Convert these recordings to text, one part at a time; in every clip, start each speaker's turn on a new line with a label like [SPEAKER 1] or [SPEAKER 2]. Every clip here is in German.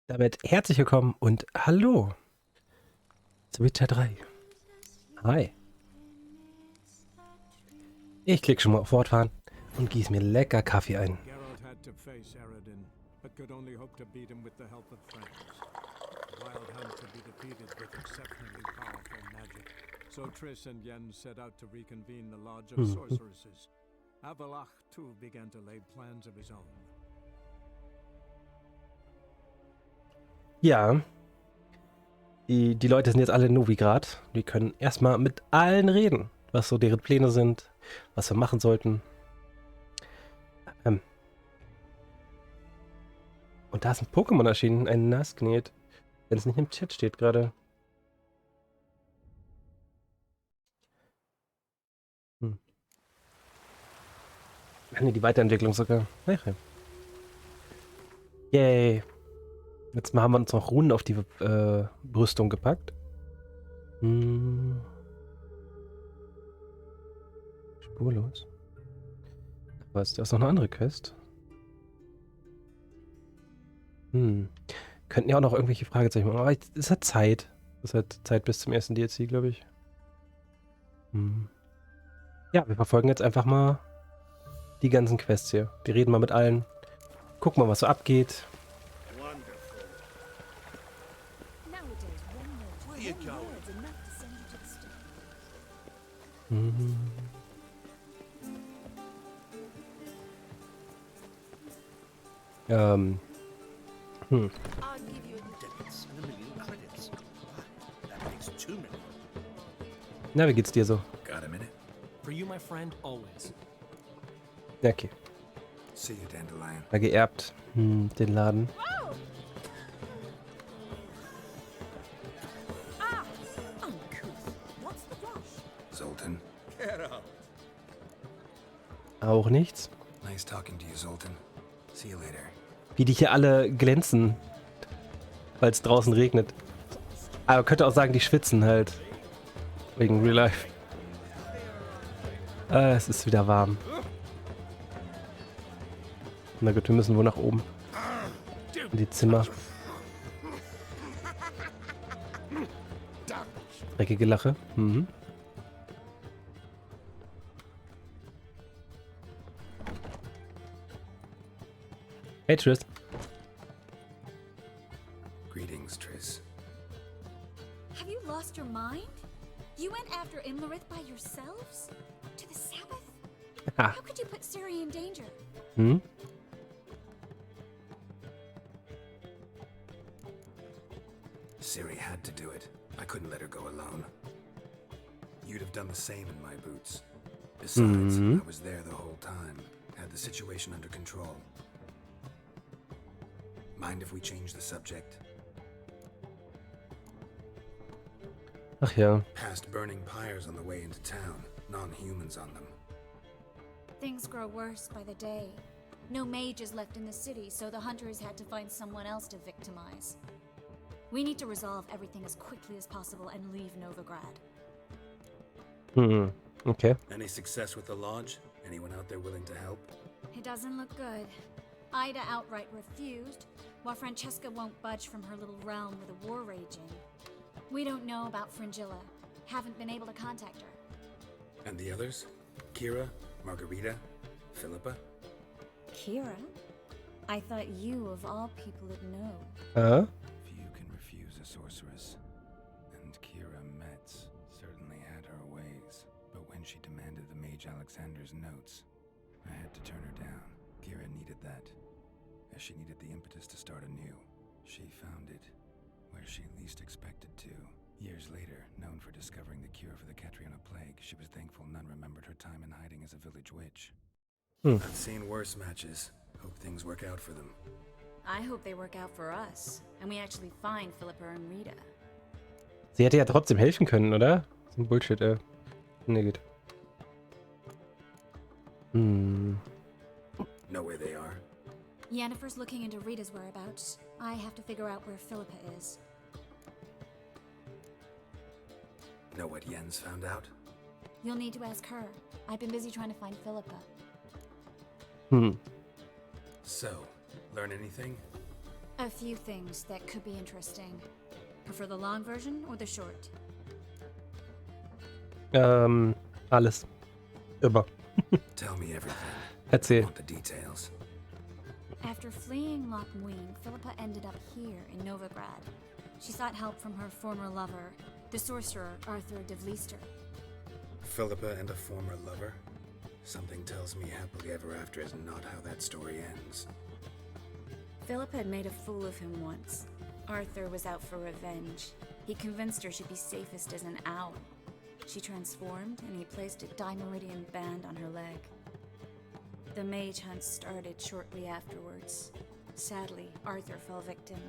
[SPEAKER 1] Damit herzlich willkommen und hallo zu Witcher 3. Hi. Ich klicke schon mal auf Fortfahren und gieße mir lecker Kaffee ein.
[SPEAKER 2] Geralt had to face Eredin, but could only hope to beat him with the help of friends. The Wild Hunt could be defeated with exceptionally powerful magic. So Triss and Yen set out to reconvene the Lodge of Sorceresses. Avalach, too, began to lay plans of his own.
[SPEAKER 1] Ja, die Leute sind jetzt alle in Novigrad. Wir können erstmal mit allen reden, was so deren Pläne sind, was wir machen sollten. Und da ist ein Pokémon erschienen, ein Nasknet, wenn es nicht im Chat steht gerade. Ach nee, die Weiterentwicklung sogar. Ach ja. Yay. Jetzt mal haben wir uns noch Runen auf die Rüstung gepackt. Spurlos. Was, da ist noch eine andere Quest. Könnten ja auch noch irgendwelche Fragezeichen machen, aber es hat Zeit. Es hat Zeit bis zum ersten DLC, glaube ich. Ja, wir verfolgen jetzt einfach mal die ganzen Quests hier. Wir reden mal mit allen. Gucken mal, was so abgeht. Na, wie geht's dir so?
[SPEAKER 3] Got a minute?
[SPEAKER 4] For you, my friend, always.
[SPEAKER 1] Ja, okay.
[SPEAKER 3] See you, Dandelion.
[SPEAKER 1] Mal geerbt, den Laden.
[SPEAKER 3] Zoltan.
[SPEAKER 1] Auch nichts.
[SPEAKER 3] Nice talking to you, Zoltan. See you later.
[SPEAKER 1] Wie die hier alle glänzen, weil es draußen regnet. Aber könnte auch sagen, die schwitzen halt. Wegen Real Life. Es ist wieder warm. Na gut, wir müssen wohl nach oben. In die Zimmer. Dreckige Lache. Hey Triss.
[SPEAKER 3] Greetings, Triss.
[SPEAKER 5] Have you lost your mind? You went after Imlerith by yourselves? To the Sabbath? How could you put Ciri in danger?
[SPEAKER 3] Ciri had to do it. I couldn't let her go alone. You'd have done the same in my boots. Besides, I was there the whole time. Had the situation under control. Mind if we change the subject?
[SPEAKER 1] Ach ja.
[SPEAKER 3] Past burning pyres on the way into town. Non-humans on them.
[SPEAKER 5] Things grow worse by the day. No mages left in the city, so the hunters had to find someone else to victimize. We need to resolve everything as quickly as possible and leave Novigrad.
[SPEAKER 1] Okay.
[SPEAKER 3] Any success with the lodge? Anyone out there willing to help?
[SPEAKER 5] It doesn't look good. Ida outright refused, while Francesca won't budge from her little realm with a war raging. We don't know about Fringilla. Haven't been able to contact her.
[SPEAKER 3] And the others? Kira? Margarita? Philippa?
[SPEAKER 5] Kira? I thought you, of all people, would know.
[SPEAKER 3] Few can refuse a sorceress. And Kira Metz certainly had her ways. But when she demanded the Mage Alexander's notes, I had to turn her down. Kira needed that, as she needed the impetus to start anew. She found it where she least expected to. Years later, known for discovering the cure for the Catriona plague, she was thankful none remembered her time in hiding as a village witch. I've seen worse matches. Hope things work out for them.
[SPEAKER 5] I hope they work out for us, and we actually find Philippa and Rita.
[SPEAKER 1] Sie hätte ja trotzdem helfen können, oder? Das ist ein Bullshit, Nee, geht.
[SPEAKER 3] Know where they are?
[SPEAKER 5] Yennefer's looking into Rita's whereabouts. I have to figure out where Philippa is.
[SPEAKER 3] Know what Jens found out?
[SPEAKER 5] You'll need to ask her. I've been busy trying to find Philippa.
[SPEAKER 3] So, learn anything?
[SPEAKER 5] A few things that could be interesting. Prefer the long version or the short?
[SPEAKER 1] Alles. Immer.
[SPEAKER 3] Tell me everything. I
[SPEAKER 1] Erzähl.
[SPEAKER 3] want the details.
[SPEAKER 5] After fleeing Loch Muin, Philippa ended up here in Novigrad. She sought help from her former lover, the sorcerer Arthur de Vliester.
[SPEAKER 3] Philippa and a former lover? Something tells me happily ever after is not how that story ends.
[SPEAKER 5] Philippa had made a fool of him once. Arthur was out for revenge. He convinced her she'd be safest as an owl. She transformed, and he placed a Dimeridian band on her leg. The mage hunt started shortly afterwards. Sadly, Arthur fell victim.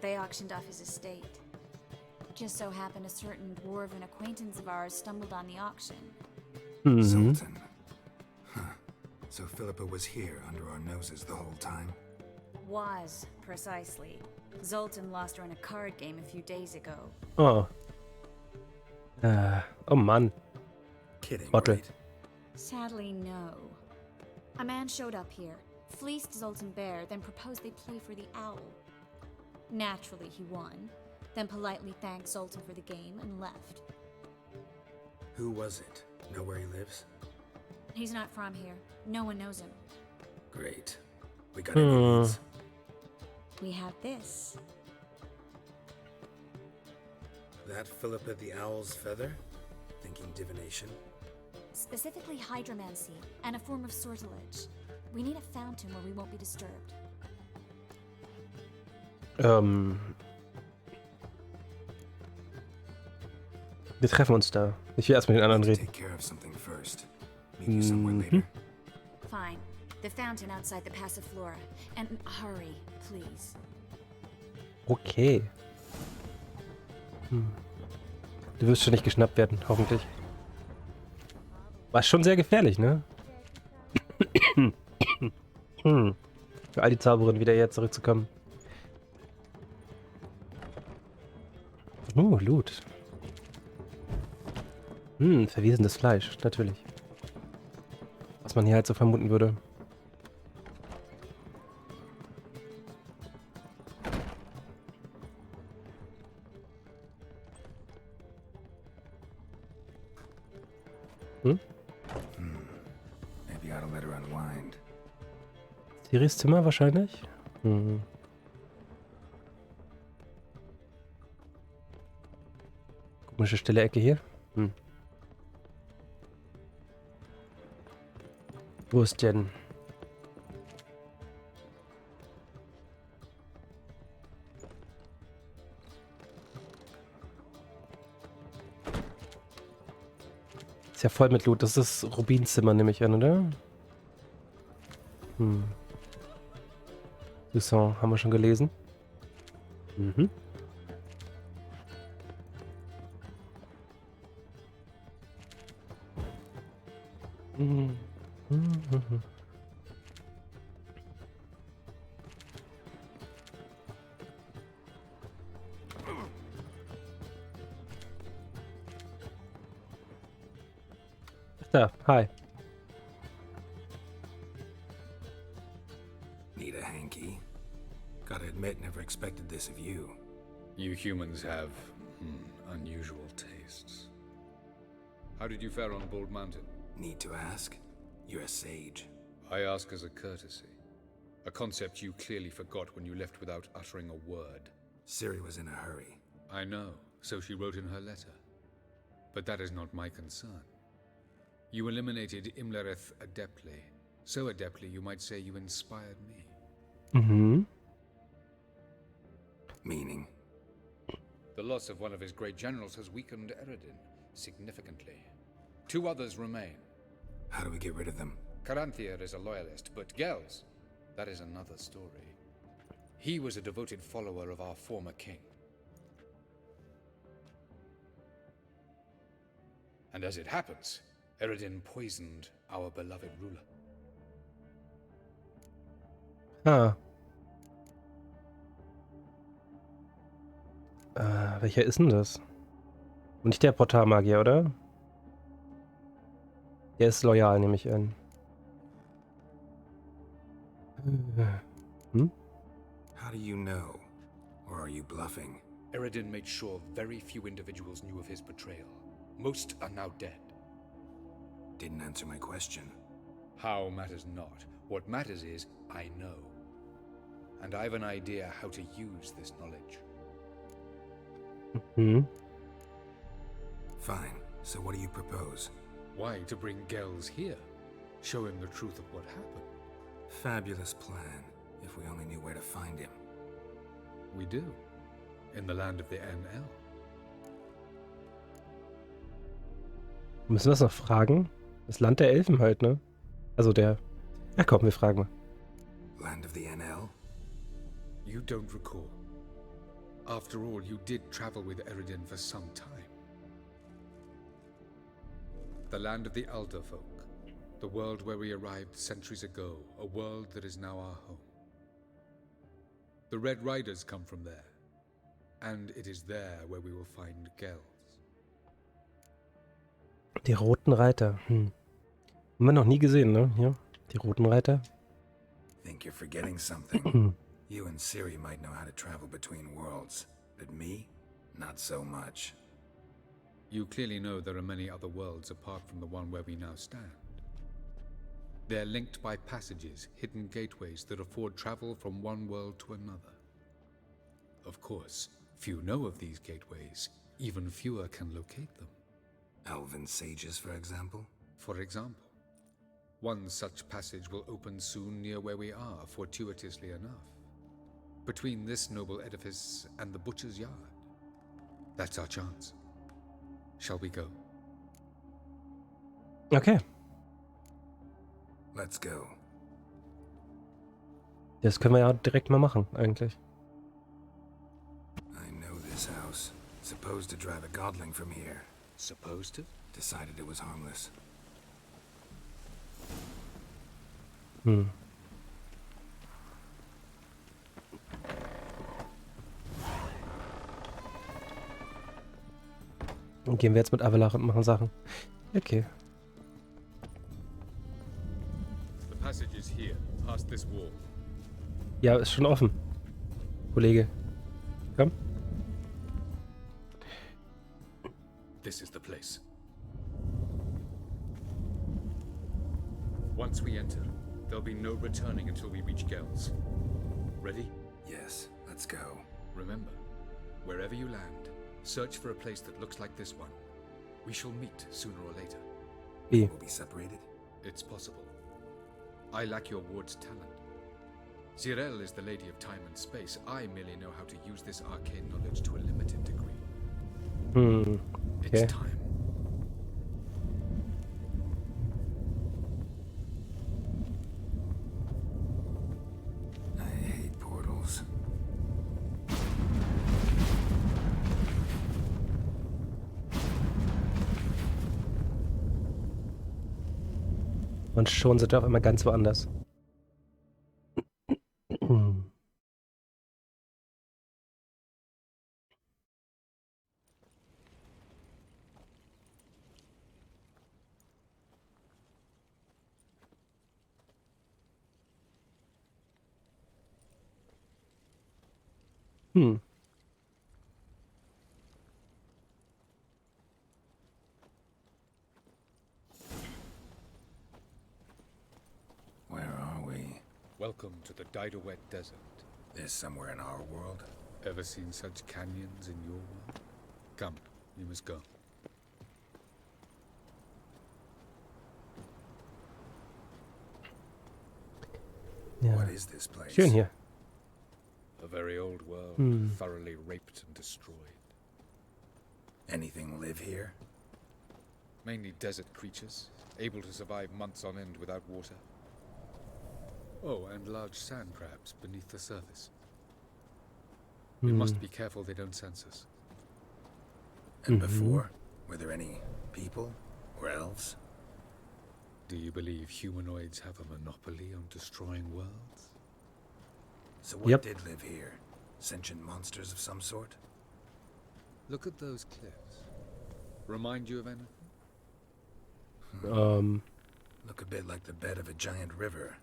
[SPEAKER 5] They auctioned off his estate. Just so happened a certain dwarven acquaintance of ours stumbled on the auction.
[SPEAKER 3] Zoltan. Huh. So Philippa was here under our noses the whole time?
[SPEAKER 5] Was, precisely. Zoltan lost her in a card game a few days ago.
[SPEAKER 1] Oh. Oh Mann.
[SPEAKER 3] Kidding,
[SPEAKER 1] Warte.
[SPEAKER 3] right?
[SPEAKER 5] Sadly, no. A man showed up here, fleeced Zoltan bare, then proposed they play for the owl. Naturally, he won, then politely thanked Zoltan for the game and left.
[SPEAKER 3] Who was it? Know where he lives?
[SPEAKER 5] He's not from here. No one knows him.
[SPEAKER 3] Great. We got any leads?
[SPEAKER 5] We have this.
[SPEAKER 3] That Philippa the Owl's feather? Thinking divination?
[SPEAKER 5] Specifically hydromancy, and a form of sortilege. We need a fountain where we won't be disturbed.
[SPEAKER 1] Wir treffen uns da. Ich will erst mit den anderen reden.
[SPEAKER 3] Take care of something first. Meet you somewhere later.
[SPEAKER 5] Fine. The fountain outside the Passiflora. And hurry, please.
[SPEAKER 1] Okay. Du wirst schon nicht geschnappt werden, hoffentlich. War schon sehr gefährlich, ne? Für all die Zauberinnen wieder hierher zurückzukommen. Oh, Loot. Verwesendes Fleisch, natürlich. Was man hier halt so vermuten würde.
[SPEAKER 3] Maybe I ought to let her unwind.
[SPEAKER 1] Siris Zimmer wahrscheinlich? Komische stille Ecke hier. Wo ist denn? Ist ja voll mit Loot. Das ist das Rubinzimmer, nehme ich an, oder? Toussaint haben wir schon gelesen. Da, hi.
[SPEAKER 3] Need a hanky? Gotta admit, never expected this of you.
[SPEAKER 6] You humans have unusual tastes. How did you fare on Bald Mountain?
[SPEAKER 3] Need to ask? You're a sage.
[SPEAKER 6] I ask as a courtesy. A concept you clearly forgot when you left without uttering a word.
[SPEAKER 3] Ciri was in a hurry.
[SPEAKER 6] I know, so she wrote in her letter. But that is not my concern. You eliminated Imlerith adeptly. So adeptly, you might say you inspired me.
[SPEAKER 3] Meaning?
[SPEAKER 6] The loss of one of his great generals has weakened Eredin significantly. 2 others remain.
[SPEAKER 3] How do we get rid of them?
[SPEAKER 6] Caranthier is a loyalist, but Gels, that is another story. He was a devoted follower of our former king. And as it happens, Eredin poisoned our beloved ruler.
[SPEAKER 1] Welcher ist denn das? Nicht der Portalmagier, oder? Der ist loyal, nehme ich an.
[SPEAKER 3] How do you know? Or are you bluffing?
[SPEAKER 6] Eredin made sure very few individuals knew of his betrayal. Most are now dead.
[SPEAKER 3] Didn't answer my question.
[SPEAKER 6] How matters not. What matters is, I know. And I've an idea how to use this knowledge.
[SPEAKER 1] Hmm.
[SPEAKER 3] Fine. So what do you propose?
[SPEAKER 6] Why, to bring Gels here. Show him the truth of what happened.
[SPEAKER 3] Fabulous plan, if we only knew where to find him.
[SPEAKER 6] We do. In the land of the NL.
[SPEAKER 1] Müssen wir das noch fragen? Das Land der Elfen halt, ne? Also der... Ja komm, wir fragen mal.
[SPEAKER 3] Land of the NL?
[SPEAKER 6] You don't recall. After all, you did travel with Eredin for some time. The land of the Elder folk. The world where we arrived centuries ago. A world that is now our home. The Red Riders come from there. And it is there where we will find Gels.
[SPEAKER 1] Die Roten Reiter. Haben wir noch nie gesehen, ne? Hier. Die Roten Reiter.
[SPEAKER 3] Think you're forgetting something. You and Ciri might know how to travel between worlds, but me? Not so much.
[SPEAKER 6] You clearly know there are many other worlds apart from the one where we now stand. They're linked by passages, hidden gateways that afford travel from one world to another. Of course, few know of these gateways. Even fewer can locate them.
[SPEAKER 3] Elven sages, for example?
[SPEAKER 6] For example, one such passage will open soon near where we are, fortuitously enough. Between this noble edifice and the butcher's yard. That's our chance. Shall we go?
[SPEAKER 1] Okay.
[SPEAKER 3] Let's go.
[SPEAKER 1] Das können wir ja direkt mal machen, eigentlich.
[SPEAKER 3] I know this house. Supposed to drive a godling from here.
[SPEAKER 6] Supposed to?
[SPEAKER 3] Decided it was harmless.
[SPEAKER 1] Und gehen wir jetzt mit Avalach und machen Sachen. Okay.
[SPEAKER 6] The passage is here, past this wall.
[SPEAKER 1] Ja, ist schon offen. Kollege. Komm.
[SPEAKER 6] This is the place. Once we enter, there'll be no returning until we reach Gels. Ready?
[SPEAKER 3] Yes, let's go.
[SPEAKER 6] Remember, wherever you land, search for a place that looks like this one. We shall meet sooner or later.
[SPEAKER 1] Wie?
[SPEAKER 3] We'll be separated?
[SPEAKER 6] It's possible. I lack your ward's talent. Zirel is the lady of time and space. I merely know how to use this arcane knowledge to a limited degree.
[SPEAKER 1] Okay.
[SPEAKER 6] It's time.
[SPEAKER 3] I hate portals.
[SPEAKER 1] Und schon sind wir auf einmal ganz woanders.
[SPEAKER 3] Where are we?
[SPEAKER 6] Welcome to the Didowet Desert.
[SPEAKER 3] This somewhere in our world?
[SPEAKER 6] Ever seen such canyons in your world? Come, you must go.
[SPEAKER 1] Ja.
[SPEAKER 3] What is this place?
[SPEAKER 1] Schön hier.
[SPEAKER 6] A very old world, thoroughly raped and destroyed.
[SPEAKER 3] Anything live here?
[SPEAKER 6] Mainly desert creatures, able to survive months on end without water. Oh, and large sand crabs beneath the surface. We must be careful they don't sense us.
[SPEAKER 3] And before? Were there any people? Or elves?
[SPEAKER 6] Do you believe humanoids have a monopoly on destroying worlds?
[SPEAKER 3] So what
[SPEAKER 1] Yep.
[SPEAKER 3] did live here? Sentient monsters of some sort?
[SPEAKER 6] Look at those cliffs. Remind you of anything?
[SPEAKER 3] Look a bit like the bed of a giant river.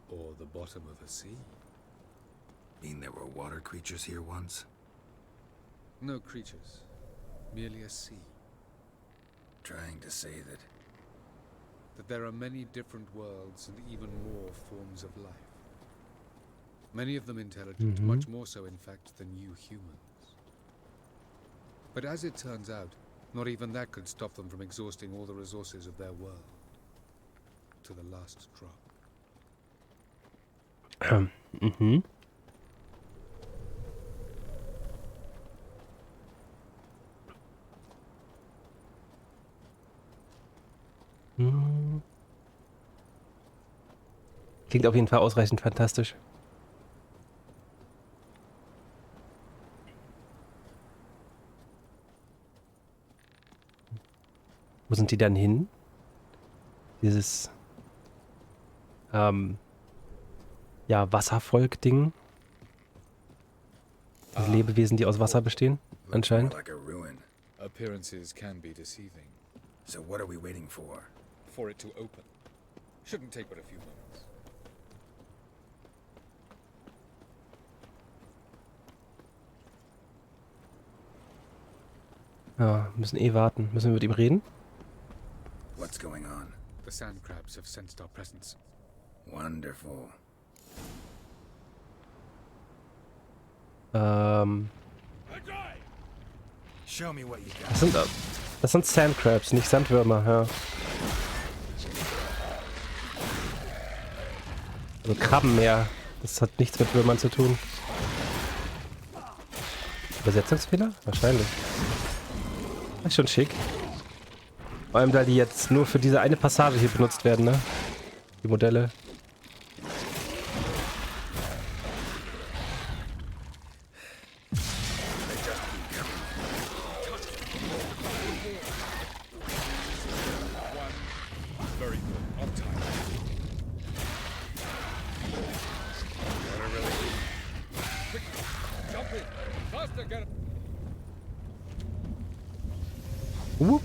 [SPEAKER 6] Or the bottom of a sea?
[SPEAKER 3] Mean there were water creatures here once?
[SPEAKER 6] No creatures, merely a sea.
[SPEAKER 3] Trying to say that...
[SPEAKER 6] That there are many different worlds and even more forms of life. Many of them intelligent, much more so in fact than you humans. But as it turns out, not even that could stop them from exhausting all the resources of their world. To the last drop.
[SPEAKER 1] Klingt auf jeden Fall ausreichend fantastisch. Wo sind die dann hin? Dieses ja, Wasservolk-Ding. Die Lebewesen, die aus Wasser bestehen, anscheinend.
[SPEAKER 3] Like a ruin.
[SPEAKER 6] Appearances can be deceiving.
[SPEAKER 3] So what are we waiting for?
[SPEAKER 6] For it to open. Shouldn't take but a few moments.
[SPEAKER 1] Ja, müssen eh warten. Müssen wir mit ihm reden?
[SPEAKER 3] What's going on?
[SPEAKER 6] The sand crabs have sensed our presence.
[SPEAKER 3] Wonderful. Show me what you got.
[SPEAKER 1] Das sind Sandcrabs, nicht Sandwürmer, ja. Also Krabben mehr. Das hat nichts mit Würmern zu tun. Übersetzungsfehler? Wahrscheinlich. Das ist schon schick. Vor allem, da die jetzt nur für diese eine Passage hier benutzt werden, ne? Die Modelle. Whoop.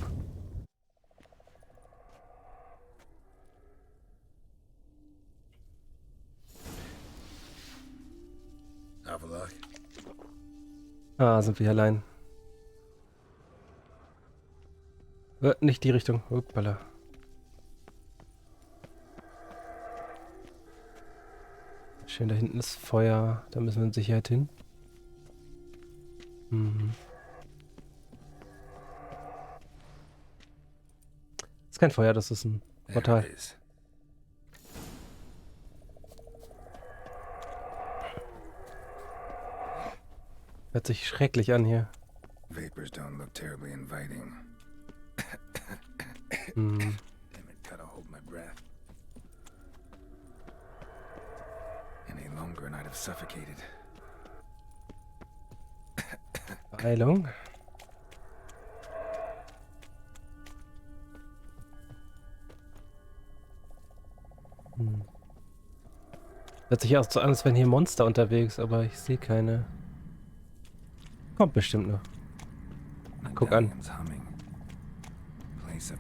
[SPEAKER 1] Ah, sind wir hier allein. Nicht die Richtung. Hoppala. Schön, da hinten ist Feuer. Da müssen wir in Sicherheit hin. Mhm. Das ist kein Feuer, das ist ein Portal. Hört sich schrecklich an hier.
[SPEAKER 3] Vapors don't look terribly inviting.
[SPEAKER 1] Hm.
[SPEAKER 3] Damn it, gotta hold my breath. Any longer and I'd have suffocated.
[SPEAKER 1] Beeilung. Hört sich auch so an, als wären hier Monster unterwegs, aber ich sehe keine. Kommt bestimmt noch. Guck an. Ich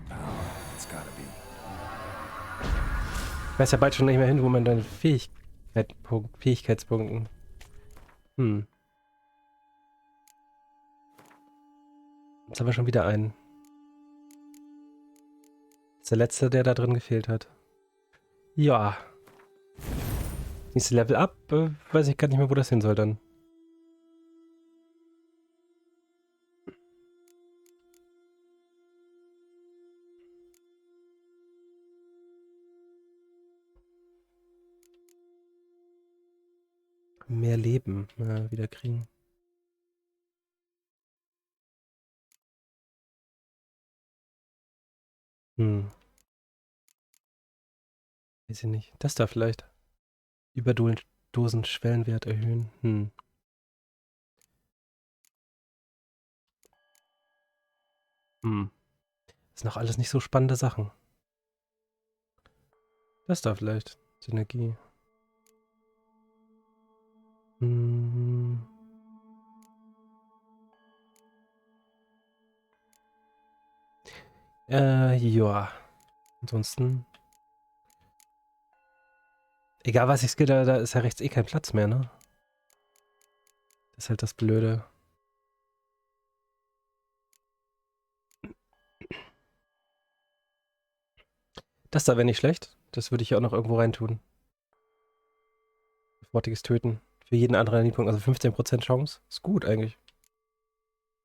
[SPEAKER 1] weiß ja bald schon nicht mehr hin, wo man deine Fähigkeitspunkten. Jetzt haben wir schon wieder einen. Das ist der letzte, der da drin gefehlt hat. Ja. Nächste Level up. Weiß ich gar nicht mehr, wo das hin soll dann. Mehr Leben wieder kriegen. Weiß ich nicht. Das da vielleicht. Überdosen Schwellenwert erhöhen. Das sind noch alles nicht so spannende Sachen. Das da vielleicht. Synergie. Ja. Ansonsten. Egal was ich skille, da ist ja rechts eh kein Platz mehr, ne? Das ist halt das Blöde. Das da wäre nicht schlecht. Das würde ich ja auch noch irgendwo reintun. Sofortiges Töten. Für jeden anderen Punkt. Also 15% Chance. Ist gut eigentlich.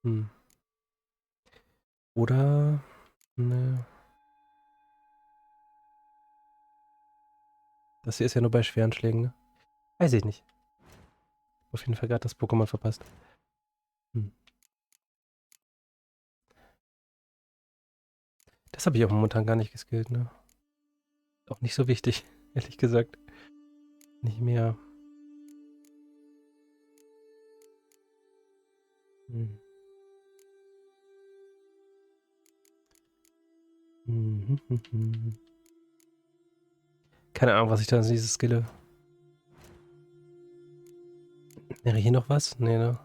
[SPEAKER 1] Hm. Oder... Ne. Das hier ist ja nur bei schweren Schlägen, ne? Weiß ich nicht. Auf jeden Fall gerade das Pokémon verpasst. Hm. Das habe ich auch momentan gar nicht geskillt, ne? Auch nicht so wichtig, ehrlich gesagt. Nicht mehr. Hm. Keine Ahnung, was ich da an dieses skille. Wäre hier noch was? Nee, ne?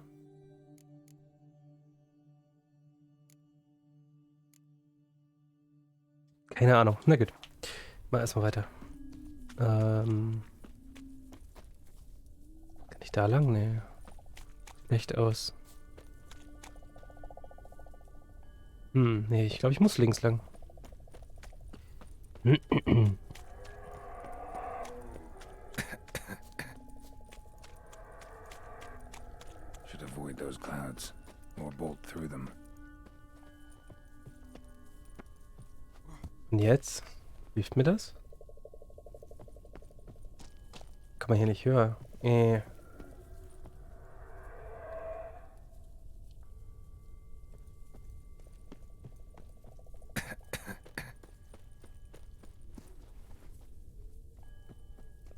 [SPEAKER 1] Keine Ahnung. Na gut. Mal erstmal weiter. Kann ich da lang? Nee. Schlecht aus. Nee, ich glaube, ich muss links lang.
[SPEAKER 3] Should avoid those clouds, or bolt through them.
[SPEAKER 1] Und jetzt? Hilft mir das? Kann man hier nicht höher.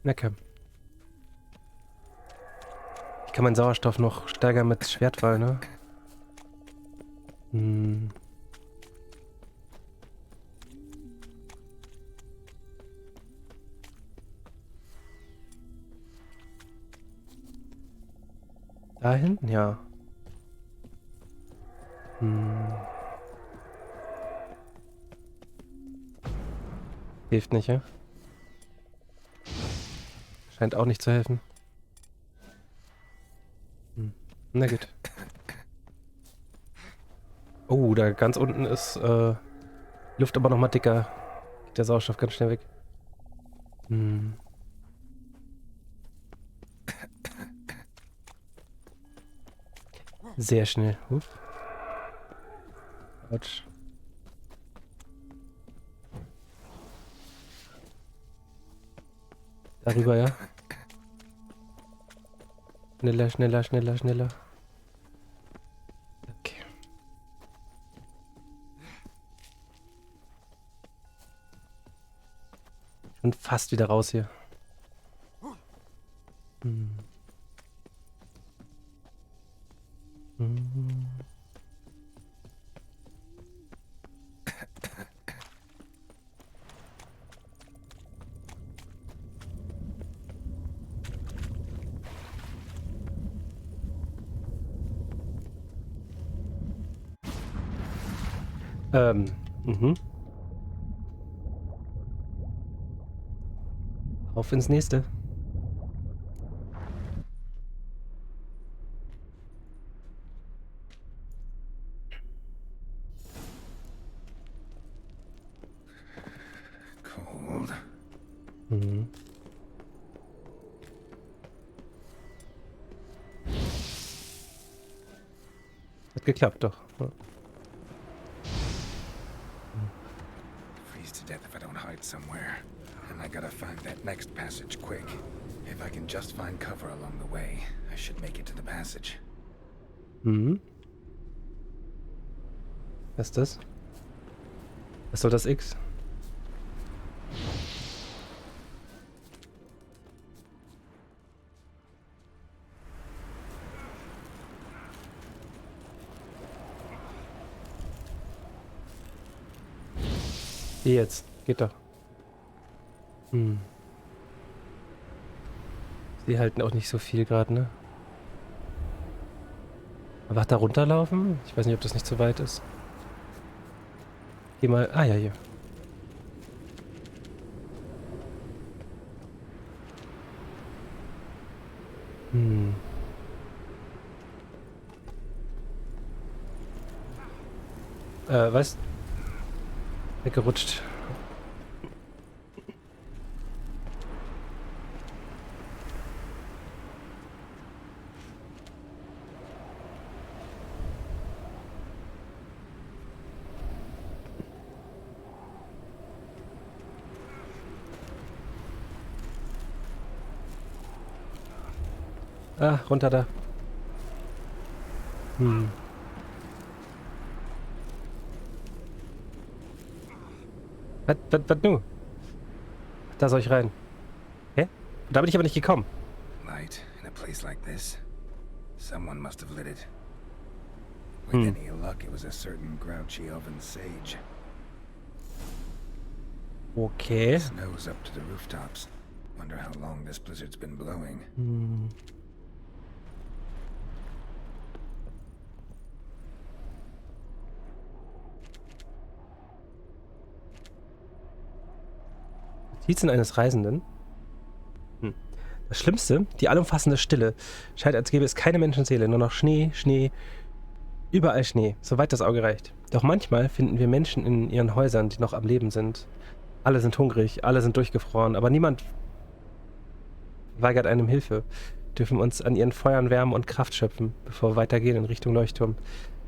[SPEAKER 1] Necke. Ich kann meinen Sauerstoff noch steigern mit Schwertfall, ne? Da hinten? Ja. Hilft nicht, ja? Scheint auch nicht zu helfen. Na gut. Oh, da ganz unten ist Luft aber noch mal dicker. Geht der Sauerstoff ganz schnell weg. Sehr schnell. Autsch. Darüber, ja? Schneller, schneller, schneller, schneller. Okay. Schon fast wieder raus hier. Auf ins nächste.
[SPEAKER 3] Cold.
[SPEAKER 1] Hat geklappt, doch. Ja.
[SPEAKER 3] Freeze to death if I don't hide somewhere. And I gotta find that next passage quick. If I can just find cover along the way, I should make it to the passage.
[SPEAKER 1] Was ist das? Was soll das X? Wie jetzt? Geht doch. Sie halten auch nicht so viel gerade, ne? Aber da runterlaufen? Ich weiß nicht, ob das nicht zu weit ist. Geh mal. Ah ja, hier. Was? Weggerutscht. Ah, runter da. Was nu? Da soll ich rein. Hä? Da bin ich aber nicht gekommen.
[SPEAKER 3] Light in a place like this. Someone must have lit it. With any luck, it was a certain grouchy elven sage.
[SPEAKER 1] Okay.
[SPEAKER 3] Snow's up to the rooftops. Wonder how long this blizzard's been blowing.
[SPEAKER 1] Notizen eines Reisenden. Das Schlimmste, die allumfassende Stille, scheint, als gäbe es keine Menschenseele, nur noch Schnee, Schnee, überall Schnee, soweit das Auge reicht. Doch manchmal finden wir Menschen in ihren Häusern, die noch am Leben sind. Alle sind hungrig, alle sind durchgefroren, aber niemand weigert einem Hilfe, dürfen uns an ihren Feuern wärmen und Kraft schöpfen, bevor wir weitergehen in Richtung Leuchtturm.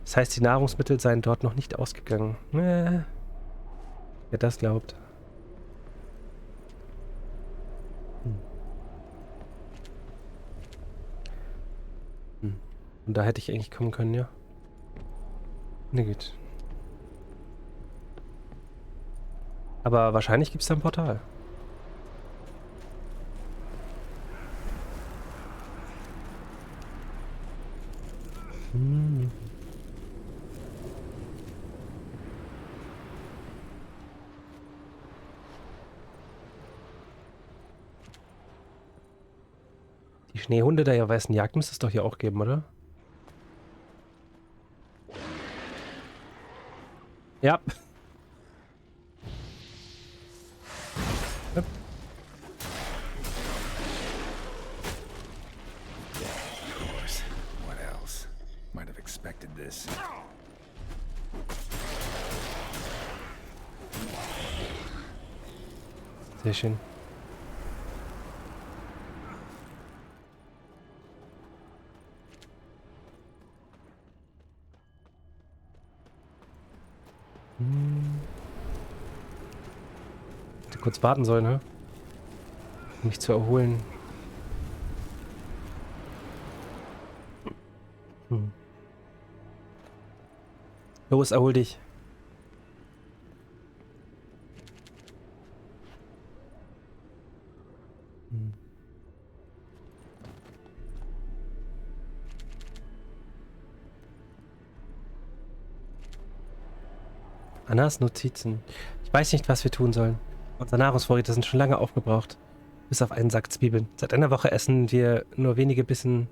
[SPEAKER 1] Das heißt, die Nahrungsmittel seien dort noch nicht ausgegangen. Wer das glaubt. Und da hätte ich eigentlich kommen können, ja. Na gut. Aber wahrscheinlich gibt es da ein Portal. Die Schneehunde der weißen Jagd müsste es doch hier auch geben, oder? Ja.
[SPEAKER 3] Of course. What else? Might have expected this.
[SPEAKER 1] Sehr schön. Hätte kurz warten sollen, ne? Um mich zu erholen. Los, erhol dich. Annas Notizen. Ich weiß nicht, was wir tun sollen. Unsere Nahrungsvorräte sind schon lange aufgebraucht. Bis auf einen Sack Zwiebeln. Seit einer Woche essen wir nur wenige Bissen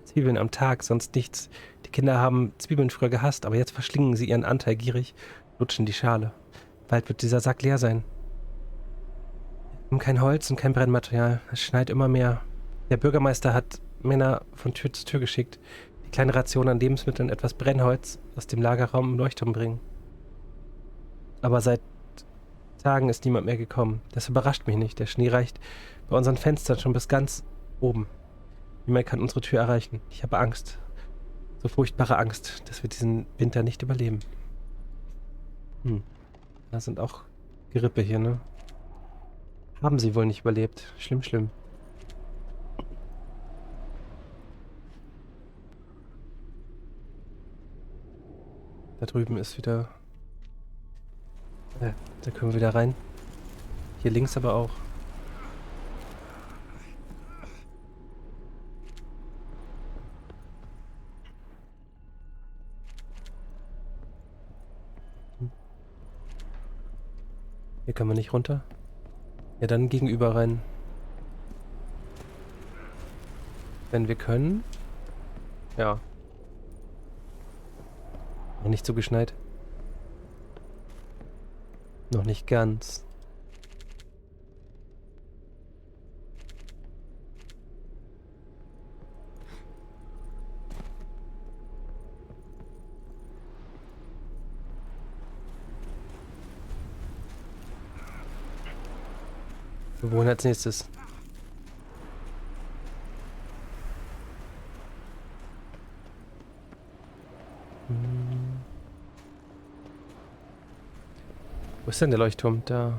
[SPEAKER 1] Zwiebeln am Tag, sonst nichts. Die Kinder haben Zwiebeln früher gehasst, aber jetzt verschlingen sie ihren Anteil gierig, lutschen die Schale. Bald wird dieser Sack leer sein. Wir haben kein Holz und kein Brennmaterial. Es schneit immer mehr. Der Bürgermeister hat Männer von Tür zu Tür geschickt, die kleine Ration an Lebensmitteln und etwas Brennholz aus dem Lagerraum im Leuchtturm bringen. Aber seit Tagen ist niemand mehr gekommen. Das überrascht mich nicht. Der Schnee reicht bei unseren Fenstern schon bis ganz oben. Niemand kann unsere Tür erreichen. Ich habe Angst. So furchtbare Angst, dass wir diesen Winter nicht überleben. Da sind auch Gerippe hier, ne? Haben sie wohl nicht überlebt. Schlimm, schlimm. Da drüben ist wieder... da können wir wieder rein. Hier links aber auch. Hier können wir nicht runter. Ja, dann gegenüber rein. Wenn wir können. Ja. Noch nicht so geschneit. Noch nicht ganz. Wohin als nächstes? Wo ist denn der Leuchtturm? Da.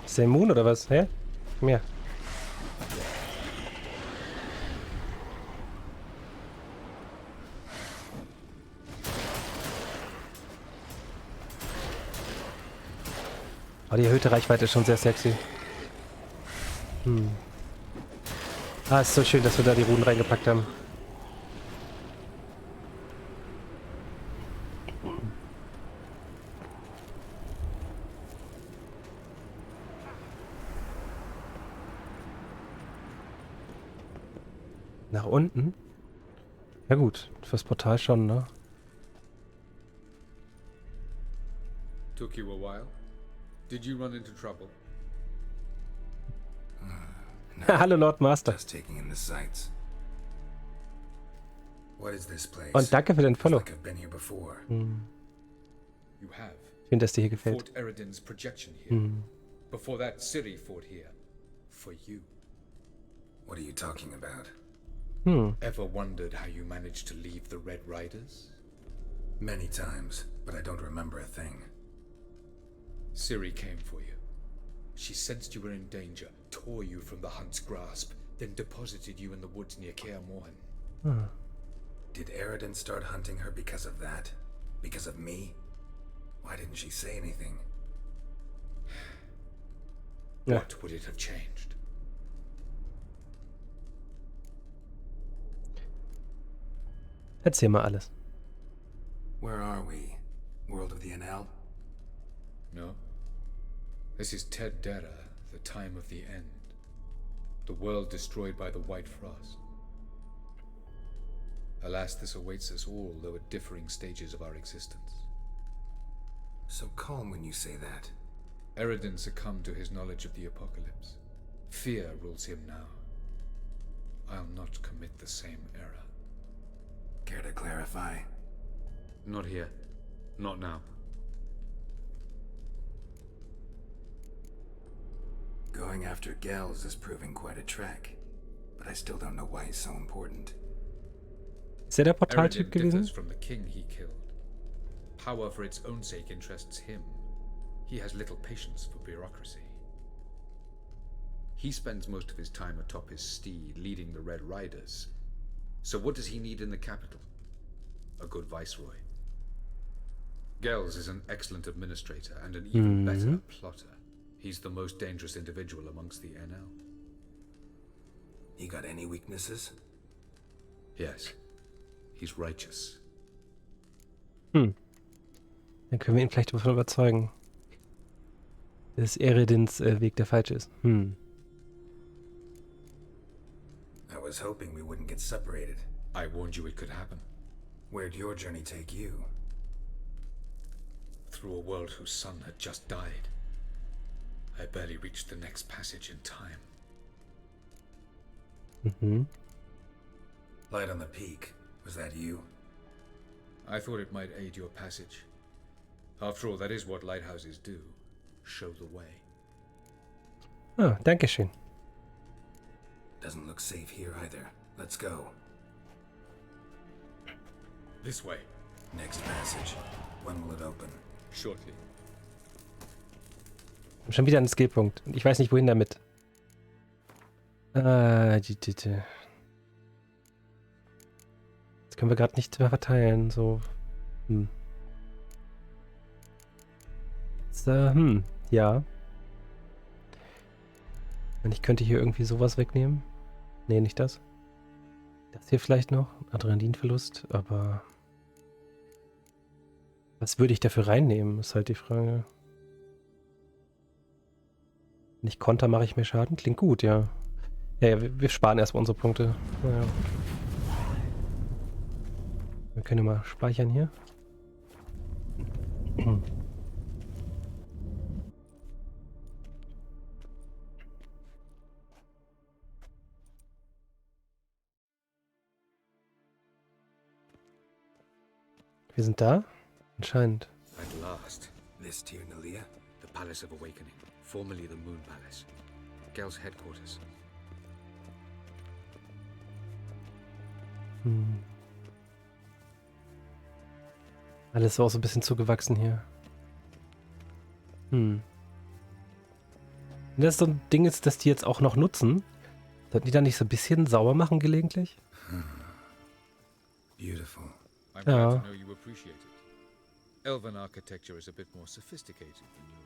[SPEAKER 1] Ist der immun oder was? Hä? Komm her. Oh, die erhöhte Reichweite ist schon sehr sexy. Ah, ist so schön, dass wir da die Runen reingepackt haben. Nach unten? Ja gut, fürs Portal schon, ne?
[SPEAKER 6] Took you a while? Did you run into trouble?
[SPEAKER 1] Hallo Lord Master.
[SPEAKER 3] Just taking in the sights. What is this place?
[SPEAKER 1] Und danke für den
[SPEAKER 3] Feels
[SPEAKER 1] Follow.
[SPEAKER 3] like I've been here before.
[SPEAKER 6] You have.
[SPEAKER 1] Schön, dass dir hier gefällt.
[SPEAKER 6] Fort Eridan's projection here. Before that, Ciri fought here. For you.
[SPEAKER 3] What are you talking about?
[SPEAKER 6] Ever wondered how you managed to leave the Red Riders?
[SPEAKER 3] Many times, but I don't remember a thing.
[SPEAKER 6] Ciri came for you. She sensed you were in danger, tore you from the Hunt's grasp, then deposited you in the woods near Kaer Morhen.
[SPEAKER 3] Did Eridan start hunting her because of that? Because of me? Why didn't she say anything?
[SPEAKER 1] Ja.
[SPEAKER 6] What would it have changed?
[SPEAKER 1] Erzähl mal alles.
[SPEAKER 3] Where are we? World of the NL?
[SPEAKER 6] No. This is Ted Dera, the time of the end. The world destroyed by the White Frost. Alas, this awaits us all, though at differing stages of our existence.
[SPEAKER 3] So calm when you say that.
[SPEAKER 6] Eridan succumbed to his knowledge of the apocalypse. Fear rules him now. I'll not commit the same error.
[SPEAKER 3] Care to clarify?
[SPEAKER 6] Not here. Not now.
[SPEAKER 3] Going after Gels is proving quite a trek, but I still don't know why he's so important.
[SPEAKER 1] Ist der
[SPEAKER 6] Eridan
[SPEAKER 1] Portaltyp gewesen?
[SPEAKER 6] differs from the king he killed. Power for its own sake interests him. He has little patience for bureaucracy. He spends most of his time atop his steed, leading the Red Riders. So what does he need in the capital? A good viceroy. Gels is an excellent administrator and an even better plotter. He's the most dangerous individual amongst the NL.
[SPEAKER 3] You got any weaknesses?
[SPEAKER 6] Yes. He's righteous.
[SPEAKER 1] Dann können wir ihn vielleicht davon überzeugen, dass Eredins Weg der falsche ist.
[SPEAKER 3] I was hoping we wouldn't get separated.
[SPEAKER 6] I warned you it could happen.
[SPEAKER 3] Where'd your journey take you?
[SPEAKER 6] Through a world whose son had just died. I barely reached the next passage in time.
[SPEAKER 3] Light on the peak. Was that you?
[SPEAKER 6] I thought it might aid your passage. After all, that is what lighthouses do. Show the way.
[SPEAKER 1] Ah, danke schön.
[SPEAKER 3] Doesn't look safe here either. Let's go.
[SPEAKER 6] This way.
[SPEAKER 3] Next passage. When will it open?
[SPEAKER 6] Shortly.
[SPEAKER 1] Schon wieder ein Skillpunkt. Und ich weiß nicht, wohin damit. Jetzt können wir gerade nichts mehr verteilen. So. Jetzt, ja. Und ich könnte hier irgendwie sowas wegnehmen. Nee, nicht das. Das hier vielleicht noch. Adrenalinverlust, aber... Was würde ich dafür reinnehmen, ist halt die Frage. Wenn ich Konter, mache ich mehr Schaden. Klingt gut, ja. Ja, wir sparen erstmal unsere Punkte. Ja. Wir können ja mal speichern hier. Wir sind da? Anscheinend.
[SPEAKER 6] At last,
[SPEAKER 3] This to you, Nalia?
[SPEAKER 6] the Palace of Awakening, formerly the Moon Palace. Gel's headquarters.
[SPEAKER 1] Alles auch so ein bisschen zugewachsen hier. Wenn das so ein Ding ist, das die jetzt auch noch nutzen, sollten die da nicht so ein bisschen sauber machen gelegentlich?
[SPEAKER 3] Beautiful.
[SPEAKER 6] I'm
[SPEAKER 1] Ja.
[SPEAKER 6] glad to know you appreciate it. Elven architecture is a bit more sophisticated than yours.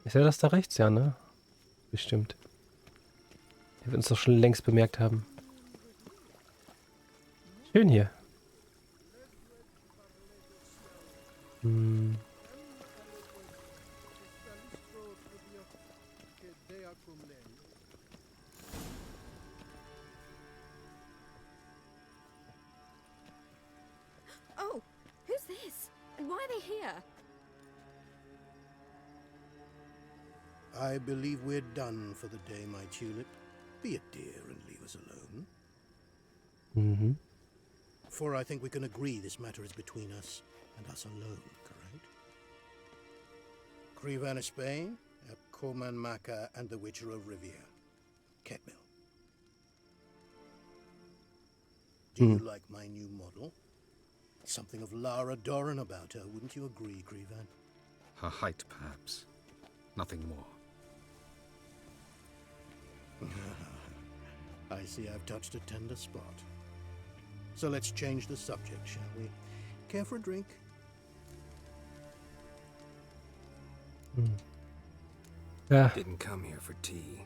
[SPEAKER 1] Ist ja das da rechts, ja, ne? Bestimmt. Der wird uns doch schon längst bemerkt haben. Schön hier.
[SPEAKER 7] Oh, who's this? And why are they here?
[SPEAKER 8] I believe we're done for the day, my tulip. Be a dear and leave us alone.
[SPEAKER 1] Mhm.
[SPEAKER 8] For I think we can agree this matter is between us and us alone, correct? Crevan of Spain, Coman Maca, and the Witcher of Rivia. Ketmill. Do you like my new model? Something of Lara Doran about her, wouldn't you agree, Crevan?
[SPEAKER 6] Her height, perhaps. Nothing more.
[SPEAKER 8] I see I've touched a tender spot. So let's change the subject, shall we? Care for a drink?
[SPEAKER 1] Ja,
[SPEAKER 3] Didn't come here for tea.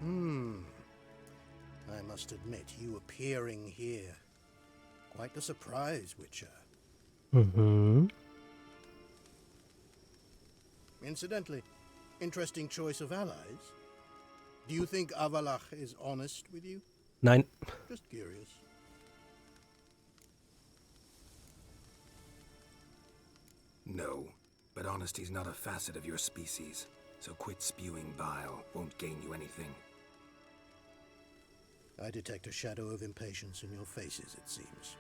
[SPEAKER 8] I must admit, you appearing here. Quite the surprise, Witcher. Incidentally, interesting choice of allies. Do you think Avalach is honest with you?
[SPEAKER 1] nein.
[SPEAKER 8] Just curious.
[SPEAKER 3] No, but honesty's not a facet of your species. So quit spewing bile. Won't gain you anything.
[SPEAKER 8] I detect a shadow of impatience in your faces, it seems.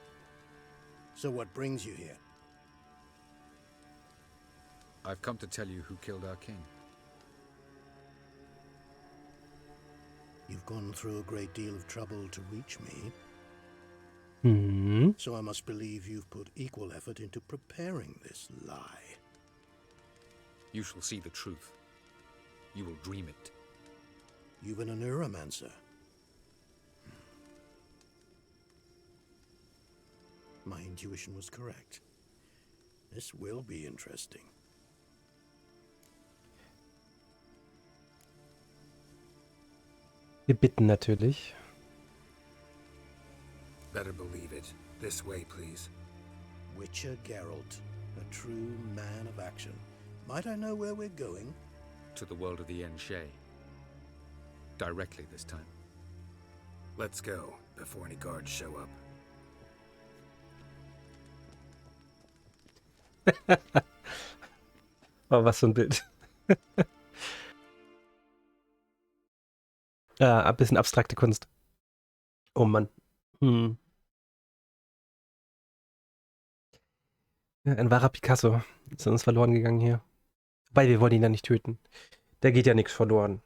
[SPEAKER 8] So what brings you here?
[SPEAKER 6] I've come to tell you who killed our king.
[SPEAKER 8] You've gone through a great deal of trouble to reach me,
[SPEAKER 1] Mhm.
[SPEAKER 8] so I must believe you've put equal effort into preparing this lie.
[SPEAKER 6] You shall see the truth. You will dream it.
[SPEAKER 8] You've been a neuromancer. My intuition was correct. This will be interesting.
[SPEAKER 1] Wir bitten natürlich.
[SPEAKER 3] Better believe it. This way, please.
[SPEAKER 8] Witcher Geralt, a true man of action. Might I know where we're going?
[SPEAKER 6] To the world of the Enshe. Directly this time.
[SPEAKER 3] Let's go, before any guards show up.
[SPEAKER 1] Oh, was für ein Bild. Ja, ein bisschen abstrakte Kunst. Oh Mann. Ja, ein wahrer Picasso. Ist uns verloren gegangen hier. Wobei, wir wollen ihn ja nicht töten. Da geht ja nichts verloren.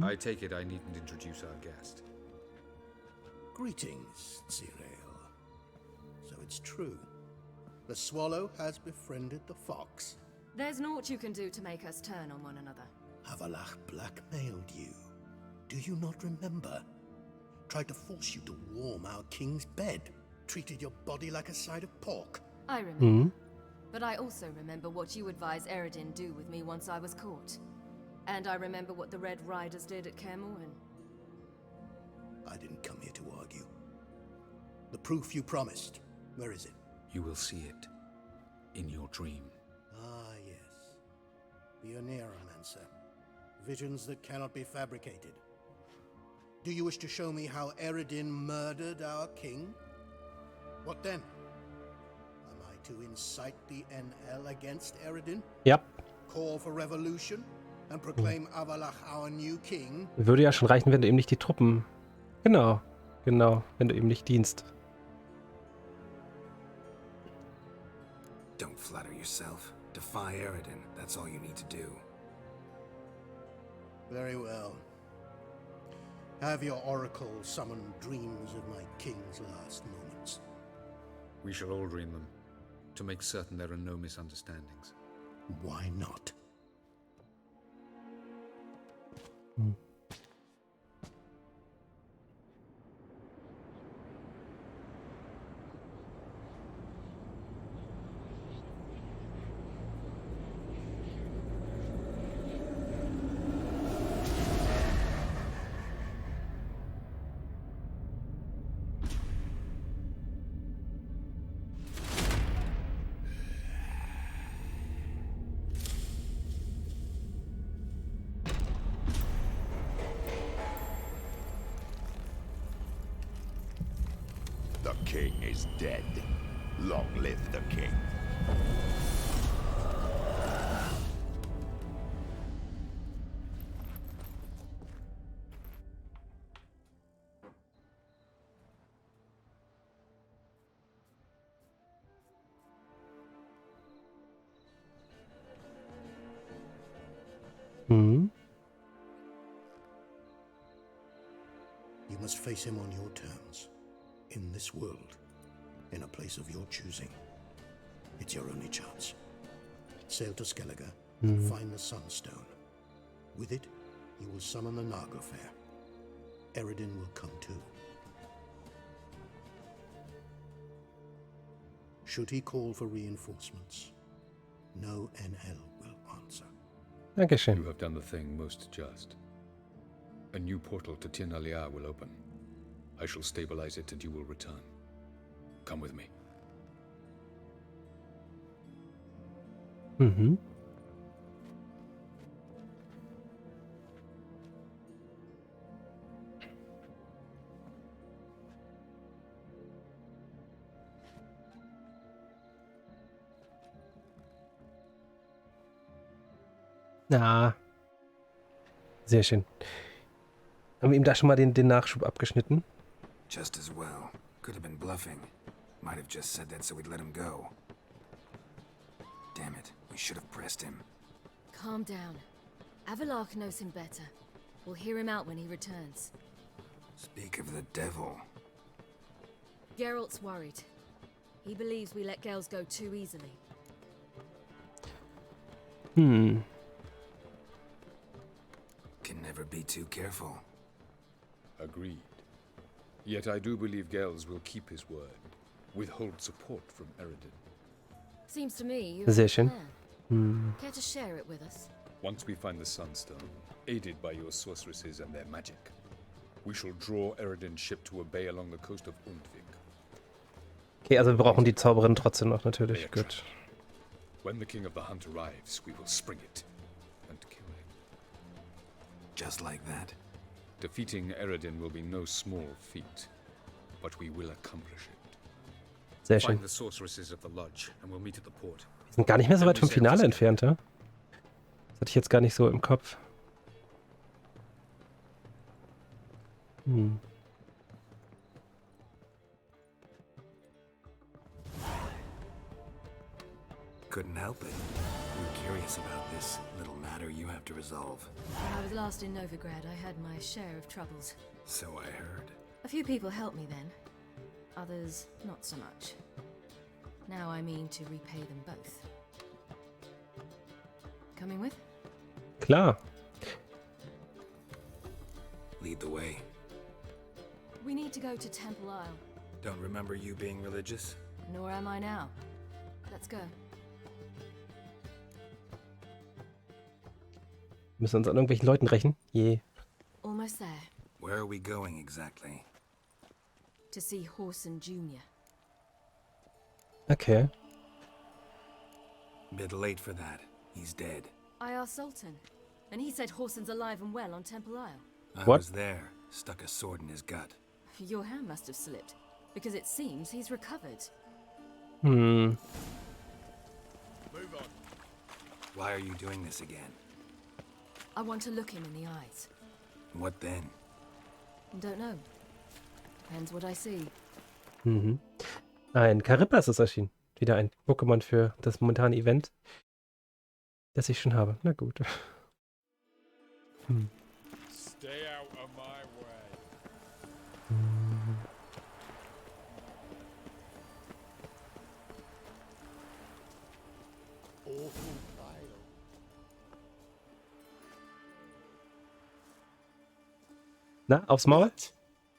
[SPEAKER 6] I take it I needn't introduce our guest.
[SPEAKER 8] Greetings, Cyril. So it's true. The swallow has befriended the fox.
[SPEAKER 7] There's naught you can do to make us turn on one another.
[SPEAKER 8] Havalach blackmailed you. Do you not remember? Tried to force you to warm our king's bed. Treated your body like a side of pork.
[SPEAKER 7] I remember. But I also remember what you advised Eredin do with me once I was caught. And I remember what the Red Riders did at Kaer Morhen.
[SPEAKER 8] I didn't come here to argue. The proof you promised, where is it?
[SPEAKER 6] You will see it in your dream.
[SPEAKER 8] Ah, yes. The Oneromancer. Visions that cannot be fabricated. Do you wish to show me how Eredin murdered our king? What then? Am I to incite the NL against Eredin?
[SPEAKER 1] Ja.
[SPEAKER 8] Call for revolution? And proclaim Avalach our new king?
[SPEAKER 1] Würde ja schon reichen, wenn du eben nicht die Truppen... Genau, wenn du eben nicht dienst.
[SPEAKER 3] Don't flatter yourself. Defy Eredin. That's all you need to do.
[SPEAKER 8] Very well. Have your oracle summon dreams of my king's last moments.
[SPEAKER 6] We shall all dream them, to make certain there are no misunderstandings.
[SPEAKER 8] Why not?
[SPEAKER 9] The king is dead. Long live the king.
[SPEAKER 1] Mhm.
[SPEAKER 8] You must face him on your terms. In this world, in a place of your choosing. It's your only chance. Sail to Skellige and find the Sunstone. With it, you will summon the Naglfair. Eredin will come too. Should he call for reinforcements, no NL will answer.
[SPEAKER 1] Dankeschön.
[SPEAKER 6] You have done the thing most just. A new portal to Tir-Nalia will open. I shall stabilize it and you will return. Come with me.
[SPEAKER 1] Mhm. Na. Sehr schön. Haben wir ihm da schon mal den Nachschub abgeschnitten?
[SPEAKER 3] Just as well. Could have been bluffing. Might have just said that so we'd let him go. Damn it, we should have pressed him.
[SPEAKER 7] Calm down. Avalach knows him better. We'll hear him out when he returns.
[SPEAKER 3] Speak of the devil.
[SPEAKER 7] Geralt's worried. He believes we let girls go too easily.
[SPEAKER 3] Can never be too careful.
[SPEAKER 6] Agreed. Yet I do believe Gels will keep his word. Withhold support from Eredin.
[SPEAKER 7] Seems to me you have
[SPEAKER 1] Sehr
[SPEAKER 7] a
[SPEAKER 1] schön.
[SPEAKER 7] plan. Care to share it with us?
[SPEAKER 6] Once we find the Sunstone, aided by your sorceresses and their magic, we shall draw Eredin's ship to a bay along the coast of Undvik.
[SPEAKER 1] Okay, also wir brauchen die Zauberin trotzdem noch natürlich. Gut.
[SPEAKER 6] When the King of the Hunt arrives, we will spring it and kill him.
[SPEAKER 3] Just like that?
[SPEAKER 6] Defeating Eredin will be no small feat, but we will accomplish it.
[SPEAKER 1] Sehr schön.
[SPEAKER 6] Find the sorceresses of the lodge and we'll meet at the port.
[SPEAKER 1] Wir sind gar nicht mehr so weit vom Finale entfernt, ja? Das hatte ich jetzt gar nicht so im Kopf.
[SPEAKER 3] Couldn't help it. I'm curious about this little matter you have to resolve.
[SPEAKER 7] When I was last in Novigrad, I had my share of troubles.
[SPEAKER 3] So I heard.
[SPEAKER 7] A few people helped me then. Others, not so much. Now I mean to repay them both. Coming with?
[SPEAKER 1] Klar.
[SPEAKER 3] Lead the way.
[SPEAKER 7] We need to go to Temple Isle.
[SPEAKER 3] Don't remember you being religious?
[SPEAKER 7] Nor am I now. Let's go.
[SPEAKER 1] Wir müssen uns an irgendwelchen Leuten rächen. Je.
[SPEAKER 7] Almost there.
[SPEAKER 3] Where are we going exactly?
[SPEAKER 7] To see Horson Jr.
[SPEAKER 1] Okay.
[SPEAKER 3] Bit late for that. He's dead.
[SPEAKER 7] I asked Sultan, and he said Horson's alive and well on Temple Isle.
[SPEAKER 3] I
[SPEAKER 1] What?
[SPEAKER 3] was there. Stuck a sword in his gut.
[SPEAKER 7] Your hand must have slipped, because it seems he's recovered.
[SPEAKER 1] Hm.
[SPEAKER 3] Move on. Why are you doing this again?
[SPEAKER 7] I want to look him in the eyes.
[SPEAKER 3] What then?
[SPEAKER 7] Don't know. Depends what I see.
[SPEAKER 1] Mhm. Ein Karipas ist erschienen. Wieder ein Pokémon für das momentane Event, das ich schon habe. Na gut. Hm.
[SPEAKER 9] Stay out of my way.
[SPEAKER 8] Awful pile.
[SPEAKER 1] Na, aufs Maul?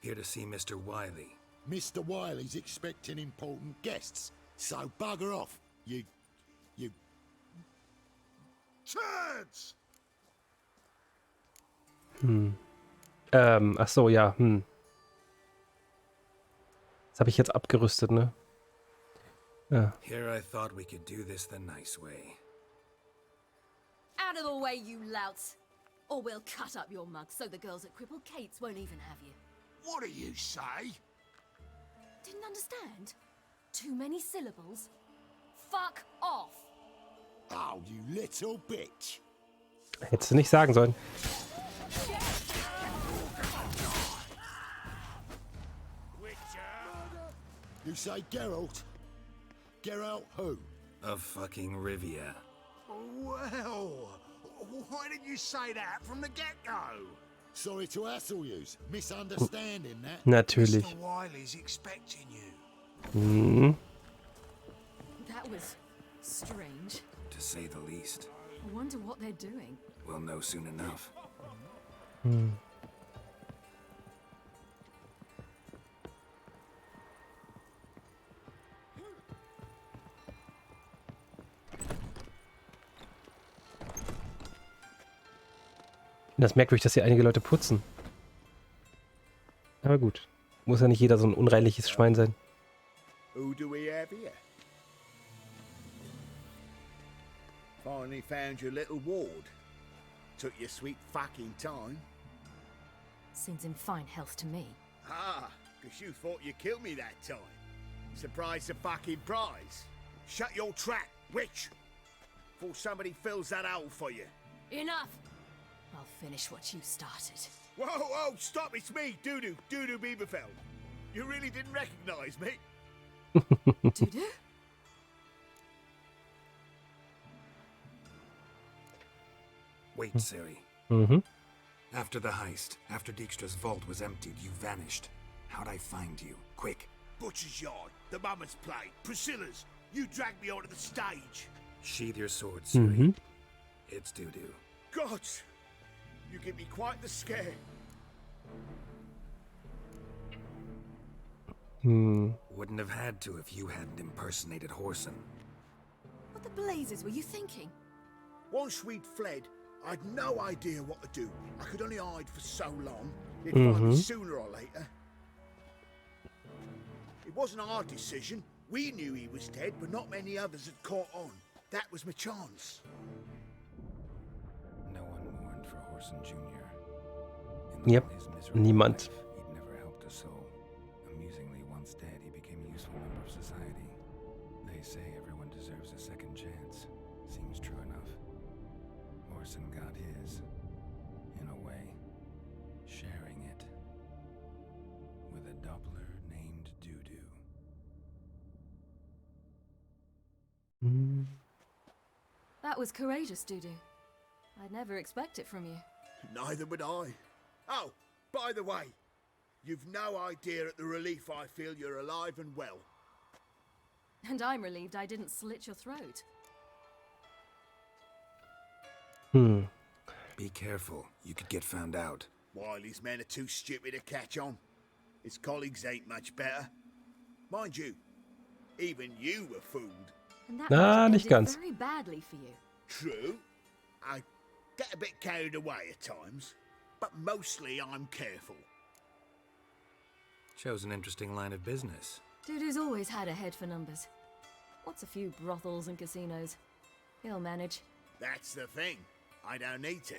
[SPEAKER 3] Here to see Mr. Wiley.
[SPEAKER 8] Mr. Wiley's expecting important guests, so bugger off, you turds!
[SPEAKER 1] Ach so, ja. Das habe ich jetzt abgerüstet, ne? Ja.
[SPEAKER 3] Here I thought we could do this the nice way.
[SPEAKER 7] Out of the way, you louts! Or we'll cut up your mug so the girls at Cripple Kate's won't even have you.
[SPEAKER 9] What do you say?
[SPEAKER 7] Didn't understand? Too many syllables? Fuck off!
[SPEAKER 8] Oh, you little bitch!
[SPEAKER 1] Hättest du nicht sagen sollen.
[SPEAKER 8] You say Geralt? Geralt who?
[SPEAKER 3] Of fucking Rivia.
[SPEAKER 9] Well, why didn't you say that from the get-go?
[SPEAKER 8] Sorry to hassle yous. Misunderstanding that.
[SPEAKER 1] Natürlich.
[SPEAKER 9] Mr. Wiley's expecting you.
[SPEAKER 1] Hm.
[SPEAKER 7] That was strange.
[SPEAKER 3] To say the least.
[SPEAKER 7] I wonder what they're doing.
[SPEAKER 3] We'll know soon enough.
[SPEAKER 1] Das ist merkwürdig, dass hier einige Leute putzen. Aber gut. Muss ja nicht jeder so ein unreinliches Schwein sein.
[SPEAKER 9] Who do we have here? Finally found your little ward. Took your sweet fucking time.
[SPEAKER 7] Seems in fine health to me.
[SPEAKER 9] Ah, because you thought you killed me that time. Surprise the fucking prize. Shut your trap, witch! Before somebody fills that hole for you.
[SPEAKER 7] Enough! I'll finish what you started.
[SPEAKER 9] Whoa, whoa, stop, it's me, Dudu Bieberfeld. You really didn't recognize me?
[SPEAKER 7] Dudu?
[SPEAKER 3] Wait, Siri.
[SPEAKER 1] Mhm.
[SPEAKER 3] After the heist, after Dijkstra's vault was emptied, you vanished. How'd I find you? Quick.
[SPEAKER 9] Butcher's Yard, the Mama's Plate, Priscilla's. You dragged me onto the stage.
[SPEAKER 3] Sheathe your sword, Siri.
[SPEAKER 1] Mhm.
[SPEAKER 3] It's Dudu.
[SPEAKER 9] God, you give me quite the scare.
[SPEAKER 3] Wouldn't have had to if you hadn't impersonated Horson.
[SPEAKER 7] What the blazes were you thinking?
[SPEAKER 9] Once we'd fled, I'd no idea what to do. I could only hide for so long. They'd find me sooner or later. It wasn't our decision. We knew he was dead, but not many others had caught on. That was my chance.
[SPEAKER 3] No one mourned for Horson Jr. In
[SPEAKER 1] Yep.
[SPEAKER 3] all his miserable
[SPEAKER 1] Niemand.
[SPEAKER 3] life, he'd never helped a soul. Amusingly, once dead, he became a useful member of society. They say everyone deserves a second chance. Seems true enough. Horson got his, in a way, sharing it with a Doppler named Dudu.
[SPEAKER 7] That was courageous, Dudu. I'd never expect it from you.
[SPEAKER 9] Neither would I. Oh, by the way, you've no idea at the relief I feel you're alive and well.
[SPEAKER 7] And I'm relieved I didn't slit your throat.
[SPEAKER 3] Be careful, you could get found out.
[SPEAKER 9] Wiley's men are too stupid to catch on. His colleagues ain't much better. Mind you, even you were fooled.
[SPEAKER 7] And that
[SPEAKER 1] Ah,
[SPEAKER 7] might have
[SPEAKER 1] nicht
[SPEAKER 7] ended
[SPEAKER 1] ganz.
[SPEAKER 7] very badly for you.
[SPEAKER 9] True. I get a bit carried away at times, but mostly I'm careful.
[SPEAKER 3] Shows an interesting line of business.
[SPEAKER 7] Dudu's always had a head for numbers. What's a few brothels and casinos? He'll manage.
[SPEAKER 9] That's the thing. I don't need to.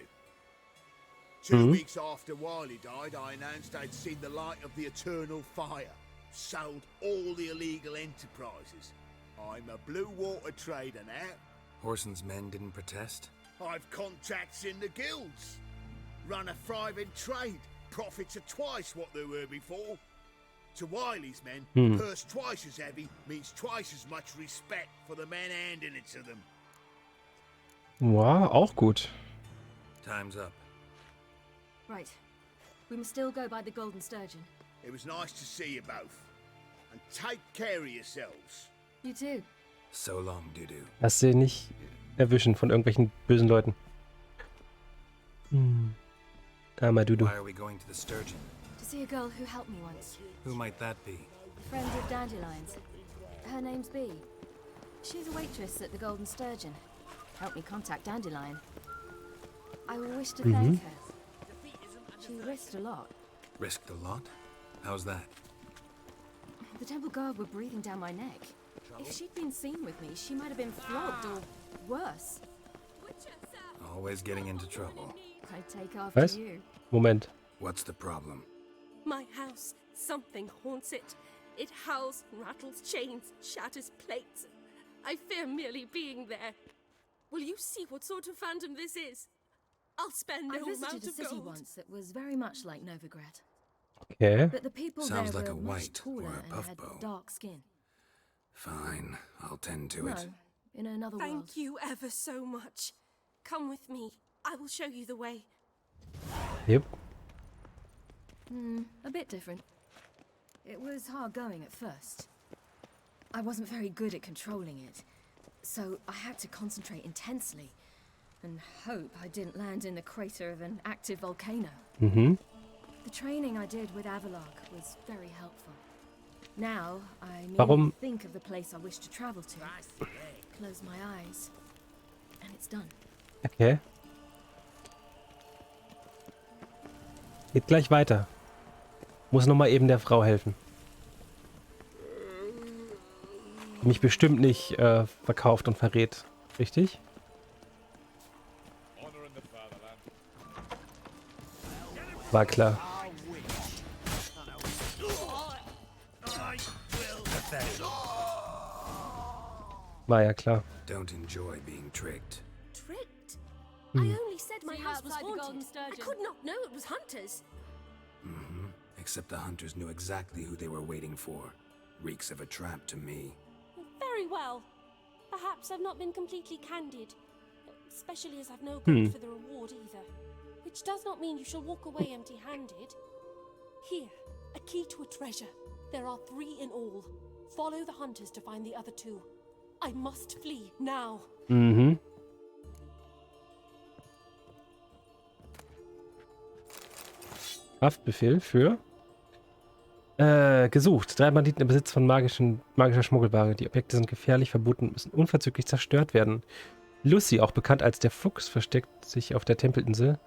[SPEAKER 9] 2 weeks after Wiley died, I announced I'd seen the light of the eternal fire. Sold all the illegal enterprises. I'm a blue water trader now.
[SPEAKER 3] Horson's men didn't protest?
[SPEAKER 9] I've contacts in the guilds. Run a thriving trade. Profits are twice what they were before. To Wiley's men, purse twice as heavy means twice as much respect for the men handing it to them.
[SPEAKER 1] Wow, auch gut.
[SPEAKER 3] Time's up.
[SPEAKER 7] Right. We must still go by the Golden Sturgeon.
[SPEAKER 9] It was nice to see you both. And take care of yourselves.
[SPEAKER 7] You too.
[SPEAKER 3] So long, Dudu.
[SPEAKER 1] Lass sie nicht erwischen von irgendwelchen bösen Leuten. Armer Dudu.
[SPEAKER 3] Why are we going to the Sturgeon?
[SPEAKER 7] To see a girl who helped me once.
[SPEAKER 3] Who might that be?
[SPEAKER 7] A friend of Dandelion's. Her name's Bee. She's a waitress at the Golden Sturgeon. Helped me contact Dandelion. I wish to thank her. She risked a lot.
[SPEAKER 3] Risked a lot? How's that?
[SPEAKER 7] The temple guard were breathing down my neck. If she'd been seen with me, she might have been flogged or worse.
[SPEAKER 3] Always getting into trouble.
[SPEAKER 7] I'd take after
[SPEAKER 1] Was?
[SPEAKER 7] you.
[SPEAKER 1] Moment.
[SPEAKER 3] What's the problem?
[SPEAKER 10] My house, something haunts it. It howls, rattles chains, shatters plates. I fear merely being there. Will you see what sort of phantom this is? I'll spend no
[SPEAKER 7] I
[SPEAKER 10] amount
[SPEAKER 7] visited a
[SPEAKER 10] of
[SPEAKER 7] city
[SPEAKER 10] gold.
[SPEAKER 7] once that was very much like Novigrad.
[SPEAKER 1] Okay.
[SPEAKER 7] But the people
[SPEAKER 3] Sounds
[SPEAKER 7] there
[SPEAKER 3] like
[SPEAKER 7] were
[SPEAKER 3] a
[SPEAKER 7] much
[SPEAKER 3] white
[SPEAKER 7] taller
[SPEAKER 3] or a
[SPEAKER 7] and
[SPEAKER 3] puff
[SPEAKER 7] had
[SPEAKER 3] bow.
[SPEAKER 7] dark skin.
[SPEAKER 3] Fine, I'll tend to
[SPEAKER 7] No,
[SPEAKER 3] it.
[SPEAKER 7] in another world.
[SPEAKER 10] Thank you ever so much. Come with me. I will show you the way.
[SPEAKER 1] Yep.
[SPEAKER 7] A bit different. It was hard going at first. I wasn't very good at controlling it, so I had to concentrate intensely and hope I didn't land in the crater of an active volcano. The training I did with Avalok was very helpful. Now, I merely think of the place I wish to travel to, close my eyes, and it's done.
[SPEAKER 1] Okay. Geht gleich weiter. Muss noch mal eben der Frau helfen. Die mich bestimmt nicht verkauft und verrät. Richtig? War klar. War ja klar.
[SPEAKER 3] Don't enjoy being tricked.
[SPEAKER 10] Tricked? I only said my house was
[SPEAKER 7] outside the Golden
[SPEAKER 10] haunted. I
[SPEAKER 7] Sturgeon.
[SPEAKER 10] could not know it was hunters.
[SPEAKER 3] Except the hunters knew exactly who they were waiting for. Reeks of a trap to me.
[SPEAKER 10] Very well. Perhaps I've not been completely candid. Especially as I've no gold for the reward either. Which does not mean you shall walk away empty-handed. Here, a key to a treasure. There are 3 in all. Follow the hunters to find the other 2. I must flee now.
[SPEAKER 1] Haftbefehl für gesucht. 3 Banditen im Besitz von magischer Schmuggelware. Die Objekte sind gefährlich, verboten und müssen unverzüglich zerstört werden. Lucy, auch bekannt als der Fuchs, versteckt sich auf der Tempelinsel,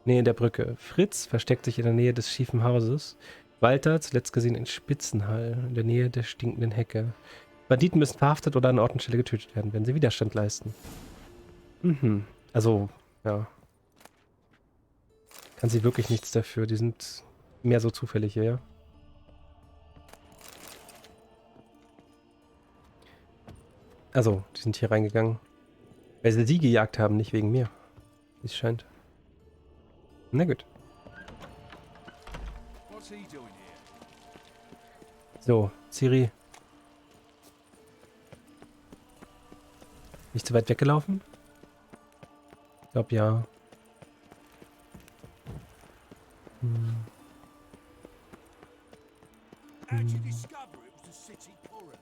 [SPEAKER 1] Nähe der Brücke. Fritz versteckt sich in der Nähe des schiefen Hauses. Walter, zuletzt gesehen in Spitzenhall, in der Nähe der stinkenden Hecke. Banditen müssen verhaftet oder an Ort und Stelle getötet werden, wenn sie Widerstand leisten. Also, ja. Kann sie wirklich nichts dafür. Die sind mehr so zufällig hier, ja. Also, die sind hier reingegangen, weil sie die gejagt haben, nicht wegen mir. Wie es scheint. Na gut. So, Ciri. Nicht zu weit weggelaufen? Ich glaube ja.
[SPEAKER 9] How'd you discover it was the city coroner?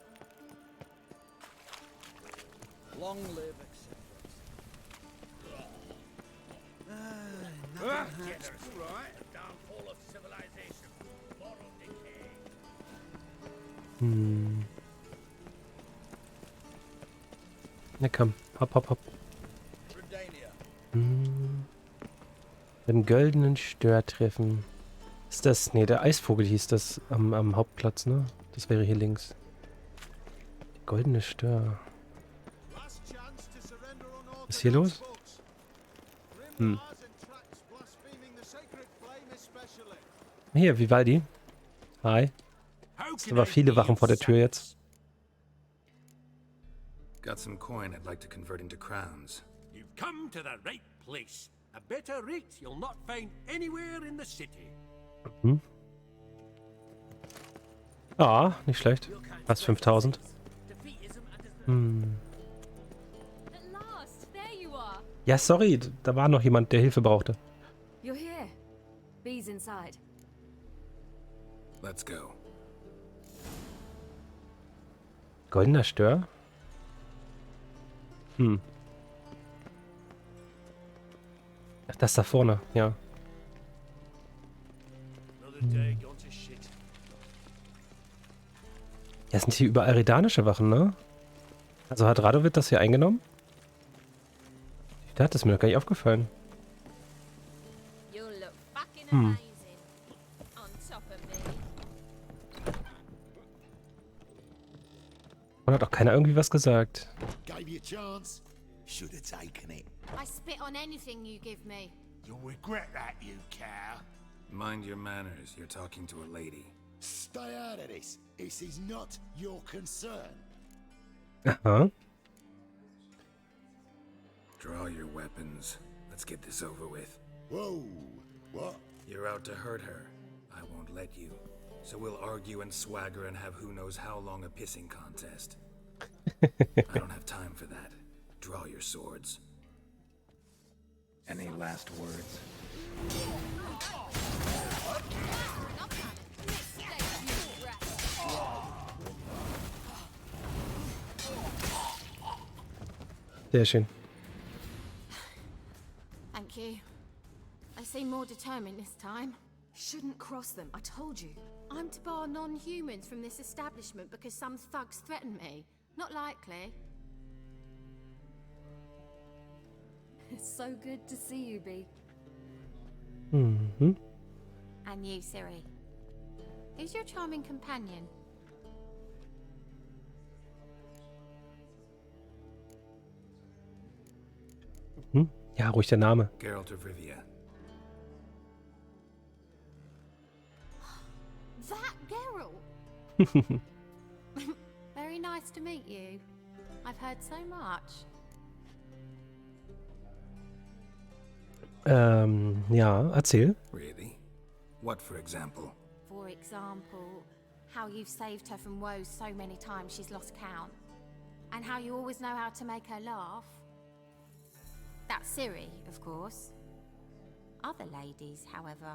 [SPEAKER 11] Long live acceptance.
[SPEAKER 9] Yes, that's right. Downfall of civilization. Moral decay.
[SPEAKER 1] Na komm, hopp, hopp, hopp.
[SPEAKER 11] Redania.
[SPEAKER 1] Den goldenen Stör treffen. Ist das... Nee, der Eisvogel hieß das am Hauptplatz, ne? Das wäre hier links. Goldene Stör. Was ist hier los? Hm. Hier, Vivaldi. Hi. Es sind aber viele Wachen vor der Tür jetzt.
[SPEAKER 3] Got some coin I'd like to convert into crowns.
[SPEAKER 12] You've come to the right place. A better rate you'll not find anywhere in the city.
[SPEAKER 1] Mhm. Ah, nicht schlecht. Fast 5000. Hm. Ja, sorry, da war noch jemand, der Hilfe brauchte.
[SPEAKER 7] You're here. Bee's inside.
[SPEAKER 3] Let's go.
[SPEAKER 1] Goldener Stör? Hm. Ach, das da vorne, ja. Ja, sind hier überall redanische Wachen, ne? Also hat Radovid das hier eingenommen? Da hat es mir doch gar nicht aufgefallen. Hm. Und hat auch keiner irgendwie was gesagt.
[SPEAKER 9] Gave you a chance. Should have taken it.
[SPEAKER 5] I spit on anything you give me.
[SPEAKER 9] You'll regret that, you cow.
[SPEAKER 3] Mind your manners, you're talking to a lady.
[SPEAKER 9] Stay out of this. This is not your concern.
[SPEAKER 1] Aha.
[SPEAKER 3] Draw your weapons. Let's get this over with.
[SPEAKER 9] Whoa. What?
[SPEAKER 3] You're out to hurt her. I won't let you. So we'll argue and swagger and have who knows how long a pissing contest. I don't have time for that. Draw your swords. Any last words?
[SPEAKER 1] Sehr schön.
[SPEAKER 5] Thank you. I seem more determined this time.
[SPEAKER 7] Shouldn't cross them, I told you.
[SPEAKER 5] I'm to bar non-humans from this establishment because some thugs threaten me. Not likely.
[SPEAKER 7] It's so good to see you, Bee.
[SPEAKER 1] Mm-hmm.
[SPEAKER 5] And you, Siri. Who's your charming companion?
[SPEAKER 1] Hm? Ja, ruhig der Name.
[SPEAKER 3] Geralt of Rivia.
[SPEAKER 5] That Geralt! Very nice to meet you. I've heard so much.
[SPEAKER 1] Ja, erzähl.
[SPEAKER 3] Really? What, for example?
[SPEAKER 5] For example, how you've saved her from woes so many times she's lost count. And how you always know how to make her laugh. That's Siri, of course. Other ladies, however...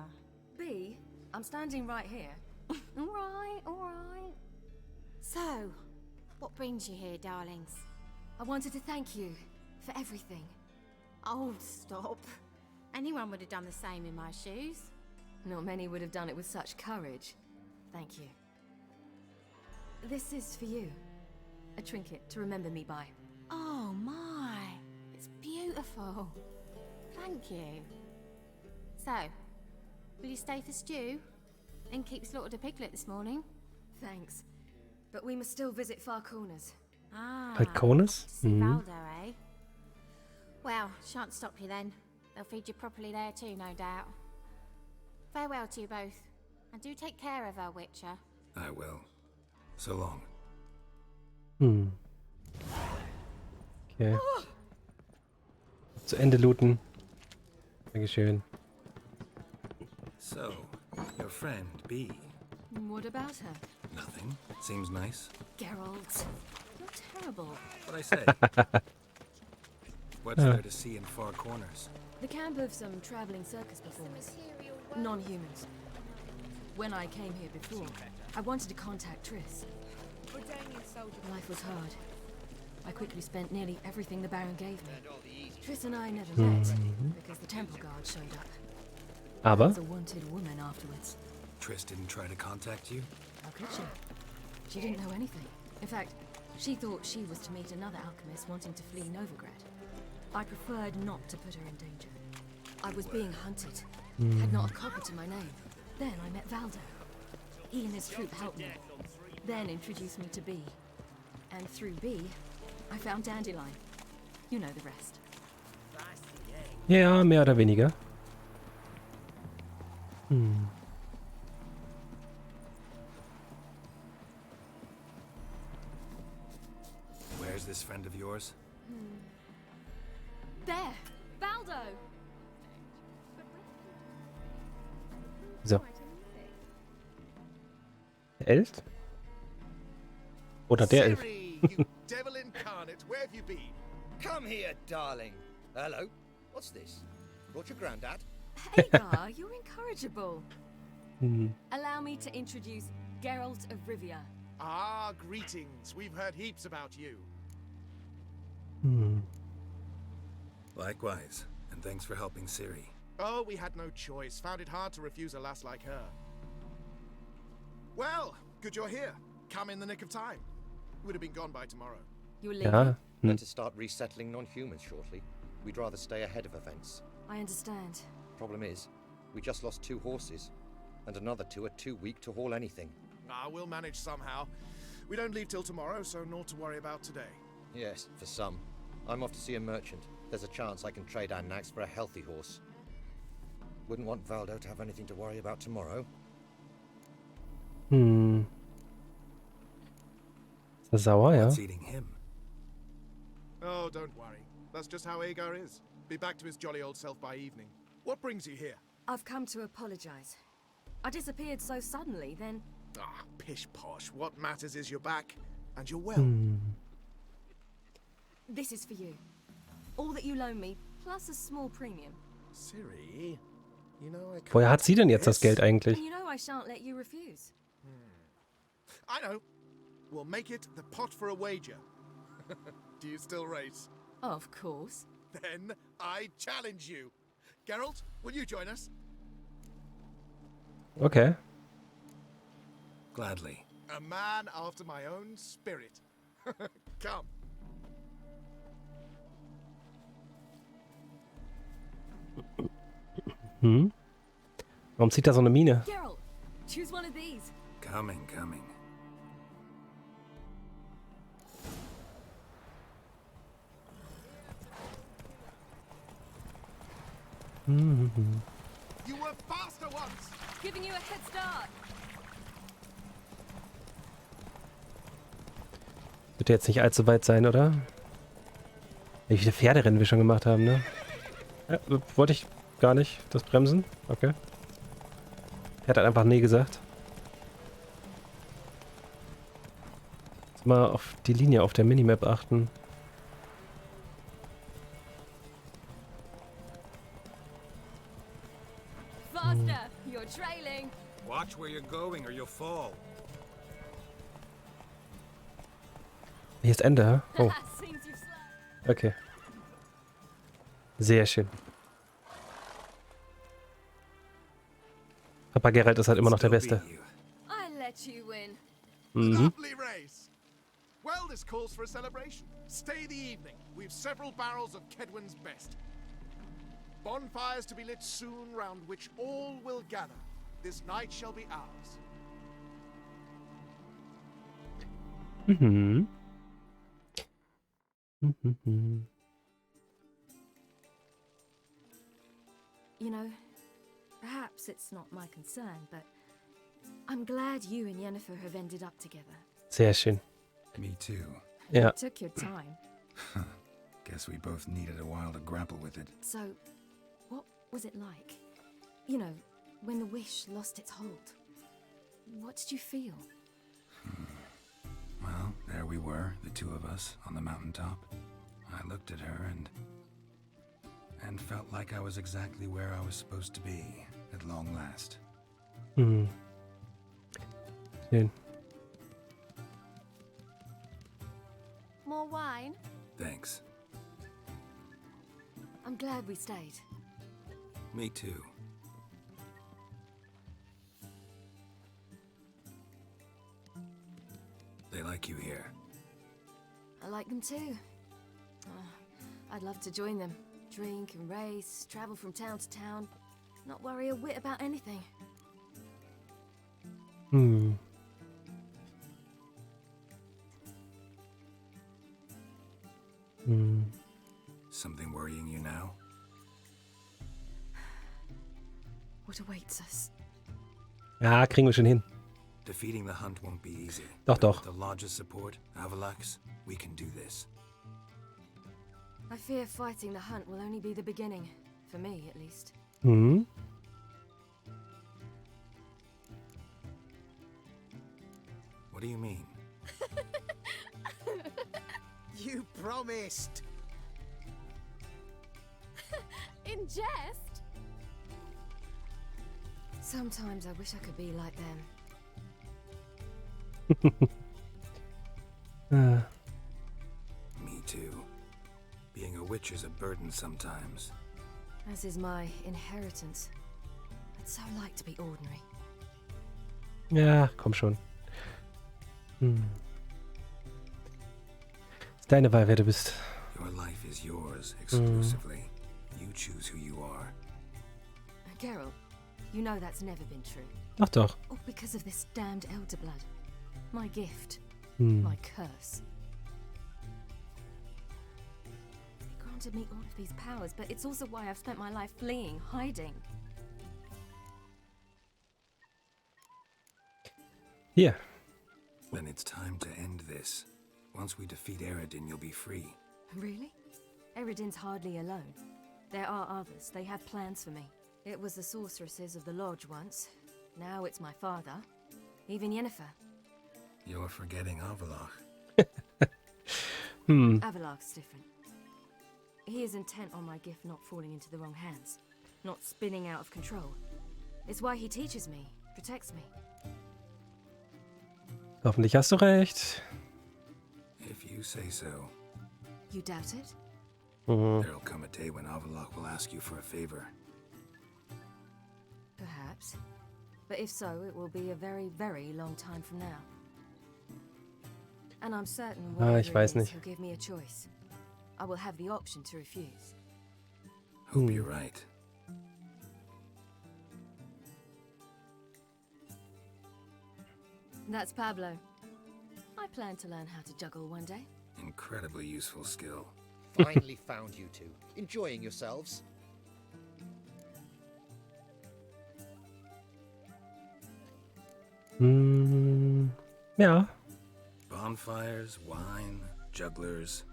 [SPEAKER 7] Bee, I'm standing right here.
[SPEAKER 5] all right. So, what brings you here, darlings?
[SPEAKER 7] I wanted to thank you for everything.
[SPEAKER 5] Oh, stop. Anyone would have done the same in my shoes.
[SPEAKER 7] Not many would have done it with such courage. Thank you. This is for you. A trinket to remember me by.
[SPEAKER 5] Oh my, it's beautiful. Thank you. So, will you stay for stew? And keep slaughtered a piglet this morning?
[SPEAKER 7] Thanks. But we must still visit Far Corners.
[SPEAKER 5] Ah,
[SPEAKER 1] Iconus?
[SPEAKER 5] Valdo, eh? Well, shan't stop you then. They'll feed you properly there too, no doubt. Farewell to you both. And do take care of her, Witcher.
[SPEAKER 3] I will. So long.
[SPEAKER 1] Hm. Okay. Zu Ende looten. Dankeschön.
[SPEAKER 3] So, your friend, Bee.
[SPEAKER 7] What about her?
[SPEAKER 3] Nothing. Seems nice.
[SPEAKER 7] Geralt, you're terrible.
[SPEAKER 3] What I say? What's there to see in Far Corners?
[SPEAKER 7] The camp of some traveling circus performers. Non-humans. When I came here before, I wanted to contact Triss. Life was hard. I quickly spent nearly everything the Baron gave me. Triss and I never met, because the temple guard showed up. I
[SPEAKER 1] Aber?
[SPEAKER 7] was a wanted woman afterwards.
[SPEAKER 3] Triss didn't try to contact you?
[SPEAKER 7] How could she? She didn't know anything. In fact, she thought she was to meet another alchemist wanting to flee Novigrad. I preferred not to put her in danger. I was being hunted. Had not a copper to my name. Then I met Valdo. He and his troop helped me. Then introduced me to B. And through B, I found Dandelion. You know the rest.
[SPEAKER 1] Ja, mehr oder weniger.
[SPEAKER 3] Where's this friend of yours?
[SPEAKER 7] There! Valdo!
[SPEAKER 1] So. Der Elf? Oder der Elf?
[SPEAKER 13] Siri, you devil incarnate, where have you been?
[SPEAKER 11] Come here, darling. Hello. What's this? Brought your granddad?
[SPEAKER 7] Hagar, you're incorrigible. Allow me to introduce Geralt of Rivia.
[SPEAKER 13] Ah, greetings. We've heard heaps about you.
[SPEAKER 3] Likewise, and thanks for helping Siri.
[SPEAKER 13] Oh, we had no choice. Found it hard to refuse a lass like her. Well, good you're here. Come in the nick of time. Would have been gone by tomorrow.
[SPEAKER 7] You're leaving?
[SPEAKER 1] Ja.
[SPEAKER 11] Better start resettling non-humans shortly. We'd rather stay ahead of events.
[SPEAKER 7] I understand.
[SPEAKER 11] Problem is, we just lost 2 horses, and another 2 are too weak to haul anything.
[SPEAKER 13] Ah, we'll manage somehow. We don't leave till tomorrow, so naught to worry about today.
[SPEAKER 11] Yes, for some. I'm off to see a merchant. There's a chance I can trade our nags for a healthy horse. Wouldn't want Valdo to have anything to worry about tomorrow.
[SPEAKER 1] Ist er sauer, ja?
[SPEAKER 3] What's eating him?
[SPEAKER 13] Oh, don't worry. That's just how Agar is. Be back to his jolly old self by evening. What brings you here?
[SPEAKER 7] I've come to apologize. I disappeared so suddenly, then...
[SPEAKER 13] Ah, pish-posh. What matters is you're back, and you're well.
[SPEAKER 7] This is for you. All that you loan me, plus a small premium.
[SPEAKER 13] Siri, you know I
[SPEAKER 1] Woher hat sie denn jetzt das Geld eigentlich?
[SPEAKER 7] And you know I shan't let you refuse.
[SPEAKER 13] I know. We'll make it the pot for a wager. Do you still race?
[SPEAKER 7] Of course.
[SPEAKER 13] Then I challenge you. Geralt, will you join us?
[SPEAKER 1] Okay.
[SPEAKER 3] Gladly.
[SPEAKER 13] A man after my own spirit. Come.
[SPEAKER 1] Warum zieht er so eine Mine?
[SPEAKER 7] Geralt, choose one of these.
[SPEAKER 3] Coming.
[SPEAKER 13] You were faster once.
[SPEAKER 7] Giving you a head start.
[SPEAKER 1] Wird jetzt nicht allzu weit sein, oder? Wie viele Pferderennen wir schon gemacht haben, ne? Ja, wollte ich gar nicht. Das Bremsen? Okay. Er hat halt einfach nee gesagt. Jetzt mal auf die Linie auf der Minimap achten.
[SPEAKER 7] Faster, you're trailing.
[SPEAKER 3] Watch where you're going or you'll fall.
[SPEAKER 1] Hier ist Ende, hä? Oh,
[SPEAKER 7] Seems you've slept.
[SPEAKER 1] okay. Sehr schön. Papa Geralt ist halt immer noch der Beste.
[SPEAKER 7] I let you win.
[SPEAKER 13] Lovely race. Well, this calls for a celebration. Stay the evening. We've several barrels of Kedwin's best. Bonfires to be lit soon, round which all will gather. This night shall be ours.
[SPEAKER 7] You know, perhaps it's not my concern, but I'm glad you and Yennefer have ended up together.
[SPEAKER 1] Sehr schön.
[SPEAKER 3] Me too.
[SPEAKER 1] Ja.
[SPEAKER 7] Took your time.
[SPEAKER 3] Guess we both needed a while to grapple with it.
[SPEAKER 7] So, what was it like? You know, when the wish lost its hold. What did you feel?
[SPEAKER 3] Well, there we were, the 2 of us, on the mountaintop. I looked at her and felt like I was exactly where I was supposed to be, at long last.
[SPEAKER 1] Schön.
[SPEAKER 7] More wine?
[SPEAKER 3] Thanks.
[SPEAKER 7] I'm glad we stayed.
[SPEAKER 3] Me too. They like you here.
[SPEAKER 7] I like them too. I'd love to join them. Drink and race, travel from town to town, not worry a whit about anything.
[SPEAKER 1] Hm. Hm.
[SPEAKER 3] Something worrying you now?
[SPEAKER 7] What awaits us?
[SPEAKER 1] Ja, kriegen wir schon hin.
[SPEAKER 3] Defeating the hunt won't be easy.
[SPEAKER 1] Doch,
[SPEAKER 3] But
[SPEAKER 1] doch.
[SPEAKER 3] with the Lodge's support, Avalax, we can do this.
[SPEAKER 7] I fear fighting the hunt will only be the beginning, for me at least.
[SPEAKER 1] Hm.
[SPEAKER 3] What do you mean?
[SPEAKER 9] You promised!
[SPEAKER 10] In jest?
[SPEAKER 7] Sometimes I wish I could be like them.
[SPEAKER 3] Me too. Being a witch is a burden sometimes.
[SPEAKER 7] As is my inheritance. I'd so like to be ordinary.
[SPEAKER 1] Ja, komm schon. Hm. Ist deine Wahl, wer du bist.
[SPEAKER 3] Your life is yours exclusively. You choose who you are.
[SPEAKER 7] Geralt, you know that's never been true.
[SPEAKER 1] Ach doch.
[SPEAKER 7] All because of this damned elder blood. My gift.
[SPEAKER 1] Hm.
[SPEAKER 7] My curse. It granted me all of these powers, but it's also why I've spent my life fleeing, hiding.
[SPEAKER 1] Hier.
[SPEAKER 3] Then it's time to end this. Once we defeat Eredin, you'll be free.
[SPEAKER 7] Really? Eredin's hardly alone. There are others. They have plans for me. It was the sorceresses of the Lodge once. Now it's my father. Even Yennefer.
[SPEAKER 3] You're forgetting Avalach.
[SPEAKER 7] Avalach's different. He is intent on my gift not falling into the wrong hands. Not spinning out of control. It's why he teaches me, protects me.
[SPEAKER 1] Hoffentlich hast du recht.
[SPEAKER 3] If you say so.
[SPEAKER 7] You doubt it?
[SPEAKER 3] There'll come a day when Avalach will ask you for a favor.
[SPEAKER 7] Perhaps. But if so, it will be a very, very long time from now. And I'm certain
[SPEAKER 1] ich weiß nicht.
[SPEAKER 7] he'll give me a choice. I will have the option to refuse.
[SPEAKER 3] Hope you're right.
[SPEAKER 7] That's Pablo. I plan to learn how to juggle one day.
[SPEAKER 3] Incredibly useful skill.
[SPEAKER 11] Finally found you two. Enjoying yourselves?
[SPEAKER 1] Ja.
[SPEAKER 3] Bonfires, wine, jugglers.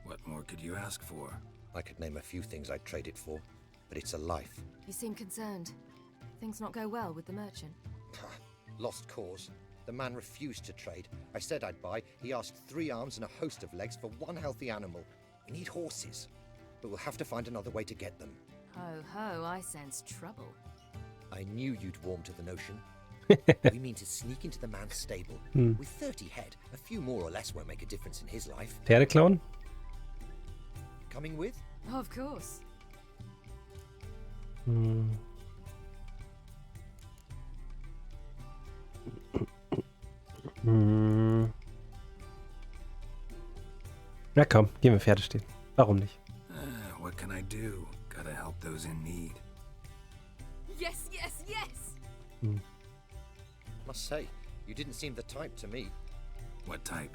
[SPEAKER 3] What more could you ask for?
[SPEAKER 11] I could name a few things I'd trade it for, but it's a life.
[SPEAKER 7] You seem concerned. Things not go well with the merchant.
[SPEAKER 11] Lost cause. The man refused to trade. I said I'd buy. He asked 3 arms and a host of legs for 1 healthy animal. We need horses, but we'll have to find another way to get them.
[SPEAKER 7] Ho ho, I sense trouble.
[SPEAKER 11] I knew you'd warm to the notion. We mean to sneak into the man's stable. With 30 head, a few more or less won't make a difference in his life.
[SPEAKER 1] Pferde klauen?
[SPEAKER 11] Coming with?
[SPEAKER 7] Of course.
[SPEAKER 1] Na komm, gehen wir Pferde stehen. Warum nicht?
[SPEAKER 3] What can I do? Gotta help those in need.
[SPEAKER 7] Yes, yes, yes!
[SPEAKER 11] Must say, you didn't seem the type to me.
[SPEAKER 3] What type?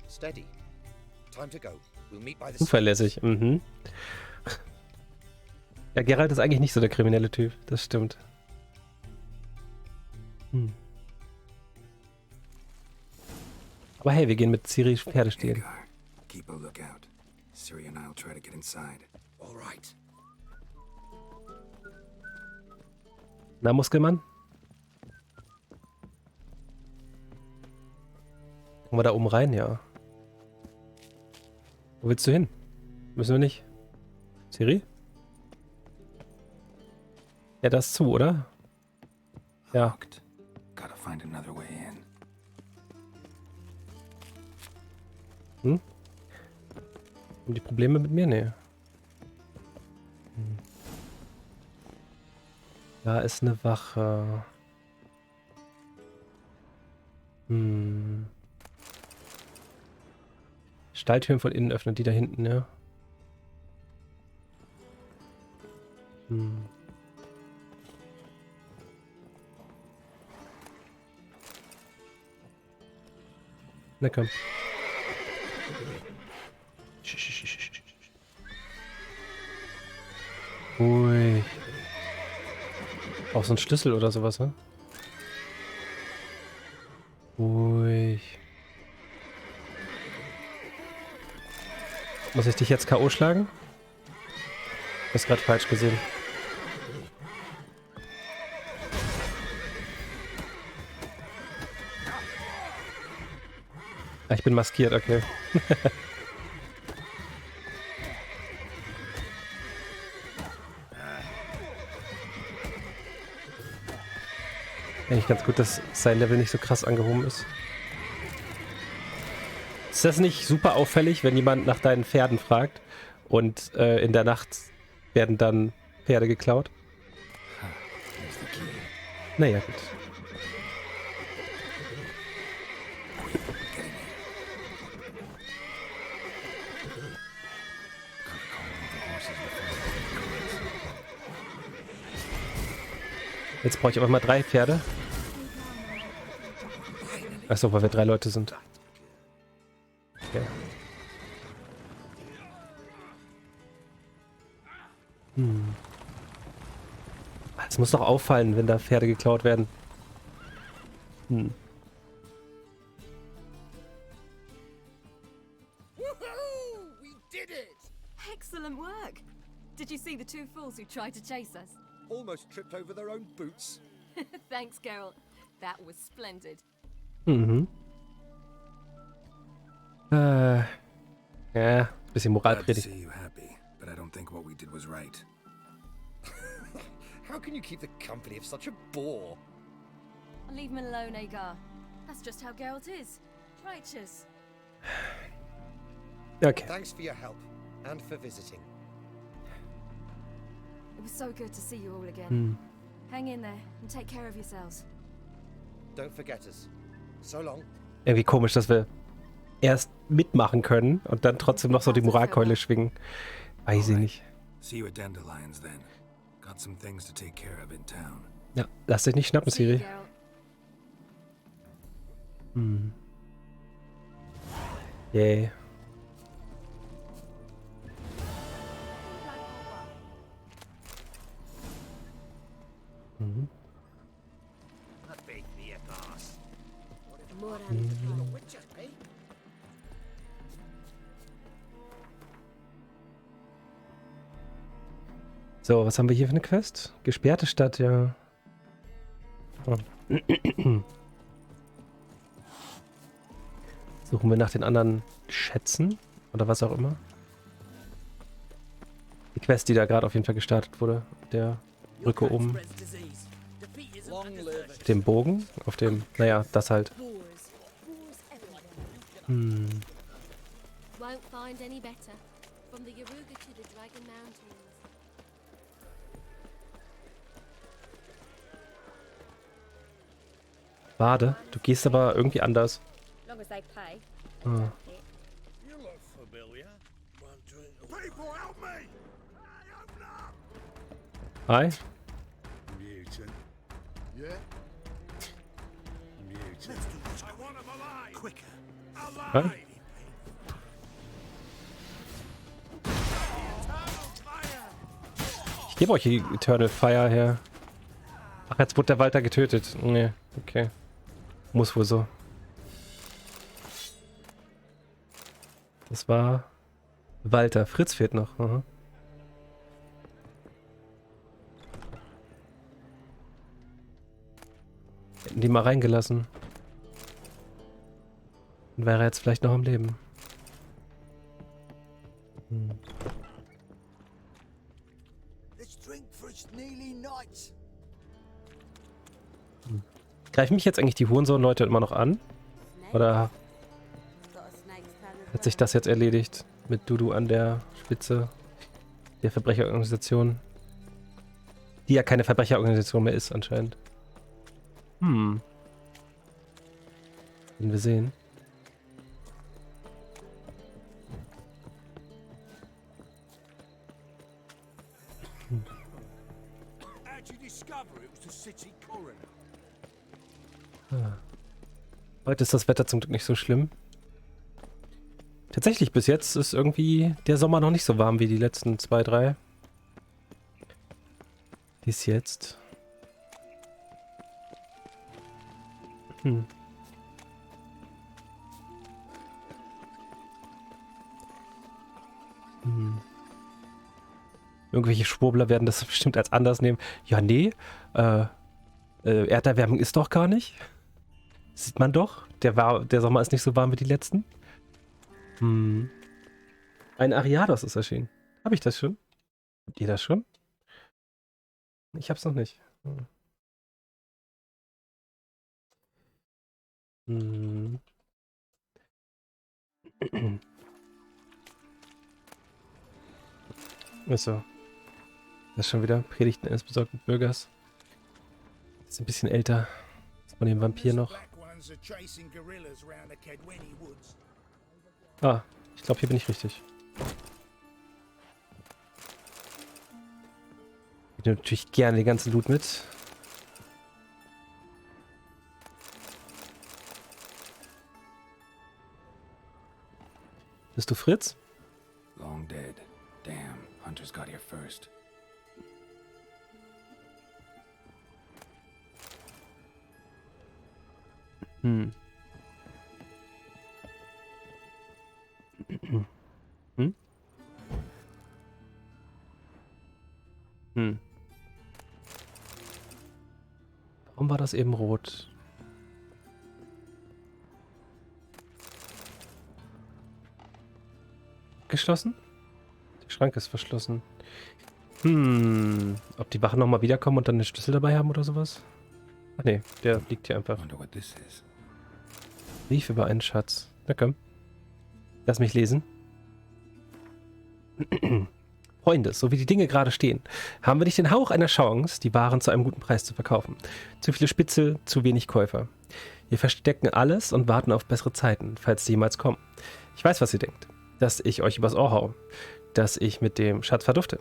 [SPEAKER 11] Steady. Time to go. We'll meet by the
[SPEAKER 1] Zuverlässig. Ja, Geralt ist eigentlich nicht so der kriminelle Typ. Das stimmt. Aber hey, wir gehen mit Ciri Pferde stehen.
[SPEAKER 3] Hagar, keep a lookout. Ciri and I'll try to get inside.
[SPEAKER 11] All right.
[SPEAKER 1] Na, Muskelmann? Gucken wir da oben rein? Ja. Wo willst du hin? Müssen wir nicht? Ciri? Ja, das ist zu, oder? Ja.
[SPEAKER 3] Locked. Gotta find another way in.
[SPEAKER 1] Haben die Probleme mit mir? Nee. Da ist eine Wache. Stalltüren von innen öffnen, die da hinten, ja. Hm. Na komm. Ui. Auch so ein Schlüssel oder sowas, ne? Ui. Muss ich dich jetzt K.O. schlagen? Du hast gerade falsch gesehen. Ah, ich bin maskiert, okay. Eigentlich ganz gut, dass sein Level nicht so krass angehoben ist. Ist das nicht super auffällig, wenn jemand nach deinen Pferden fragt und in der Nacht werden dann Pferde geklaut? Naja, gut. Jetzt brauche ich aber mal 3 Pferde. Achso, weil wir 3 Leute sind. Okay. Hm. Es muss doch auffallen, wenn da Pferde geklaut werden. Hm.
[SPEAKER 7] Woohoo! We did it! Excellent work! Did you see the 2 fools who tried to chase us?
[SPEAKER 11] Almost tripped over their own boots.
[SPEAKER 7] Thanks, Geralt. That was splendid.
[SPEAKER 1] Mhm. Ja, bisschen Moralpredigt.
[SPEAKER 3] But I don't think what we did was right.
[SPEAKER 11] How can you keep the company of such a bore?
[SPEAKER 7] Leave him alone, Agar. That's just how Geralt is. Righteous.
[SPEAKER 1] Okay.
[SPEAKER 11] Thanks for your help and for visiting.
[SPEAKER 7] It was so good to see you all again.
[SPEAKER 1] Hm.
[SPEAKER 7] Hang in there and take care of yourselves.
[SPEAKER 11] Don't forget us. So long.
[SPEAKER 1] Irgendwie komisch, dass wir erst mitmachen können und dann trotzdem noch so die Moralkeule schwingen. Weiß ich nicht.
[SPEAKER 3] See you at Dandelions then. Got some things to take care of in town.
[SPEAKER 1] Ja, lass dich nicht schnappen, Siri. Hm. Yay. Mhm. So, was haben wir hier für eine Quest? Gesperrte Stadt, ja. Oh. Suchen wir nach den anderen Schätzen oder was auch immer. Die Quest, die da gerade auf jeden Fall gestartet wurde. Der Brücke oben. Auf dem Bogen. Auf dem, naja, das halt. Hm.
[SPEAKER 10] Won't find any better. From the Yaruga to the Dragon Mountains.
[SPEAKER 1] Warte, du gehst aber irgendwie anders.
[SPEAKER 10] Long as they pay.
[SPEAKER 1] Ah.
[SPEAKER 9] You look familiar. People, help me!
[SPEAKER 1] Hi.
[SPEAKER 9] Mutant. Yeah? Mutant. I want him alive! Quicker.
[SPEAKER 1] Hi.
[SPEAKER 9] Alive!
[SPEAKER 1] Ich gebe euch die Eternal Fire her. Ach, jetzt wurde der Walter getötet. Nee, okay. Muss wohl so. Das war Walter. Fritz fehlt noch. Aha. Hätten die mal reingelassen. Dann wäre er jetzt vielleicht noch am Leben. Hm. Greifen mich jetzt eigentlich die Hurensohn-Leute immer noch an? Oder hat sich das jetzt erledigt mit Dudu an der Spitze der Verbrecherorganisation? Die ja keine Verbrecherorganisation mehr ist anscheinend. Hm. Werden wir sehen.
[SPEAKER 12] did you discover it was the city coroner?
[SPEAKER 1] Heute ist das Wetter zum Glück nicht so schlimm. Tatsächlich, bis jetzt ist irgendwie der Sommer noch nicht so warm wie die letzten 2, 3. Bis jetzt. Irgendwelche Schwurbler werden das bestimmt als anders nehmen. Ja, nee. Erderwärmung ist doch gar nicht. Sieht man doch. Der Sommer ist nicht so warm wie die letzten. Ein Ariados ist erschienen. Habe ich das schon? Habt ihr das schon? Ich hab's noch nicht. Achso. Das ist schon wieder Predigten eines besorgten Bürgers. Ist ein bisschen älter. Ist man dem Vampir noch. Ah, ich glaube, hier bin ich richtig. Ich nehme natürlich gerne den ganzen Loot mit. Bist du Fritz?
[SPEAKER 3] Long dead. Damn, hunters got here first.
[SPEAKER 1] Warum war das eben rot? Geschlossen? Der Schrank ist verschlossen. Ob die Wachen nochmal wiederkommen und dann den Schlüssel dabei haben oder sowas? Ach nee, der liegt hier einfach. Brief über einen Schatz. Na komm. Lass mich lesen. Freunde, so wie die Dinge gerade stehen, haben wir nicht den Hauch einer Chance, die Waren zu einem guten Preis zu verkaufen. Zu viele Spitzel, zu wenig Käufer. Wir verstecken alles und warten auf bessere Zeiten, falls sie jemals kommen. Ich weiß, was ihr denkt. Dass ich euch übers Ohr hau. Dass ich mit dem Schatz verdufte.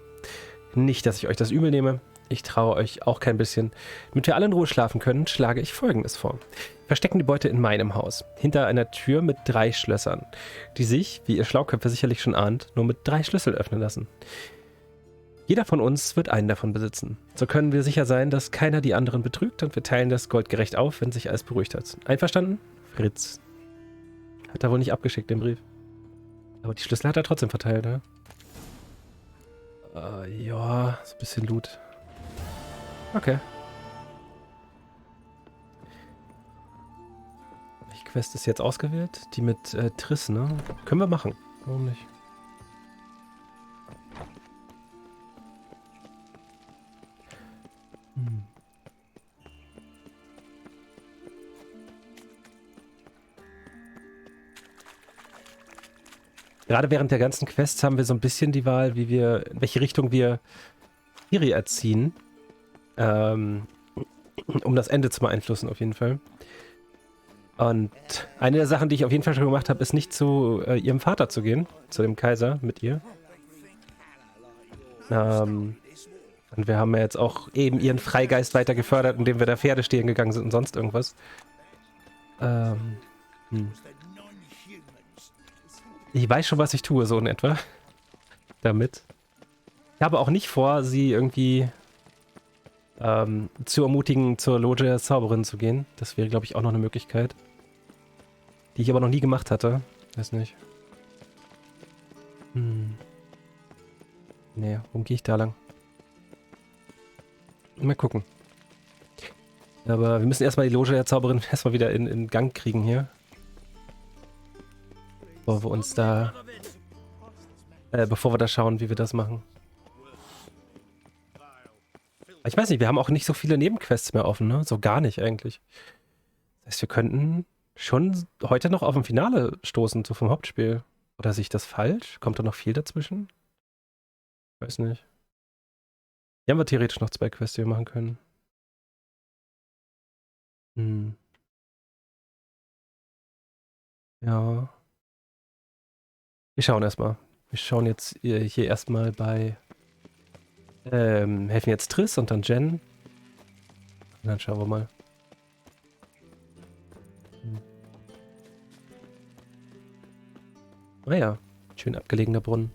[SPEAKER 1] Nicht, dass ich euch das übel nehme. Ich traue euch auch kein bisschen. Damit wir alle in Ruhe schlafen können, schlage ich Folgendes vor. Wir verstecken die Beute in meinem Haus, hinter einer Tür mit 3 Schlössern, die sich, wie ihr Schlauköpfe sicherlich schon ahnt, nur mit 3 Schlüsseln öffnen lassen. Jeder von uns wird einen davon besitzen. So können wir sicher sein, dass keiner die anderen betrügt und wir teilen das Gold gerecht auf, wenn sich alles beruhigt hat. Einverstanden? Fritz. Hat er wohl nicht abgeschickt, den Brief. Aber die Schlüssel hat er trotzdem verteilt, ne? Ja, so ein bisschen Loot. Okay. Welche Quest ist jetzt ausgewählt? Die mit Triss, ne? Können wir machen. Warum nicht? Gerade während der ganzen Quests haben wir so ein bisschen die Wahl, in welche Richtung wir Ciri erziehen. Um das Ende zu beeinflussen, auf jeden Fall. Und eine der Sachen, die ich auf jeden Fall schon gemacht habe, ist nicht zu ihrem Vater zu gehen, zu dem Kaiser mit ihr. Und wir haben ja jetzt auch eben ihren Freigeist weiter gefördert, indem wir da Pferde stehlen gegangen sind und sonst irgendwas. Ich weiß schon, was ich tue, so in etwa. Damit. Ich habe auch nicht vor, sie irgendwie zu ermutigen, zur Loge der Zauberin zu gehen. Das wäre, glaube ich, auch noch eine Möglichkeit. Die ich aber noch nie gemacht hatte. Weiß nicht. Nee, warum gehe ich da lang? Mal gucken. Aber wir müssen erstmal die Loge der Zauberin erstmal wieder in Gang kriegen hier. Bevor wir uns da... bevor wir da schauen, wie wir das machen. Ich weiß nicht, wir haben auch nicht so viele Nebenquests mehr offen, ne? So gar nicht eigentlich. Das heißt, wir könnten schon heute noch auf ein Finale stoßen, so vom Hauptspiel. Oder sehe ich das falsch? Kommt da noch viel dazwischen? Weiß nicht. Hier haben wir theoretisch noch 2 Quests, die wir machen können. Ja. Wir schauen erstmal. Wir schauen jetzt hier erstmal bei helfen jetzt Triss und dann Jen. Und dann schauen wir mal. Naja, schön abgelegener Brunnen.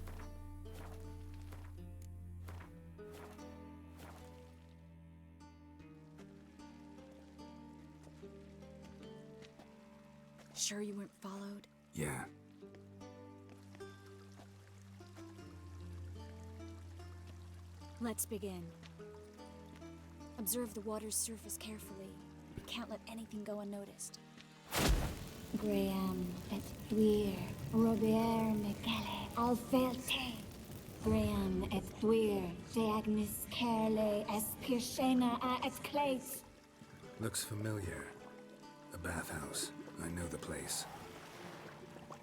[SPEAKER 5] Sure you weren't followed?
[SPEAKER 3] Yeah.
[SPEAKER 5] Let's begin. Observe the water's surface carefully. You can't let anything go unnoticed. Graham et thuir, Robert Mekele, Alfelte. Graham et thuir, Deagnis Kerle, Espirshena a et Clace.
[SPEAKER 3] Looks familiar. A bathhouse. I know the place.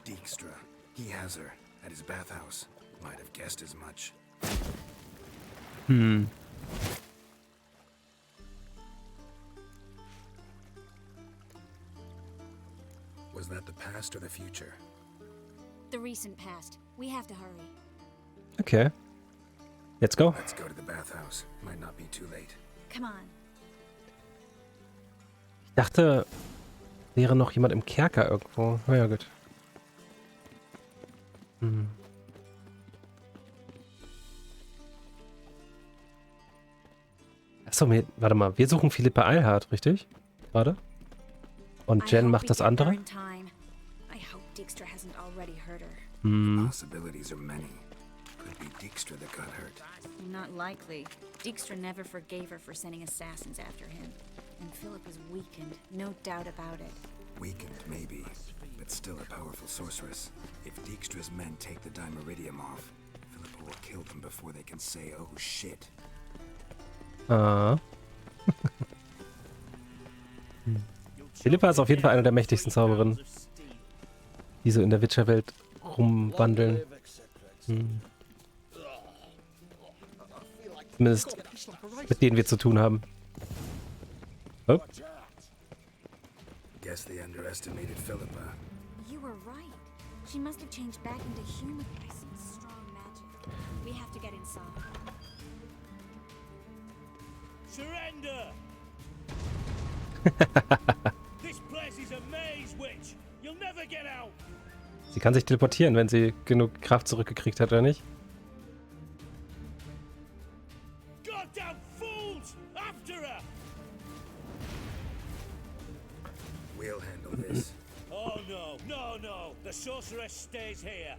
[SPEAKER 3] Dijkstra. He has her at his bathhouse. Might have guessed as much. Was that the past or the future?
[SPEAKER 5] The recent past. We have to hurry.
[SPEAKER 1] Okay. Let's go.
[SPEAKER 3] Let's go to the bathhouse. Might not be too late.
[SPEAKER 5] Come on.
[SPEAKER 1] Ich dachte, wäre noch jemand im Kerker irgendwo. Na ja, gut. Achso, warte mal. Wir suchen Philippa Eilhart, richtig? Gerade? Und Jen macht das andere?
[SPEAKER 3] Possibilities are many. Could be Dijkstra that got hurt.
[SPEAKER 5] Not likely. Dijkstra never forgave her for sending assassins after him. And Philip is weakened, no doubt about it.
[SPEAKER 3] Weakened, maybe, but still a powerful sorceress. If Dijkstra's men take the Dimeridium off, Philippa will kill them before they can say, oh shit.
[SPEAKER 1] Philippa ist auf jeden Fall eine der mächtigsten Zauberinnen, die so in der Witcher-Welt rumwandeln. Zumindest mit denen wir zu tun haben. Oh.
[SPEAKER 3] Guess they underestimated Philippa.
[SPEAKER 5] You were right. She must have changed back into human by some strong magic. We have to get inside.
[SPEAKER 12] Surrender! This place is a maze, witch. You'll never get out.
[SPEAKER 1] Sie kann sich teleportieren, wenn sie genug Kraft zurückgekriegt hat, oder nicht?
[SPEAKER 12] Goddamn fools! After her!
[SPEAKER 3] We'll handle this.
[SPEAKER 12] Oh no, no, no! The sorceress stays here.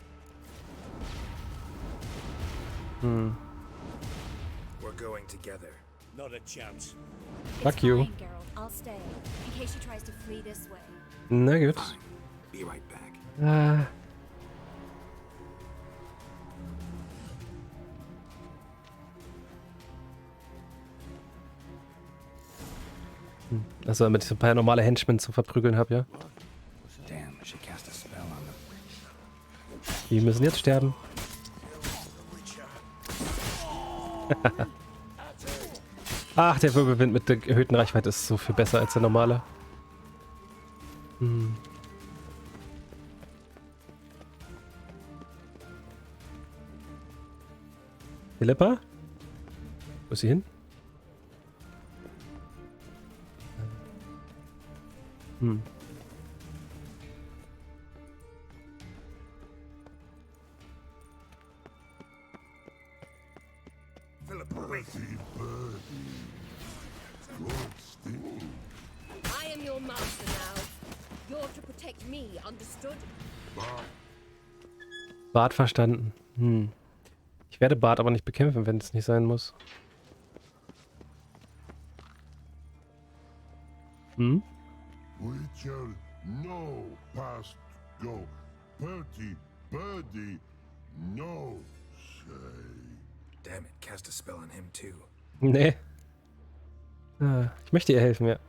[SPEAKER 3] We're going together.
[SPEAKER 12] Not a chance.
[SPEAKER 1] Fuck you.
[SPEAKER 5] Fine, Geralt. I'll stay, in case she tries to flee this way.
[SPEAKER 1] Na gut.
[SPEAKER 3] Fine. Be right back.
[SPEAKER 1] Also damit ich so ein paar normale Henchmen zu verprügeln habe, ja?
[SPEAKER 3] Damn, she cast a spell on them.
[SPEAKER 1] Die müssen jetzt sterben. Ach, der Wirbelwind mit der erhöhten Reichweite ist so viel besser als der normale. Philippa? Wo ist sie hin?
[SPEAKER 3] Philippa, wait.
[SPEAKER 14] I am your master now. You're to protect me, understood?
[SPEAKER 1] Bart verstanden. Ich werde Bart aber nicht bekämpfen, wenn es nicht sein muss.
[SPEAKER 15] Witcher, no past go. Bertie, birdie, no say.
[SPEAKER 3] Damn it, cast a spell on him too.
[SPEAKER 1] Nee. Ich möchte ihr helfen, ja.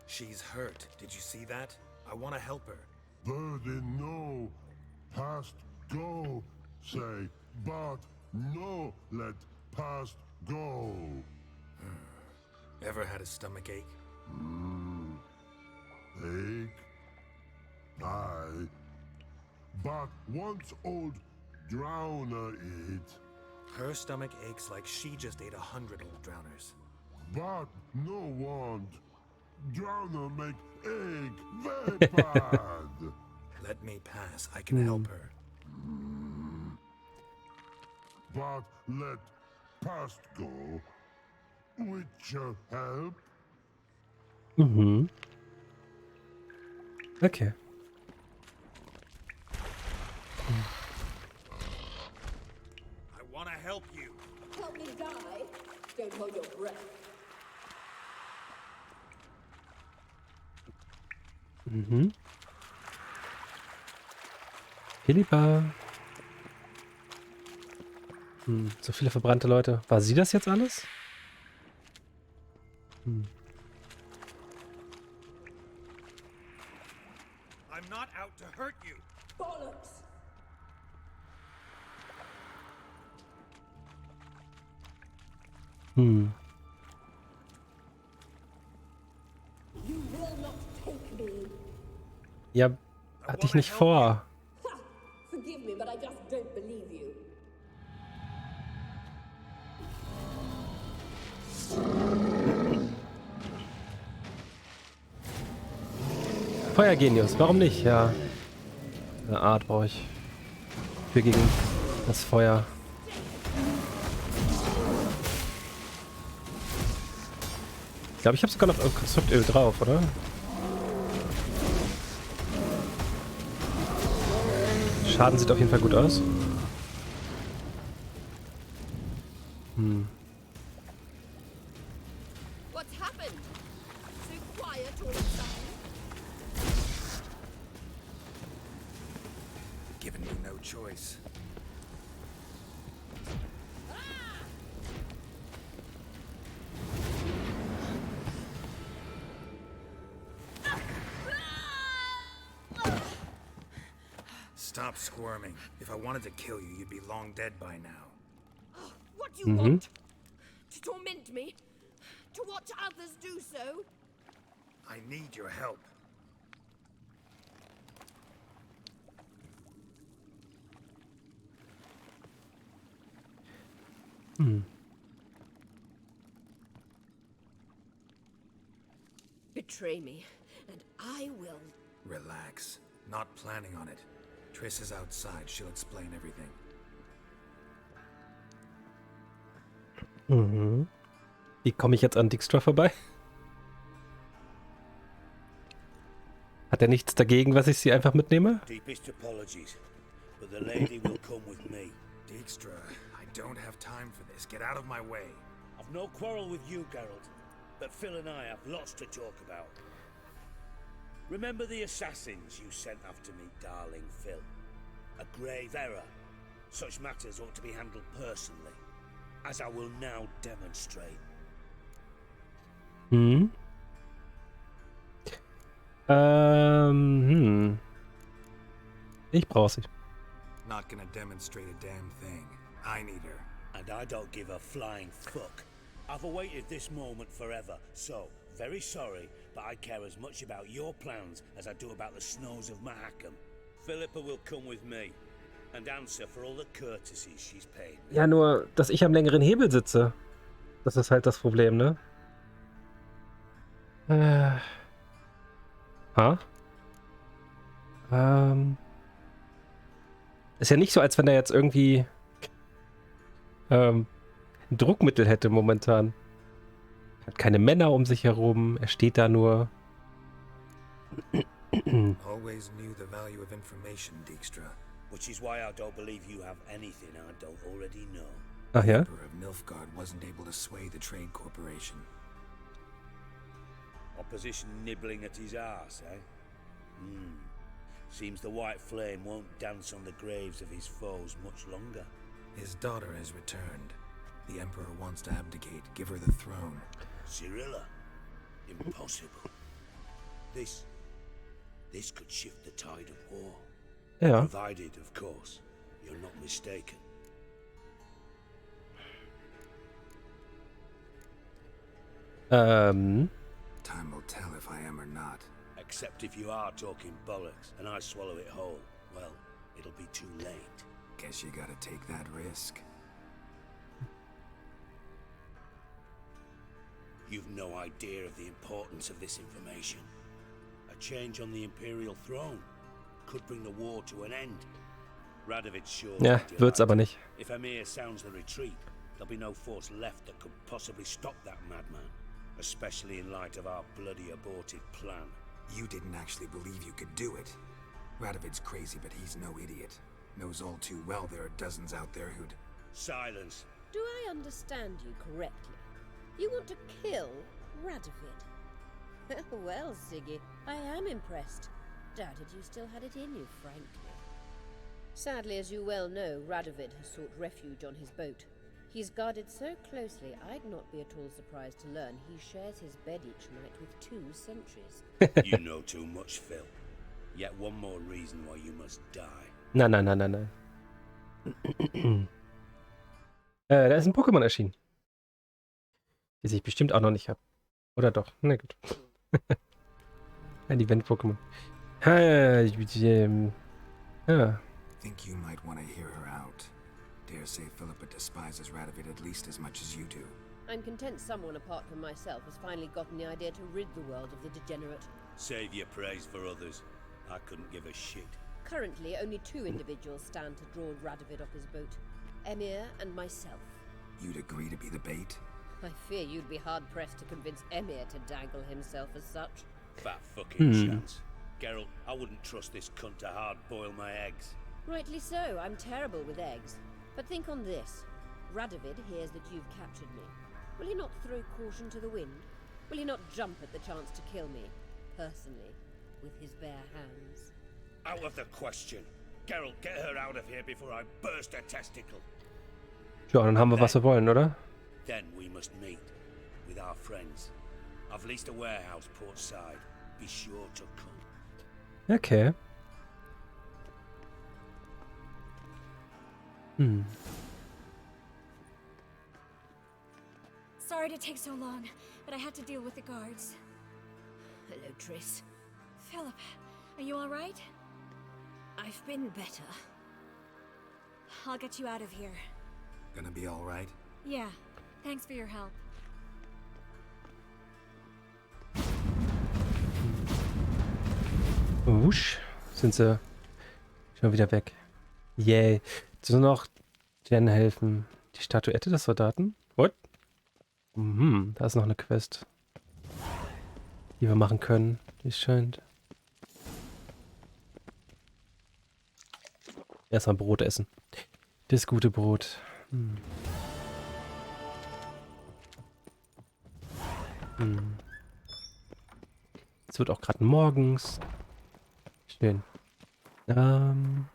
[SPEAKER 3] She's hurt. Did you see that? I want to help her.
[SPEAKER 15] Birdie, no past go say, but no let past go.
[SPEAKER 3] Ever had a stomach ache?
[SPEAKER 15] Ache? Aye. But once old drowner it.
[SPEAKER 3] Her stomach aches like she just ate 100 old drowners.
[SPEAKER 15] but no want. Drowner make egg very bad.
[SPEAKER 3] Let me pass. I can help her.
[SPEAKER 15] But let past go. With your help.
[SPEAKER 1] Mhm. Okay.
[SPEAKER 12] I want to help you.
[SPEAKER 14] Help me die? Don't hold your breath.
[SPEAKER 1] Mhm. Philippa. So viele verbrannte Leute. War sie das jetzt alles?
[SPEAKER 12] I'm not out to hurt you.
[SPEAKER 14] Bollocks!
[SPEAKER 1] Hm.
[SPEAKER 14] You will not take me.
[SPEAKER 1] Ja, hatte ich nicht vor.
[SPEAKER 14] Ha! Forgive me, but I just don't believe you.
[SPEAKER 1] Feuergenius, warum nicht? Ja. Eine Art brauche ich. Für gegen das Feuer. Ich glaube, ich habe sogar noch Konstruktöl drauf, oder? Schaden sieht auf jeden Fall gut aus.
[SPEAKER 14] What's happened? So quiet all of a sudden.
[SPEAKER 3] Given me no choice. Stop squirming. If I wanted to kill you, you'd be long dead by now.
[SPEAKER 14] What do you want? To torment me? To watch others do so?
[SPEAKER 3] I need your help.
[SPEAKER 14] Betray me, and I will.
[SPEAKER 3] Relax. Not planning on it. Triss is outside. She'll explain everything.
[SPEAKER 1] Wie komme ich jetzt an Dijkstra vorbei? Hat er nichts dagegen, was ich sie einfach mitnehme?
[SPEAKER 16] Deepest apologies, but the lady will come with me.
[SPEAKER 3] Dijkstra, I don't have time for this. Get out of my way.
[SPEAKER 16] I've no quarrel with you, Geralt, but Phil and I have lots to talk about. Remember the assassins you sent after me, darling Phil? A grave error. Such matters ought to be handled personally, as I will now demonstrate.
[SPEAKER 1] Ich brauche sie.
[SPEAKER 3] Not gonna demonstrate a damn thing. I need her.
[SPEAKER 16] And I don't give a flying fuck. I've awaited this moment forever, so, very sorry, but I care as much about your plans as I do about the snows of Mahakam. Philippa will come with me and answer for all the courtesies she's paid me.
[SPEAKER 1] Ja, nur, dass ich am längeren Hebel sitze. Das ist halt das Problem, ne? Ist ja nicht so, als wenn er jetzt irgendwie ein Druckmittel hätte momentan. Hat keine Männer um sich herum, er steht da nur.
[SPEAKER 3] Always knew the value of information, Dijkstra.
[SPEAKER 16] Which is why I don't believe you have anything I don't already know.
[SPEAKER 1] Ach ja?
[SPEAKER 3] The Emperor of Nilfgaard wasn't able to sway the Trade Corporation.
[SPEAKER 16] Opposition nibbling at his arse, eh? Seems the White Flame won't dance on the graves of his foes much longer.
[SPEAKER 3] His daughter has returned. The Emperor wants to abdicate, give her the throne.
[SPEAKER 16] Cyrilla? Impossible. This could shift the tide of war.
[SPEAKER 1] Ja.
[SPEAKER 16] Provided, of course, you're not mistaken.
[SPEAKER 3] Time will tell if I am or not.
[SPEAKER 16] Except if you are talking bollocks and I swallow it whole, well, it'll be too late.
[SPEAKER 3] Guess you gotta take that risk.
[SPEAKER 16] You've no idea of the importance of this information. A change on the Imperial throne could bring the war to an end. Radovid's sure.
[SPEAKER 1] Ja, wird's aber nicht.
[SPEAKER 16] If Emir sounds the retreat, there'll be no force left that could possibly stop that madman, especially in light of our bloody aborted plan.
[SPEAKER 3] You didn't actually believe you could do it. Radovid's crazy, but he's no idiot. Knows all too well there are dozens out there who'd...
[SPEAKER 16] Silence.
[SPEAKER 14] Do I understand you correctly? You want to kill Radovid? Well, Siggy, I am impressed. Doubted you still had it in you, frankly. Sadly, as you well know, Radovid has sought refuge on his boat. He's guarded so closely, I'd not be at all surprised to learn he shares his bed each night with 2 sentries.
[SPEAKER 16] You know too much, Phil. Yet one more reason why you must die.
[SPEAKER 1] Nein. Da ist ein Pokémon erschienen. Das ich bestimmt auch noch nicht habe. Oder doch? Na gut. Ein Event-Pokémon. Ja.
[SPEAKER 3] Think you might want to hear her out. Dare say Philippa despises Radovid at least as much as you do.
[SPEAKER 14] I'm content someone apart from myself has finally gotten the idea to rid the world of the degenerate.
[SPEAKER 16] Save your praise for others. I couldn't give a shit.
[SPEAKER 14] Currently, only 2 individuals stand to draw Radovid off his boat. Emir and myself.
[SPEAKER 3] You'd agree to be the bait?
[SPEAKER 14] I fear you'd be hard-pressed to convince Emir to dangle himself as such.
[SPEAKER 16] Fat fucking chance. Geralt, I wouldn't trust this cunt to hard-boil my eggs.
[SPEAKER 14] Rightly so, I'm terrible with eggs. But think on this. Radovid hears that you've captured me. Will he not throw caution to the wind? Will he not jump at the chance to kill me, personally, with his bare hands?
[SPEAKER 16] Out of the question. Geralt, get her out of here before I burst her testicle.
[SPEAKER 1] Ja, dann haben wir, was wir wollen, oder?
[SPEAKER 16] Then we must meet with our friends. I've leased a warehouse portside. Be sure to come.
[SPEAKER 1] Okay.
[SPEAKER 5] Sorry to take so long, but I had to deal with the guards.
[SPEAKER 14] Hello, Triss.
[SPEAKER 5] Philip, are you all right?
[SPEAKER 14] I've been better.
[SPEAKER 5] I'll get you out of here.
[SPEAKER 3] Gonna be all right?
[SPEAKER 5] Yeah, thanks for your help.
[SPEAKER 1] Wusch, sind sie schon wieder weg. Yay. Jetzt nur noch Jen helfen. Die Statuette des Soldaten? What? Da ist noch eine Quest, die wir machen können, wie es scheint. Erstmal Brot essen. Das gute Brot. Es wird auch gerade morgens. Schön. Was haben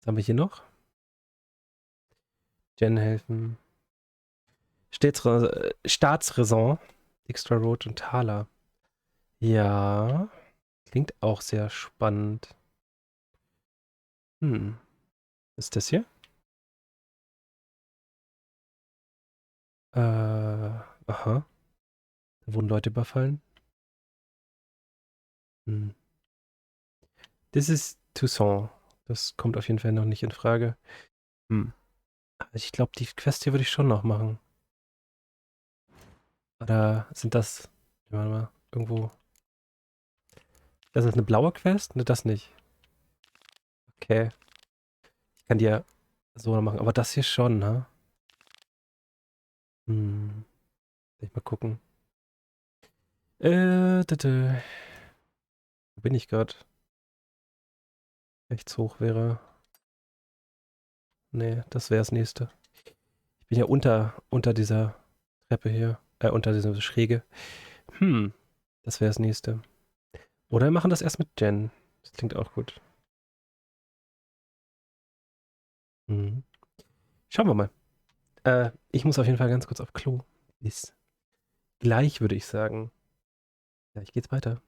[SPEAKER 1] wir hier noch? Jen helfen. Staatsräson. Extra Road und Thaler. Ja. Klingt auch sehr spannend. Was ist das hier? Aha. Da wurden Leute überfallen. Das ist Toussaint. Das kommt auf jeden Fall noch nicht in Frage. Ich glaube, die Quest hier würde ich schon noch machen. Oder sind das... Warte mal, irgendwo... Das ist eine blaue Quest? Ne, das nicht. Okay. Ich kann die ja so noch machen. Aber das hier schon, ne? Soll ich mal gucken. Wo bin ich gerade? Rechts hoch wäre... Nee, das wäre das nächste. Ich bin ja unter dieser Treppe hier. Unter dieser Schräge. Das wäre das nächste. Oder wir machen das erst mit Jen. Das klingt auch gut. Schauen wir mal. Ich muss auf jeden Fall ganz kurz auf Klo. Bis gleich, würde ich sagen. Gleich geht's weiter.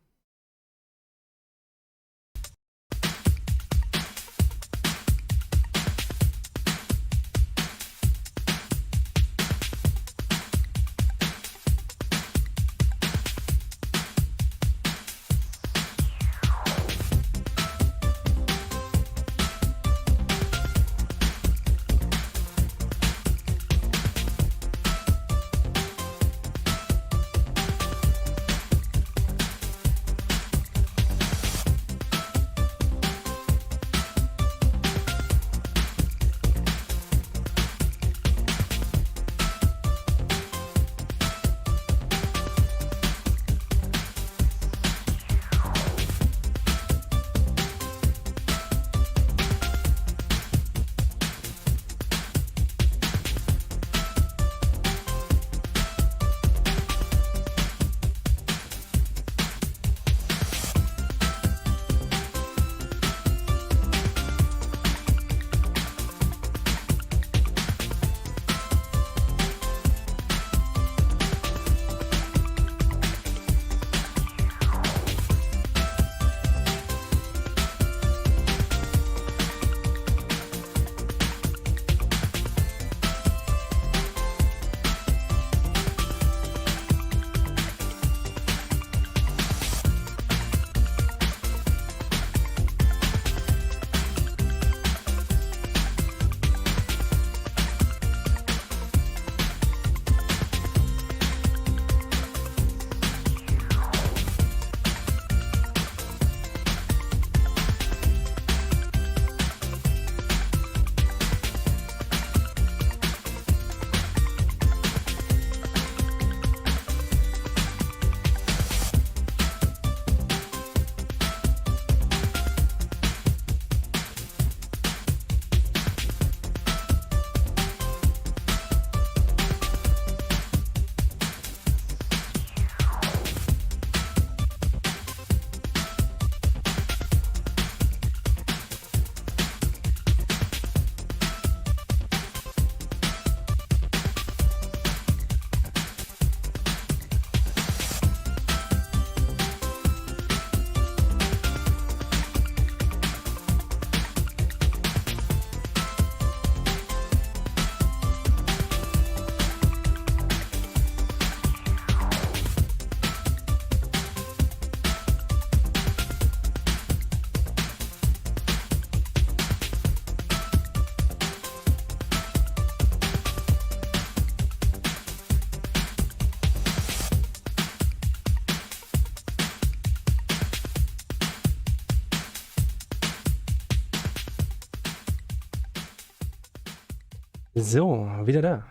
[SPEAKER 1] So, wieder da.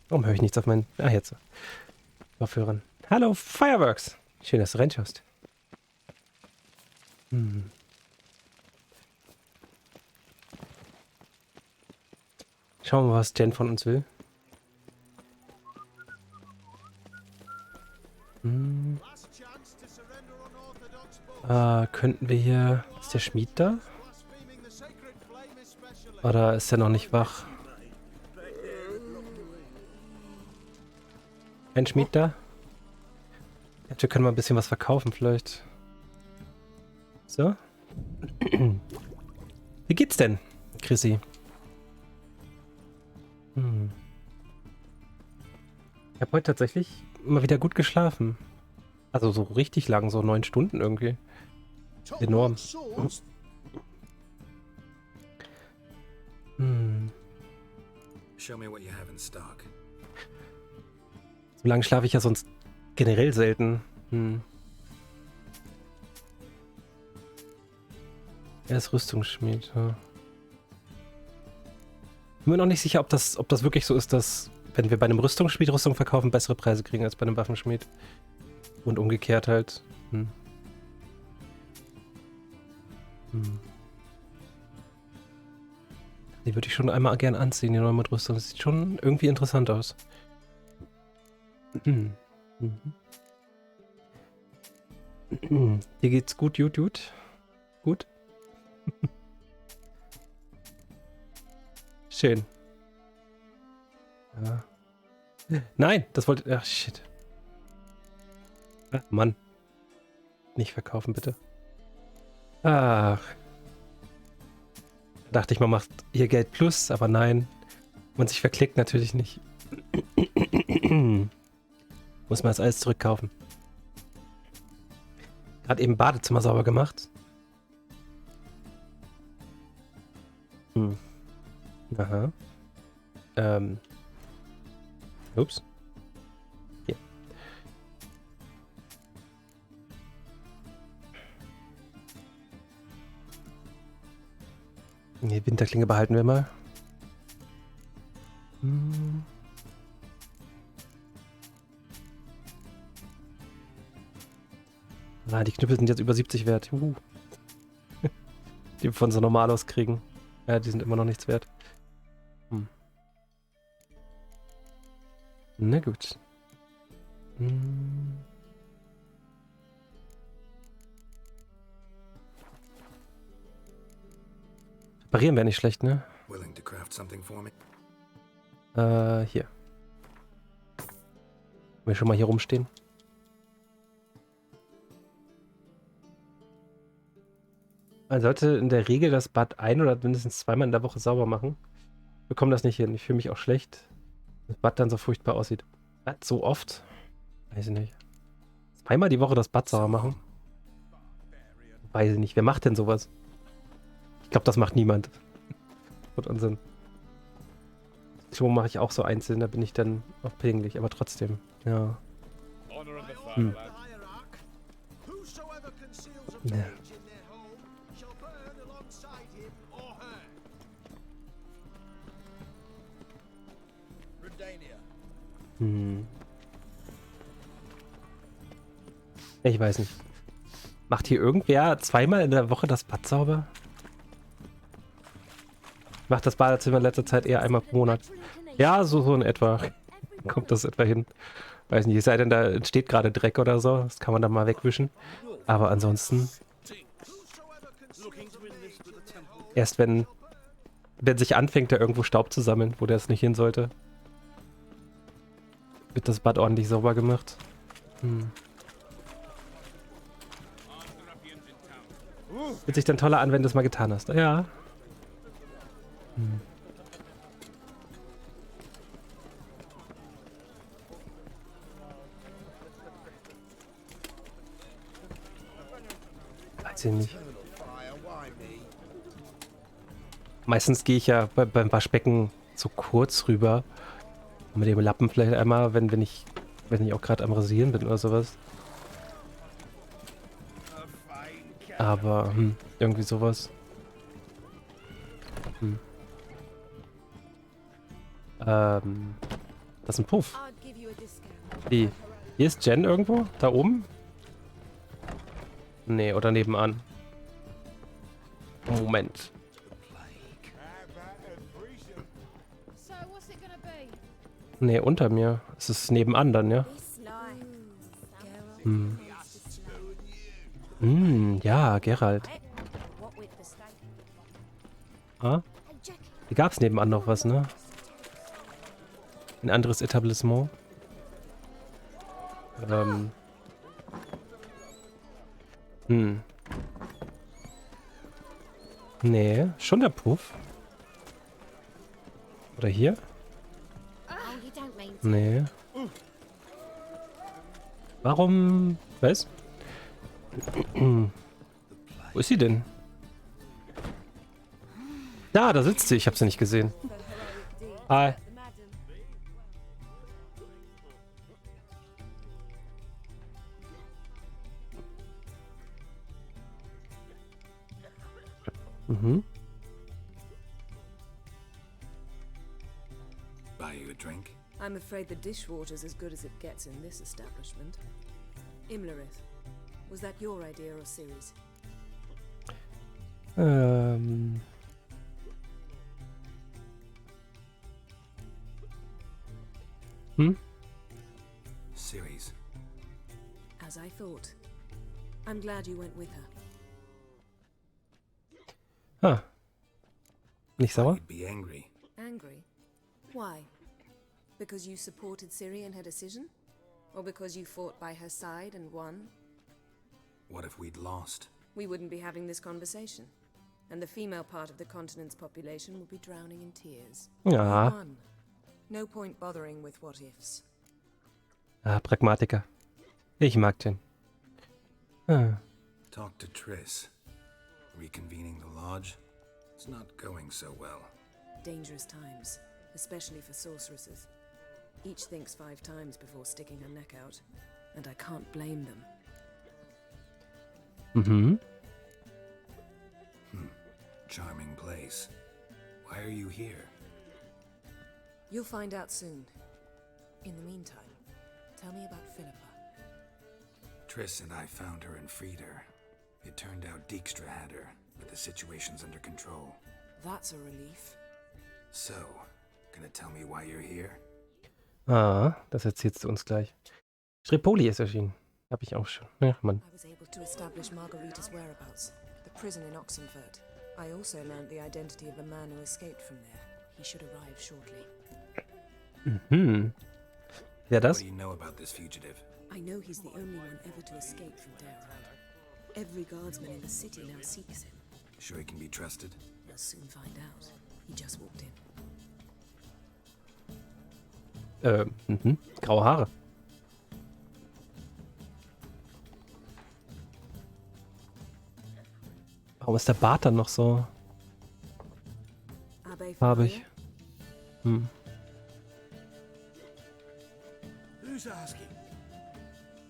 [SPEAKER 1] Warum höre ich nichts auf meinen... Ah, jetzt. Kopfhörern. Hallo, Fireworks. Schön, dass du reinschaust. Schauen wir mal, was Jen von uns will. Könnten wir hier... Ist der Schmied da? Oder ist er noch nicht wach? Ein Schmied da? Wir können mal ein bisschen was verkaufen vielleicht. So. Wie geht's denn, Chrissy? Ich habe heute tatsächlich mal wieder gut geschlafen. Also so richtig lang, so 9 Stunden irgendwie. Enorm.
[SPEAKER 3] Show me what you have in stock.
[SPEAKER 1] So lange schlafe ich ja sonst generell selten. Er ist Rüstungsschmied. Ja. Bin mir noch nicht sicher, ob das wirklich so ist, dass, wenn wir bei einem Rüstungsschmied Rüstung verkaufen, bessere Preise kriegen als bei einem Waffenschmied. Und umgekehrt halt. Die würde ich schon einmal gern anziehen, die neue mit Rüstung. Das sieht schon irgendwie interessant aus. Dir geht's gut, Dude? Gut? Schön. Ja. Nein, das wollte... Ach, shit. Ach, Mann. Nicht verkaufen, bitte. Ach. Dachte ich, man macht hier Geld plus, aber nein. Man sich verklickt natürlich nicht. Muss man das alles zurückkaufen. Gerade eben Badezimmer sauber gemacht. Aha. Ups. Hier. Die Winterklinge behalten wir mal. Ah, die Knüppel sind jetzt über 70 wert. Die wir von so Normalos kriegen. Ja, die sind immer noch nichts wert. Na gut. Reparieren wäre nicht schlecht, ne? Hier. Wenn wir schon mal hier rumstehen. Man sollte in der Regel das Bad oder mindestens zweimal in der Woche sauber machen. Ich bekomme das nicht hin. Ich fühle mich auch schlecht. Das Bad dann so furchtbar aussieht. Bad so oft? Weiß ich nicht. Zweimal die Woche das Bad sauber machen? Weiß ich nicht. Wer macht denn sowas? Ich glaube, das macht niemand. Und Unsinn. Schon mache ich auch so einzeln, da bin ich dann auch pingelig, aber trotzdem. Ja. Ja. Ich weiß nicht. Macht hier irgendwer zweimal in der Woche das Bad sauber? Macht das Badezimmer in letzter Zeit eher einmal pro Monat. Ja, so in etwa. Kommt das etwa hin. Weiß nicht, es sei denn, da entsteht gerade Dreck oder so. Das kann man dann mal wegwischen. Aber ansonsten... Erst wenn sich anfängt, da irgendwo Staub zu sammeln, wo der es nicht hin sollte, wird das Bad ordentlich sauber gemacht. Wird sich dann toller an, wenn du es mal getan hast. Ja. Weiß ich nicht. Meistens gehe ich ja beim Waschbecken so kurz rüber. Mit dem Lappen vielleicht einmal, wenn ich auch gerade am Rasieren bin oder sowas. Aber, irgendwie sowas. Das ist ein Puff. Wie? Hier ist Jen irgendwo? Da oben? Nee, oder nebenan. Moment. Nee, unter mir. Es ist nebenan dann, ja? Ja, Geralt. Ah? Hier gab's nebenan noch was, ne? Ein anderes Etablissement. Nee, schon der Puff. Oder hier? Nee. Warum? Was? Wo ist sie denn? Da sitzt sie. Ich habe sie nicht gesehen. Hi.
[SPEAKER 3] Buy you a drink?
[SPEAKER 7] I'm afraid the dishwater's as good as it gets in this establishment. Imlerith, was that your idea or Ciri's?
[SPEAKER 3] Ciri's.
[SPEAKER 7] As I thought. I'm glad you went with her.
[SPEAKER 1] Ah. Nicht sauer?
[SPEAKER 3] You'd be angry.
[SPEAKER 7] Angry? Why? Because you supported Ciri in her decision? Or because you fought by her side and won?
[SPEAKER 3] What if we'd lost?
[SPEAKER 7] We wouldn't be having this conversation. And the female part of the continent's population would be drowning in tears.
[SPEAKER 1] Ja.
[SPEAKER 7] We won. No point bothering with what ifs.
[SPEAKER 1] Ah, Pragmatiker. Ich mag den.
[SPEAKER 3] Talk to Triss. Reconvening the lodge? It's not going so well.
[SPEAKER 7] Dangerous times, especially for sorceresses. Each thinks 5 times before sticking her neck out, and I can't blame them.
[SPEAKER 3] Charming place. Why are you here?
[SPEAKER 7] You'll find out soon. In the meantime, tell me about Philippa.
[SPEAKER 3] Triss and I found her and freed her. It turned out Dijkstra had her, but the situation's under control.
[SPEAKER 7] That's a relief.
[SPEAKER 3] So, gonna tell me why you're here?
[SPEAKER 1] Ah, das erzählst du uns gleich. Strepoli ist erschienen. Hab ich auch schon. Ja, Mann.
[SPEAKER 7] I was able to establish Margarita's whereabouts, the prison in Oxenfurt. I also learned the identity of the man who escaped from there. He should arrive shortly.
[SPEAKER 1] Wer das?
[SPEAKER 3] What do you know about this fugitive?
[SPEAKER 7] I know he's the only one ever to escape from Darrow. Every guardsman in the city now seeks him.
[SPEAKER 3] Sure he can be trusted?
[SPEAKER 7] We'll soon find out. He just walked in.
[SPEAKER 1] Graue Haare. Warum ist der Bart dann noch so farbig?
[SPEAKER 9] Who's asking?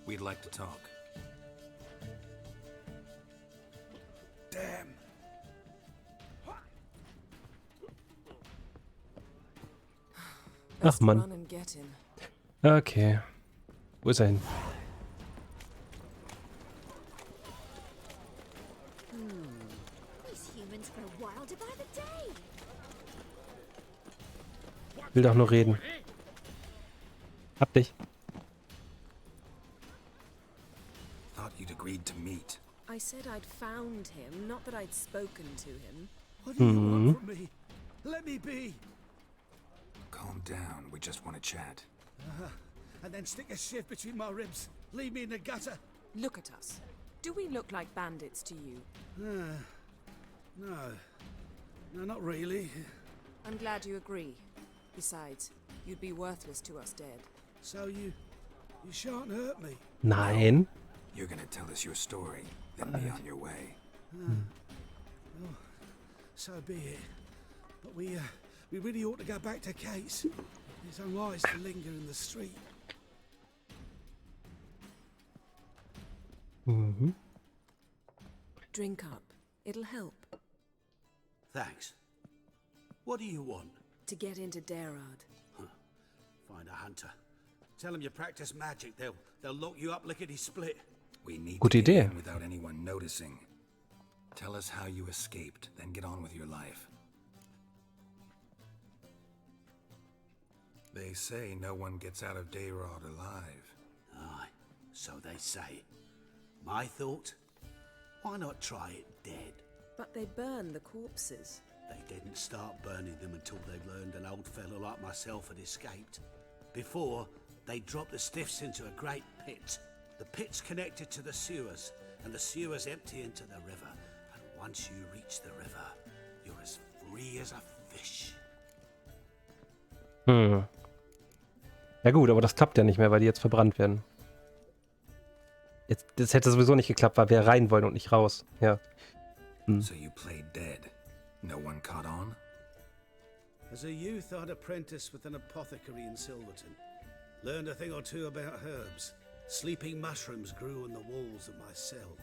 [SPEAKER 3] We'd like to talk.
[SPEAKER 9] Damn.
[SPEAKER 1] Ach Mann.
[SPEAKER 7] Run and get him.
[SPEAKER 1] Okay. Wo ist er hin?
[SPEAKER 5] These humans grow wilder by the day.
[SPEAKER 1] Will doch nur reden. Hab dich.
[SPEAKER 3] Thought you'd agreed to meet.
[SPEAKER 7] I said I'd found him, not that I'd spoken to him.
[SPEAKER 9] What do you want from me? Let me be.
[SPEAKER 3] Calm down, we just want to chat.
[SPEAKER 9] And then stick a sieve between my ribs. Leave me in the gutter.
[SPEAKER 7] Look at us. Do we look like bandits to you?
[SPEAKER 9] No. No, not really.
[SPEAKER 7] I'm glad you agree. Besides, you'd be worthless to us dead.
[SPEAKER 9] So you shan't hurt me.
[SPEAKER 1] Nein.
[SPEAKER 3] You're gonna tell us your story, then be on your way.
[SPEAKER 9] Oh, so be it. But we really ought to go back to Kate's. It's unwise to linger in the street.
[SPEAKER 7] Drink up. It'll help.
[SPEAKER 12] Thanks. What do you want?
[SPEAKER 7] To get into Darad.
[SPEAKER 12] Find a hunter. Tell them you practice magic. They'll lock you up lickety-split.
[SPEAKER 3] We need
[SPEAKER 1] Gute
[SPEAKER 3] to get
[SPEAKER 1] Idee.
[SPEAKER 3] in without anyone noticing. Tell us how you escaped, then get on with your life. They say no one gets out of Dayrod alive.
[SPEAKER 12] Aye, so they say. My thought? Why not try it dead?
[SPEAKER 7] But they burn the corpses.
[SPEAKER 12] They didn't start burning them until they learned an old fellow like myself had escaped. Before, they dropped the stiffs into a great pit. The pit's connected to the sewers, and the sewers empty into the river. And once you reach the river, you're as free as a fish.
[SPEAKER 1] Ja gut, aber das klappt ja nicht mehr, weil die jetzt verbrannt werden. Das hätte sowieso nicht geklappt, weil wir rein wollen und nicht raus. Ja.
[SPEAKER 3] So you played dead. No one caught on?
[SPEAKER 12] As a youth, I'd apprenticed with an apothecary in Silverton. Learned a thing or two about herbs. Sleeping mushrooms grew on the walls of my cell.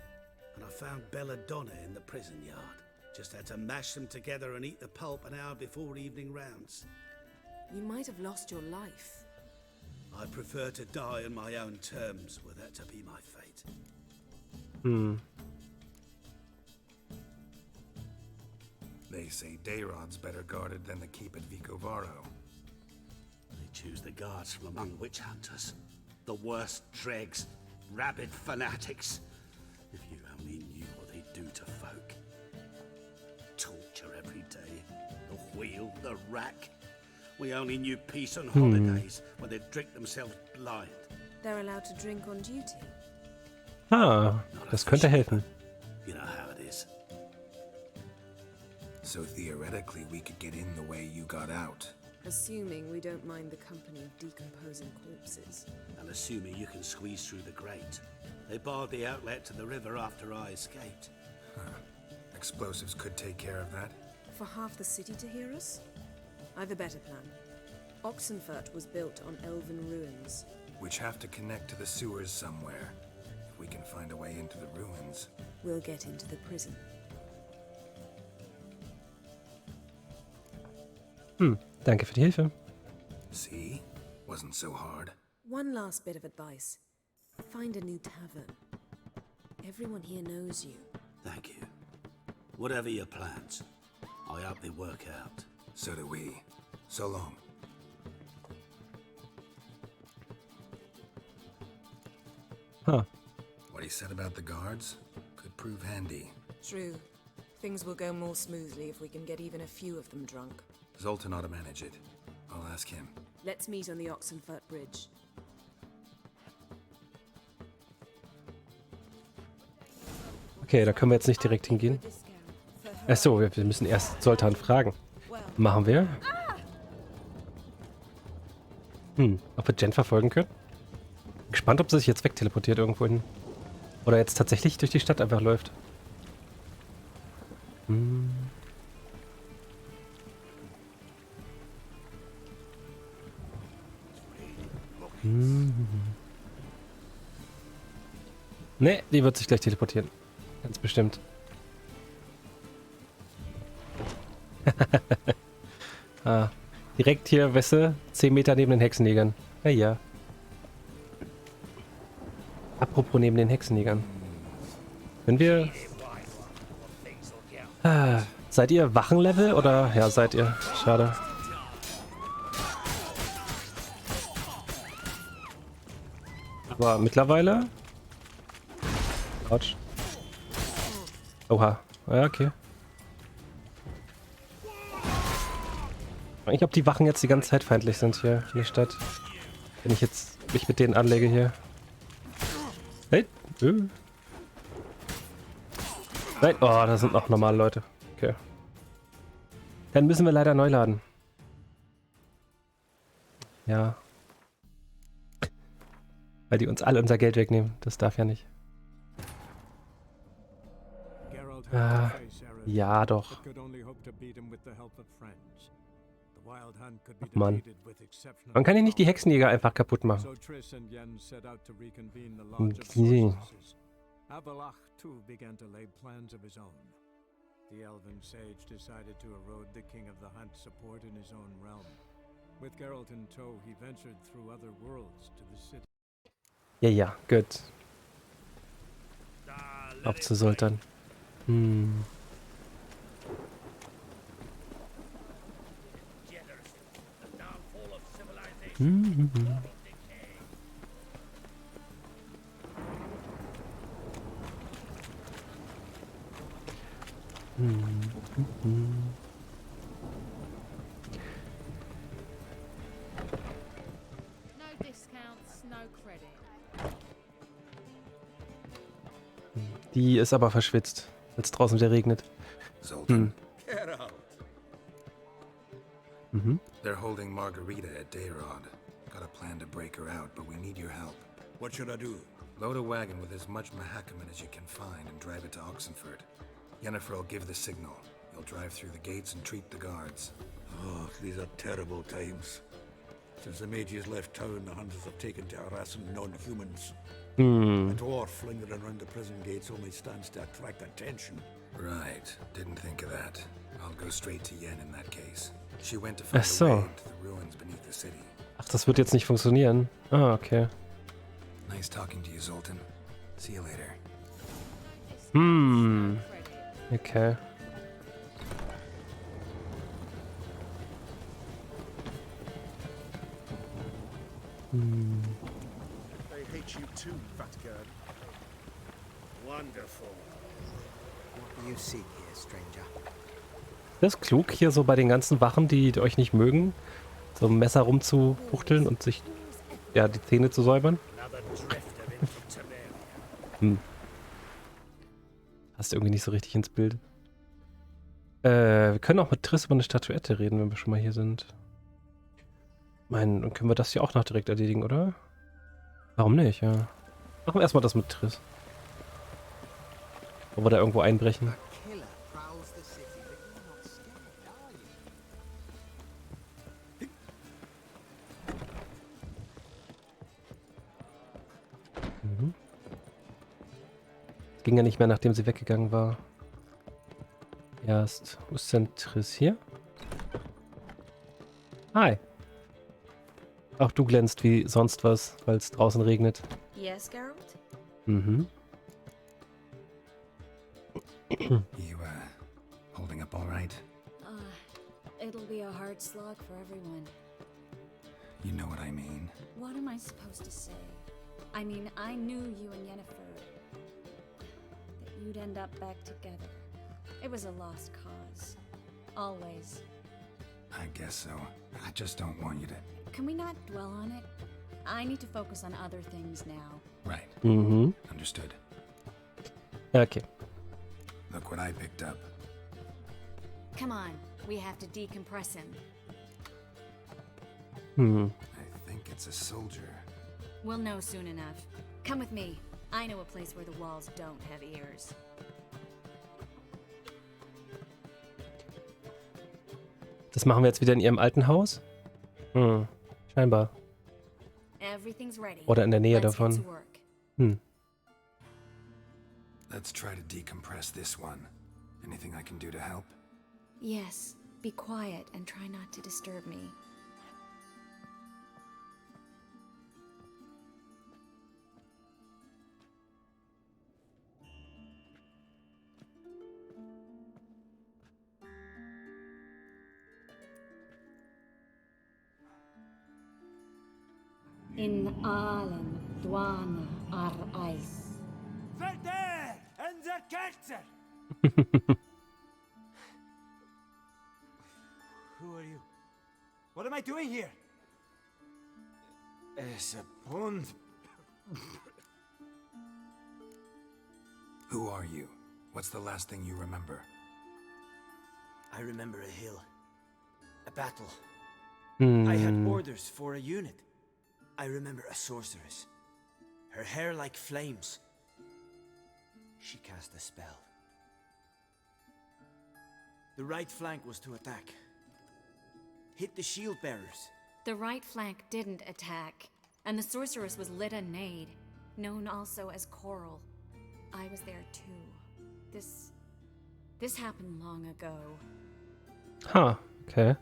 [SPEAKER 12] And I found belladonna in the prison yard. Just had to mash them together and eat the pulp an hour before evening rounds.
[SPEAKER 7] You might have lost your life.
[SPEAKER 12] I prefer to die on my own terms, were that to be my fate.
[SPEAKER 3] They say Dayrod's better guarded than the keep at Vicovaro.
[SPEAKER 12] They choose the guards from among witch hunters. The worst dregs, rabid fanatics. If you only knew what they do to folk. Torture every day. The wheel, the rack. We only knew peace on holidays when they'd drink themselves blind.
[SPEAKER 7] They're allowed to drink on duty.
[SPEAKER 1] Das könnte helfen.
[SPEAKER 12] You know how it is.
[SPEAKER 3] So theoretically, we could get in the way you got out.
[SPEAKER 7] Assuming we don't mind the company of decomposing corpses.
[SPEAKER 12] And assuming you can squeeze through the grate. They barred the outlet to the river after I escaped.
[SPEAKER 3] Explosives could take care of that.
[SPEAKER 7] For half the city to hear us? I've a better plan. Oxenfurt was built on elven ruins.
[SPEAKER 3] Which have to connect to the sewers somewhere. If we can find a way into the ruins.
[SPEAKER 7] We'll get into the prison.
[SPEAKER 1] Danke für die Hilfe.
[SPEAKER 3] See? Wasn't so hard.
[SPEAKER 7] One last bit of advice. Find a new tavern. Everyone here knows you.
[SPEAKER 12] Thank you. Whatever your plans, I hope they work out.
[SPEAKER 3] So do we. So long. What he said about the guards could prove handy.
[SPEAKER 7] True. Things will go more smoothly if we can get even a few of them drunk.
[SPEAKER 3] Zoltan ought to manage it. I'll ask him.
[SPEAKER 7] Let's meet on the Oxenfurt Bridge.
[SPEAKER 1] Okay, da können wir jetzt nicht direkt hingehen. Achso, wir müssen erst Zoltan fragen. Machen wir. Ob wir Jen verfolgen können? Gespannt, ob sie sich jetzt wegteleportiert irgendwo hin. Oder jetzt tatsächlich durch die Stadt einfach läuft. Ne, die wird sich gleich teleportieren. Ganz bestimmt. Direkt hier, Wesse, 10 Meter neben den Hexenjägern. Ja. Apropos neben den Hexenjägern. Wenn wir... seid ihr Wachenlevel oder... Ja, seid ihr. Schade. Aber mittlerweile... Autsch. Oha. Ja, okay. Ich ob die Wachen jetzt die ganze Zeit feindlich sind hier in der Stadt. Wenn ich jetzt mich mit denen anlege hier. Hey. Nein. Oh, da sind noch normale Leute. Okay. Dann müssen wir leider neu laden. Ja. Weil die uns alle unser Geld wegnehmen. Das darf ja nicht. Ja, doch. Mann. Man kann ja nicht die Hexenjäger einfach kaputt machen.
[SPEAKER 2] Avalach too began to lay plans of his own. The elven sage decided to erode the King of the Hunt support in his own realm. With Geralt in tow, he ventured through other worlds to the city.
[SPEAKER 1] Ja, gut. Auf zu Sultan. Hm. Mhm.
[SPEAKER 17] No discounts, no credit.
[SPEAKER 1] Die ist aber verschwitzt, weil es draußen wieder regnet.
[SPEAKER 3] Zoltan.
[SPEAKER 9] Get out.
[SPEAKER 1] Mhm.
[SPEAKER 3] They're holding Margarita at Dayrod. Got a plan to break her out, but we need your help.
[SPEAKER 9] What should I do?
[SPEAKER 3] Load a wagon with as much Mahakaman as you can find and drive it to Oxenford. Yennefer will give the signal. You'll drive through the gates and treat the guards.
[SPEAKER 9] Oh, these are terrible times. Since the mages left town, the hunters have taken to harassing non-humans.
[SPEAKER 1] Hmm.
[SPEAKER 9] A dwarf lingering around the prison gates only stands to attract attention.
[SPEAKER 3] Right. Didn't think of that. I'll go straight to Yen in that case. She went to find
[SPEAKER 1] Ach so.
[SPEAKER 3] a way into the ruins beneath the city.
[SPEAKER 1] Ach, das wird jetzt nicht funktionieren. Ah, okay.
[SPEAKER 3] Nice talking to you, Zoltan. See you later.
[SPEAKER 1] Hm. Okay. Hm.
[SPEAKER 13] They hate you too, Fatgird.
[SPEAKER 11] Wonderful. What do you seek here, stranger?
[SPEAKER 1] Das ist klug, hier so bei den ganzen Wachen, die euch nicht mögen, so ein Messer rumzufuchteln und sich, ja, die Zähne zu säubern. Hm. Passt irgendwie nicht so richtig ins Bild. Wir können auch mit Triss über eine Statuette reden, wenn wir schon mal hier sind. Ich meine, dann können wir das hier auch noch direkt erledigen, oder? Warum nicht, ja. Machen wir erstmal das mit Triss. Wollen wir da irgendwo einbrechen? Mhm. Ging ja nicht mehr, nachdem sie weggegangen war. Erst. Wo ist denn Triss hier? Hi. Auch du glänzt wie sonst was, weil es draußen regnet.
[SPEAKER 5] Yes, Geralt?
[SPEAKER 1] Mhm.
[SPEAKER 3] You, holding up all right?
[SPEAKER 5] It'll be a hard slog for everyone.
[SPEAKER 3] You know what I mean.
[SPEAKER 5] What am I supposed to say? I mean, I knew you and Yennefer, that you'd end up back together. It was a lost cause. Always.
[SPEAKER 3] I guess so. I just don't want you to...
[SPEAKER 5] Can we not dwell on it? I need to focus on other things now.
[SPEAKER 3] Right.
[SPEAKER 1] Mhm.
[SPEAKER 3] Understood.
[SPEAKER 1] Okay.
[SPEAKER 3] Look what I picked up.
[SPEAKER 5] Come on, we have to decompress him.
[SPEAKER 3] I think it's a soldier.
[SPEAKER 5] We'll know soon enough. Come with me. I know a place where the walls don't have ears.
[SPEAKER 1] Das machen wir jetzt wieder in ihrem alten Haus? Scheinbar.
[SPEAKER 5] Everything's ready.
[SPEAKER 1] Oder in der Nähe
[SPEAKER 5] Let's get
[SPEAKER 1] davon.
[SPEAKER 5] to work.
[SPEAKER 3] Let's try to decompress this one. Anything I can do to help?
[SPEAKER 5] Yes, be quiet and try not to disturb me. In allen Dwana ar Eis.
[SPEAKER 16] They're there! And the Kerzer! Who are you? What am I doing here? Es a pond.
[SPEAKER 3] Who are you? What's the last thing you remember?
[SPEAKER 16] I remember a hill. A battle. I had orders for a unit. I remember a sorceress. Her hair like flames. She cast a spell. The right flank was to attack. Hit the shield bearers.
[SPEAKER 5] The right flank didn't attack, and the sorceress was Lyta Nade, known also as Coral. I was there too. This happened long ago.
[SPEAKER 1] Huh, okay.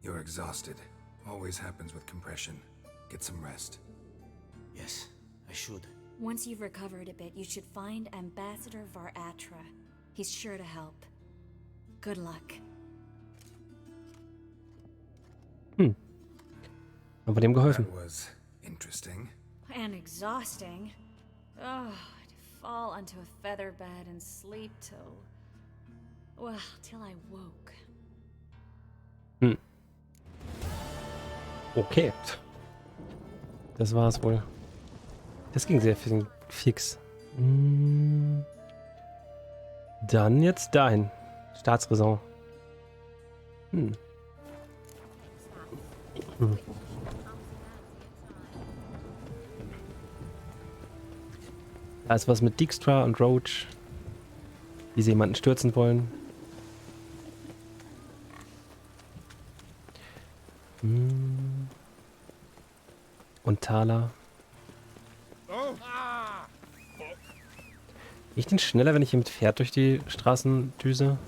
[SPEAKER 3] You're exhausted. Always happens with compression. Get some rest.
[SPEAKER 12] Yes, I should.
[SPEAKER 5] Once you've recovered a bit, you should find Ambassador Varatra. He's sure to help. Good luck.
[SPEAKER 1] Haben wir dem geholfen?
[SPEAKER 3] That was interesting.
[SPEAKER 5] And exhausting. Oh, to fall onto a feather bed and sleep till... well, till I woke.
[SPEAKER 1] Okay. Das war's wohl. Das ging sehr fix. Dann jetzt dahin. Staatsräson. Da ist was mit Dijkstra und Roach, wie sie jemanden stürzen wollen. Und Thala. Ich bin schneller, wenn ich hier mit Pferd durch die Straßen düse.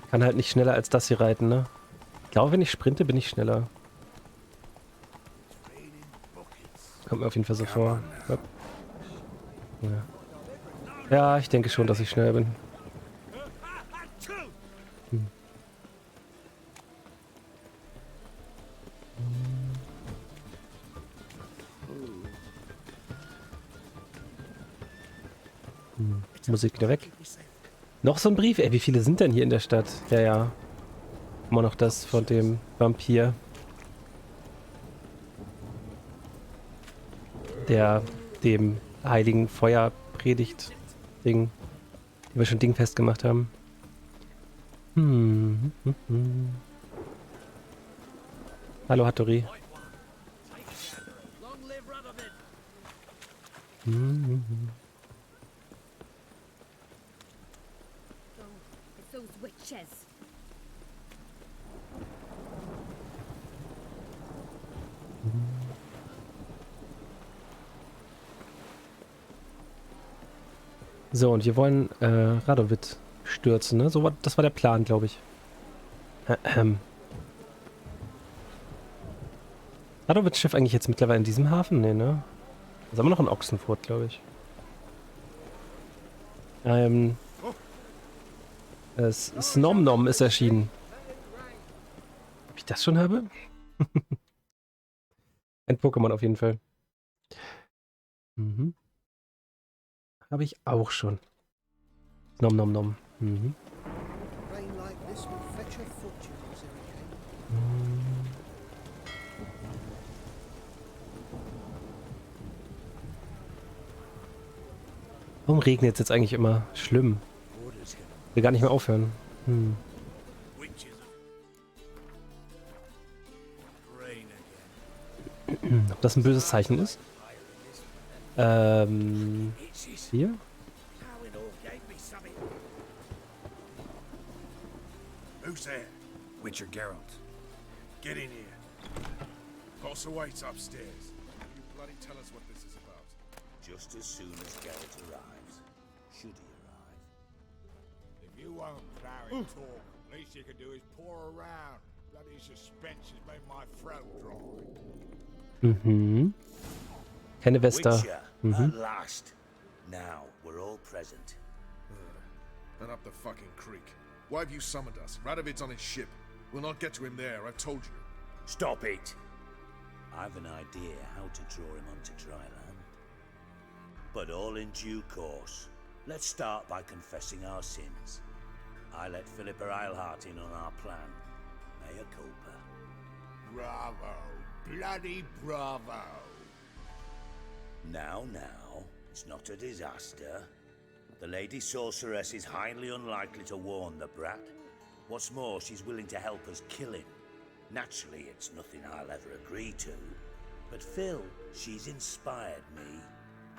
[SPEAKER 1] Kann halt nicht schneller als das hier reiten, ne? Ich glaube, wenn ich sprinte, bin ich schneller. Kommt mir auf jeden Fall so vor. Ja. Ja, ich denke schon, dass ich schneller bin. Musik wieder weg. Noch so ein Brief. Ey, wie viele sind denn hier in der Stadt? Ja, ja. Immer noch das von dem Vampir. Der dem heiligen Feuer predigt. Ding. Die wir schon dingfest gemacht haben. Hallo, Hattori.
[SPEAKER 7] Those witches.
[SPEAKER 1] So, und wir wollen Radovid stürzen, ne? So war, das war der Plan, glaube ich. Radovids Schiff eigentlich jetzt mittlerweile in diesem Hafen? Nee, ne? Das ist aber noch in Ochsenfurt, glaube ich. Snomnom ist erschienen. Ob ich das schon habe? Ein Pokémon auf jeden Fall. Habe ich auch schon. Nom. Warum regnet es jetzt eigentlich immer? Schlimm. Will gar nicht mehr aufhören. Ob das ein böses Zeichen ist? Hier?
[SPEAKER 13] Who's there?
[SPEAKER 3] Witcher Geralt.
[SPEAKER 13] Get in here. Boss awaits upstairs. You bloody tell us what this is about.
[SPEAKER 16] Just as soon as Geralt arrives. Should he arrive?
[SPEAKER 9] If you won't plow talk, least you can do is pour around. Bloody suspense has made my throat dry.
[SPEAKER 1] Keine Vesta.
[SPEAKER 16] At last. Now we're all present.
[SPEAKER 13] And up the fucking creek. Why have you summoned us? Radovid's on his ship. We'll not get to him there, I've told you.
[SPEAKER 16] Stop it! I've an idea how to draw him onto dry land. But all in due course. Let's start by confessing our sins. I let Philippa Eilhart in on our plan. Mea culpa.
[SPEAKER 9] Bravo. Bloody bravo.
[SPEAKER 16] Now, it's not a disaster. The Lady Sorceress is highly unlikely to warn the brat. What's more, she's willing to help us kill him. Naturally, it's nothing I'll ever agree to. But Phil, she's inspired me.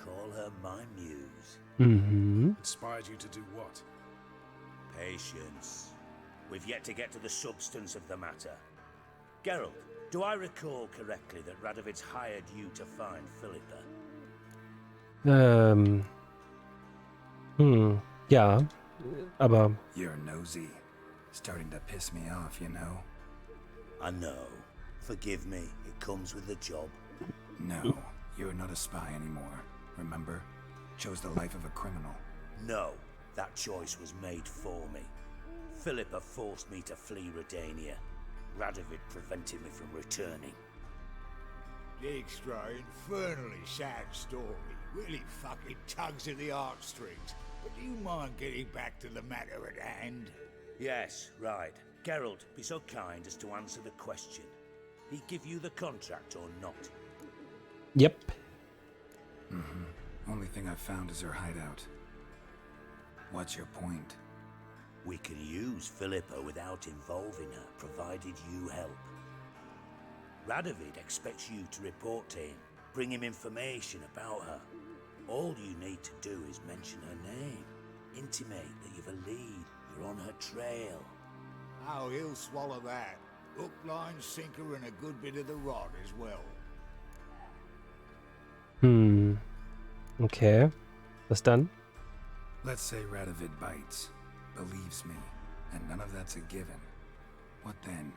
[SPEAKER 16] Call her my muse.
[SPEAKER 13] Inspired you to do what?
[SPEAKER 16] Patience. We've yet to get to the substance of the matter. Geralt, Do I recall correctly that Radovid's hired you to find Philippa?
[SPEAKER 1] Ja, aber...
[SPEAKER 3] You're nosy. Starting to piss me off, you know?
[SPEAKER 16] I know. Forgive me, it comes with the job.
[SPEAKER 3] No, you're not a spy anymore. Remember? Chose the life of a criminal.
[SPEAKER 16] No, that choice was made for me. Philippa forced me to flee Redania. Radovid prevented me from returning.
[SPEAKER 9] Extra infernally sad story. Really fucking tugs at the heartstrings. But do you mind getting back to the matter at hand?
[SPEAKER 16] Yes, right. Geralt, be so kind as to answer the question. He give you the contract or not?
[SPEAKER 1] Yep.
[SPEAKER 3] Only thing I've found is her hideout. What's your point?
[SPEAKER 16] We can use Philippa without involving her, provided you help. Radovid expects you to report to him, bring him information about her. All you need to do is mention her name, intimate that you've a lead, you're on her trail.
[SPEAKER 9] Oh, he'll swallow that. Hook, line, sinker, and a good bit of the rod as well.
[SPEAKER 1] Okay. Was dann?
[SPEAKER 3] Let's say Radovid bites, believes me, and none of that's a given. What then?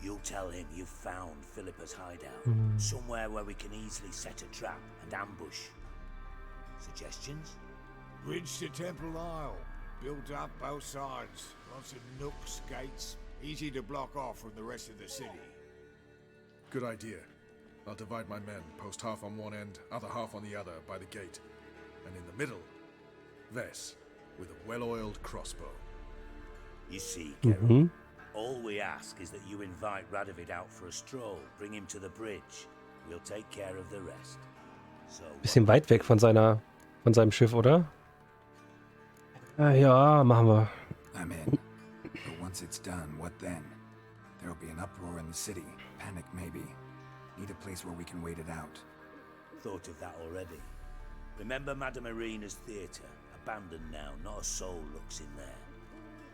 [SPEAKER 16] You'll tell him you've found Philippa's hideout, somewhere where we can easily set a trap and ambush. Suggestions?
[SPEAKER 9] Bridge to Temple Isle. Built up both sides. Lots of nooks, gates. Easy to block off from the rest of the city.
[SPEAKER 13] Good idea. I'll divide my men, post half on one end, other half on the other, by the gate. And in the middle, Vess, with a well-oiled crossbow.
[SPEAKER 16] You see, Geralt, all we ask is that you invite Radovid out for a stroll, bring him to the bridge. We'll take care of the rest. So,
[SPEAKER 1] Bisschen weit weg von seinem Schiff, oder? Ja, machen wir.
[SPEAKER 3] I'm in. But once it's done, what then? There'll be an uproar in the city. Panic, maybe. Need a place where we can wait it out.
[SPEAKER 16] Thought of that already. Remember Madame Irina's theatre? Abandoned now, not a soul looks in there.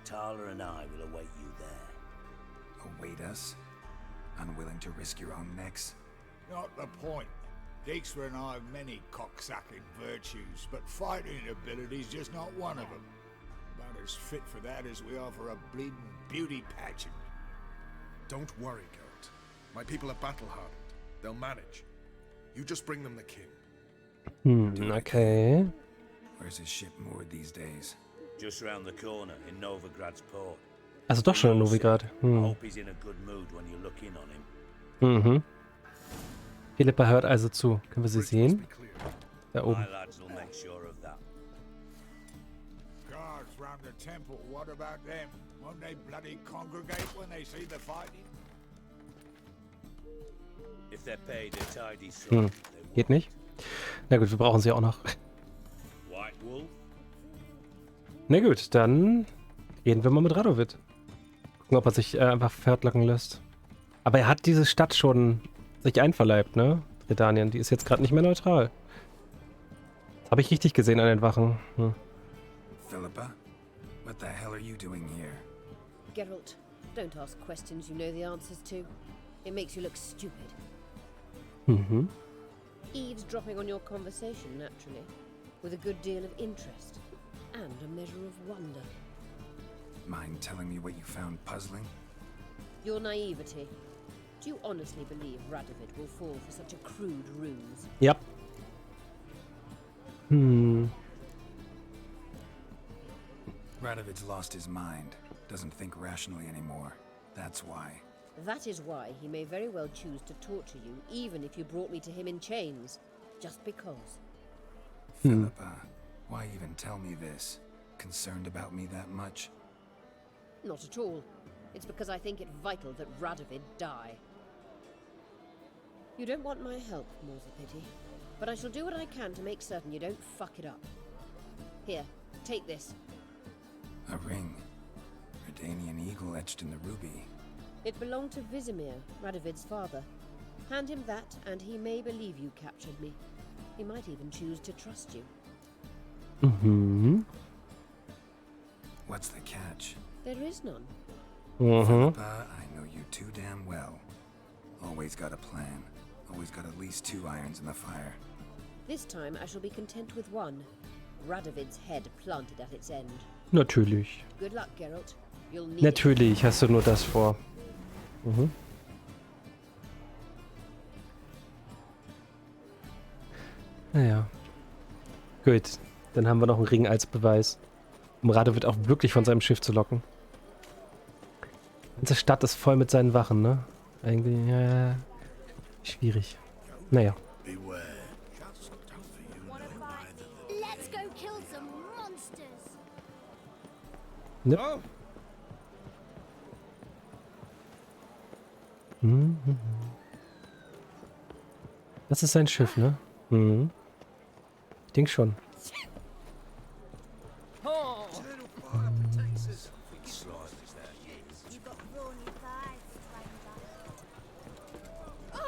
[SPEAKER 16] Tala and I will await you there.
[SPEAKER 3] Await us? Unwilling to risk your own necks?
[SPEAKER 9] Not the point. Dijkstra and I have many cocksucking virtues, but fighting ability's just not one of them. About as fit for that as we are for a bleeding beauty pageant.
[SPEAKER 13] Don't worry, Geralt. My people are battle-hardened. They'll manage. You just bring them the king.
[SPEAKER 1] Okay.
[SPEAKER 3] Where's his ship moored these days?
[SPEAKER 16] Just round the corner in Novigrad's port.
[SPEAKER 1] Also doch schon in Novigrad.
[SPEAKER 16] I hope he's in a good mood when you look in on him.
[SPEAKER 1] Philippa hört also zu. Können wir sie sehen? Da oben.
[SPEAKER 16] My lads will make sure of that.
[SPEAKER 9] Guards round the temple, what about them? Won't they bloody congregate when they see the fighting?
[SPEAKER 16] If they're paid a tidy sum,
[SPEAKER 1] Geht nicht? Na gut, wir brauchen sie auch noch.
[SPEAKER 16] White Wolf?
[SPEAKER 1] Na gut, dann reden wir mal mit Radovid. Gucken, ob er sich einfach verlocken lässt. Aber er hat diese Stadt schon sich einverleibt, ne? Redanien, die ist jetzt gerade nicht mehr neutral. Das habe ich richtig gesehen an den Wachen.
[SPEAKER 3] Philippa? What the hell are you doing here?
[SPEAKER 14] Geralt, don't ask questions you know the answers to. It makes you look stupid. Eavesdropping on your conversation, naturally, with a good deal of interest and a measure of wonder.
[SPEAKER 3] Mind telling me what you found puzzling?
[SPEAKER 14] Your naivety. Do you honestly believe Radovid will fall for such a crude ruse?
[SPEAKER 1] Yep.
[SPEAKER 3] Radovid's lost his mind. Doesn't think rationally anymore. That's why.
[SPEAKER 14] That is why he may very well choose to torture you, even if you brought me to him in chains. Just because.
[SPEAKER 3] Philippa, why even tell me this? Concerned about me that much?
[SPEAKER 14] Not at all. It's because I think it vital that Radovid die. You don't want my help, more's the pity. But I shall do what I can to make certain you don't fuck it up. Here, take this.
[SPEAKER 3] A ring. Redanian eagle etched in the ruby.
[SPEAKER 14] It belonged to Vizimir, Radovid's father. Hand him that, and he may believe you captured me. He might even choose to trust you.
[SPEAKER 3] What's the catch?
[SPEAKER 14] There is none.
[SPEAKER 3] Philippa, I know you too damn well. Always got a plan. Always got at least 2 irons in the fire.
[SPEAKER 14] This time I shall be content with one. Radovid's head planted at its end.
[SPEAKER 1] Natürlich.
[SPEAKER 14] Good luck, Geralt. You'll need
[SPEAKER 1] Natürlich hast du nur das vor. Mhm. Naja. Gut. Dann haben wir noch einen Ring als Beweis. Um Radovid auch wirklich von seinem Schiff zu locken. Die ganze Stadt ist voll mit seinen Wachen, ne? Eigentlich, ja. Schwierig. Naja.
[SPEAKER 18] Let's go kill some monsters.
[SPEAKER 1] Ne? Mhm. Das ist sein Schiff, ne? Mhm. Ich denke schon.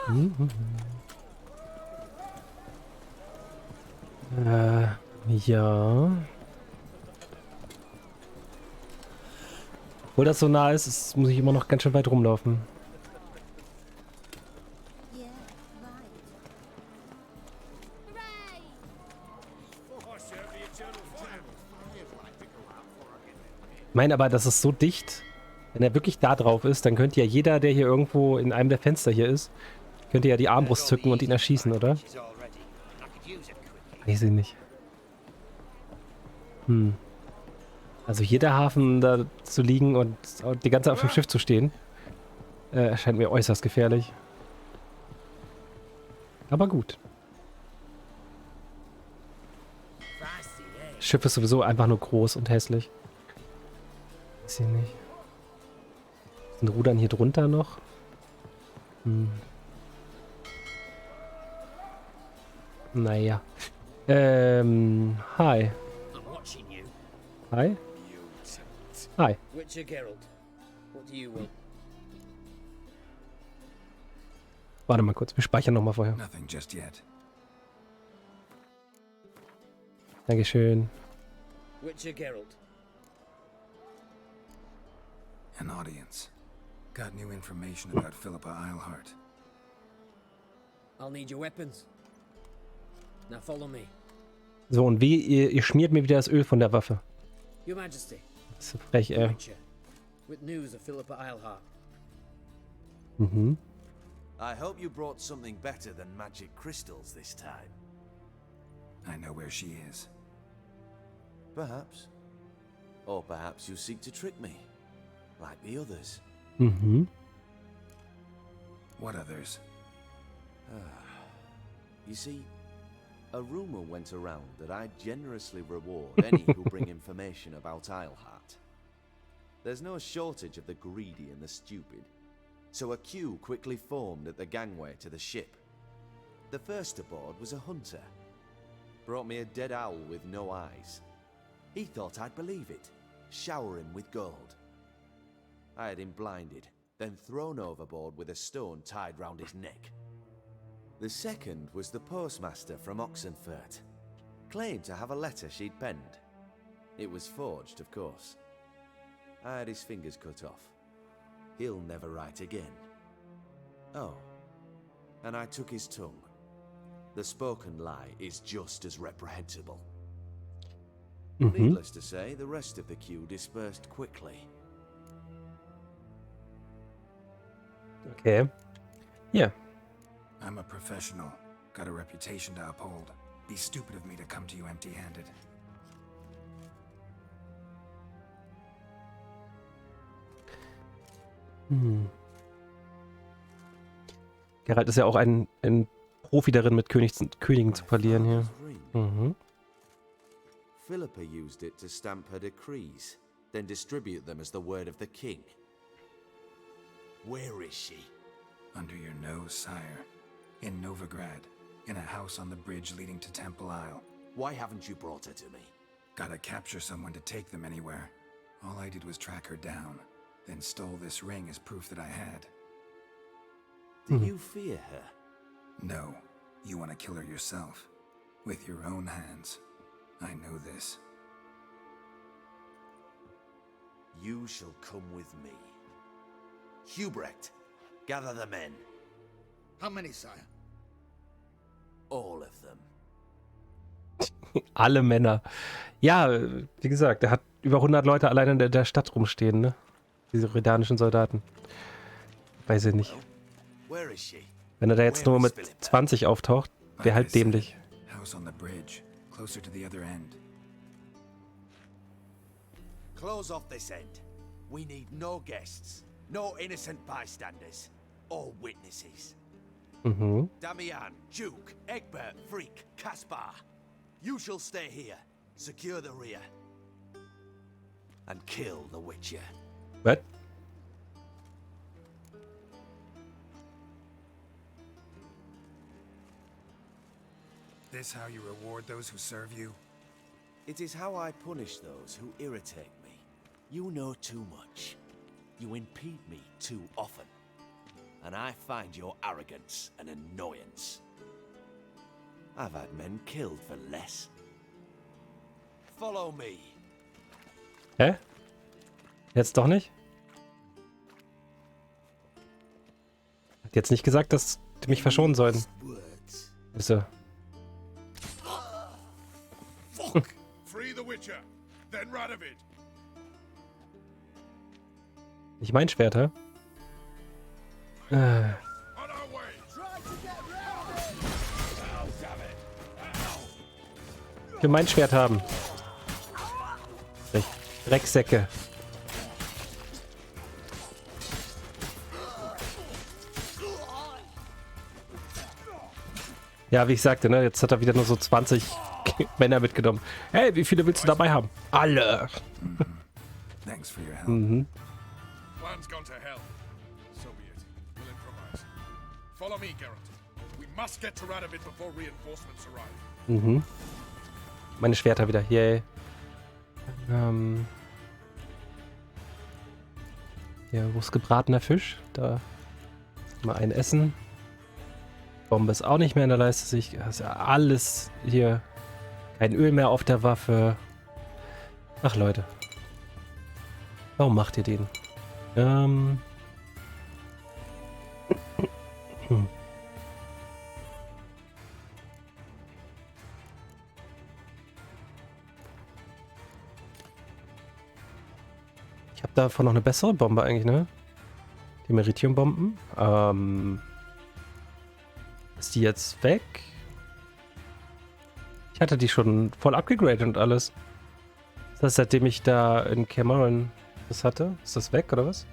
[SPEAKER 1] Mhm. Ja. Obwohl das so nah ist, muss ich immer noch ganz schön weit rumlaufen. Ich meine aber, das ist so dicht. Wenn er wirklich da drauf ist, dann könnte ja jeder, der hier irgendwo in einem der Fenster hier ist, könnte ja die Armbrust zücken und ihn erschießen, oder? Weiß ich nicht. Also hier der Hafen da zu liegen und die ganze Zeit auf dem Schiff zu stehen, erscheint mir äußerst gefährlich. Aber gut. Das Schiff ist sowieso einfach nur groß und hässlich. Weiß ich nicht. Sind Rudern hier drunter noch? Naja. Hi. Hi? Hi.
[SPEAKER 19] Witcher Geralt, what do you want?
[SPEAKER 1] Warte mal kurz, wir speichern nochmal vorher.
[SPEAKER 3] Nothing just yet.
[SPEAKER 1] Dankeschön.
[SPEAKER 19] Witcher Geralt.
[SPEAKER 3] An audience. Got new information about Philippa Eilhart.
[SPEAKER 19] I'll need your weapons. Now follow me.
[SPEAKER 1] So, und wie, ihr schmiert mir wieder das Öl von der Waffe.
[SPEAKER 19] Your Majesty.
[SPEAKER 1] Das ist frech,
[SPEAKER 19] Witcher, with news of Philippa Eilhart.
[SPEAKER 1] Mhm.
[SPEAKER 20] I hope you brought something better than magic crystals this time.
[SPEAKER 3] I know where she is.
[SPEAKER 20] Perhaps. Or perhaps you seek to trick me, like the others.
[SPEAKER 1] Mhm.
[SPEAKER 3] What others?
[SPEAKER 20] You see, a rumor went around that I generously reward any who bring information about Eilhart. There's no shortage of the greedy and the stupid, so a queue quickly formed at the gangway to the ship. The first aboard was a hunter. Brought me a dead owl with no eyes. He thought I'd believe it, shower him with gold. I had him blinded, then thrown overboard with a stone tied round his neck. The second was the postmaster from Oxenfurt. Claimed to have a letter she'd penned. It was forged, of course. I had his fingers cut off. He'll never write again. Oh, and I took his tongue. The spoken lie is just as reprehensible. Needless to say, the rest of the queue dispersed quickly.
[SPEAKER 1] Okay. Yeah.
[SPEAKER 3] I'm a professional. Got a reputation to uphold. Be stupid of me to come to you empty-handed.
[SPEAKER 1] Geralt ist ja auch ein Profi darin, mit Königen zu verlieren hier.
[SPEAKER 20] Philippa used it to stamp her decrees, then distribute them as the word of the king. Where is she?
[SPEAKER 3] Under your nose, sire. In Novigrad. In a house on the bridge leading to Temple Isle.
[SPEAKER 20] Why haven't you brought her to me?
[SPEAKER 3] Gotta capture someone to take them anywhere. All I did was track her down, then stole this ring as proof that I had.
[SPEAKER 20] Do you fear her?
[SPEAKER 3] No. You want to kill her yourself. With your own hands. I know this.
[SPEAKER 20] You shall come with me. Hubrecht, gather the men.
[SPEAKER 9] How many, sire?
[SPEAKER 20] All of them.
[SPEAKER 1] Alle Männer. Ja, wie gesagt, er hat über 100 Leute allein in der Stadt rumstehen, ne? Diese redanischen Soldaten. Weiß ich nicht.
[SPEAKER 20] Where is she?
[SPEAKER 1] Wenn er da jetzt nur mit 20 auftaucht, wäre halt dämlich.
[SPEAKER 3] House on the bridge, closer to the other end.
[SPEAKER 20] Close off this end. We need no guests, no innocent bystanders, or witnesses.
[SPEAKER 1] Mhm.
[SPEAKER 20] Damian, Duke, Egbert, Freak, Caspar. You shall stay here, secure the rear, and kill the Witcher.
[SPEAKER 1] What?
[SPEAKER 3] This how you reward those who serve you?
[SPEAKER 20] It is how I punish those who irritate me. You know too much. You impede me too often. And I find your arrogance an annoyance. I've had men killed for less. Follow me.
[SPEAKER 1] Hä? Jetzt doch nicht? Hat jetzt nicht gesagt, dass die mich verschonen sollen. Wisse.
[SPEAKER 13] Free the Witcher, then Radovid.
[SPEAKER 1] Nicht mein Schwert, hä? Ich will mein Schwert haben. Drecksäcke. Ja, wie ich sagte, ne, jetzt hat er wieder nur so 20 Männer mitgenommen. Hey, wie viele willst du dabei haben? Alle.
[SPEAKER 3] Thanks for your help.
[SPEAKER 1] Mhm.
[SPEAKER 13] Plan's gone to hell. So be it. We'll improvise. Follow me, Geralt. We must get to Radovid before reinforcements arrive.
[SPEAKER 1] Mhm. Meine Schwerter wieder. Yay. Hier, wo ist gebratener Fisch? Da. Mal ein Essen. Bombe ist auch nicht mehr in der Leiste. Das ist ja alles hier. Kein Öl mehr auf der Waffe. Ach, Leute. Warum macht ihr den? Ich habe davon noch eine bessere Bombe eigentlich, ne? Die Meritium-Bomben. Ist die jetzt weg? Ich hatte die schon voll abgegradet und alles. Das heißt, seitdem ich da in Cameron das hatte, ist das weg oder was?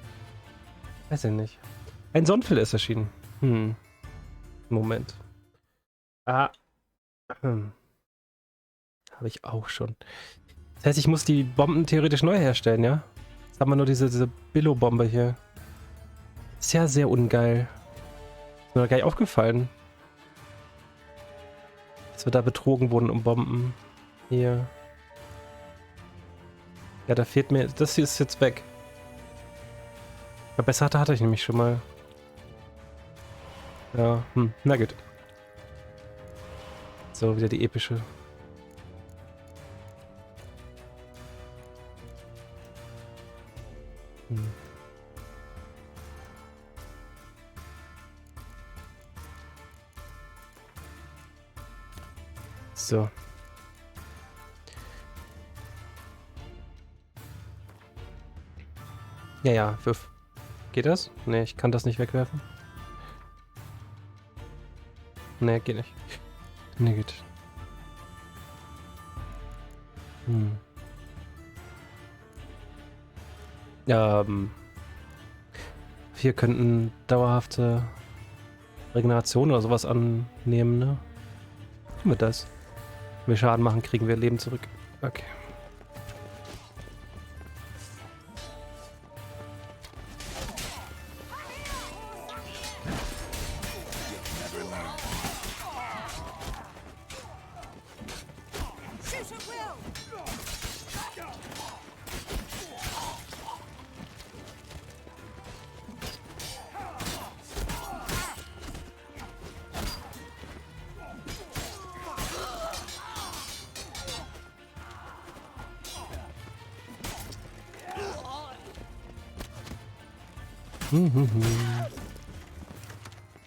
[SPEAKER 1] Weiß ich nicht. Ein Sonnenfil ist erschienen. Moment. Habe ich auch schon. Das heißt, ich muss die Bomben theoretisch neu herstellen, ja? Jetzt haben wir nur diese Billo-Bombe hier. Ist ja sehr ungeil. Ist mir gar nicht aufgefallen. Dass wir da betrogen wurden um Bomben. Hier. Ja, da fehlt mir... Das hier ist jetzt weg. Aber besser hatte ich nämlich schon mal. Ja, na gut. So, wieder die epische. So. Ja, wirf. Geht das? Ne, ich kann das nicht wegwerfen. Ne, geht nicht. Ne, geht. Wir könnten dauerhafte Regeneration oder sowas annehmen, ne? Tun wir das. Wenn wir Schaden machen, kriegen wir Leben zurück. Okay.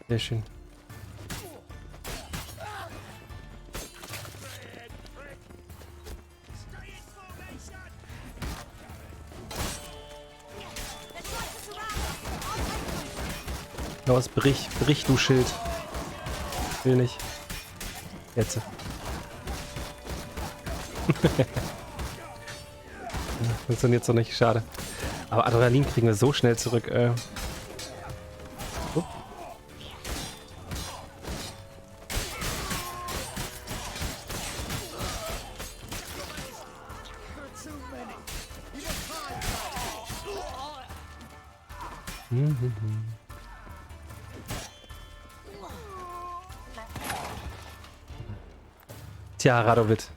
[SPEAKER 1] Sehr schön. Los, brich, du Schild. Will nicht. Jetzt. Funktioniert so nicht, schade. Aber Adrenalin kriegen wir so schnell zurück. Oh. Tja, Radovid.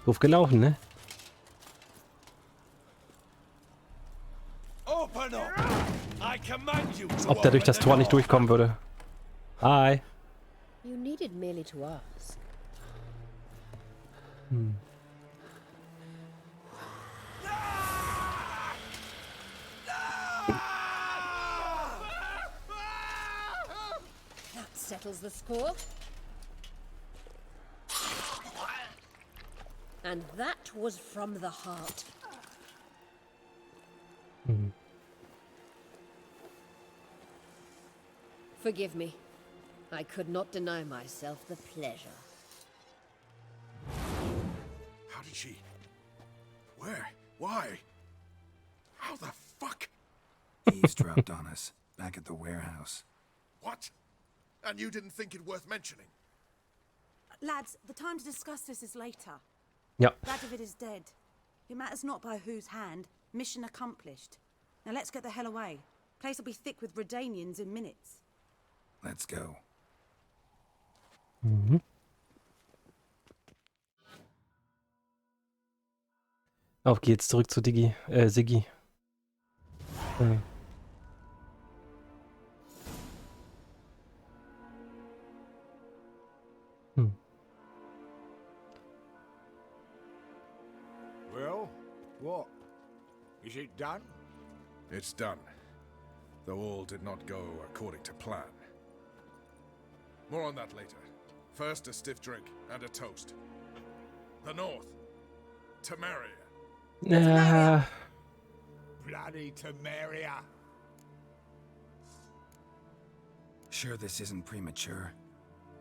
[SPEAKER 1] Doof gelaufen, ne? Als ob der durch das Tor nicht durchkommen würde. Hi.
[SPEAKER 14] You needed merely to ask. That settles the score. And that was from the heart. Forgive me. I could not deny myself the pleasure.
[SPEAKER 13] How did she? Where? Why? How the fuck?
[SPEAKER 3] Eavesdropped on us, back at the warehouse.
[SPEAKER 13] What? And you didn't think it worth mentioning?
[SPEAKER 21] Lads, the time to discuss this is later.
[SPEAKER 1] Yep.
[SPEAKER 21] Radovid is dead. It matters not by whose hand. Mission accomplished. Now let's get the hell away. Place will be thick with Redanians in minutes.
[SPEAKER 3] Let's go.
[SPEAKER 1] Auf geht's, zurück zu Siggi.
[SPEAKER 9] Well, what? Is it done?
[SPEAKER 13] It's done. Though all did not go according to plan. More on that later. First, a stiff drink and a toast. The North. Temeria.
[SPEAKER 9] Bloody Temeria.
[SPEAKER 3] Sure this isn't premature.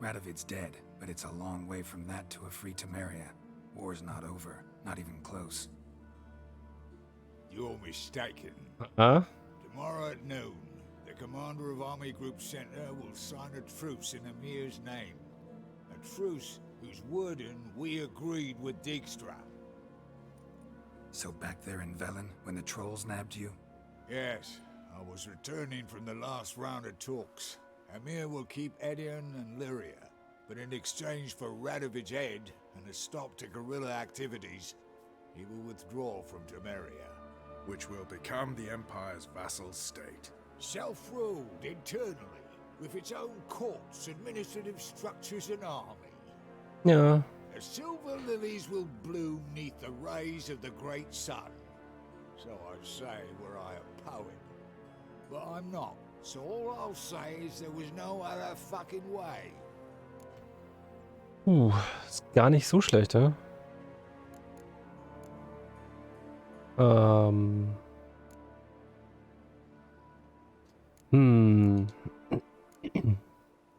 [SPEAKER 3] Radovid's dead, but it's a long way from that to a free Temeria. War's not over, not even close.
[SPEAKER 9] You're mistaken.
[SPEAKER 1] Huh?
[SPEAKER 9] Tomorrow at noon, the commander of Army Group Center will sign a truce in Emir's name. A truce whose wording we agreed with Dijkstra.
[SPEAKER 3] So back there in Velen, when the trolls nabbed you?
[SPEAKER 9] Yes, I was returning from the last round of talks. Emir will keep Edion and Lyria, but in exchange for Radovid's head and a stop to guerrilla activities, he will withdraw from Temeria.
[SPEAKER 13] Which will become the Empire's vassal state.
[SPEAKER 9] Self-ruled internally, with its own courts, administrative structures and army.
[SPEAKER 1] Ja.
[SPEAKER 9] The silver lilies will bloom neath the rays of the great sun. So I'd say were I a poet. But I'm not, so all I'll say is there was no other fucking way.
[SPEAKER 1] Ist gar nicht so schlecht, ja?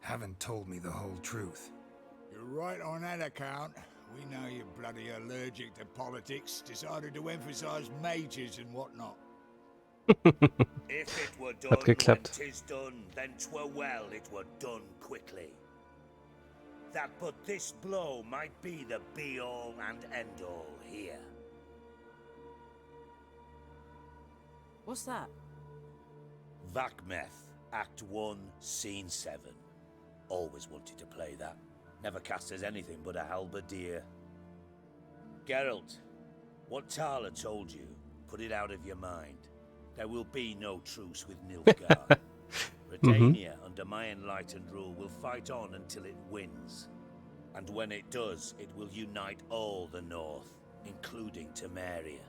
[SPEAKER 3] Haven't told me the whole truth.
[SPEAKER 9] You're right on that account. We know you're bloody allergic to politics, decided to emphasize majors and whatnot.
[SPEAKER 16] If it were done when 'tis done, then 'twere well it were done quickly. That but this blow might be the be-all and end-all here.
[SPEAKER 21] What's that?
[SPEAKER 16] Vakmeth, Act 1, Scene 7. Always wanted to play that. Never cast as anything but a halberdier. Geralt, what Tala told you, put it out of your mind. There will be no truce with Nilfgaard. Redania, under my enlightened rule, will fight on until it wins. And when it does, it will unite all the North, including Temeria.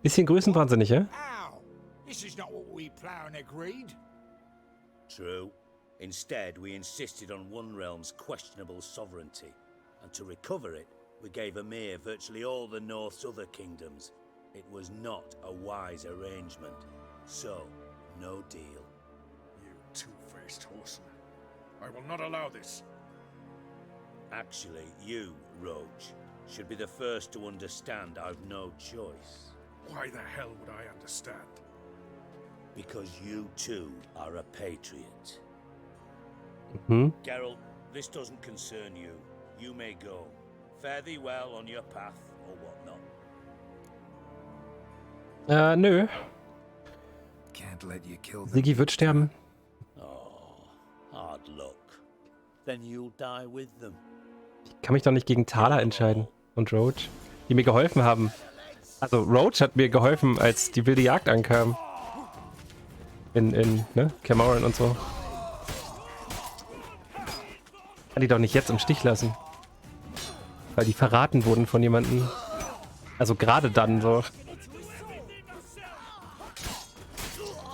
[SPEAKER 1] Bisschen größenwahnsinnig, ja?
[SPEAKER 9] Ow! This is not what we planned and agreed.
[SPEAKER 16] True. Instead, we insisted on one realm's questionable sovereignty, and to recover it, we gave Emir virtually all the North's other kingdoms. It was not a wise arrangement, so no deal.
[SPEAKER 13] You Christ, Horson. I will not allow this.
[SPEAKER 16] Actually, you, Roach, should be the first to understand I've no choice.
[SPEAKER 13] Why the hell would I understand?
[SPEAKER 16] Because you too are a patriot. Geralt, this doesn't concern you. You may go. Fare thee well on your path or whatnot.
[SPEAKER 1] Nö.
[SPEAKER 3] Can't let you kill them.
[SPEAKER 1] Siggi wird sterben.
[SPEAKER 16] Oh, hard luck. Then you'll die with them.
[SPEAKER 1] Ich kann mich doch nicht gegen Thaler entscheiden und Roach, die mir geholfen haben. Also Roach hat mir geholfen, als die wilde Jagd ankam. Ne, Cameron und so. Kann die doch nicht jetzt im Stich lassen. Weil die verraten wurden von jemandem. Also gerade dann so.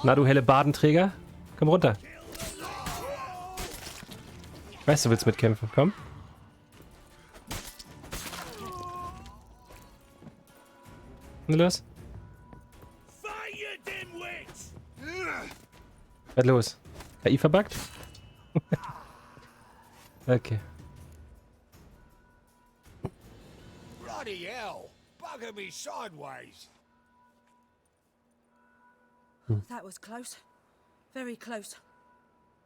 [SPEAKER 1] Na du helle Badenträger, komm runter. Ich weiß, du willst mitkämpfen, komm. Na los. Was los? KI verbuggt? Okay.
[SPEAKER 9] Bloody hell! Bugger me sideways!
[SPEAKER 21] That was close. Very close.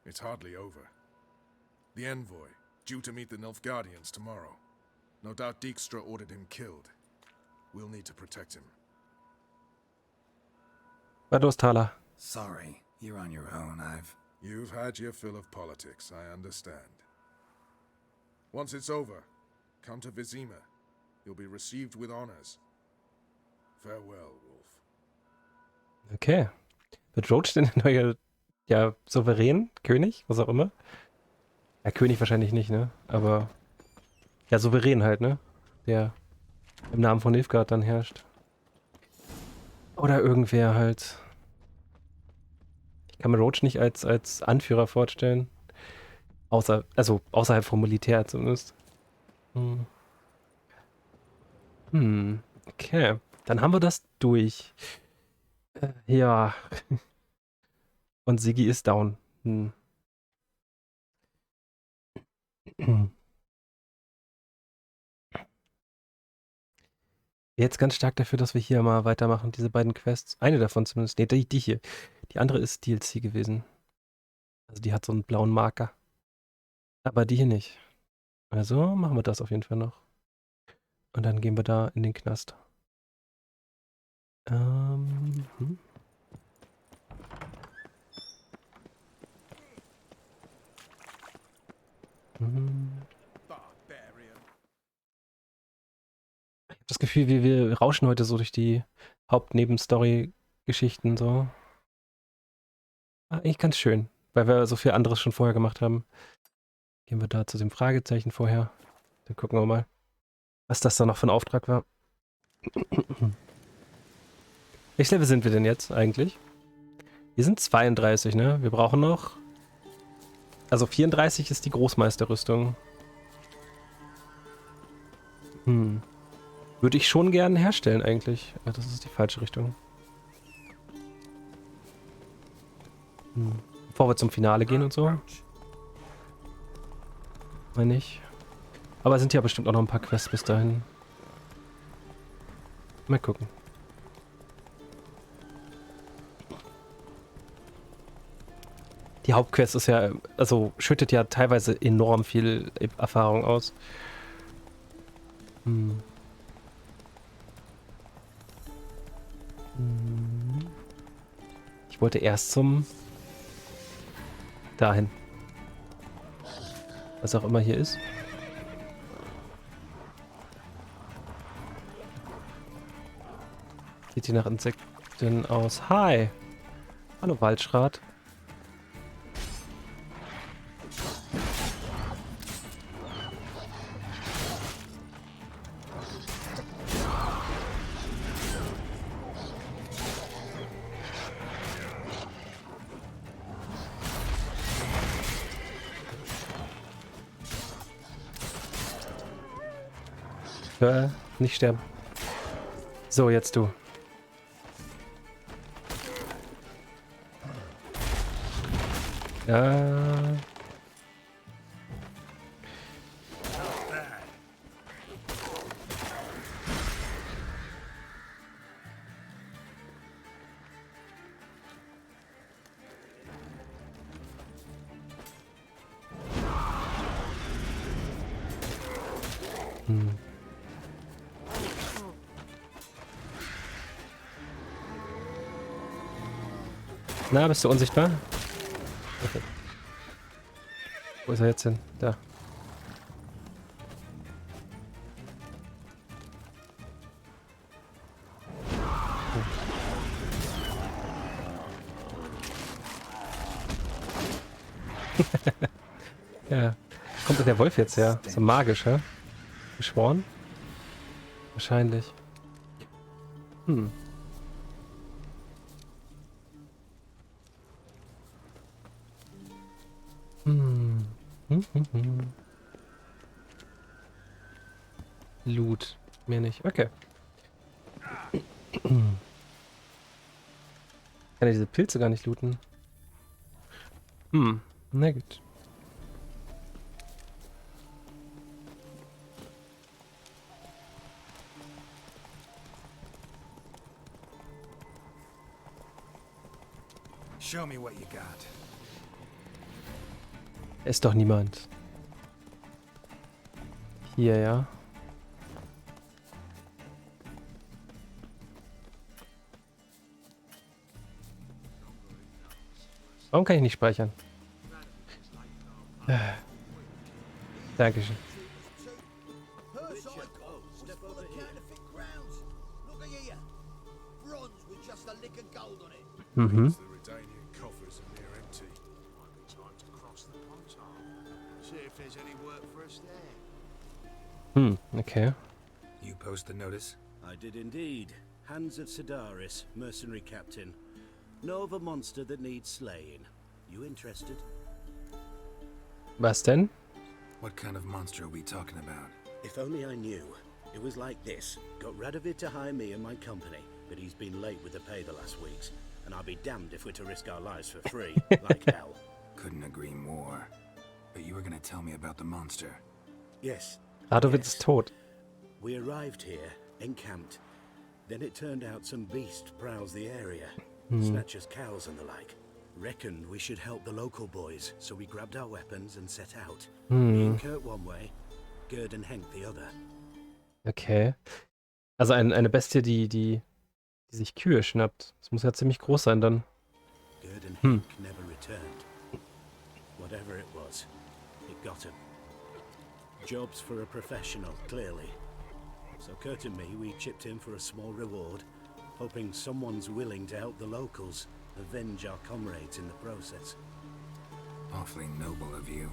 [SPEAKER 13] It's hardly over. The envoy, due to meet the Nilfgaardians tomorrow. No doubt Dijkstra ordered him killed. We'll need to protect him.
[SPEAKER 1] Was los, Thaler?
[SPEAKER 3] Sorry, you're on your own.
[SPEAKER 13] You've had your fill of politics, I understand. Once it's over, come to Vizima. You'll be received with honors. Farewell, Wolf.
[SPEAKER 1] Okay. Wird Roach denn der neue, ja, Souverän? König? Was auch immer? Ja, König wahrscheinlich nicht, ne? Aber, ja, Souverän halt, ne? Der im Namen von Nilfgaard dann herrscht. Oder irgendwer halt. Ich kann mir Roach nicht als Anführer vorstellen. Also außerhalb vom Militär zumindest. Okay. Dann haben wir das durch. Ja. Und Siggi ist down. Jetzt ganz stark dafür, dass wir hier mal weitermachen, diese beiden Quests. Eine davon zumindest. Ne, die hier. Die andere ist DLC gewesen. Also die hat so einen blauen Marker. Aber die hier nicht. Also machen wir das auf jeden Fall noch. Und dann gehen wir da in den Knast. Ich habe das Gefühl, wir rauschen heute so durch die Hauptnebenstory-Geschichten so. Eigentlich ganz schön, weil wir so viel anderes schon vorher gemacht haben. Gehen wir da zu dem Fragezeichen vorher. Dann gucken wir mal, was das da noch für ein Auftrag war. Welches Level sind wir denn jetzt eigentlich? Wir sind 32, ne? Wir brauchen noch... Also 34 ist die Großmeisterrüstung. Würde ich schon gerne herstellen eigentlich. Aber das ist die falsche Richtung. Bevor wir zum Finale gehen und so. Meine ich. Aber es sind ja bestimmt auch noch ein paar Quests bis dahin. Mal gucken. Die Hauptquest ist ja, also schüttet ja teilweise enorm viel Erfahrung aus. Ich wollte erst zum... dahin. Was auch immer hier ist. Sieht hier nach Insekten aus. Hi! Hallo Waldschrat. Nicht sterben. So, jetzt du. Ja. Na, bist du unsichtbar? Okay. Wo ist er jetzt hin? Da. Ja. Kommt denn der Wolf jetzt her? So magisch, hä? Geschworen? Wahrscheinlich. Hm. Loot. Mehr nicht. Okay. Kann ja diese Pilze gar nicht looten. Na gut.
[SPEAKER 3] Show me what you got.
[SPEAKER 1] Ist doch niemand. Hier, ja. Warum kann ich nicht speichern? Dankeschön. Mhm. Okay.
[SPEAKER 3] You post the notice?
[SPEAKER 12] I did indeed. Hands of Sidaris, mercenary captain. Know of a monster that needs slaying. You interested?
[SPEAKER 1] Was denn?
[SPEAKER 3] What kind of monster are we talking about?
[SPEAKER 12] If only I knew. It was like this. Got Radovid to hire me and my company, but he's been late with the pay the last weeks. And I'll be damned if we're to risk our lives for free, like hell.
[SPEAKER 3] Couldn't agree more. But you were gonna tell me about the monster.
[SPEAKER 12] Yes.
[SPEAKER 1] Radovid ist tot.
[SPEAKER 12] We arrived here, encamped. Then it turned out some beast prowls the area. Snatchers cows and the like. Reckoned we should help the local boys, so we grabbed our weapons and set out. Me and Kurt one way, Gerd and Henk the other.
[SPEAKER 1] Okay. Also eine Bestie, die sich Kühe schnappt. Das muss ja ziemlich groß sein dann.
[SPEAKER 12] Gerd and Henk never returned. Whatever it was, it got him. Jobs for a professional, clearly. So Kurt and me, we chipped in for a small reward, hoping someone's willing to help the locals, avenge our comrades in the process.
[SPEAKER 3] Awfully noble of you.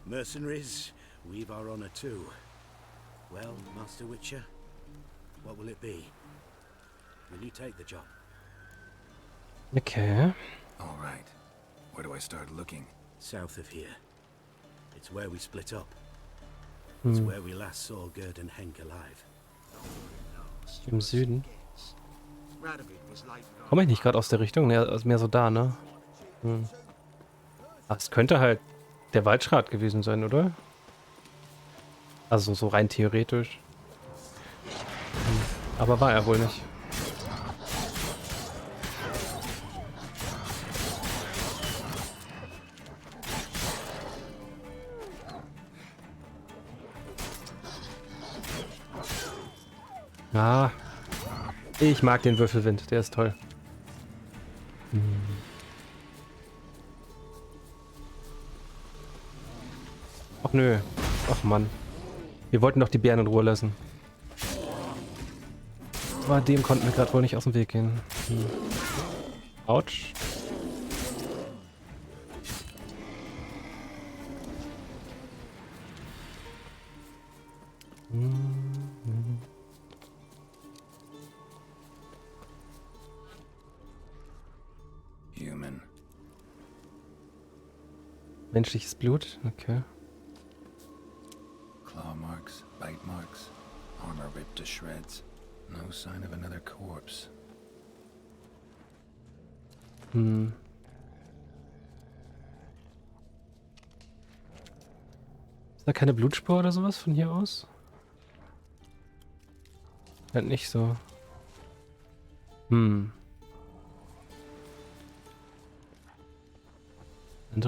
[SPEAKER 12] Mercenaries, we've our honor too. Well, Master Witcher, what will it be? Will you take the job?
[SPEAKER 1] Okay.
[SPEAKER 3] All right. Where do I start looking?
[SPEAKER 12] South of here. It's where we split up. It's where we last saw Gerd and Henk alive.
[SPEAKER 1] Im Süden. Komme ich nicht gerade aus der Richtung? Ne, also mehr so da, ne? Ach, es könnte halt der Waldschrat gewesen sein, oder? Also so rein theoretisch. Aber war er wohl nicht. Ah, ich mag den Würfelwind, der ist toll. Ach nö, ach Mann. Wir wollten doch die Bären in Ruhe lassen. Aber dem konnten wir gerade wohl nicht aus dem Weg gehen. Autsch.
[SPEAKER 3] Human.
[SPEAKER 1] Menschliches Blut, okay.
[SPEAKER 3] Claw marks, bite marks, armor ripped to shreds. No sign of another corpse.
[SPEAKER 1] Ist da keine Blutspur oder sowas von hier aus? Halt nicht so. Andere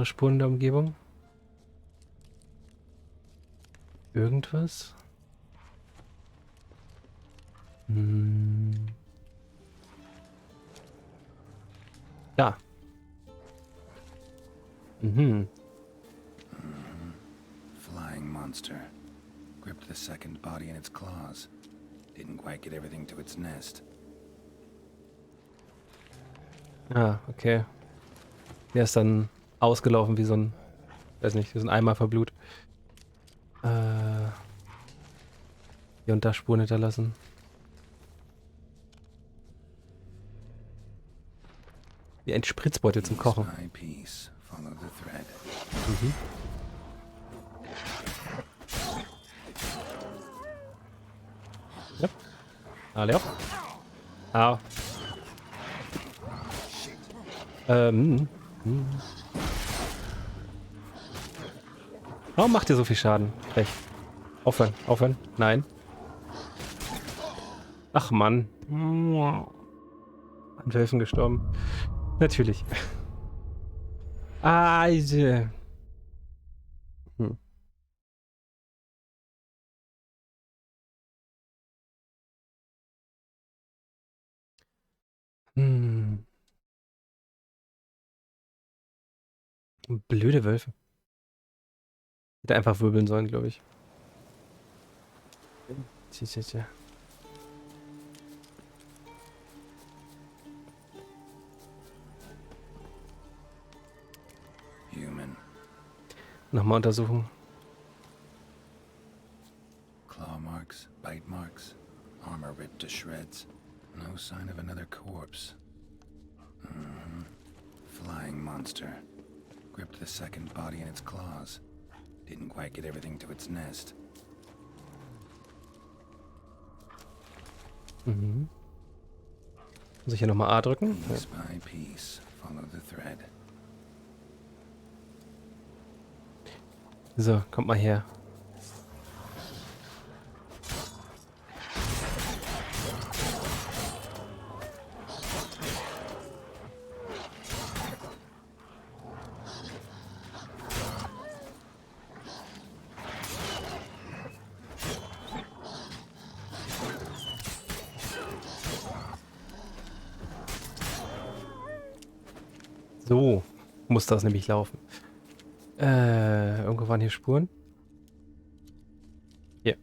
[SPEAKER 1] Spuren in der Umgebung? Irgendwas? Ja.
[SPEAKER 3] Flying monster. Gripped the second body in its claws. Didn't quite get everything to its nest.
[SPEAKER 1] Ah, okay. Der ist dann ausgelaufen wie so ein, weiß nicht, wie so ein Eimer voll Blut. Hier und da Spuren hinterlassen. Wie ein Spritzbeutel zum Kochen. Ja. Alle auf. Au. Warum macht ihr so viel Schaden? Recht. Aufhören, aufhören. Nein. Ach Mann. An Wölfen gestorben. Natürlich. Also. Blöde Wölfe. Hätte einfach wirbeln sollen, glaube ich. Tja.
[SPEAKER 3] Human.
[SPEAKER 1] Nochmal untersuchen.
[SPEAKER 3] Claw marks, bite marks, armor ripped to shreds. No sign of another corpse. Flying monster. Gripped the second body in its claws. Didn't quite get everything to its nest.
[SPEAKER 1] Muss ich hier nochmal A drücken?
[SPEAKER 3] Piece by piece, follow the thread.
[SPEAKER 1] So, kommt mal her. So muss das nämlich laufen. Irgendwo waren hier Spuren. Hier.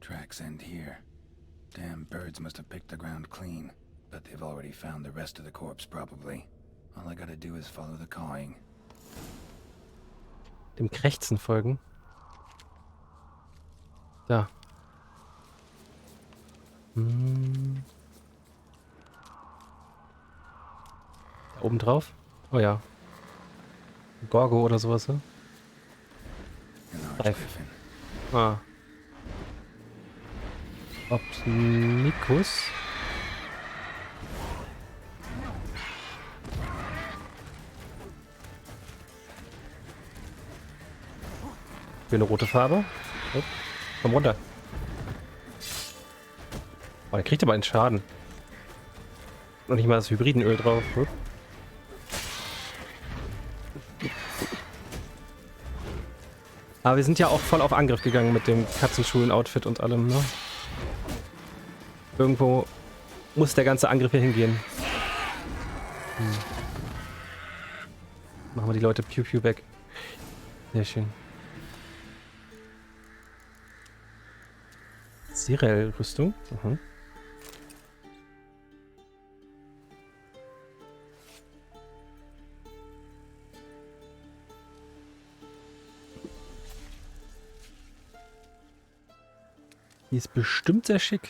[SPEAKER 3] Tracks end here. Damn birds must have picked the ground clean. But they've already found the rest of the corpse, probably. All I gotta do is follow the cawing.
[SPEAKER 1] Dem Krächzen folgen. Da. Da oben drauf? Oh ja. Gorgo oder sowas, ne? Ah. Opnikus. Für eine rote Farbe. Oh, komm runter. Oh, der kriegt aber einen Schaden. Noch nicht mal das Hybridenöl drauf. Oh. Aber wir sind ja auch voll auf Angriff gegangen mit dem Katzenschulen-Outfit und allem, ne? Irgendwo muss der ganze Angriff hier hingehen. Machen wir die Leute Piu-Piu weg. Sehr schön. Sirel-Rüstung. Die ist bestimmt sehr schick.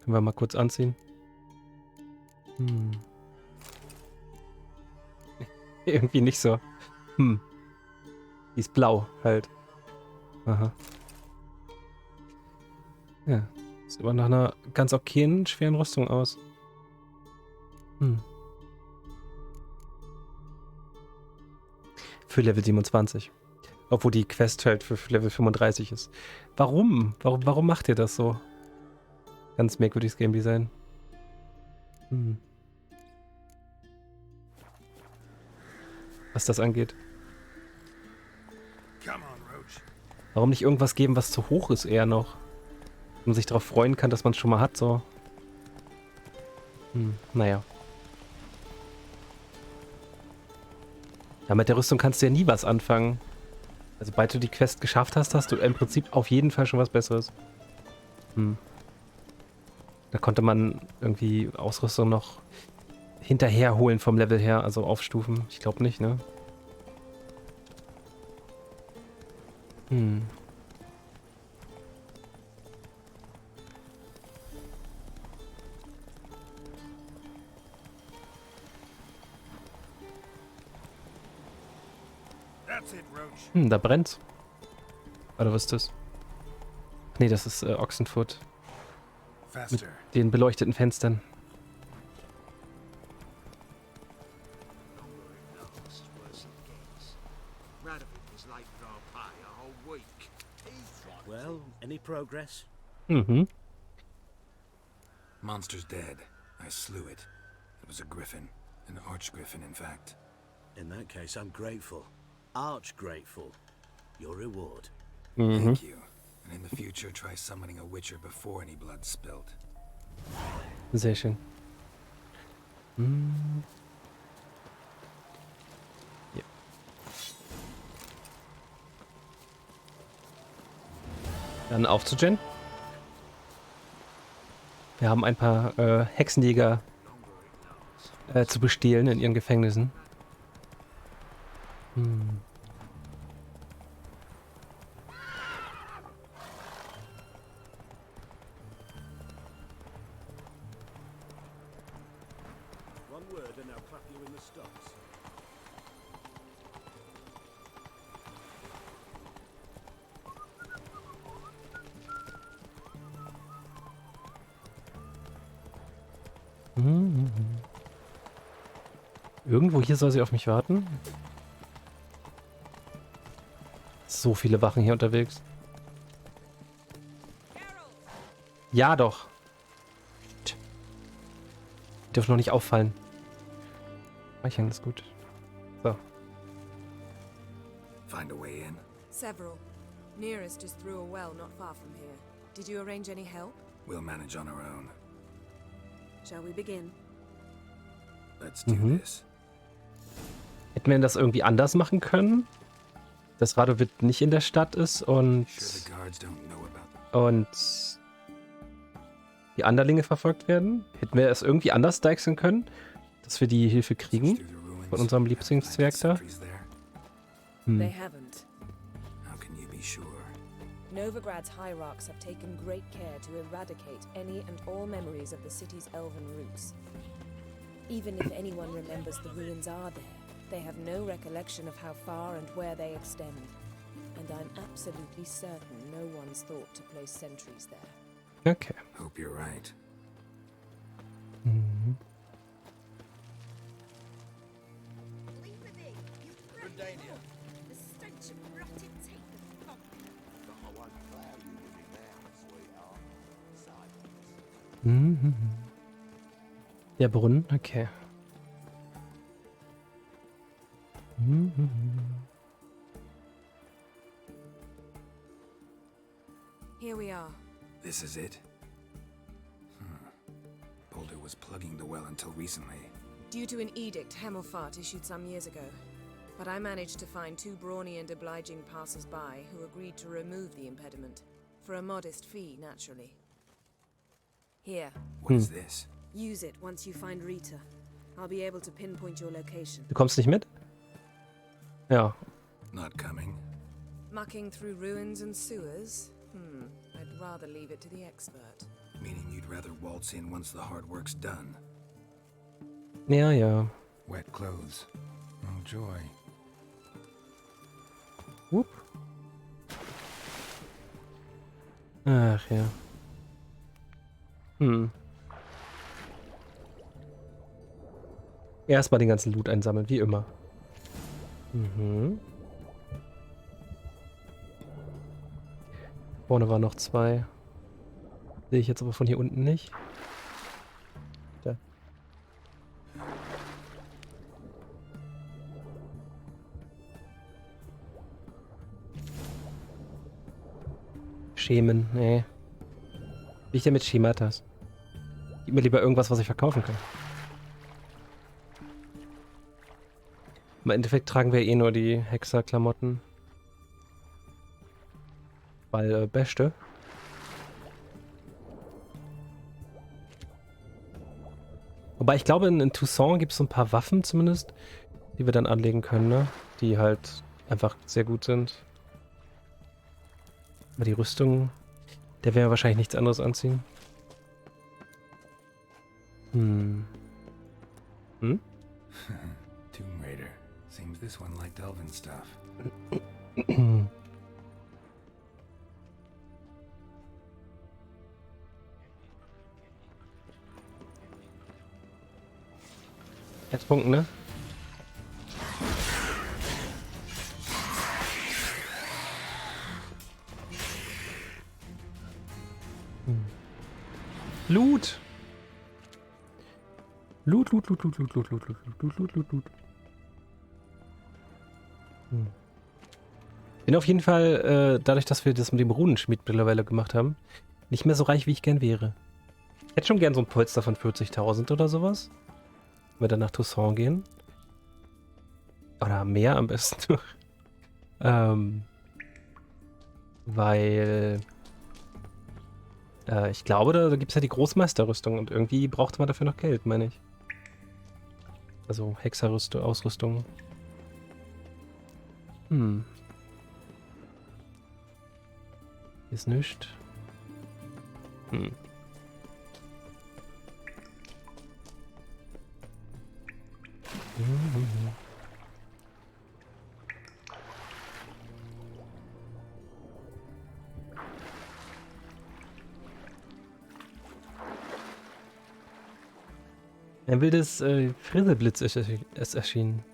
[SPEAKER 1] Können wir mal kurz anziehen. Irgendwie nicht so. Die ist blau halt. Aha. Ja, sieht aber nach einer ganz okayen, schweren Rüstung aus. Für Level 27. Obwohl die Quest halt für Level 35 ist. Warum? Warum macht ihr das so? Ganz merkwürdiges Game Design. Was das angeht. Warum nicht irgendwas geben, was zu hoch ist eher noch? Und man sich darauf freuen kann, dass man es schon mal hat, so. Naja. Ja, mit der Rüstung kannst du ja nie was anfangen. Also, sobald du die Quest geschafft hast, hast du im Prinzip auf jeden Fall schon was Besseres. Da konnte man irgendwie Ausrüstung noch hinterherholen vom Level her, also aufstufen. Ich glaube nicht, ne? Da brennt's. Oder was ist das? Nee, das ist Oxenfoot. Mit den beleuchteten Fenstern.
[SPEAKER 12] Well, any progress?
[SPEAKER 3] Monster's dead. I slew it. It was a griffin. An archgriffin, in fact.
[SPEAKER 12] In that case, I'm grateful. Arch grateful. Your reward.
[SPEAKER 3] Thank you. And in the future, try summoning a witcher before any blood's spilled.
[SPEAKER 1] Sehr schön. Ja. Dann auf zu Jen. Wir haben ein paar Hexenjäger zu bestehlen in ihren Gefängnissen.
[SPEAKER 12] One word and I'll clap you in the stocks.
[SPEAKER 1] Irgendwo hier soll sie auf mich warten. So viele Wachen hier unterwegs. Ja doch. Die dürfen noch nicht auffallen. Speichern ist gut. So.
[SPEAKER 3] Find a way in?
[SPEAKER 4] Several. Nearest is through a well not far from here. Did you arrange any help?
[SPEAKER 3] We'll manage on our own.
[SPEAKER 4] Shall we begin?
[SPEAKER 3] Let's do this.
[SPEAKER 1] Hätten wir das irgendwie anders machen können? Dass Radovid nicht in der Stadt ist und die Anderlinge verfolgt werden? Hätten wir es irgendwie anders deichseln können? Dass wir die Hilfe kriegen? Von unserem Lieblingszwerg da?
[SPEAKER 4] They haven't.
[SPEAKER 3] How can you be sure?
[SPEAKER 4] Novigrad's hierarchs have taken great care to eradicate any and all memories of the city's elven roots. Even if anyone remembers the ruins are there, they have no recollection of how far and where they extend. And I'm absolutely certain no one's thought to place sentries there.
[SPEAKER 1] Okay.
[SPEAKER 3] Hope you're right.
[SPEAKER 18] The stench of rotted tape and funk.
[SPEAKER 9] I won't cloud you with it now, sweetheart.
[SPEAKER 1] Der Brunnen, okay.
[SPEAKER 4] Here we are.
[SPEAKER 3] This is it? Boulder was plugging the well until recently.
[SPEAKER 4] Due to an edict Hemelfart issued some years ago. But I managed to find two brawny and obliging passers-by who agreed to remove the impediment. For a modest fee, naturally. Here.
[SPEAKER 3] What is this?
[SPEAKER 4] Use it once you find Rita. I'll be able to pinpoint your location.
[SPEAKER 1] Du kommst nicht mit? Ja.
[SPEAKER 3] Not coming.
[SPEAKER 4] Mucking through ruins and sewers? I'd rather leave it to the expert.
[SPEAKER 3] Meaning you'd rather waltz in once the hard work's done.
[SPEAKER 1] Ja, ja.
[SPEAKER 3] Wet clothes. Oh, joy.
[SPEAKER 1] Ach ja. Erstmal den ganzen Loot einsammeln, wie immer. Vorne waren noch 2. Sehe ich jetzt aber von hier unten nicht. Da. Schemen, nee. Wie ich denn mit Schematas? Gib mir lieber irgendwas, was ich verkaufen kann. Im Endeffekt tragen wir eh nur die Hexer-Klamotten. Weil, Beste. Wobei ich glaube, in Toussaint gibt es so ein paar Waffen zumindest, die wir dann anlegen können, ne? Die halt einfach sehr gut sind. Aber die Rüstung, der werden wir wahrscheinlich nichts anderes anziehen.
[SPEAKER 3] Tomb Raider. Seems this one liked elven stuff.
[SPEAKER 1] Herzpunkten, ne? Loot! Loot. Bin auf jeden Fall, dadurch, dass wir das mit dem Runenschmied mittlerweile gemacht haben, nicht mehr so reich, wie ich gern wäre. Ich hätte schon gern so ein Polster von 40.000 oder sowas. Wenn wir dann nach Toussaint gehen. Oder mehr am besten. Weil ich glaube, da gibt es ja die Großmeisterrüstung und irgendwie brauchte man dafür noch Geld, meine ich. Also Hexerrüstung, Ausrüstung. Hier ist nichts. Ein wildes Frisselblitz ist erschienen.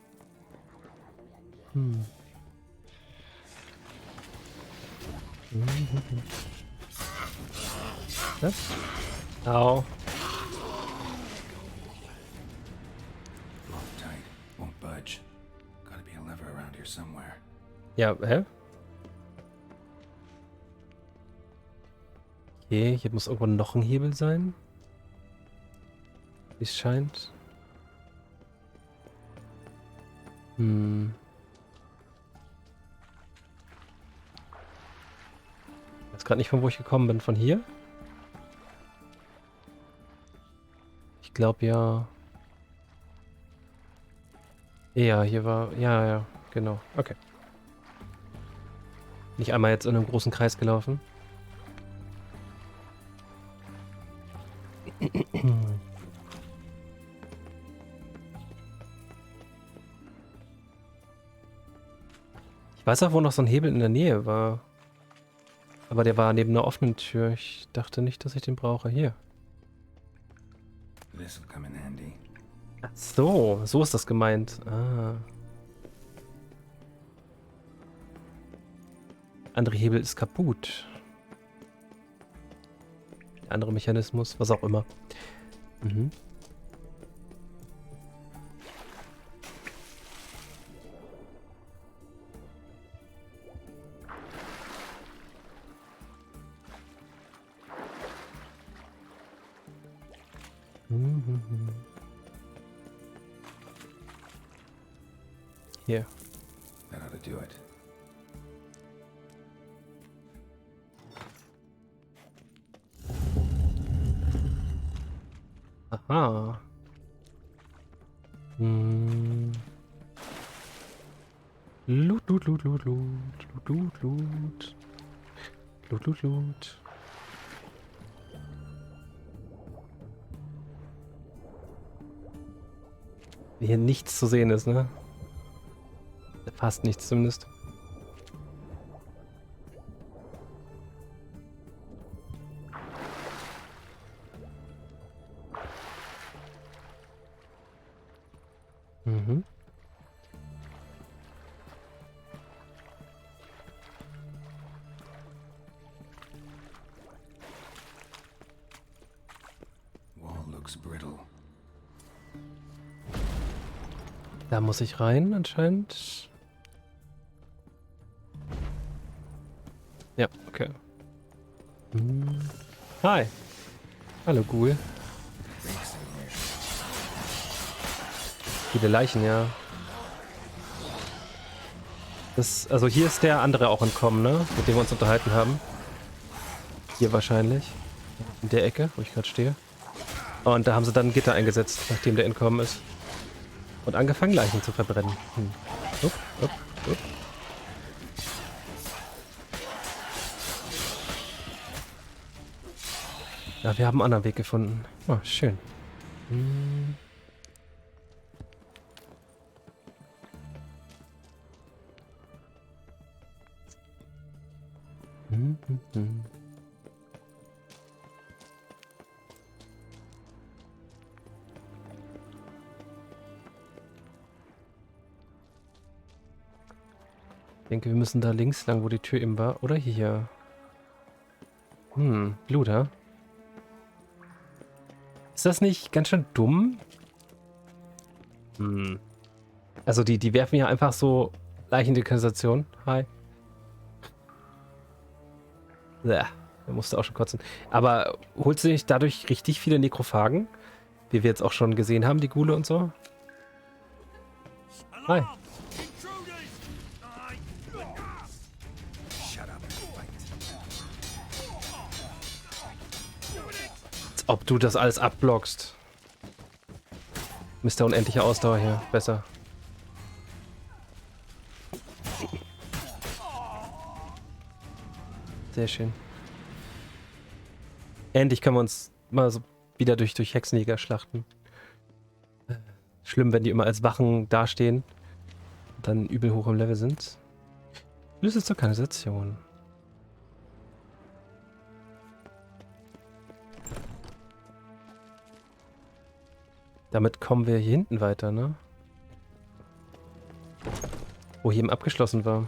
[SPEAKER 1] Was? Au.
[SPEAKER 3] Lock tight. Won't budge. Gotta be a lever around here somewhere.
[SPEAKER 1] Ja, hä? Okay, hier muss irgendwo noch ein Hebel sein. Wie es scheint. Ich weiß gerade nicht, von wo ich gekommen bin. Von hier? Ich glaube ja. Ja, hier war... Ja, genau. Okay. Nicht einmal jetzt in einem großen Kreis gelaufen. Ich weiß auch, wo noch so ein Hebel in der Nähe war. Aber der war neben einer offenen Tür. Ich dachte nicht, dass ich den brauche. Hier.
[SPEAKER 3] This'll come in handy.
[SPEAKER 1] Ach so, so ist das gemeint. Ah. Andere Hebel ist kaputt. Der andere Mechanismus, was auch immer. Hier.
[SPEAKER 3] That ought to do it.
[SPEAKER 1] Aha. Loot. Hier nichts zu sehen ist, ne? Fast nichts zumindest.
[SPEAKER 3] looks brittle.
[SPEAKER 1] Da muss ich rein, anscheinend. Ja, okay. Hi. Hallo, Ghoul. Viele Leichen, ja. Also hier ist der andere auch entkommen, ne? Mit dem wir uns unterhalten haben. Hier wahrscheinlich. In der Ecke, wo ich gerade stehe. Und da haben sie dann ein Gitter eingesetzt, nachdem der entkommen ist. Und angefangen, Leichen zu verbrennen. Upp, upp, upp. Ja, wir haben einen anderen Weg gefunden. Oh, schön. Ich denke, wir müssen da links lang, wo die Tür eben war. Oder hier. Bluter. Ist das nicht ganz schön dumm? Also die werfen ja einfach so Leichen in die Kanalisation. Hi. Ja, der musste auch schon kotzen. Aber holst du nicht dadurch richtig viele Nekrophagen? Wie wir jetzt auch schon gesehen haben, die Ghule und so? Hi. Als ob du das alles abblockst. Mr. Unendliche Ausdauer hier. Besser. Sehr schön. Endlich können wir uns mal so wieder durch Hexenjäger schlachten. Schlimm, wenn die immer als Wachen dastehen und dann übel hoch im Level sind. Schlüssel zur Kanalisation. Damit kommen wir hier hinten weiter, ne? Wo hier eben abgeschlossen war.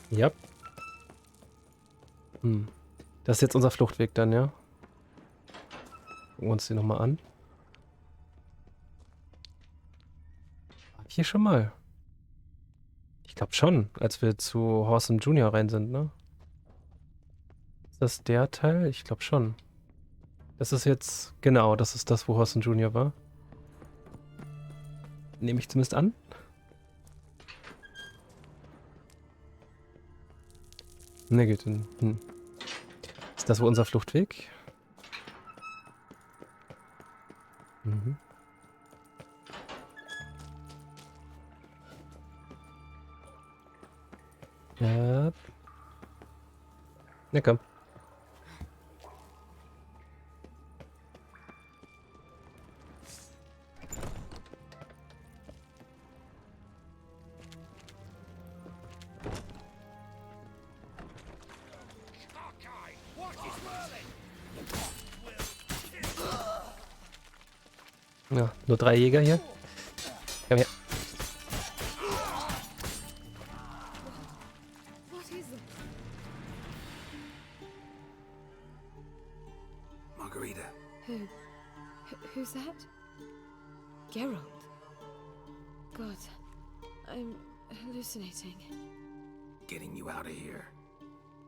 [SPEAKER 1] Ja. Das ist jetzt unser Fluchtweg dann, ja? Gucken wir uns den nochmal an. Hier schon mal. Ich glaube schon, als wir zu Horsem Junior rein sind, ne? Ist das der Teil? Ich glaube schon. Das ist jetzt... Genau, das ist das, wo Horsem Junior war. Nehme ich zumindest an. Ne, geht hin. Ist das wohl unser Fluchtweg? Ja. Na komm. Ja, nur 3 Jäger hier. Komm her.
[SPEAKER 3] Margarita.
[SPEAKER 7] Who's that? Geralt. God, I'm hallucinating.
[SPEAKER 3] Getting you out of here.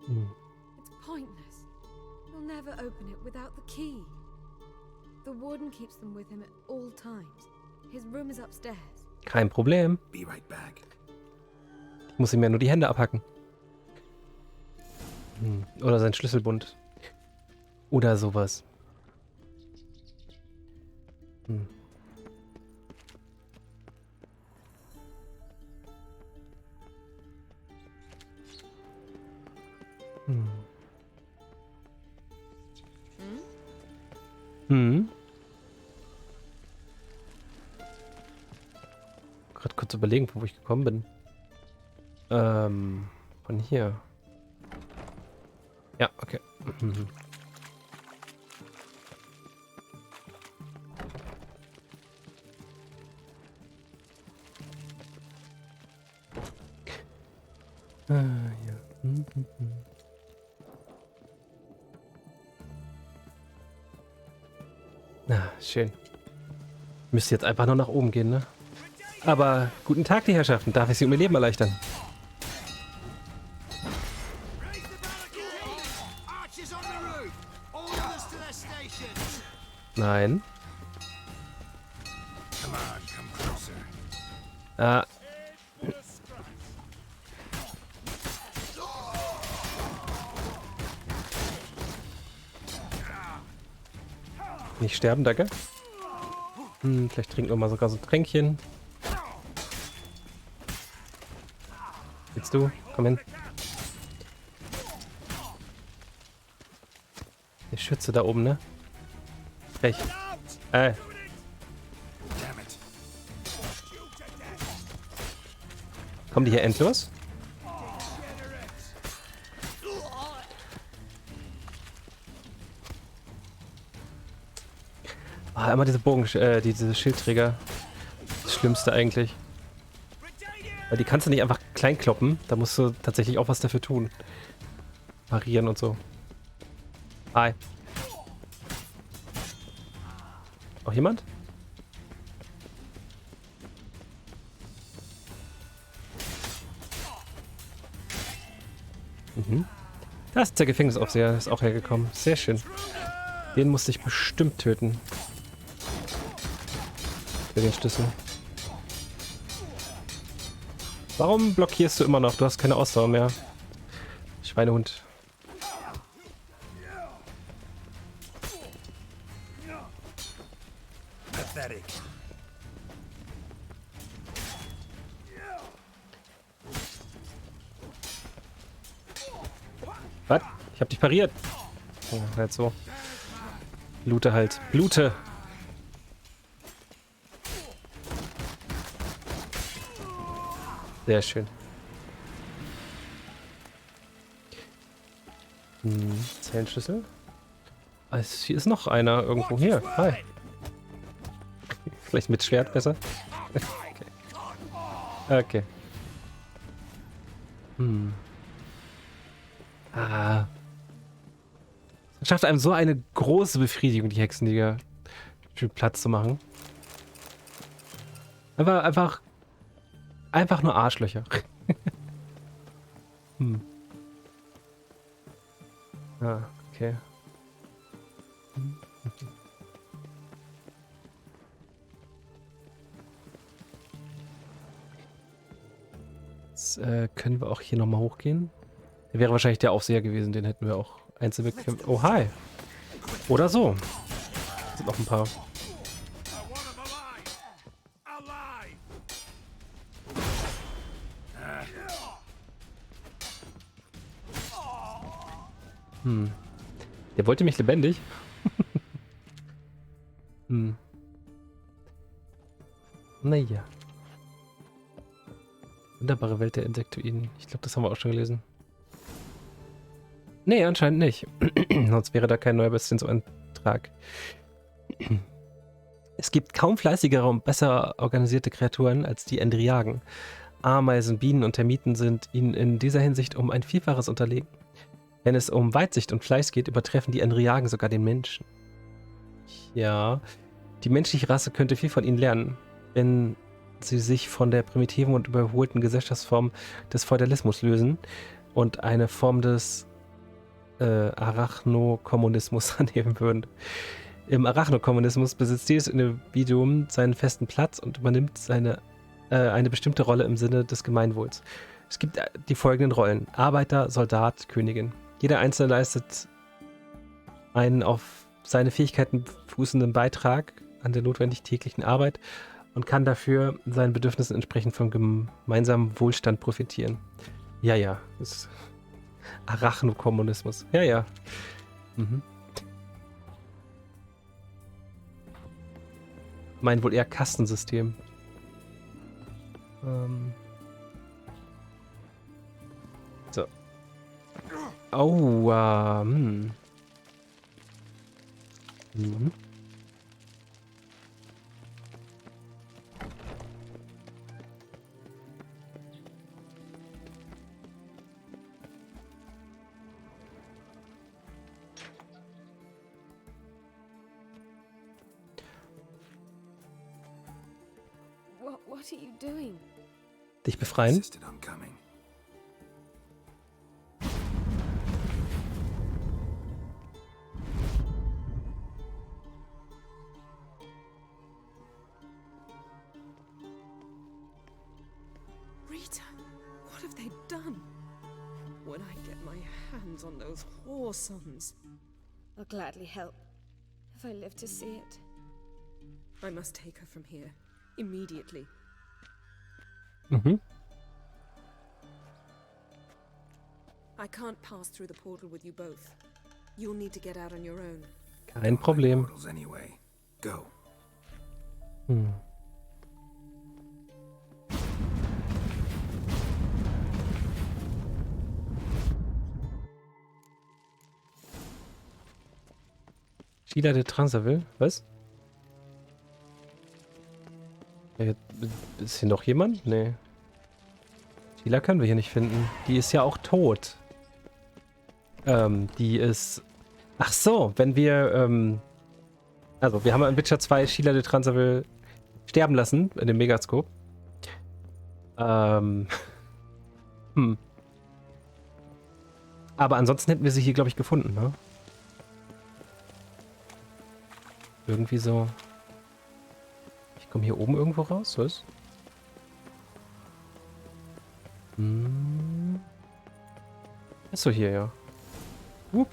[SPEAKER 7] It's pointless. He'll never open it without the key. The warden keeps them with him at all times. His room is upstairs.
[SPEAKER 1] Kein Problem.
[SPEAKER 3] Be right back.
[SPEAKER 1] Ich muss ihm ja nur die Hände abhacken. Oder sein Schlüsselbund. Oder sowas. Gerade kurz überlegen, wo ich gekommen bin. Von hier. Ja, okay. Ja. schön. Müsste jetzt einfach nur nach oben gehen, ne? Aber guten Tag, die Herrschaften. Darf ich Sie um Ihr Leben erleichtern? Nein. Ah. Nicht sterben, danke. Vielleicht trinken wir mal sogar so ein Tränkchen. Willst du? Komm hin. Der Schütze da oben, ne? Frech. Kommen die hier endlos? Ah, immer diese diese Schildträger. Das Schlimmste eigentlich. Weil die kannst du nicht einfach klein kloppen. Da musst du tatsächlich auch was dafür tun. Parieren und so. Hi. Noch jemand? Da ist der Gefängnisaufseher, ist auch hergekommen. Sehr schön. Den musste ich bestimmt töten. Für den Schlüssel. Warum blockierst du immer noch? Du hast keine Ausdauer mehr. Schweinehund.
[SPEAKER 12] Pathetic.
[SPEAKER 1] Was? Ich hab dich pariert. Oh, halt so. Blute halt. Blute! Sehr schön. Zellenschlüssel. Hier ist noch einer irgendwo. Hier. Hi. Vielleicht mit Schwert besser. Okay. Es schafft einem so eine große Befriedigung, die Hexenliga für Platz zu machen. Einfach nur Arschlöcher. Ah, okay. Jetzt können wir auch hier nochmal hochgehen. Der wäre wahrscheinlich der Aufseher gewesen, den hätten wir auch einzeln bekämpft. Oh, hi. Oder so. Sind noch ein paar. Der wollte mich lebendig. Naja. Wunderbare Welt der Insektoiden. Ich glaube, das haben wir auch schon gelesen. Nee, anscheinend nicht. Sonst wäre da kein neuer Bestienso-Eintrag. Es gibt kaum fleißigere und besser organisierte Kreaturen als die Endriagen. Ameisen, Bienen und Termiten sind ihnen in dieser Hinsicht um ein Vielfaches unterlegen. Wenn es um Weitsicht und Fleiß geht, übertreffen die Endriagen sogar den Menschen. Ja, die menschliche Rasse könnte viel von ihnen lernen, wenn sie sich von der primitiven und überholten Gesellschaftsform des Feudalismus lösen und eine Form des Arachnokommunismus annehmen würden. Im Arachnokommunismus besitzt jedes Individuum seinen festen Platz und übernimmt eine bestimmte Rolle im Sinne des Gemeinwohls. Es gibt die folgenden Rollen: Arbeiter, Soldat, Königin. Jeder Einzelne leistet einen auf seine Fähigkeiten fußenden Beitrag an der notwendig täglichen Arbeit und kann dafür seinen Bedürfnissen entsprechend vom gemeinsamen Wohlstand profitieren. Ja, das ist Arachnokommunismus. Ja. Mein wohl eher Kastensystem. So. Aua.
[SPEAKER 4] What are you doing?
[SPEAKER 1] Dich befreien?
[SPEAKER 3] Insisted on coming.
[SPEAKER 7] Rita, what have they done? When I get my hands on those whoresons.
[SPEAKER 4] I'll gladly help, if I live to see it.
[SPEAKER 7] I must take her from here, immediately.
[SPEAKER 1] Mhm.
[SPEAKER 7] I can't pass through the portal with you both. You'll need to get out on your own.
[SPEAKER 1] Kein Problem.
[SPEAKER 3] Portals anyway. Go.
[SPEAKER 1] Hm. Sheila de Transaville? Was? Ja, ist hier noch jemand? Nee. Sheila können wir hier nicht finden. Die ist ja auch tot. Die ist... Ach so, wenn wir... Also, wir haben in Witcher 2 Sheila de Transaville sterben lassen, in dem Megascope. Aber ansonsten hätten wir sie hier, glaube ich, gefunden, ne? Irgendwie so... Ich komme hier oben irgendwo raus, was? Achso, hier, ja. Wupp.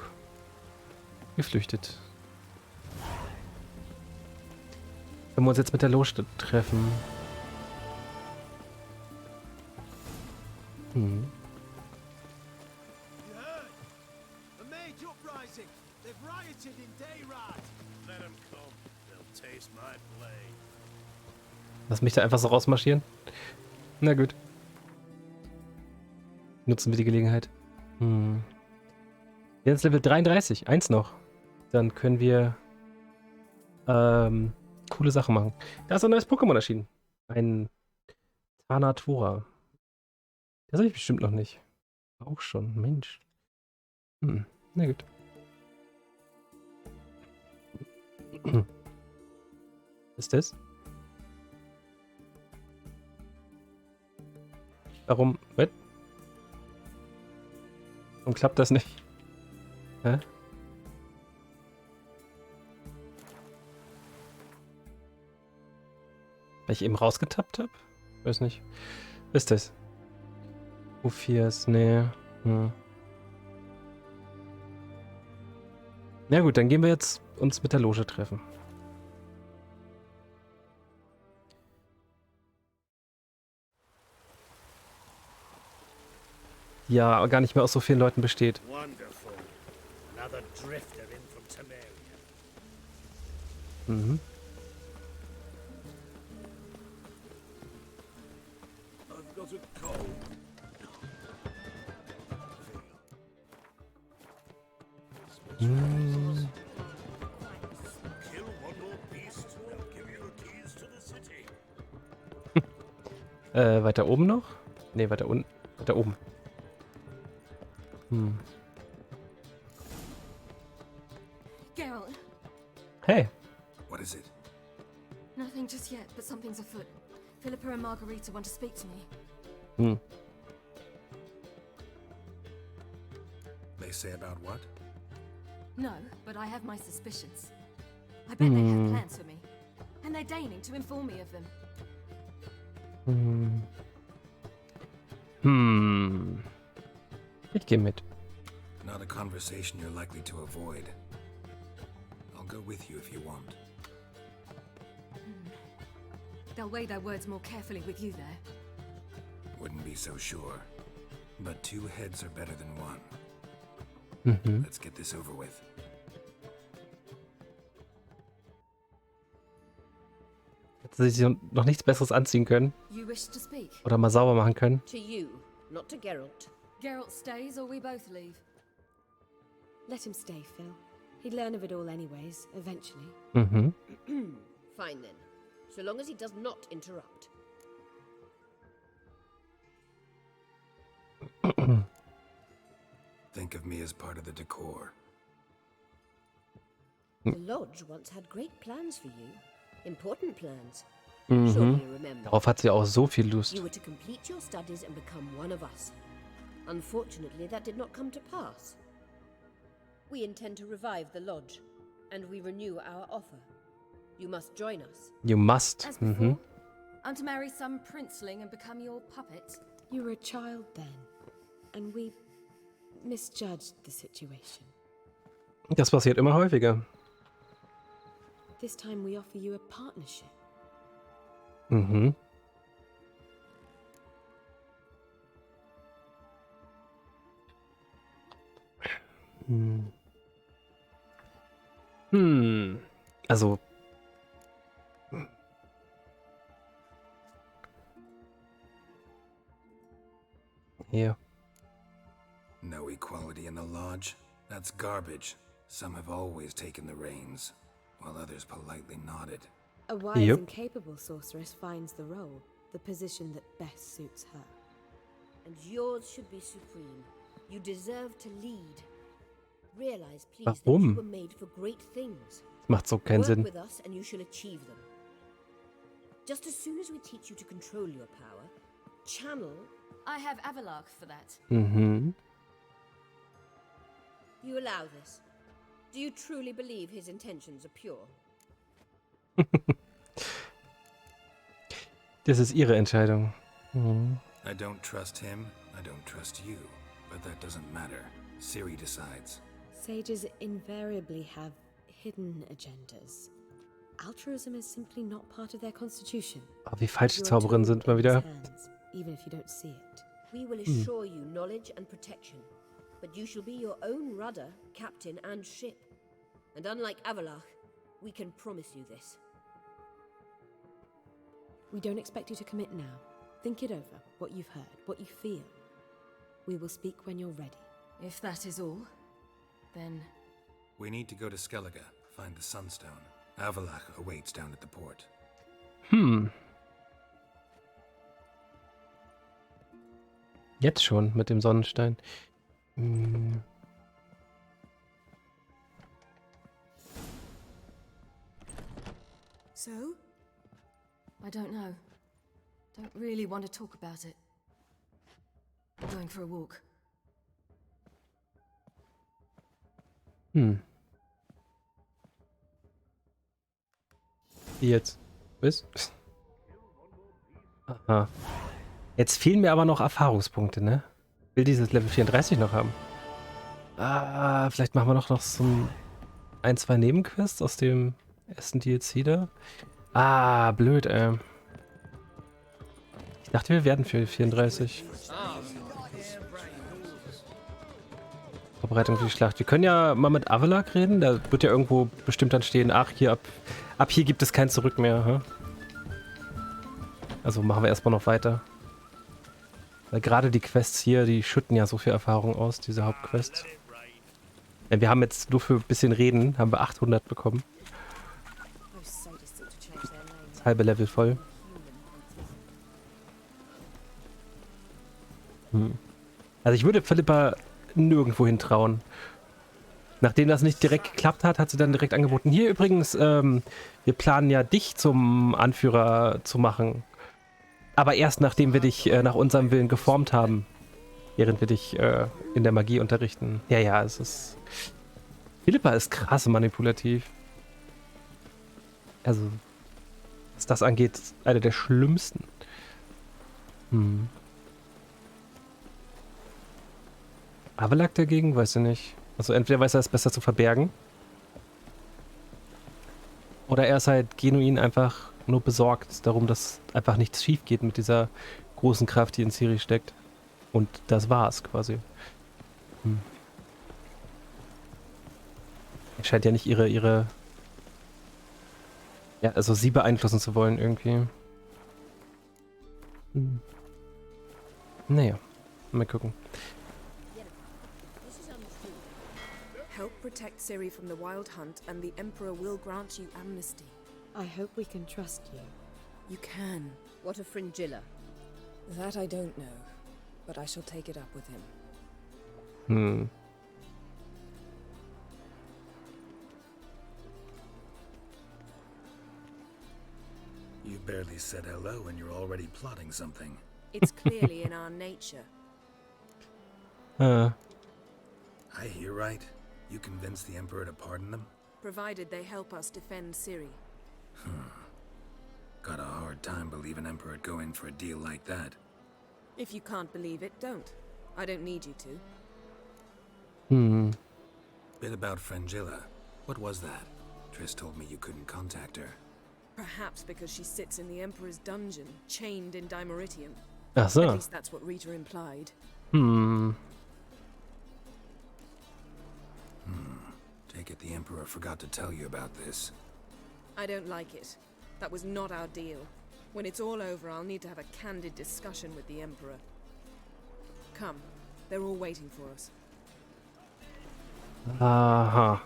[SPEAKER 1] Geflüchtet. Wenn wir uns jetzt mit der Loge treffen. Hm. Lass mich da einfach so rausmarschieren. Na gut. Nutzen wir die Gelegenheit. Jetzt Level 33. Eins noch. Dann können wir coole Sachen machen. Da ist ein neues Pokémon erschienen. Ein Tanatora. Das habe ich bestimmt noch nicht. Auch schon. Mensch. Na gut. Was ist das? Warum? Was? Warum klappt das nicht? Hä? Weil ich eben rausgetappt habe? Weiß nicht. Was ist das? U4 ist... Nee. Na gut, dann gehen wir jetzt uns mit der Loge treffen. Ja, aber gar nicht mehr aus so vielen Leuten besteht.
[SPEAKER 16] Wonderful. Another drifter in from Temeria.
[SPEAKER 1] Mhm.
[SPEAKER 16] I've got a cold. Kill one more beast, they'll give you the keys to the city.
[SPEAKER 1] Weiter oben noch? Ne, weiter unten. Weiter oben.
[SPEAKER 7] Geralt.
[SPEAKER 1] Hey.
[SPEAKER 3] What is it?
[SPEAKER 7] Nothing just yet, but something's afoot. Philippa and Margarita want to speak to me.
[SPEAKER 3] They say about what?
[SPEAKER 7] No, but I have my suspicions. I bet they have plans for me. And they're deigning to inform me of them.
[SPEAKER 1] Ich gehe mit.
[SPEAKER 3] Not a conversation you're likely to avoid. I'll go with you if you want.
[SPEAKER 7] They'll weigh their words more carefully with you there.
[SPEAKER 3] Wouldn't be so sure. But two heads are better than one. Let's get this over with.
[SPEAKER 1] Hätte sie sich noch nichts Besseres anziehen können?
[SPEAKER 7] You wish to speak?
[SPEAKER 1] Oder mal sauber machen können?
[SPEAKER 14] To you, not to Geralt.
[SPEAKER 7] Geralt stays or we both leave?
[SPEAKER 4] Let him stay, Phil. He'd learn of it all anyways, eventually.
[SPEAKER 14] Fine then. So long as he does not interrupt.
[SPEAKER 3] Think of me as part of the decor.
[SPEAKER 14] The Lodge once had great plans for you. Important plans. Surely you remember.
[SPEAKER 1] Darauf hat sie auch so viel Lust.
[SPEAKER 14] You were to complete your studies and become one of us. Unfortunately, that did not come to pass. We intend to revive the lodge, and we renew our offer. You must join us.
[SPEAKER 1] You must.
[SPEAKER 7] As before, I'm to marry some princeling and become your puppet.
[SPEAKER 4] You were a child then, and we misjudged the situation.
[SPEAKER 1] Das passiert immer häufiger.
[SPEAKER 4] This time we offer you a partnership.
[SPEAKER 1] Mhm. Also. Hier.
[SPEAKER 3] No equality in the lodge? That's garbage. Some have always taken the reins, while others politely nodded.
[SPEAKER 4] A wise and capable sorceress finds the role, the position that best suits her.
[SPEAKER 14] And yours should be supreme. You deserve to lead. Realize, please, that
[SPEAKER 1] Warum?
[SPEAKER 14] you were made for great things.
[SPEAKER 1] Macht so keinen
[SPEAKER 14] Work
[SPEAKER 1] Sinn.
[SPEAKER 14] with us and you shall achieve them. Just as soon as we teach you to control your power, channel...
[SPEAKER 7] I have Avalok for that.
[SPEAKER 1] Mhm.
[SPEAKER 14] You allow this. Do you truly believe his intentions are pure?
[SPEAKER 1] Das ist ihre Entscheidung. Mhm.
[SPEAKER 3] I don't trust him, I don't trust you. But that doesn't matter. Ciri decides.
[SPEAKER 4] Sages invariably have hidden agendas. Altruism is simply not part of their constitution.
[SPEAKER 1] Oh, wie falsch die
[SPEAKER 4] You're
[SPEAKER 1] Zauberinnen
[SPEAKER 4] told
[SPEAKER 1] sind mal
[SPEAKER 4] in
[SPEAKER 1] wieder.
[SPEAKER 4] his hands, even if you don't see it.
[SPEAKER 14] We will assure you knowledge and protection, but you shall be your own rudder, captain, and ship. And unlike Avalach, we can promise you this.
[SPEAKER 4] We don't expect you to commit now. Think it over, what you've heard, what you feel. We will speak when you're ready.
[SPEAKER 7] If that is all, then...
[SPEAKER 3] We need to go to Skellige, find the Sunstone. Avalach awaits down at the port.
[SPEAKER 1] Jetzt schon mit dem Sonnenstein.
[SPEAKER 7] So? I don't know. Don't really want to talk about it. I'm going for a walk.
[SPEAKER 1] Wie jetzt? Was? Aha. Jetzt fehlen mir aber noch Erfahrungspunkte, ne? Will dieses Level 34 noch haben. Ah, vielleicht machen wir noch so ein, zwei Nebenquests aus dem ersten DLC da. Ah, blöd, ey. Ich dachte, wir werden für 34. Vorbereitung für die Schlacht. Wir können ja mal mit Avalak reden. Da wird ja irgendwo bestimmt dann stehen, ach, hier ab hier gibt es kein Zurück mehr. Hm? Also machen wir erstmal noch weiter. Weil gerade die Quests hier, die schütten ja so viel Erfahrung aus, diese Hauptquests. Ja, wir haben jetzt nur für ein bisschen Reden, haben wir 800 bekommen. Das halbe Level voll. Also ich würde Philippa nirgendwo hin trauen. Nachdem das nicht direkt geklappt hat, hat sie dann direkt angeboten, hier übrigens, wir planen ja dich zum Anführer zu machen. Aber erst nachdem wir dich nach unserem Willen geformt haben. Während wir dich in der Magie unterrichten. Ja, es ist... Philippa ist krass manipulativ. Also, was das angeht, ist eine der schlimmsten. Avalak dagegen, weiß ich nicht. Also entweder weiß er es besser zu verbergen. Oder er ist halt genuin einfach nur besorgt darum, dass einfach nichts schief geht mit dieser großen Kraft, die in Ciri steckt. Und das war's quasi. Er scheint ja nicht ihre... Ja, also sie beeinflussen zu wollen irgendwie. Naja, mal gucken.
[SPEAKER 4] Help protect Ciri from the Wild Hunt and the Emperor will grant you amnesty. I hope we can trust you. You can.
[SPEAKER 14] What of Fringilla?
[SPEAKER 4] That I don't know, but I shall take it up with him.
[SPEAKER 3] You barely said hello and you're already plotting something.
[SPEAKER 4] It's clearly in our nature.
[SPEAKER 3] I hear right. You convinced the Emperor to pardon them?
[SPEAKER 4] Provided they help us defend Ciri.
[SPEAKER 3] Got a hard time believing Emperor'd go in for a deal like that.
[SPEAKER 4] If you can't believe it, don't. I don't need you to.
[SPEAKER 3] Bit about Frangilla. What was that? Triss told me you couldn't contact her.
[SPEAKER 4] Perhaps because she sits in the Emperor's dungeon, chained in Dimeritium.
[SPEAKER 1] Ach so.
[SPEAKER 4] At least that's what Rita implied.
[SPEAKER 3] Take it the Emperor forgot to tell you about this.
[SPEAKER 4] I don't like it. That was not our deal. When it's all over, I'll need to have a candid discussion with the Emperor. Come. They're all waiting for us.
[SPEAKER 1] Aha.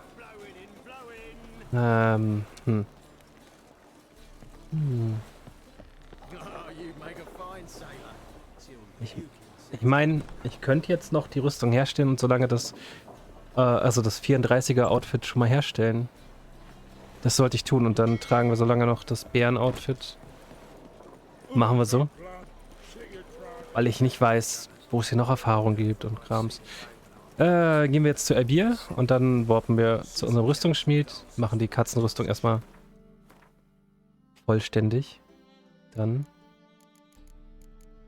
[SPEAKER 1] Ich meine, ich könnte jetzt noch die Rüstung herstellen und solange das, also das 34er Outfit schon mal herstellen. Das sollte ich tun und dann tragen wir solange noch das Bären-Outfit. Machen wir so. Weil ich nicht weiß, wo es hier noch Erfahrung gibt und Krams. Gehen wir jetzt zu Albir und dann warpen wir zu unserem Rüstungsschmied, machen die Katzenrüstung erstmal vollständig. Dann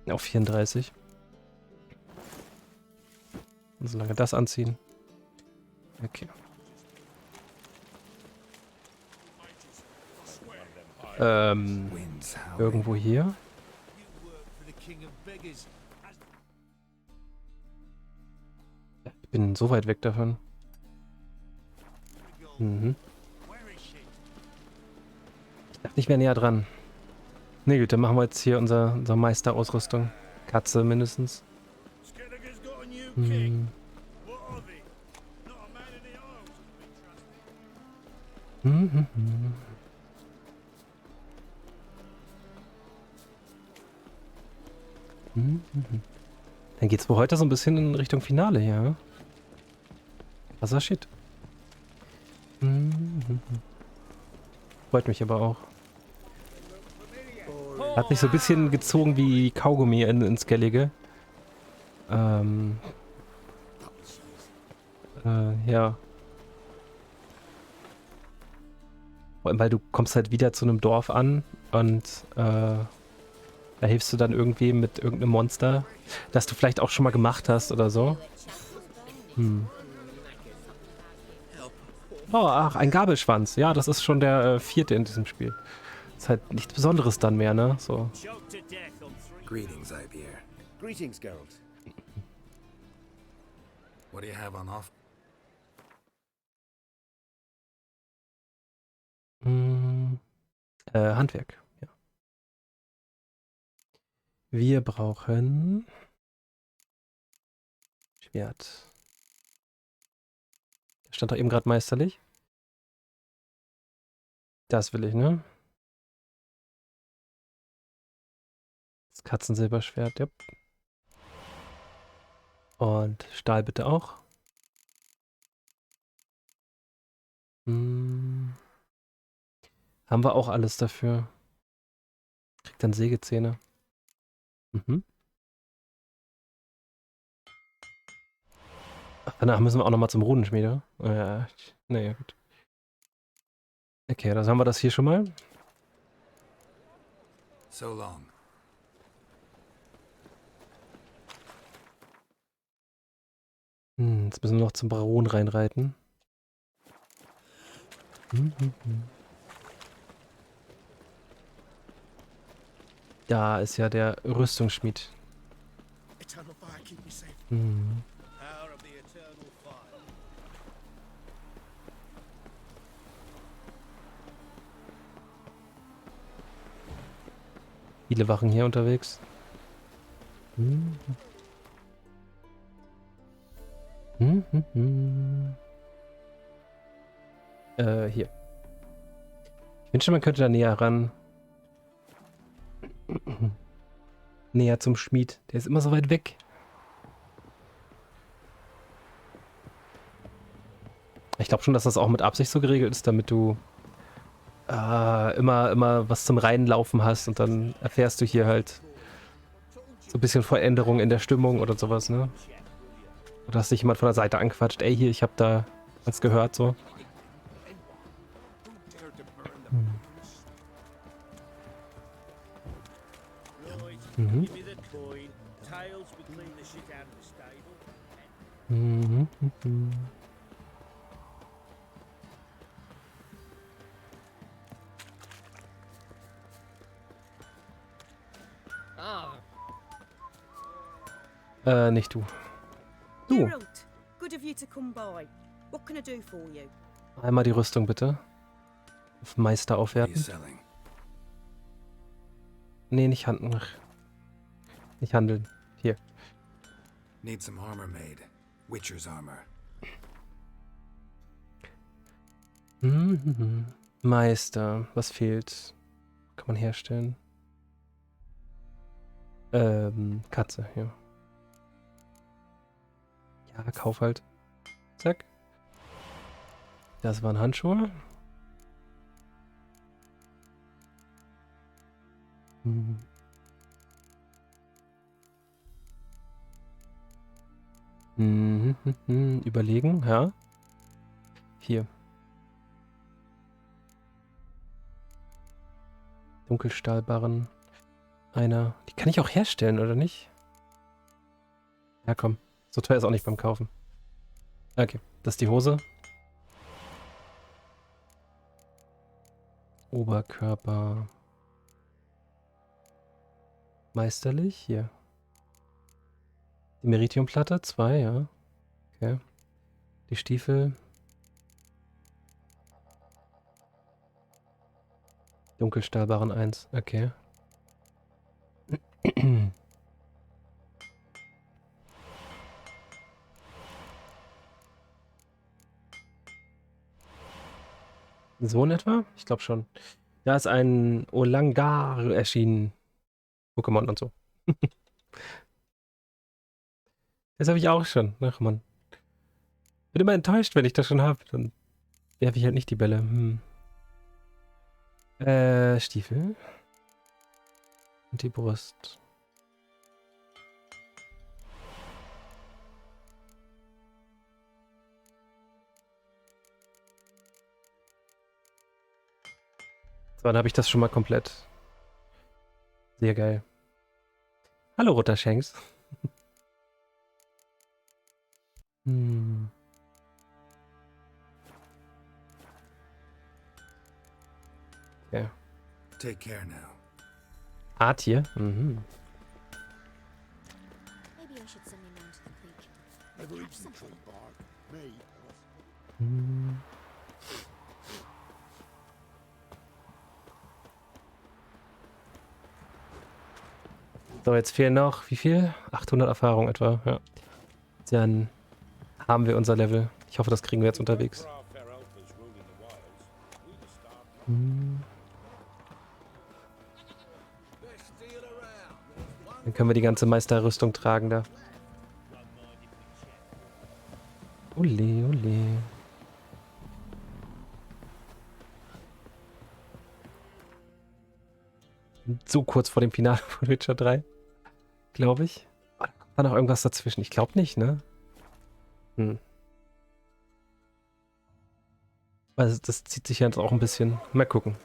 [SPEAKER 1] auf 34. Und solange das anziehen. Okay. Irgendwo hier. Ich bin so weit weg davon. Ich dachte, ich wäre näher dran. Ne gut, dann machen wir jetzt hier unsere Meisterausrüstung. Katze mindestens. Dann geht's wohl heute so ein bisschen in Richtung Finale, ja. Krasser Shit. Freut mich aber auch. Hat mich so ein bisschen gezogen wie Kaugummi ins Gellige. Ja. Vor allem, weil du kommst halt wieder zu einem Dorf an und da hilfst du dann irgendwie mit irgendeinem Monster, das du vielleicht auch schon mal gemacht hast oder so. Oh, ach, ein Gabelschwanz. Ja, das ist schon der 4. in diesem Spiel. Ist halt nichts Besonderes dann mehr, ne? So.
[SPEAKER 3] Greetings, Ibir.
[SPEAKER 11] Greetings, Geralt.
[SPEAKER 3] What do you have on off?
[SPEAKER 1] Handwerk, ja. Wir brauchen Schwert. Das stand doch eben gerade meisterlich. Das will ich, ne? Das Katzensilberschwert, ja. Und Stahl bitte auch. Haben wir auch alles dafür. Kriegt dann Sägezähne. Ach, danach müssen wir auch nochmal zum Runenschmiede. Ja, naja, gut. Okay, dann haben wir das hier schon mal.
[SPEAKER 3] So long.
[SPEAKER 1] Jetzt müssen wir noch zum Baron reinreiten. Da ist ja der Rüstungsschmied. Viele Wachen hier unterwegs. Hier. Ich wünschte, man könnte da näher ran. Näher zum Schmied. Der ist immer so weit weg. Ich glaube schon, dass das auch mit Absicht so geregelt ist, damit du immer was zum Reinlaufen hast und dann erfährst du hier halt so ein bisschen Veränderung in der Stimmung oder sowas, ne? Oder hast dich jemand von der Seite angequatscht, ey, hier, ich hab da was gehört, so. Mhm. Mhm. Mhm. Nicht du. Du.
[SPEAKER 21] Geralt, good of you to come by. What can I do for you?
[SPEAKER 1] Einmal die Rüstung bitte. Auf Meister aufwerten. Nee, nicht handeln. Nicht handeln. Hier.
[SPEAKER 3] Need some armor made. Witcher's armor.
[SPEAKER 1] Mhm. Meister. Was fehlt? Kann man herstellen? Katze, ja. Ja, kauf halt. Zack. Das waren Handschuhe. Mhm. Mhm. Überlegen, ja. Hier. Dunkelstahlbarren. Einer. Die kann ich auch herstellen, oder nicht? Ja, komm. So teuer ist auch nicht beim Kaufen. Okay, das ist die Hose. Oberkörper. Meisterlich, hier. Die Meritiumplatte, 2, ja. Okay. Die Stiefel. Dunkelstahlbarren 1, okay. So in etwa? Ich glaube schon. Da ist ein Olangar erschienen. Pokémon und so. Das habe ich auch schon. Ach man. Bin immer enttäuscht, wenn ich das schon habe. Dann werfe ich halt nicht die Bälle. Stiefel. Und die Brust. So, dann habe ich das schon mal komplett. Sehr geil. Hallo, Roter Shanks. Okay.
[SPEAKER 3] Take care now.
[SPEAKER 1] Art hier? Mhm.
[SPEAKER 5] Maybe I should send me down to the creek.
[SPEAKER 15] Never eaten tree bark. Me.
[SPEAKER 1] So, jetzt fehlen noch, wie viel? 800 Erfahrung etwa, ja. Dann haben wir unser Level. Ich hoffe, das kriegen wir jetzt unterwegs. Dann können wir die ganze Meisterrüstung tragen da. Ole, ole. So kurz vor dem Finale von Witcher 3. Glaube ich. War noch irgendwas dazwischen? Ich glaube nicht, ne? Also das zieht sich jetzt auch ein bisschen. Mal gucken.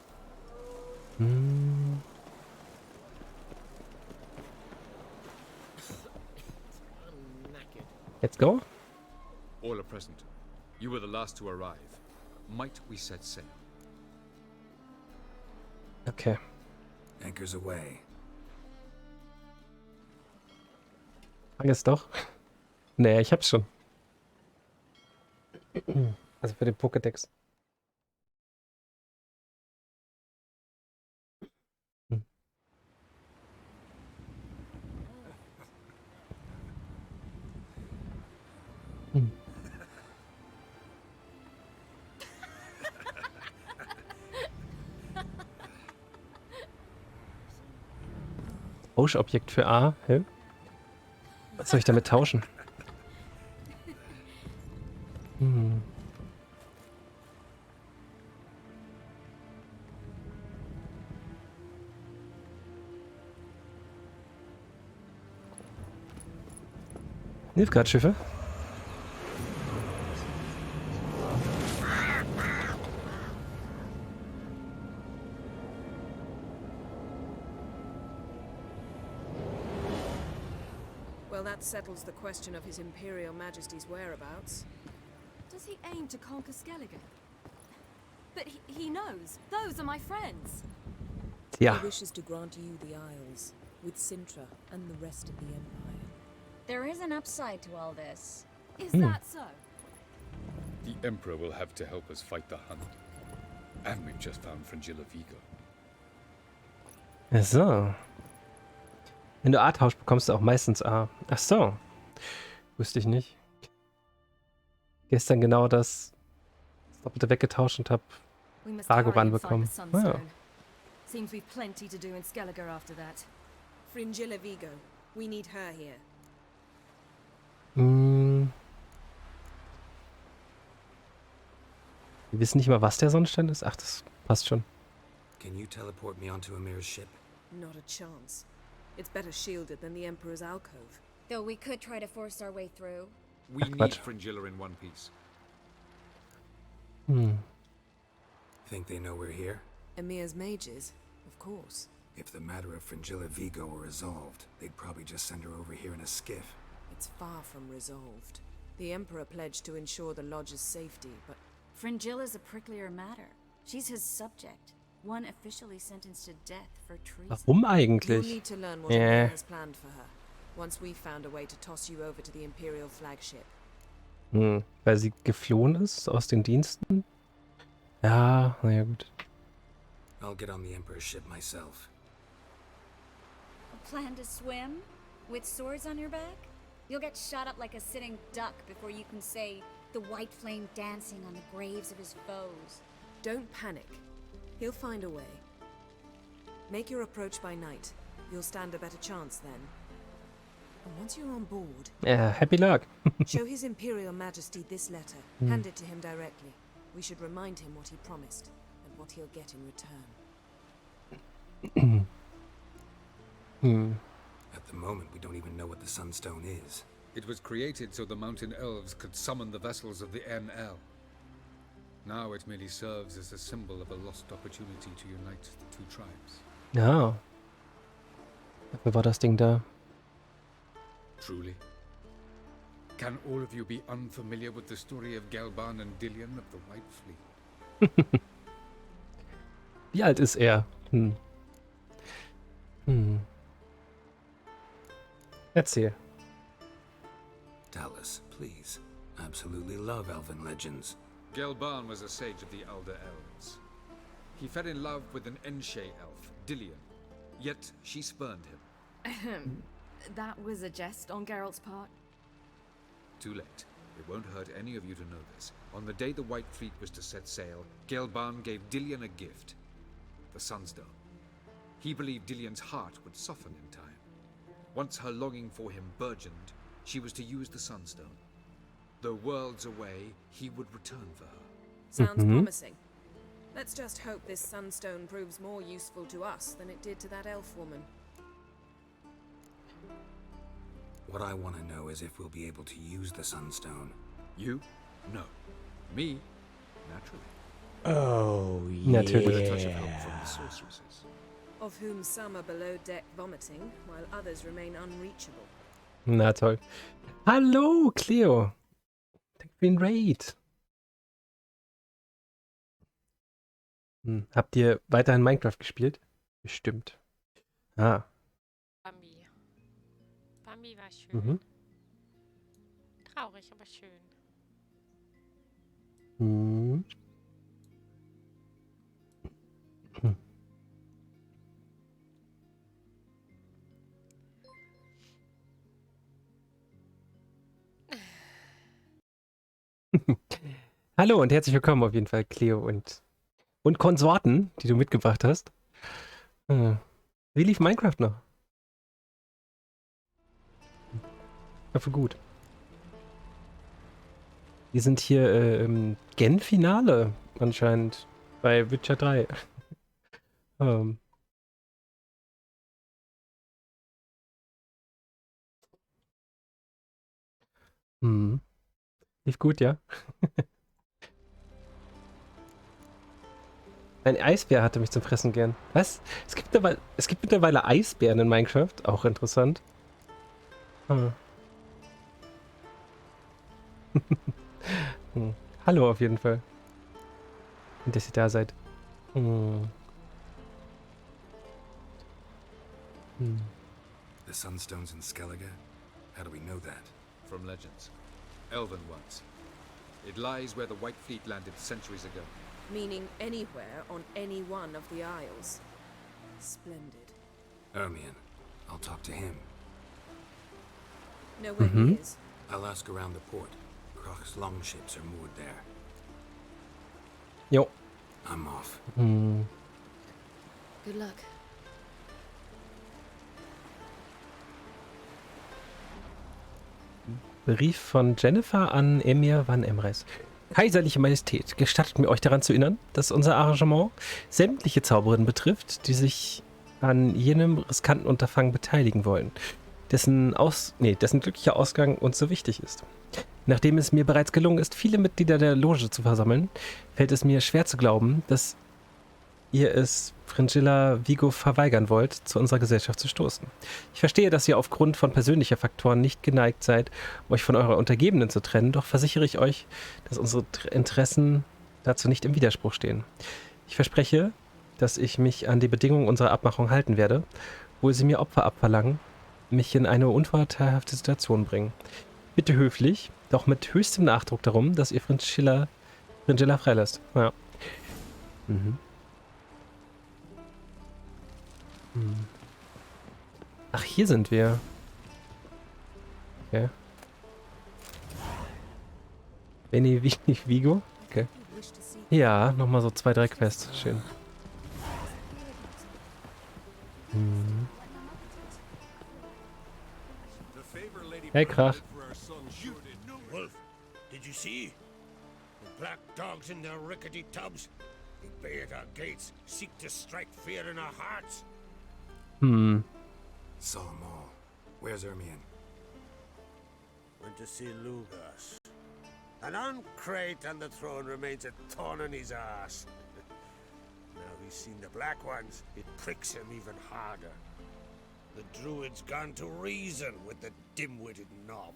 [SPEAKER 1] Let's go.
[SPEAKER 6] All are present. You were the last to arrive. Might we set sail?
[SPEAKER 1] Okay.
[SPEAKER 3] Anchors away.
[SPEAKER 1] Fang es doch. Nee, ich hab's schon. Also für den Pokédex. Tauschobjekt für A. Hä? Was soll ich damit tauschen? Hilfsgradschiffe.
[SPEAKER 4] Well, that settles the question of His Imperial Majesty's whereabouts.
[SPEAKER 7] Does he aim to conquer Skellige? But he knows. Those are my friends.
[SPEAKER 1] Yeah.
[SPEAKER 4] He wishes to grant you the Isles, with Sintra and the rest of the Empire.
[SPEAKER 5] There is an upside to all this.
[SPEAKER 7] Is that so?
[SPEAKER 6] The Emperor will have to help us fight the Hunt. And we've just found Fringilla Vigo.
[SPEAKER 1] Ach so. Wenn du A tauschst, bekommst du auch meistens A. Ach so. Wusste ich nicht. Gestern genau das Doppelte weggetauscht und hab Ragoran bekommen. Ja.
[SPEAKER 7] Seems we've plenty to do in Skellige after that.
[SPEAKER 4] Fringilla Vigo. We need her here.
[SPEAKER 1] Wir wissen nicht mal, was der Sonnenstand ist. Ach, das passt schon.
[SPEAKER 19] Can you teleport me onto Amir's ship?
[SPEAKER 4] Not a chance. It's better shielded than the Emperor's alcove.
[SPEAKER 5] Though we could try to force our way through.
[SPEAKER 6] We need Fringilla in one piece.
[SPEAKER 19] Think they know we're here?
[SPEAKER 4] Emir's mages, of course.
[SPEAKER 3] If the matter of Fringilla Vigo were resolved, they'd probably just send her over here in a skiff.
[SPEAKER 4] It's far from resolved. The Emperor pledged to ensure the Lodge's safety, but...
[SPEAKER 5] Fringilla's a pricklier matter. She's his subject. One officially sentenced to death for treason.
[SPEAKER 1] Warum eigentlich?
[SPEAKER 4] You need to learn what Emir has planned for her. Once we've found a way to toss you over to the Imperial flagship.
[SPEAKER 1] Weil sie geflohen ist aus den Diensten? Ja, naja, gut.
[SPEAKER 19] I'll get on the Emperor's ship myself.
[SPEAKER 5] Plan to swim? With swords on your back? You'll get shot up like a sitting duck before you can say the white flame dancing on the graves of his foes.
[SPEAKER 4] Don't panic. He'll find a way. Make your approach by night. You'll stand a better chance then. And once you're on board...
[SPEAKER 1] Ja, happy luck.
[SPEAKER 4] show His Imperial Majesty this letter. Hand it to him directly. We should remind him what he promised, and what he'll get in return.
[SPEAKER 19] At the moment, we don't even know what the Sunstone is.
[SPEAKER 6] It was created so the mountain elves could summon the vessels of the NL. Now it merely serves as a symbol of a lost opportunity to unite the two tribes.
[SPEAKER 1] Ja. Dafür war das Ding da.
[SPEAKER 6] Truly? Can all of you be unfamiliar with the story of Gelban and Dillion of the White Fleet?
[SPEAKER 1] Wie alt ist er? Erzähl.
[SPEAKER 3] Tell us, please. Absolutely love elven legends.
[SPEAKER 6] Gelban was a sage of the Elder Elves. He fell in love with an Enshe elf, Dillion. Yet she spurned him.
[SPEAKER 7] That was a jest on Geralt's part.
[SPEAKER 6] Too late. It won't hurt any of you to know this. On the day the White Fleet was to set sail, Gelban gave Dillion a gift. The Sunstone. He believed Dillion's heart would soften in time. Once her longing for him burgeoned, she was to use the Sunstone. Though worlds away, he would return for her.
[SPEAKER 4] Sounds promising. Let's just hope this Sunstone proves more useful to us than it did to that elf woman.
[SPEAKER 3] What I want to know is if we'll be able to use the Sunstone.
[SPEAKER 6] You? No. Me? Naturally.
[SPEAKER 1] Oh, yeah.
[SPEAKER 6] With a touch of help from the sorceresses.
[SPEAKER 4] Of whom some are below deck vomiting, while others remain unreachable.
[SPEAKER 1] Na toll. Hallo, Cleo. Danke für den Raid. Habt ihr weiterhin Minecraft gespielt? Bestimmt. Ah.
[SPEAKER 8] Bambi. Bambi war schön. Traurig, aber schön.
[SPEAKER 1] Hallo und herzlich willkommen auf jeden Fall, Cleo und Konsorten, die du mitgebracht hast. Wie lief Minecraft noch? Ich hoffe gut. Wir sind hier im Gen-Finale anscheinend bei Witcher 3. Hm. Lief gut, ja? Ein Eisbär hatte mich zum Fressen gern. Was? Es gibt mittlerweile Eisbären in Minecraft. Auch interessant. Hm. Hm. Hallo auf jeden Fall. Und dass ihr da seid. Hm. Hm.
[SPEAKER 19] The Sunstone's in Skellige? How do we know that?
[SPEAKER 6] From legends. Elven ones. It lies where the White Fleet landed centuries ago.
[SPEAKER 4] Meaning anywhere on any one of the isles. Splendid.
[SPEAKER 19] Ermion. I'll talk to him.
[SPEAKER 4] Know where he is?
[SPEAKER 19] I'll ask around the port. Croc's longships are moored there.
[SPEAKER 1] Jo.
[SPEAKER 19] I'm off.
[SPEAKER 1] Hm.
[SPEAKER 7] Good luck.
[SPEAKER 1] Brief von Jennifer an Emir van Emres. Kaiserliche Majestät, gestattet mir euch daran zu erinnern, dass unser Arrangement sämtliche Zauberinnen betrifft, die sich an jenem riskanten Unterfangen beteiligen wollen, dessen glücklicher Ausgang uns so wichtig ist. Nachdem es mir bereits gelungen ist, viele Mitglieder der Loge zu versammeln, fällt es mir schwer zu glauben, dass ihr es Fringilla Vigo verweigern wollt, zu unserer Gesellschaft zu stoßen. Ich verstehe, dass ihr aufgrund von persönlicher Faktoren nicht geneigt seid, euch von eurer Untergebenen zu trennen, doch versichere ich euch, dass unsere Interessen dazu nicht im Widerspruch stehen. Ich verspreche, dass ich mich an die Bedingungen unserer Abmachung halten werde, wo sie mir Opfer abverlangen, mich in eine unvorteilhafte Situation bringen. Bitte höflich, doch mit höchstem Nachdruck darum, dass ihr Fringilla freilasst. Ja. Mhm. Ach, hier sind wir. Okay. Benny Vigo? Okay. Ja, nochmal so 2, 3 Quests. Schön. Hey, Krach.
[SPEAKER 16] Wolf, did you see? The black dogs in their rickety tubs. They bay at our gates, seek to strike fear in our hearts.
[SPEAKER 19] Saw 'em all. Where's Ermion?
[SPEAKER 16] Went to see Lugas. An uncrate on the throne remains a thorn in his ass. Now he's seen the black ones, it pricks him even harder. The druid's gone to reason with the dim-witted knob.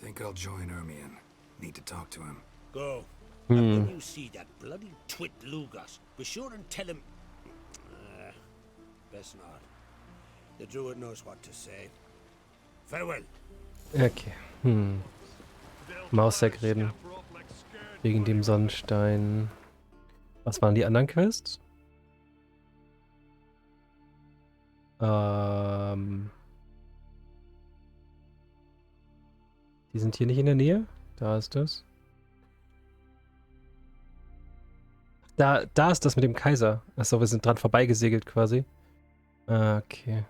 [SPEAKER 19] Think I'll join Ermion. Need to talk to him.
[SPEAKER 16] Go. And when you see that bloody twit Lugas, be sure and tell him... best not. The druid knows what to say. Farewell.
[SPEAKER 1] Okay. Maussack reden. Wegen dem Sonnenstein. Was waren die anderen Quests? Die sind hier nicht in der Nähe. Da ist das. Da ist das mit dem Kaiser. Achso, wir sind dran vorbeigesegelt quasi. Okay.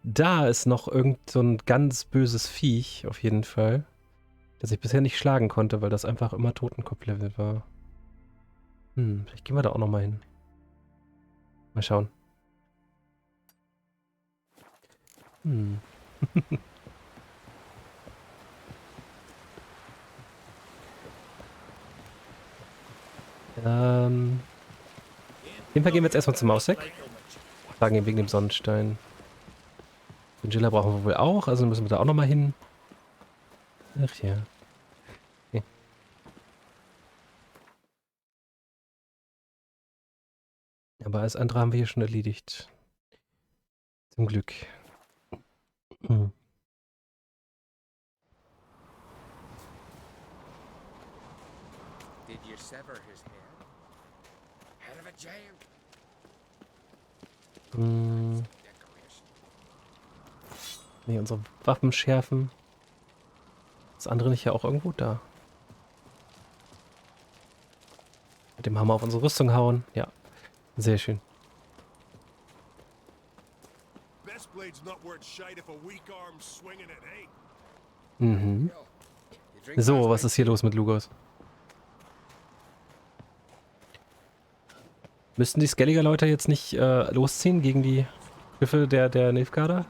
[SPEAKER 1] Da ist noch irgend so ein ganz böses Viech, auf jeden Fall. Das ich bisher nicht schlagen konnte, weil das einfach immer Totenkopf-Level war. Vielleicht gehen wir da auch nochmal hin. Mal schauen. Auf jeden Fall gehen wir jetzt erstmal zum Maussack. Fragen ihn wegen dem Sonnenstein. Fringilla brauchen wir wohl auch, also müssen wir da auch nochmal hin. Ach ja. Okay. Aber alles andere haben wir hier schon erledigt. Zum Glück.
[SPEAKER 10] Did you sever his head? Head of a giant.
[SPEAKER 1] Nee, unsere Waffen schärfen. Das andere nicht ja auch irgendwo da. Mit dem Hammer auf unsere Rüstung hauen. Ja, sehr schön. So, was ist hier los mit Lugos? Müssten die Skelliger-Leute jetzt nicht losziehen gegen die Schiffe der Nilfgaarder?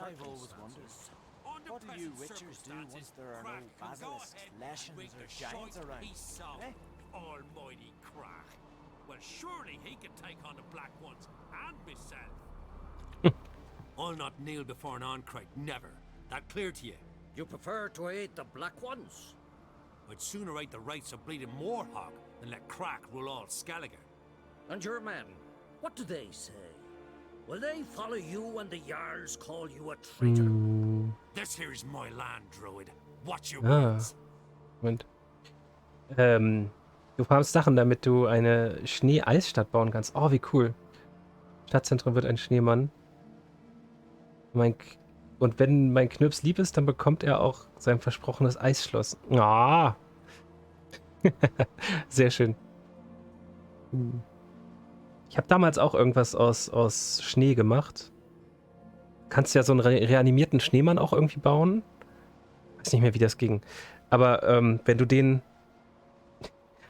[SPEAKER 2] I've always wondered, what do you witchers do once there are no basilisks, leshens, or giants around? Eh?
[SPEAKER 22] Almighty crack. Well, surely he can take on the black ones and myself. I'll not kneel before an Oncrite, never. That clear to you?
[SPEAKER 23] You prefer to aid the black ones?
[SPEAKER 22] I'd sooner aid the rights of bleeding Moorhog than let Crack rule all Skellige.
[SPEAKER 23] And your men, what do they say? Will they follow you when the Jarls call you a traitor?
[SPEAKER 22] This here's my land, Druid. Watch your
[SPEAKER 1] Ah.
[SPEAKER 22] words.
[SPEAKER 1] Moment. Du farmst Sachen, damit du eine Schnee-Eisstadt bauen kannst. Oh, wie cool. Stadtzentrum wird ein Schneemann. Und wenn mein Knirps lieb ist, dann bekommt er auch sein versprochenes Eisschloss. Ah. Sehr schön. Ich habe damals auch irgendwas aus Schnee gemacht. Kannst ja so einen reanimierten Schneemann auch irgendwie bauen. Weiß nicht mehr, wie das ging. Aber wenn du den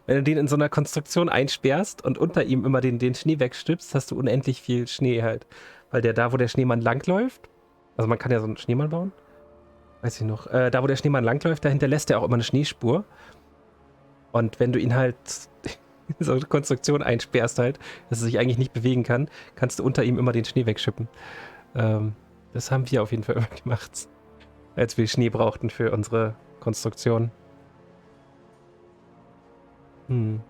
[SPEAKER 1] in so einer Konstruktion einsperrst und unter ihm immer den Schnee wegstülpst, hast du unendlich viel Schnee halt. Weil da, wo der Schneemann langläuft, also man kann ja so einen Schneemann bauen, weiß ich noch, da, wo der Schneemann langläuft, da hinterlässt er auch immer eine Schneespur. Und wenn du ihn halt in so eine Konstruktion einsperrst halt, dass er sich eigentlich nicht bewegen kann, kannst du unter ihm immer den Schnee wegschippen. Das haben wir auf jeden Fall immer gemacht, als wir Schnee brauchten für unsere Konstruktion. Man,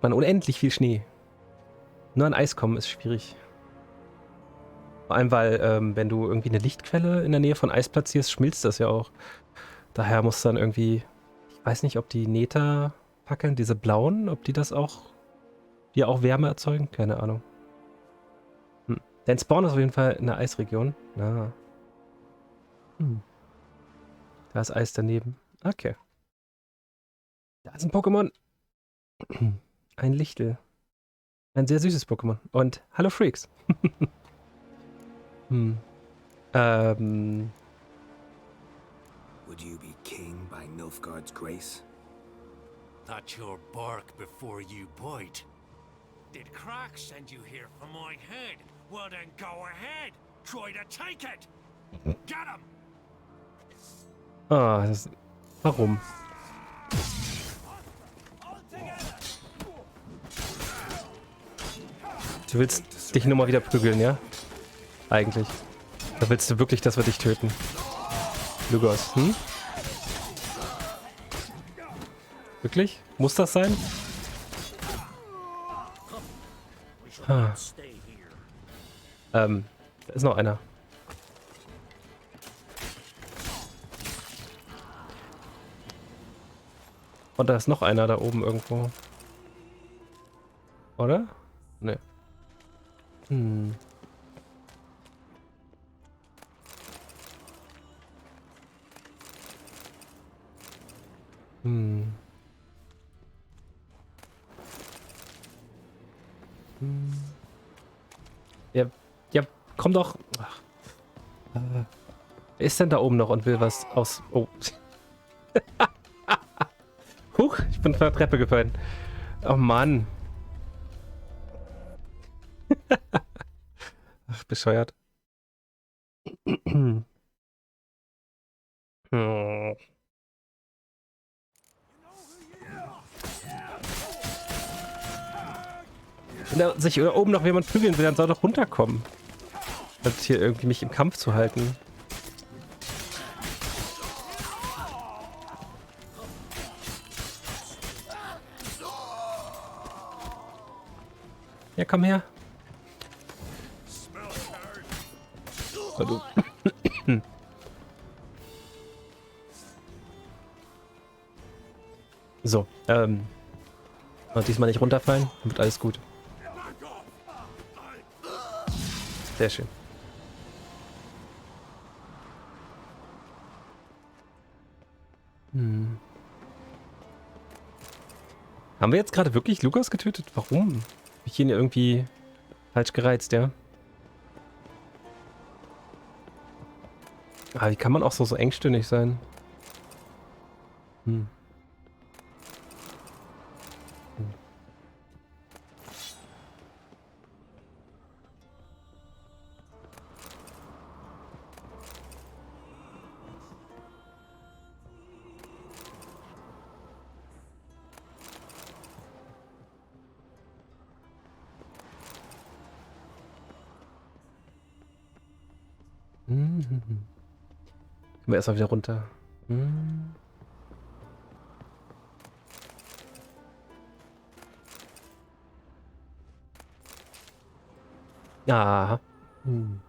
[SPEAKER 1] unendlich viel Schnee. Nur an Eis kommen ist schwierig. Vor allem, weil, wenn du irgendwie eine Lichtquelle in der Nähe von Eis platzierst, schmilzt das ja auch. Daher muss dann irgendwie, ich weiß nicht, ob die Neta-Fackeln, diese blauen, ob die auch Wärme erzeugen? Keine Ahnung. Dein Spawn ist auf jeden Fall in der Eisregion. Ah. Da ist Eis daneben. Okay. Da ist ein Pokémon. Ein Lichtel. Ein sehr süßes Pokémon. Und hallo Freaks.
[SPEAKER 3] Would you be king by Nilfgaard's grace?
[SPEAKER 22] That's your bark before you bite. Did Crack send you here for my head? Well then go ahead. Try to take it. Get him.
[SPEAKER 1] Ah, warum? Du willst dich nur mal wieder prügeln, ja? Eigentlich. Da willst du wirklich, dass wir dich töten. Lugos, hm? Wirklich? Muss das sein? Ah. Da ist noch einer. Und da ist noch einer da oben irgendwo. Oder? Ne. Ja, komm doch. Ach. Wer ist denn da oben noch und will was aus... Oh. Huch, ich bin von der Treppe gefallen. Oh Mann. Ach, bescheuert. Wenn da sich oben noch jemand prügeln will, dann soll doch runterkommen. Statt hier irgendwie mich im Kampf zu halten. Ja, komm her. Oh, du. So, und diesmal nicht runterfallen, dann wird alles gut. Sehr schön. Haben wir jetzt gerade wirklich Lukas getötet? Warum? Hab ich ihn irgendwie falsch gereizt, ja? Ah, wie kann man auch so engstirnig sein? Können wir erstmal wieder runter. Hm. Ja. Hm.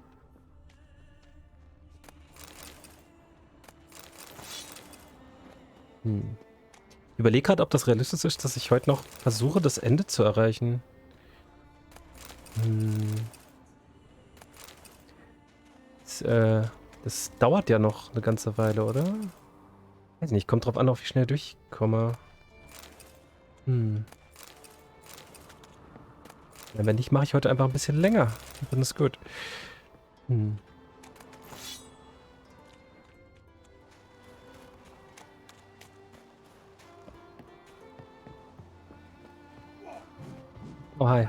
[SPEAKER 1] Hm. Ich überlege gerade, ob das realistisch ist, dass ich heute noch versuche, das Ende zu erreichen. Das dauert ja noch eine ganze Weile, oder? Weiß nicht, kommt drauf an, auf wie schnell durchkomme. Ja, wenn nicht, mache ich heute einfach ein bisschen länger. Dann ist gut. Oh, hi.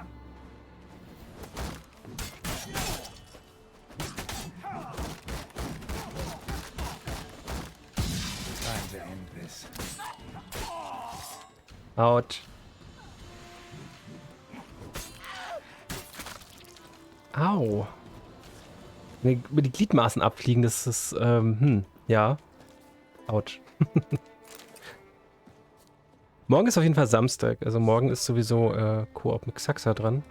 [SPEAKER 3] Time to end this.
[SPEAKER 1] Autsch. Au. Über die Gliedmaßen abfliegen, das ist, ja. Autsch. Morgen ist auf jeden Fall Samstag. Also morgen ist sowieso Koop mit Xaxa dran.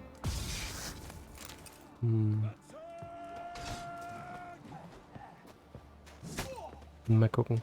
[SPEAKER 1] Mal gucken.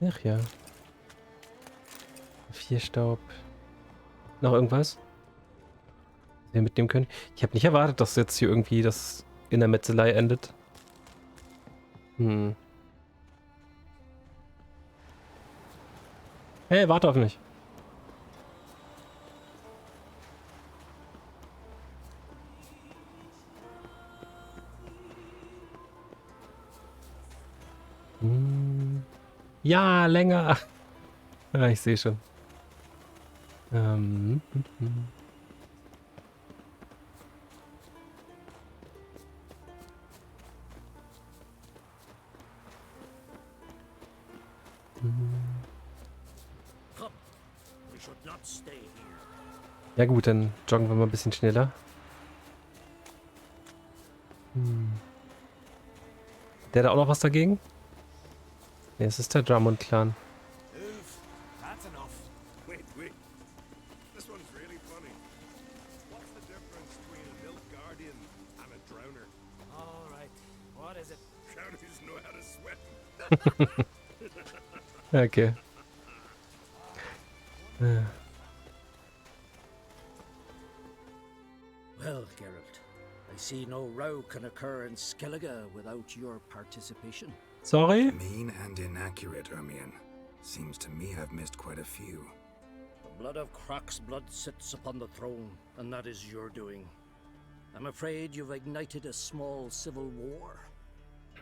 [SPEAKER 1] Ach ja. 4 Staub. Noch irgendwas? Was wir mitnehmen können? Ich habe nicht erwartet, dass jetzt hier irgendwie das in der Metzelei endet. Hey, warte auf mich. Ja, länger. Ja, ich sehe schon. Ja gut, dann joggen wir mal ein bisschen schneller. Der da auch noch was dagegen? Ne, es ist der Drummond-Clan.
[SPEAKER 15] That's enough. Wait. This one's really funny. What's the difference between a milk guardian and a drowner?
[SPEAKER 2] All right. What is it?
[SPEAKER 15] Drowners know how to swim.
[SPEAKER 1] Okay.
[SPEAKER 23] Well, Geralt, I see no row can occur in Skellige without your participation.
[SPEAKER 1] Sorry?
[SPEAKER 3] Mean and inaccurate, Ermion. Seems to me I've missed quite a few.
[SPEAKER 23] The blood of Croc's blood sits upon the throne, and that is your doing. I'm afraid you've ignited a small civil war.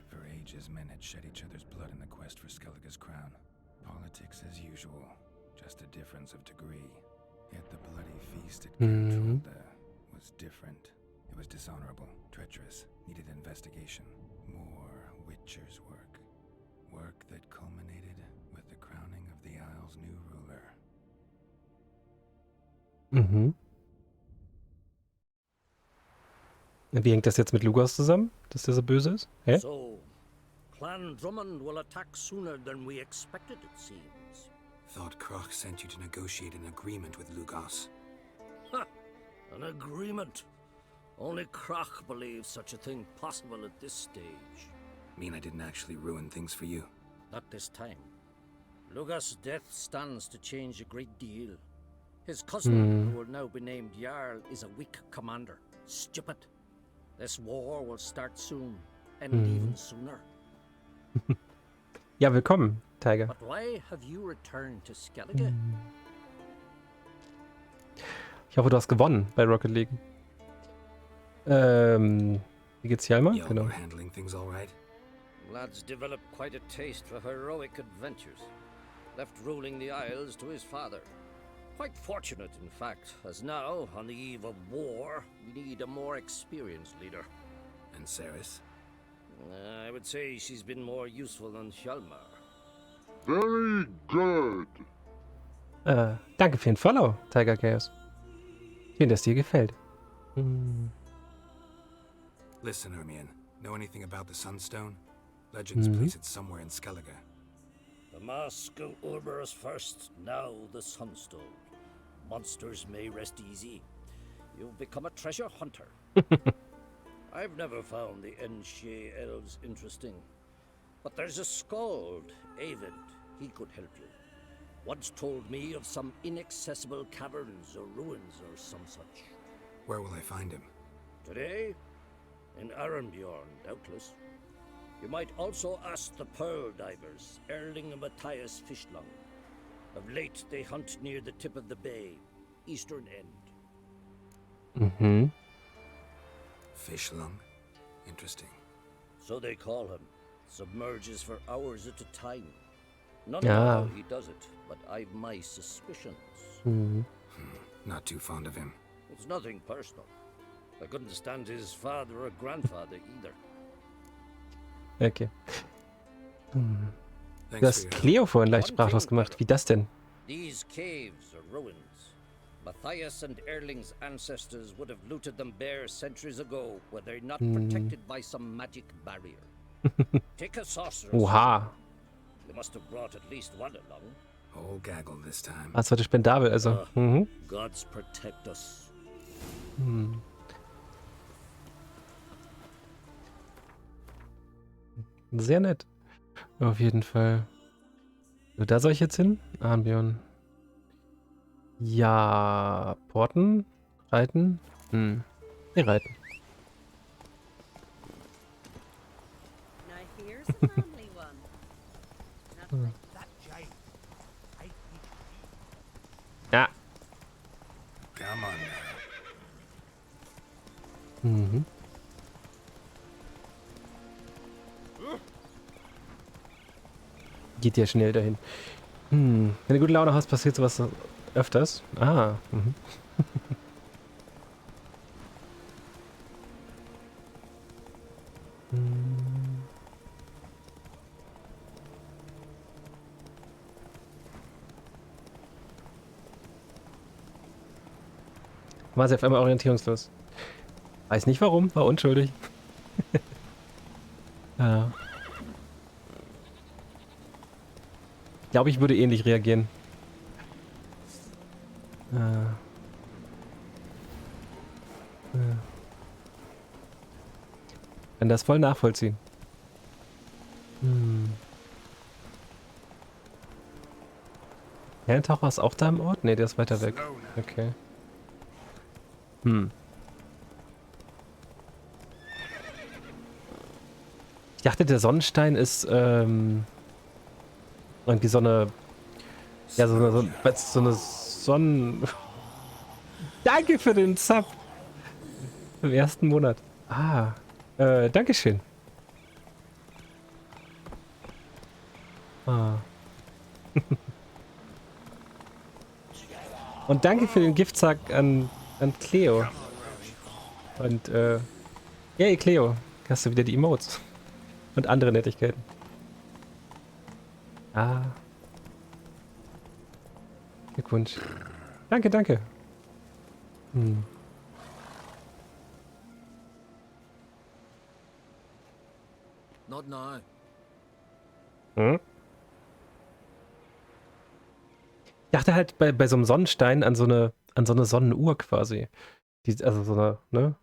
[SPEAKER 3] For ages, men had shed each other's blood in the quest for Skellige's crown. Politics as usual, just a difference of degree. Yet the bloody feast at Gertrude was different. It was dishonorable, treacherous, needed investigation. More Witcher's work. Work that culminated with the crowning of the Isle's new ruler.
[SPEAKER 1] Wie hängt das jetzt mit Lugas zusammen, dass der so böse ist? Hä?
[SPEAKER 23] So, Clan Drummond will attack sooner than we expected, it seems.
[SPEAKER 3] Thought Croc sent you to negotiate an agreement with Lugas.
[SPEAKER 23] Ha! An agreement? Only Croc believes such a thing possible at this stage.
[SPEAKER 3] Mean I didn't actually ruin things for you?
[SPEAKER 23] Not this time. Lugas' death stands to change a great deal. His cousin, who will now be named Jarl, is a weak commander. Stupid. This war will start soon, end even sooner.
[SPEAKER 1] Ja, willkommen, Tiger.
[SPEAKER 23] But why have you returned to Skellige?
[SPEAKER 1] Ich hoffe, du hast gewonnen bei Rocket League. Wie geht's hier einmal? Genau.
[SPEAKER 23] Lads developed quite a taste for heroic adventures. left ruling the Isles to his father. Quite fortunate, in fact, as now, on the eve of war, we need a more experienced leader.
[SPEAKER 19] And Ceres?
[SPEAKER 23] I would say she's been more useful than Hjalmar.
[SPEAKER 13] Very good.
[SPEAKER 1] Danke für den Follow, Tiger Chaos. Schön, dass dir gefällt.
[SPEAKER 19] Listen, Hermione. Know anything about the Sunstone? Legends place it somewhere in Skellige.
[SPEAKER 23] The mask of Urberus first, now the Sunstone. Monsters may rest easy. You've become a treasure hunter. I've never found the Enshe elves interesting. But there's a skald, Avid. He could help you. Once told me of some inaccessible caverns or ruins or some such.
[SPEAKER 19] Where will I find him?
[SPEAKER 23] Today? In Arenbjorn, doubtless. You might also ask the Pearl Divers, Erling and Matthias Fishlung. Of late, they hunt near the tip of the bay, eastern end.
[SPEAKER 19] Fishlung? Interesting.
[SPEAKER 23] So they call him. Submerges for hours at a time. None know how he does it, but I've my suspicions.
[SPEAKER 19] Not too fond of him.
[SPEAKER 23] It's nothing personal. I couldn't stand his father or grandfather either.
[SPEAKER 1] Okay. Du hast Cleo vorhin leicht sprachlos gemacht. Wie das denn?
[SPEAKER 23] These caves are ruins. Matthias and Erling's ancestors would have looted them bare centuries ago, were they not protected by some magic barrier. Take a sorceress.
[SPEAKER 1] Oha.
[SPEAKER 23] You must have brought at least one along.
[SPEAKER 19] Whole gaggle this time.
[SPEAKER 1] Das war spendabel, also.
[SPEAKER 23] Gods protect us.
[SPEAKER 1] Sehr nett. Auf jeden Fall. So, da soll ich jetzt hin? Arnbjörn. Ja. Porten? Reiten? Wir reiten. Ja.
[SPEAKER 19] Come on
[SPEAKER 1] now. Geht ja schnell dahin. Wenn du gute Laune hast, passiert sowas öfters. War sie auf einmal orientierungslos. Weiß nicht warum, war unschuldig. Ja. Ich glaube, ich würde ähnlich reagieren. Kann das voll nachvollziehen. Herrentaucher ist auch da im Ort? Ne, der ist weiter weg. Okay. Ich dachte, der Sonnenstein ist irgendwie so eine... Ja, so eine Sonnen... Danke für den Sub! Im ersten Monat. Dankeschön. Und danke für den Giftsack an Cleo. Und, yay, Cleo. Hast du wieder die Emotes. Und andere Nettigkeiten. Glückwunsch. Danke, danke.
[SPEAKER 10] Not now.
[SPEAKER 1] Ich dachte halt bei so einem Sonnenstein an so eine Sonnenuhr quasi. Also so eine, ne?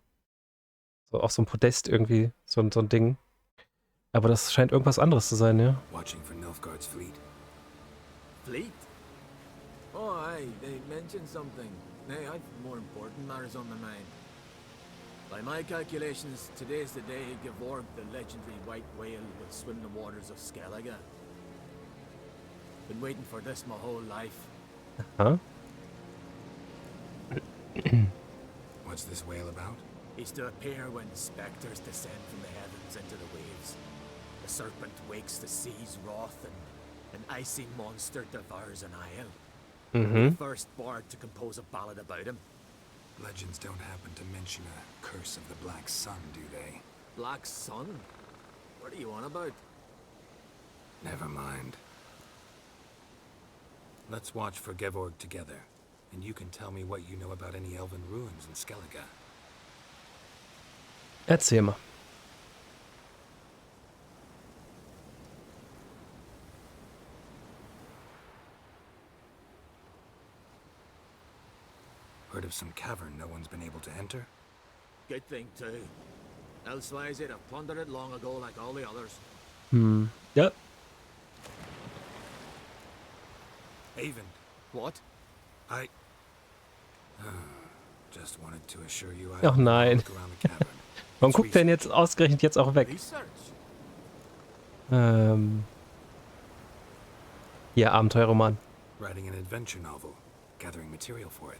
[SPEAKER 1] So auf so ein Podest irgendwie, so ein Ding. Aber das scheint irgendwas anderes zu sein, ja?
[SPEAKER 19] Watching for Nilfgaard's fleet.
[SPEAKER 10] Fleet? Oh, aye, they mentioned something. Nay, I've more important matters on my mind. By my calculations, today's the day Gevorg, the legendary white whale, would swim the waters of Skellige. Been waiting for this my whole life.
[SPEAKER 19] What's this whale about?
[SPEAKER 10] He's to appear when specters descend from the heavens into the waves. The serpent wakes the sea's wrath, and An icy monster devours an isle.
[SPEAKER 1] Mhm.
[SPEAKER 10] The first bard to compose a ballad about him.
[SPEAKER 19] Legends don't happen to mention a curse of the Black Sun, do they?
[SPEAKER 10] Black Sun? What are you on about?
[SPEAKER 19] Never mind. Let's watch for Gevorg together, and you can tell me what you know about any elven ruins in Skellige.
[SPEAKER 1] Erzähl mal.
[SPEAKER 19] Heard of some cavern no one's been able to enter?
[SPEAKER 10] Good thing, too. Elsewise, they'd have plundered it long ago like all the others.
[SPEAKER 1] Yep.
[SPEAKER 19] Haven.
[SPEAKER 10] What?
[SPEAKER 19] I... just wanted to assure you I
[SPEAKER 1] Ach nein.
[SPEAKER 19] look around the cavern.
[SPEAKER 1] Warum guckt der denn jetzt ausgerechnet jetzt auch weg? Hier, Abenteuerroman.
[SPEAKER 19] Writing an adventure novel, gathering material for it.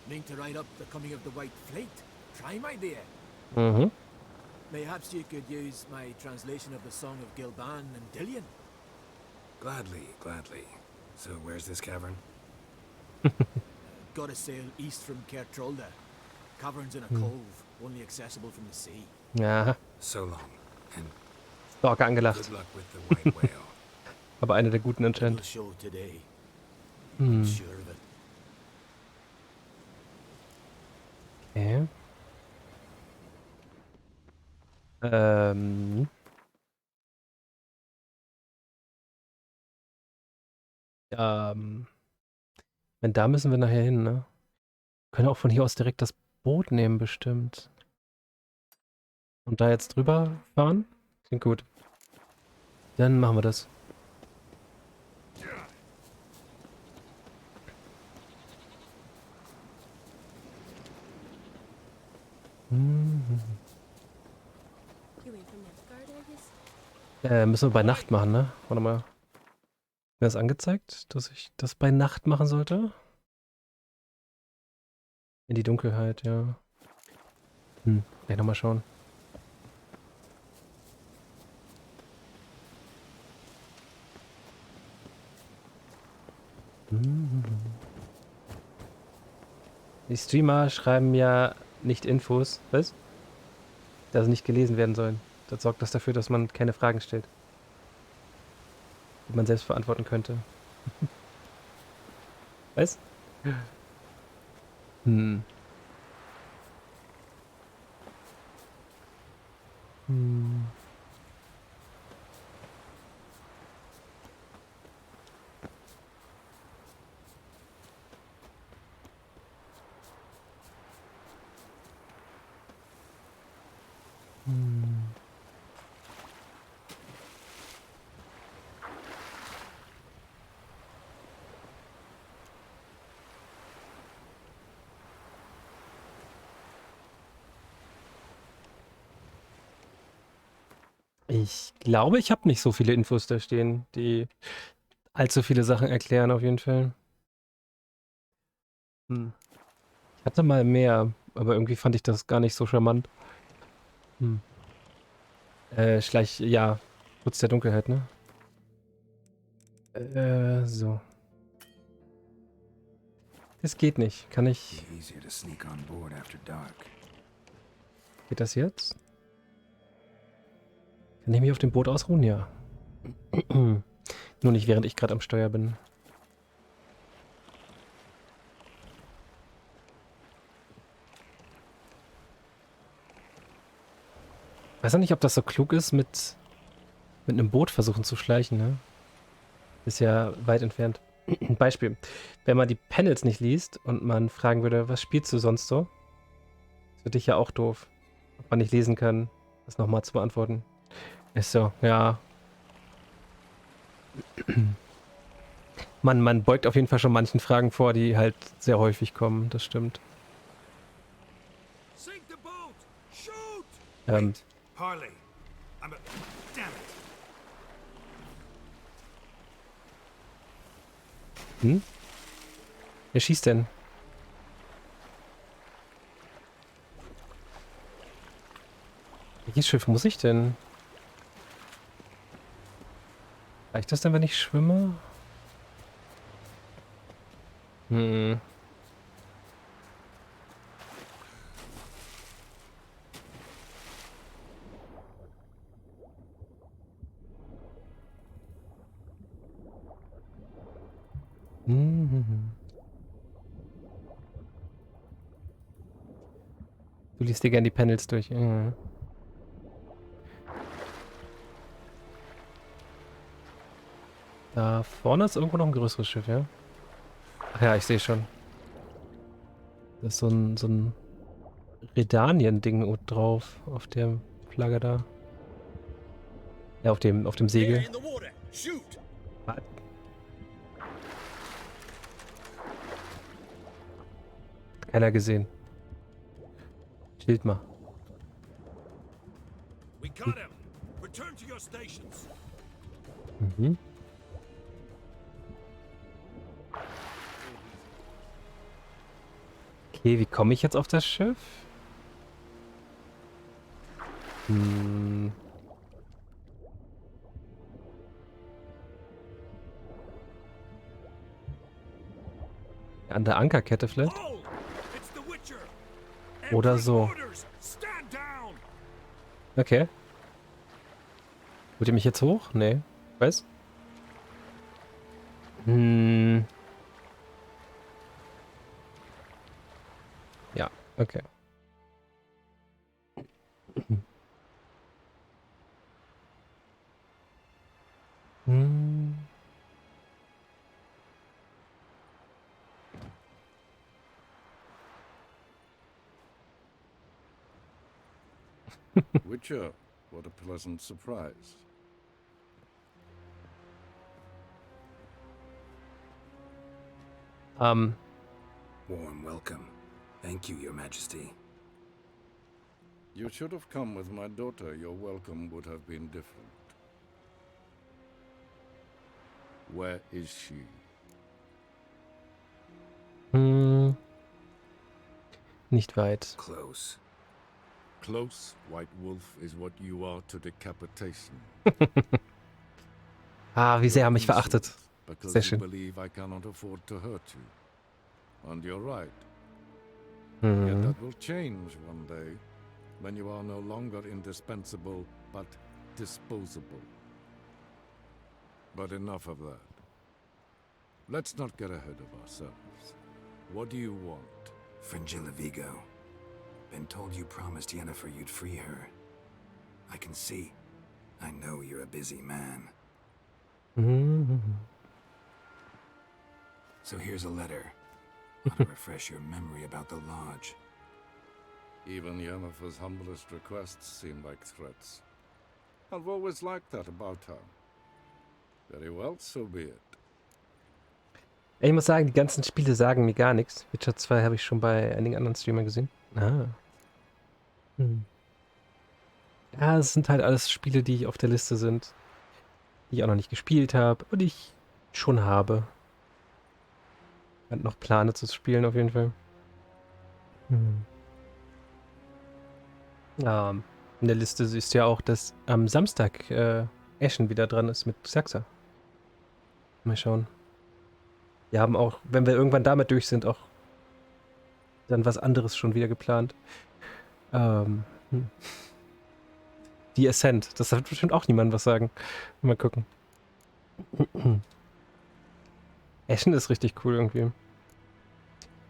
[SPEAKER 10] Mean to write up the coming of the White Fleet? Prime idea.
[SPEAKER 1] Mhm.
[SPEAKER 10] Mayhaps you could use my translation of the Song of Gilban and Dillion.
[SPEAKER 19] Gladly, gladly. So where's this cavern?
[SPEAKER 10] Gotta sail east from Kertrolda. Caverns in a cove, only accessible from the sea.
[SPEAKER 1] Ja.
[SPEAKER 19] So long. And
[SPEAKER 1] Stalker angelacht.
[SPEAKER 19] good luck with the white whale.
[SPEAKER 1] Aber eine der guten anscheinend.
[SPEAKER 10] It'll show today.
[SPEAKER 1] Hm.
[SPEAKER 10] I'm sure of it.
[SPEAKER 1] Okay. Wenn da müssen wir nachher hin, ne? Können auch von hier aus direkt das Boot nehmen, bestimmt. Und da jetzt drüber fahren? Klingt gut. Dann machen wir das. Müssen wir bei Nacht machen, ne? Warte mal. Mir das angezeigt, dass ich das bei Nacht machen sollte? In die Dunkelheit, ja. Gleich nochmal schauen. Die Streamer schreiben ja nicht Infos. Was? Dass nicht gelesen werden sollen. Das sorgt das dafür, dass man keine Fragen stellt. Die man selbst beantworten könnte. Was? Ich glaube, ich habe nicht so viele Infos da stehen, die allzu viele Sachen erklären, auf jeden Fall. Ich hatte mal mehr, aber irgendwie fand ich das gar nicht so charmant. Ja, Schutz der Dunkelheit, ne? So. Das geht nicht. Kann ich...
[SPEAKER 19] Easier to sneak on board after dark.
[SPEAKER 1] Geht das jetzt? Kann ich mich auf dem Boot ausruhen? Ja. Nur nicht, während ich gerade am Steuer bin. Weiß auch nicht, ob das so klug ist, mit einem Boot versuchen zu schleichen, ne? Ist ja weit entfernt. Beispiel. Wenn man die Panels nicht liest und man fragen würde, was spielst du sonst so? Ist für dich ja auch doof. Ob man nicht lesen kann, das nochmal zu beantworten. Ist so, ja. Man beugt auf jeden Fall schon manchen Fragen vor, die halt sehr häufig kommen, das stimmt.
[SPEAKER 15] Sink the boat! Shoot!
[SPEAKER 12] Harley, I'm a... Damn it!
[SPEAKER 1] Wer schießt denn? Welches Schiff muss ich denn? Reicht das denn, wenn ich schwimme? Hm. Mhm. Du liest dir gerne die Panels durch. Ja. Da vorne ist irgendwo noch ein größeres Schiff, ja? Ach ja, ich sehe schon. Das ist so ein Redanien-Ding oben drauf, auf der Flagge da. Ja, auf dem Segel. Was? Keiner gesehen. Schild mal.
[SPEAKER 15] We got him. Return to your stations.
[SPEAKER 1] Mhm. Okay, wie komme ich jetzt auf das Schiff? Hm. An der Ankerkette vielleicht? Oder so. Okay. Holt ihr mich jetzt hoch? Nee. Was? Hm. Ja, okay. Hm.
[SPEAKER 15] Witcher, what a pleasant surprise.
[SPEAKER 19] Warm welcome. Thank you, Your Majesty.
[SPEAKER 15] You should have come with my daughter. Your welcome would have been different. Where is she?
[SPEAKER 1] Hm. Nicht weit.
[SPEAKER 19] Close.
[SPEAKER 15] Close, White Wolf, is what you are to decapitation.
[SPEAKER 1] Wie sehr er mich verachtet.
[SPEAKER 15] Because
[SPEAKER 1] Sehr
[SPEAKER 15] you
[SPEAKER 1] schön.
[SPEAKER 15] believe I cannot afford to hurt you. And you're right.
[SPEAKER 1] Mhm.
[SPEAKER 15] Yet that will change one day, when you are no longer indispensable, but disposable. But enough of that. Let's not get ahead of ourselves. What do you want?
[SPEAKER 19] Fringilla Vigo. Been told you promised Yennefer you'd free her. I can see. I know you're a busy man.
[SPEAKER 1] Mhm.
[SPEAKER 19] So here's a letter. Want to refresh your memory about the lodge.
[SPEAKER 15] Even Yennefer's humblest requests seem like threats. I've always liked that about her. Very well, so be it.
[SPEAKER 1] Ich muss sagen, die ganzen Spiele sagen mir gar nichts. Witcher 2 habe ich schon bei einigen anderen Streamern gesehen. Ja, es sind halt alles Spiele, die auf der Liste sind, die ich auch noch nicht gespielt habe und ich schon habe. Und noch plane zu spielen auf jeden Fall. In der Liste ist ja auch, dass am Samstag Ashen wieder dran ist mit Saxa. Mal schauen. Wir haben auch, wenn wir irgendwann damit durch sind, auch dann was anderes schon wieder geplant. Die Ascent. Das wird bestimmt auch niemand was sagen. Mal gucken. Ashen ist richtig cool irgendwie.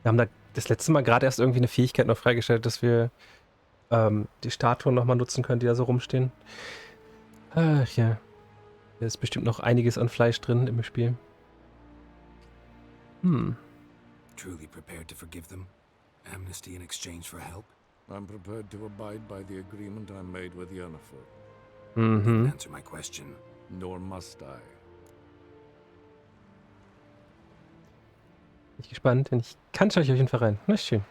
[SPEAKER 1] Wir haben da das letzte Mal gerade erst irgendwie eine Fähigkeit noch freigestellt, dass wir die Statuen nochmal nutzen können, die da so rumstehen. Ach ja. Da ist bestimmt noch einiges an Fleisch drin im Spiel.
[SPEAKER 19] Truly prepared to forgive them? Amnesty in exchange for help?
[SPEAKER 15] I'm prepared to abide by the agreement I made with Yennefer.
[SPEAKER 1] Mhm.
[SPEAKER 19] Answer my question.
[SPEAKER 15] Nor must I.
[SPEAKER 1] Bin ich gespannt. Wenn ich kann, schaue ich auf jeden Fall rein. Na, schön.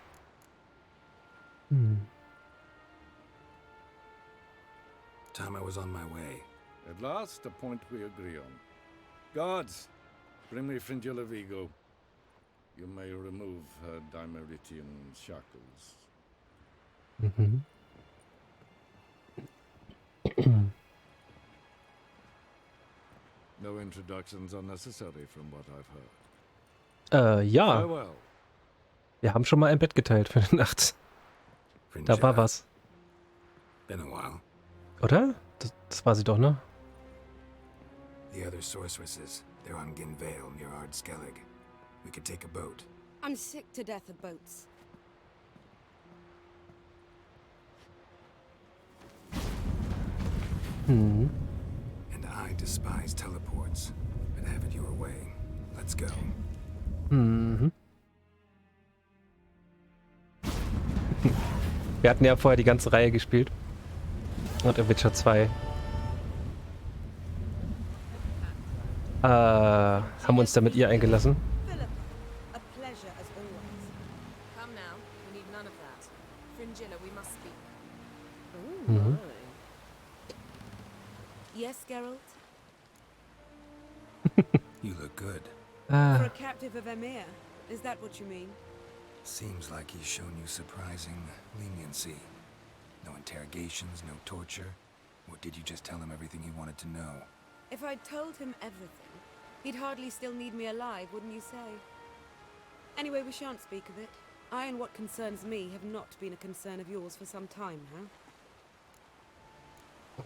[SPEAKER 19] Time I was on my way.
[SPEAKER 15] At last, a point we agree on. Guards, bring me Fringilla Vigo. You may remove her Dimeritian shackles.
[SPEAKER 1] Mhm.
[SPEAKER 15] No introductions are necessary from what I've heard.
[SPEAKER 1] Ja.
[SPEAKER 15] Farewell.
[SPEAKER 1] Wir haben schon mal ein Bett geteilt für die Nacht. Da war was.
[SPEAKER 19] Been a while.
[SPEAKER 1] Oder? Das war sie doch, ne?
[SPEAKER 19] The other sorceresses, they're on Ginvale near Ard Skellig. We could take a boat.
[SPEAKER 21] I'm sick to death of boats.
[SPEAKER 1] Hm.
[SPEAKER 19] And I despise teleports, but have it your way. Let's go.
[SPEAKER 1] Mhm. Wir hatten ja vorher die ganze Reihe gespielt. Und in Witcher 2. Haben uns da mit ihr eingelassen.
[SPEAKER 21] Philippa, a pleasure as always. Come now, we need none of that. Fringilla, we must speak. Oh,
[SPEAKER 1] Mhm.
[SPEAKER 21] my. Yes, Geralt?
[SPEAKER 19] You look good.
[SPEAKER 21] For a captive of Emir, is that what you mean?
[SPEAKER 19] Seems like he's shown you surprising leniency. No interrogations, no torture. Or did you just tell him everything he wanted to know?
[SPEAKER 21] If I'd told him everything, he'd hardly still need me alive, wouldn't you say? Anyway, we shan't speak of it. I and what concerns me have not been a concern of yours for some time, huh?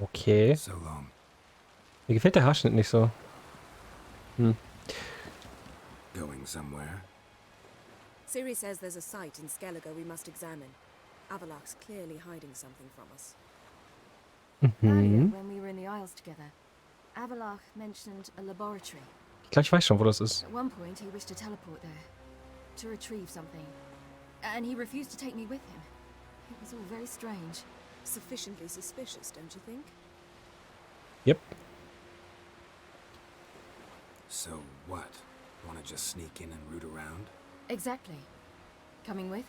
[SPEAKER 1] Okay.
[SPEAKER 19] So long.
[SPEAKER 1] Mir gefällt der Haarschnitt nicht so. Hm.
[SPEAKER 19] Going somewhere?
[SPEAKER 4] Ciri says there's a site in Skellige we must examine. Avalok's clearly hiding something from us.
[SPEAKER 7] Earlier, when we were in the Isles together, Avalok mentioned a laboratory.
[SPEAKER 1] Ich glaube, ich weiß schon, wo das ist.
[SPEAKER 7] At one point, he wished to teleport there, to retrieve something. And he refused to take me with him. It was all very strange.
[SPEAKER 4] Sufficiently suspicious, don't you think?
[SPEAKER 1] Yep.
[SPEAKER 19] So what? Wanna just sneak in and root around?
[SPEAKER 7] Exactly. Coming with?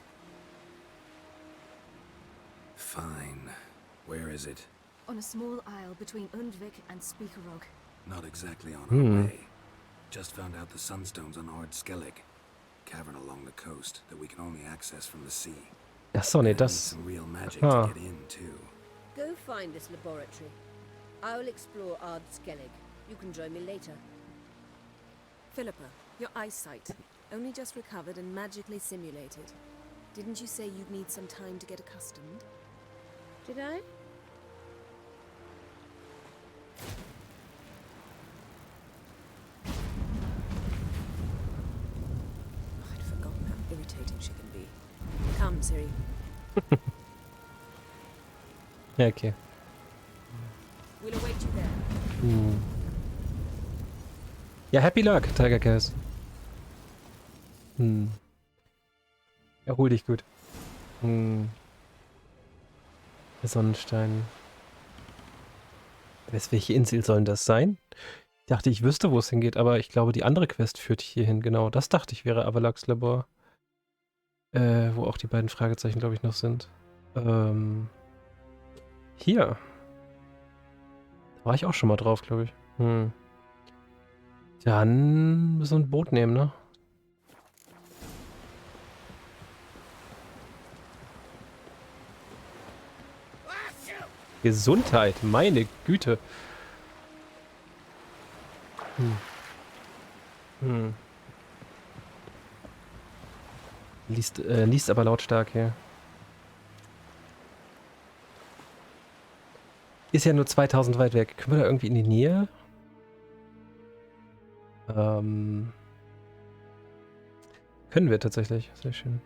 [SPEAKER 19] Fine. Where is it?
[SPEAKER 7] On a small isle between Undvik and Speakerog.
[SPEAKER 19] Not exactly on our way. Just found out the sunstone's on Ard Skellig. Cavern along the coast that we can only access from the sea.
[SPEAKER 1] Ach so, nee,
[SPEAKER 19] Need
[SPEAKER 1] das...
[SPEAKER 19] some real magic
[SPEAKER 1] Aha.
[SPEAKER 19] to get in, too.
[SPEAKER 14] Go find this laboratory. I will explore Ard Skellig. You can join me later.
[SPEAKER 4] Philippa, your eyesight. Only just recovered and magically simulated. Didn't you say you'd need some time to get accustomed?
[SPEAKER 14] Did I?
[SPEAKER 4] I'd forgotten how irritating she can be. Come, Ciri.
[SPEAKER 1] Ja, okay.
[SPEAKER 4] We'll await you there.
[SPEAKER 1] Hm. Ja, Happy Luck, Tiger Cass. Hm. Erhol dich gut. Hm. Der Sonnenstein. Welche Insel sollen das sein? Ich dachte, ich wüsste, wo es hingeht, aber ich glaube, die andere Quest führt hierhin. Genau, das dachte ich, wäre Avaloks Labor. Wo auch die beiden Fragezeichen, glaube ich, noch sind. Hier. Da war ich auch schon mal drauf, glaube ich. Hm. Dann müssen wir ein Boot nehmen, ne? Gesundheit, meine Güte. Liest aber lautstark hier. Ist ja nur 2000 weit weg. Können wir da irgendwie in die Nähe? Können wir tatsächlich. Sehr schön.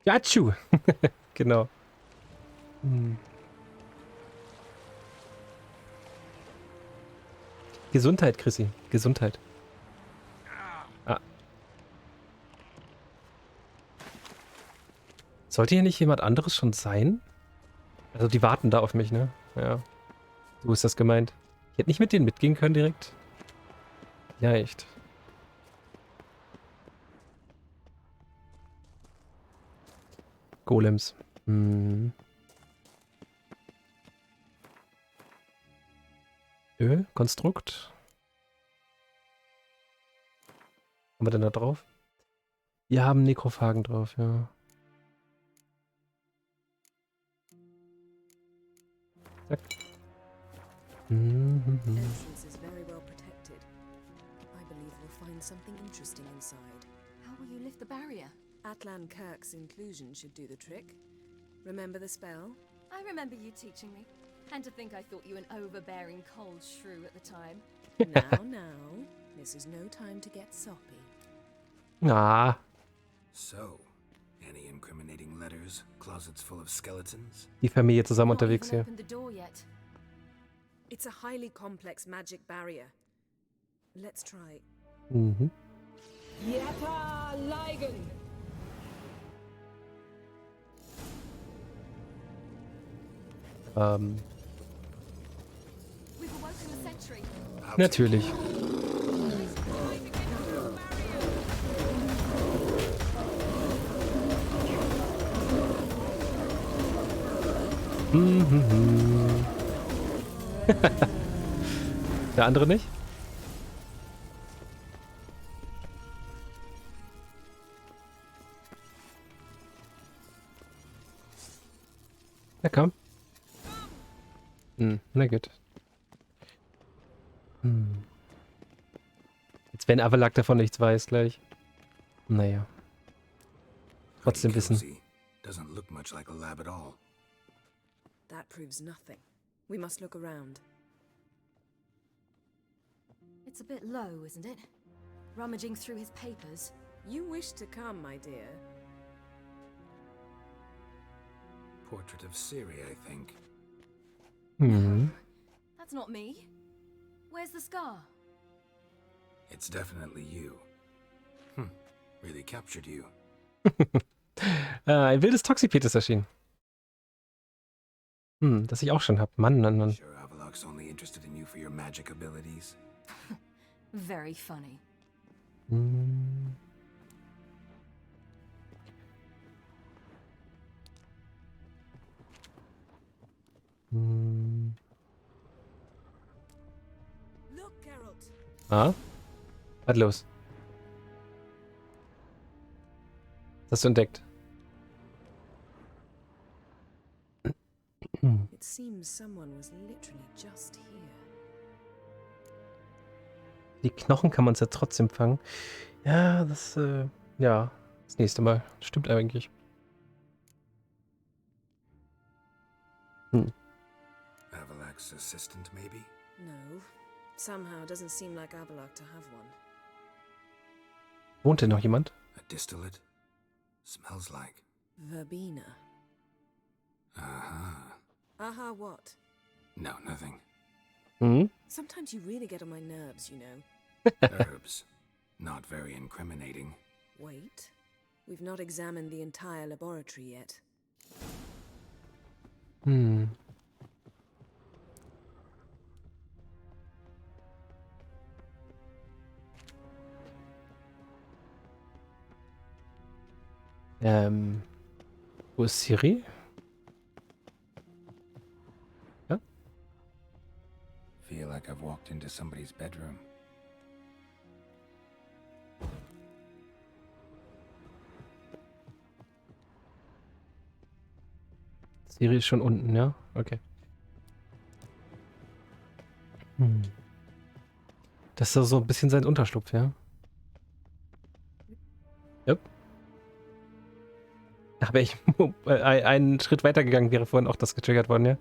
[SPEAKER 1] Jatschu! Genau. Gesundheit, Chrissy. Gesundheit. Ah. Sollte hier nicht jemand anderes schon sein? Also die warten da auf mich, ne? Ja. So ist das gemeint. Ich hätte nicht mit denen mitgehen können direkt. Ja, echt. Golems. Konstrukt. Haben wir denn da drauf? Wir haben Nekrophagen drauf, ja. Zack.
[SPEAKER 4] Entrance is very well protected. I believe we'll find something interesting inside.
[SPEAKER 7] How will you lift the barrier?
[SPEAKER 4] Atlan Kirk's inclusion should do the trick. Remember the spell?
[SPEAKER 7] I remember you teaching me. And to think I thought you an overbearing cold shrew at the time.
[SPEAKER 4] Now. This is no time to get soppy.
[SPEAKER 1] Ah.
[SPEAKER 19] So, any incriminating letters? Closets full of skeletons?
[SPEAKER 1] Die Familie zusammen unterwegs hier.
[SPEAKER 7] Opened the door yet.
[SPEAKER 4] It's a highly complex magic barrier. Let's try.
[SPEAKER 1] Mhm.
[SPEAKER 4] Yapa Leigen!
[SPEAKER 7] We've awoken the sentry.
[SPEAKER 1] Natürlich. Der andere nicht? Ja, komm. Na gut. Jetzt wenn Avalak davon nichts weiß gleich. Naja. Trotzdem wissen.
[SPEAKER 19] Doesn't look much like a lab at all.
[SPEAKER 4] That proves nothing. We must look around.
[SPEAKER 7] It's a bit low, isn't it? Rummaging through his papers.
[SPEAKER 4] You wish to come, my dear.
[SPEAKER 19] Portrait of Siri, I think.
[SPEAKER 7] That's not me. Where's the scar?
[SPEAKER 19] It's definitely you. Really captured you.
[SPEAKER 1] Ein wildes Toxipet ist erschienen. Das ich auch schon hab. Mann.
[SPEAKER 19] Sure Avalok's only interested in you for your magic abilities.
[SPEAKER 7] Very funny.
[SPEAKER 4] Look, Geralt.
[SPEAKER 1] Ah? Was los? Was hast du entdeckt?
[SPEAKER 4] It seems someone was literally just here.
[SPEAKER 1] Die Knochen kann man es ja trotzdem fangen. Ja, das nächste Mal. Stimmt eigentlich.
[SPEAKER 19] Avalak's assistant, maybe?
[SPEAKER 4] No. Somehow doesn't seem like Avalok to have one.
[SPEAKER 1] Wohnt denn noch jemand?
[SPEAKER 19] A distillate? Smells like.
[SPEAKER 4] Verbena.
[SPEAKER 19] Aha.
[SPEAKER 4] Aha, what?
[SPEAKER 19] No, nothing.
[SPEAKER 4] Sometimes you really get on my nerves, you know.
[SPEAKER 19] Herbs. Not very incriminating.
[SPEAKER 4] Wait. We've not examined the entire laboratory yet.
[SPEAKER 1] Wo ist Siri? Ja?
[SPEAKER 19] Feel like I've walked into somebody's bedroom.
[SPEAKER 1] Siri ist schon unten, ja? Okay. Das ist so ein bisschen sein Unterschlupf, ja? Yep. Aber ich einen Schritt weiter gegangen wäre vorhin auch das getriggert worden, ja?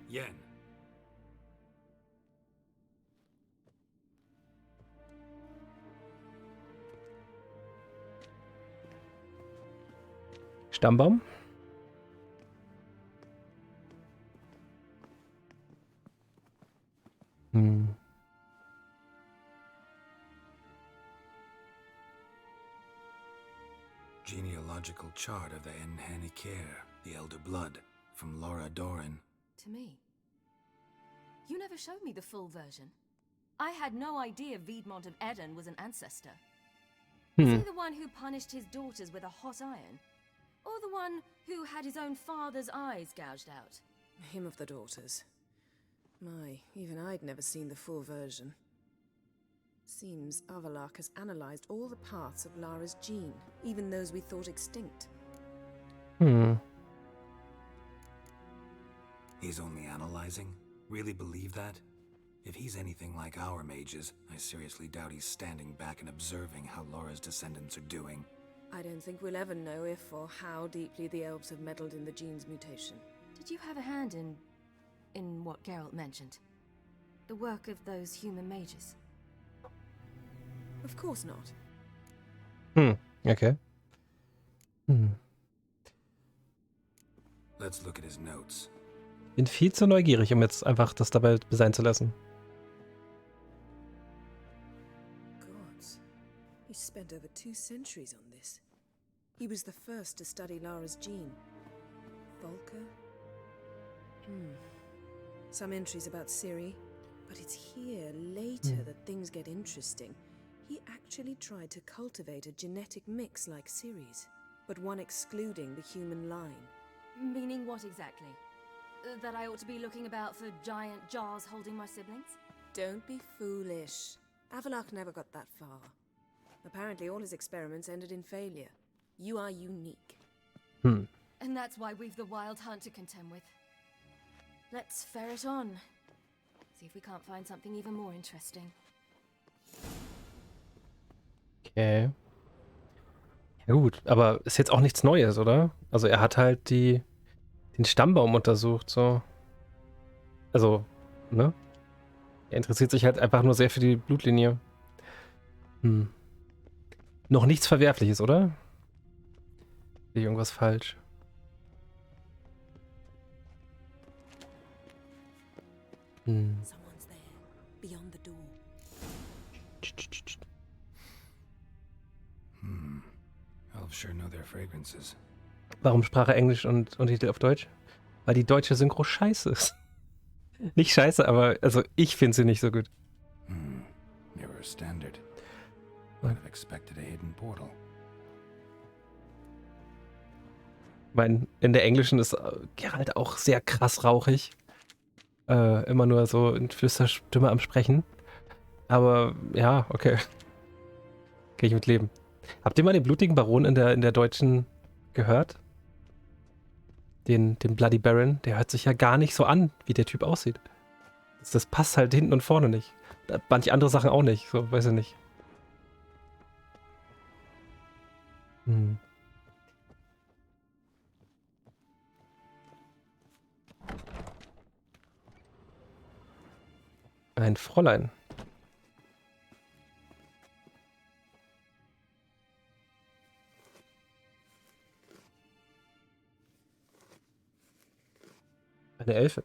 [SPEAKER 19] Yen.
[SPEAKER 1] Stammbaum?
[SPEAKER 19] Genealogical chart of the Enhanikere, the Elder Blood, from Laura Doran.
[SPEAKER 7] To me. You never showed me the full version. I had no idea Viedmont of Eden was an ancestor. Is he the one who punished his daughters with a hot iron? Or the one who had his own father's eyes gouged out?
[SPEAKER 4] Him of the daughters. My, even I'd never seen the full version. Seems Avalok has analyzed all the parts of Lara's gene, even those we thought extinct.
[SPEAKER 19] He's only analyzing? Really believe that? If he's anything like our mages, I seriously doubt he's standing back and observing how Laura's descendants are doing.
[SPEAKER 4] I don't think we'll ever know if or how deeply the elves have meddled in the gene's mutation.
[SPEAKER 7] Did you have a hand in what Geralt mentioned? The work of those human mages?
[SPEAKER 4] Of course not.
[SPEAKER 1] Okay.
[SPEAKER 19] Let's look at his notes.
[SPEAKER 1] Bin viel zu neugierig, um jetzt einfach das dabei sein zu lassen.
[SPEAKER 4] Gods. He spent over 2 centuries on this. He was the first to study Lara's gene. Volker? Some entries about Ciri, but it's here, later, that things get interesting. He actually tried to cultivate a genetic mix like Ciri's, but one excluding the human line.
[SPEAKER 7] Meaning what exactly? That I ought to be looking about for giant jars holding my siblings?
[SPEAKER 4] Don't be foolish. Avalach never got that far. Apparently all his experiments ended in failure. You are unique.
[SPEAKER 7] And that's why we've the Wild Hunt to contend with. Let's ferret on. See if we can't find something even more interesting.
[SPEAKER 1] Okay. Ja gut, aber ist jetzt auch nichts Neues, oder? Also er hat halt den Stammbaum untersucht, so. Also, ne? Er interessiert sich halt einfach nur sehr für die Blutlinie. Noch nichts Verwerfliches, oder? Sehe ich irgendwas falsch?
[SPEAKER 4] Someone's there, beyond the door.
[SPEAKER 19] Elves sure know their fragrances.
[SPEAKER 1] Warum sprach er Englisch und Titel auf Deutsch? Weil die deutsche Synchro scheiße ist. Nicht scheiße, aber also ich finde sie nicht so gut.
[SPEAKER 19] Mirror standard. Might have expected a hidden portal.
[SPEAKER 1] Weil in der englischen ist Geralt auch sehr krass rauchig. Immer nur so in Flüsterstimme am Sprechen. Aber ja, okay. Kann ich mit leben. Habt ihr mal den blutigen Baron in der deutschen gehört? Den Bloody Baron, der hört sich ja gar nicht so an, wie der Typ aussieht. Das passt halt hinten und vorne nicht. Manche andere Sachen auch nicht, so, weiß ich nicht. Ein Fräulein. Eine Elfe.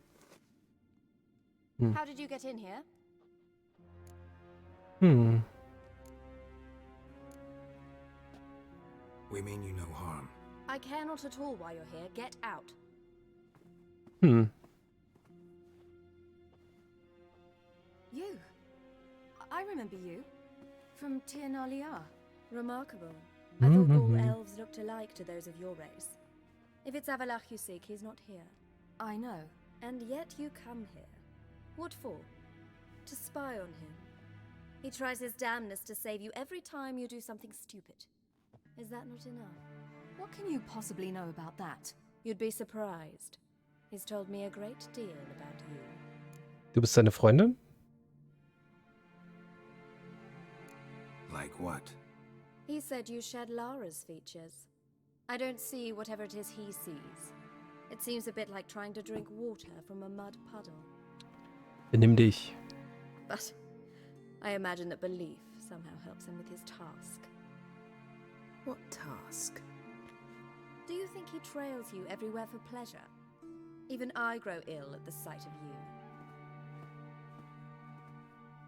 [SPEAKER 5] How did you get in here?
[SPEAKER 19] We mean you no harm.
[SPEAKER 5] I care not at all why you're here. Get out.
[SPEAKER 7] You? I remember you. From Tir Nalia.
[SPEAKER 4] Remarkable. I thought all elves looked alike to those of your race. If it's Avalach you seek, he's not here.
[SPEAKER 7] I know.
[SPEAKER 4] And yet you come here. What for? To spy on him. He tries his damnedest to save you every time you do something stupid. Is that not enough?
[SPEAKER 7] What can you possibly know about that?
[SPEAKER 4] You'd be surprised. He's told me a great deal about you.
[SPEAKER 1] Du bist seine Freundin?
[SPEAKER 19] Like what?
[SPEAKER 4] He said you shared Lara's features. I don't see whatever it is he sees. It seems a bit like trying to drink water from a mud puddle.
[SPEAKER 1] Benimm dich.
[SPEAKER 4] But I imagine that belief somehow helps him with his task. What task? Do you think he trails you everywhere for pleasure? Even I grow ill at the sight of you.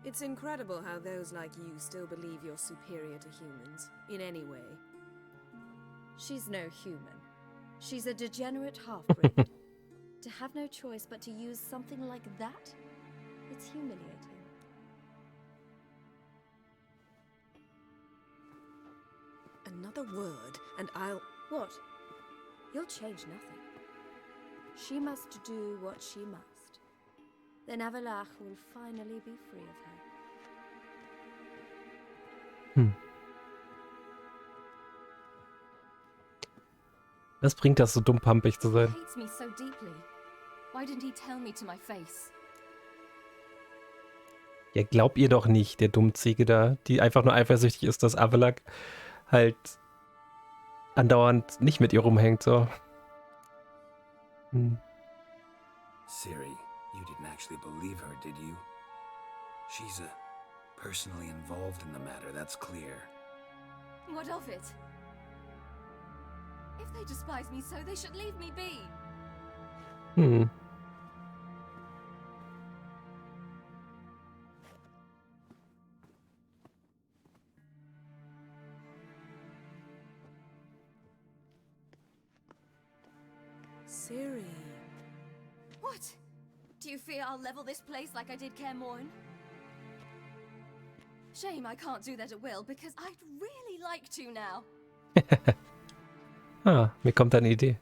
[SPEAKER 4] It's incredible how those like you still believe you're superior to humans, in any way. She's no human. She's a degenerate half-breed. To have no choice but to use something like that? It's humiliating. Another word, and I'll... What? You'll change nothing. She must do what she must. Then Avalach will finally be free of her.
[SPEAKER 1] Was bringt das, so dumm pampig zu sein?
[SPEAKER 7] He hates me so deeply. Why didn't he tell me to my face?
[SPEAKER 1] Ja, glaubt ihr doch nicht, der Dummziege da, die einfach nur eifersüchtig ist, dass Avalak halt andauernd nicht mit ihr rumhängt, so.
[SPEAKER 19] Ciri, you didn't actually believe her, did you? She's personally involved in the matter, that's clear.
[SPEAKER 7] What of it? If they despise me so, they should leave me be.
[SPEAKER 21] Ciri.
[SPEAKER 7] What? Do you fear I'll level this place like I did Kaer Morhen? Shame I can't do that at will, because I'd really like to now.
[SPEAKER 1] Mir kommt eine Idee.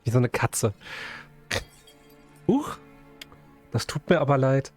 [SPEAKER 1] Wie so eine Katze. Das tut mir aber leid.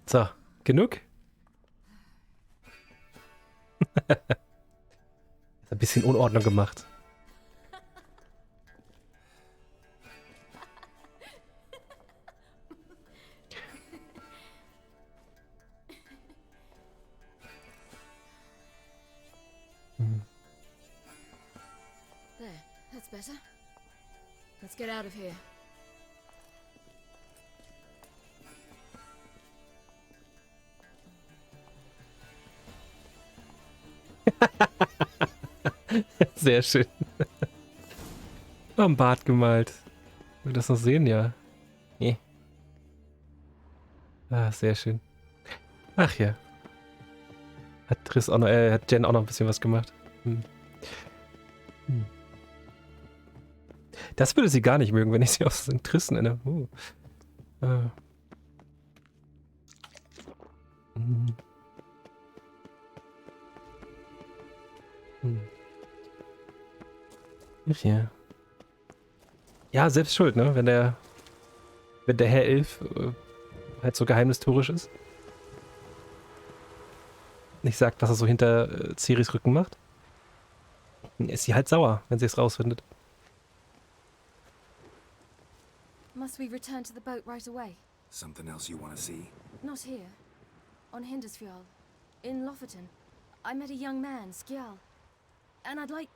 [SPEAKER 1] So, genug? Ein bisschen Unordnung gemacht.
[SPEAKER 7] There, that's better. Let's get out of here.
[SPEAKER 1] Sehr schön. Am Bart gemalt. Will das noch sehen, ja. Nee. Sehr schön. Ach ja. Hat Jen auch noch ein bisschen was gemacht. Das würde sie gar nicht mögen, wenn ich sie aus Triss nenne. Ja. Ja, selbst schuld, ne? Wenn der Herr Elf halt so geheimnistorisch ist. Nicht sagt, was er so hinter Ciris Rücken macht. Dann ist sie halt sauer, wenn sie es rausfindet.
[SPEAKER 7] Must we return to the boat right away?
[SPEAKER 19] Something else you want to see?
[SPEAKER 7] Not here. On Hindersfjall. In Lofoten. I met a young man, Skjal. And I'd like...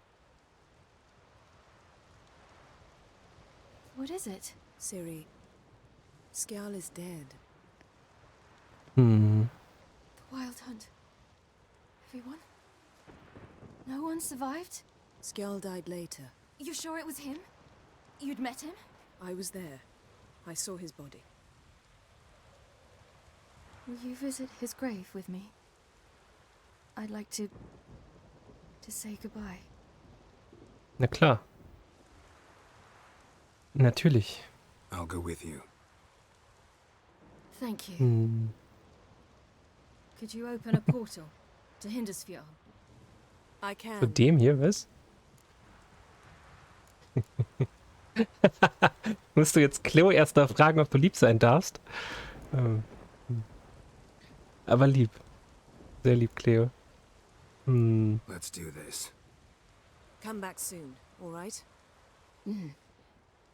[SPEAKER 7] What is it?
[SPEAKER 21] Ciri, Skjal is dead.
[SPEAKER 7] The Wild Hunt. Everyone? No one survived?
[SPEAKER 21] Skjal died later.
[SPEAKER 7] You sure it was him? You'd met him?
[SPEAKER 21] I was there. I saw his body.
[SPEAKER 7] Will you visit his grave with me? I'd like to say goodbye.
[SPEAKER 1] Na klar. Natürlich.
[SPEAKER 19] I'll go with you.
[SPEAKER 7] Thank you. Could you open a portal to Hindersfjall?
[SPEAKER 21] I can.
[SPEAKER 1] Zu dem hier, was? Musst du jetzt Cleo erst da fragen, ob du lieb sein darfst? Aber lieb. Sehr lieb, Cleo.
[SPEAKER 19] Let's do this.
[SPEAKER 7] Come back soon, all right?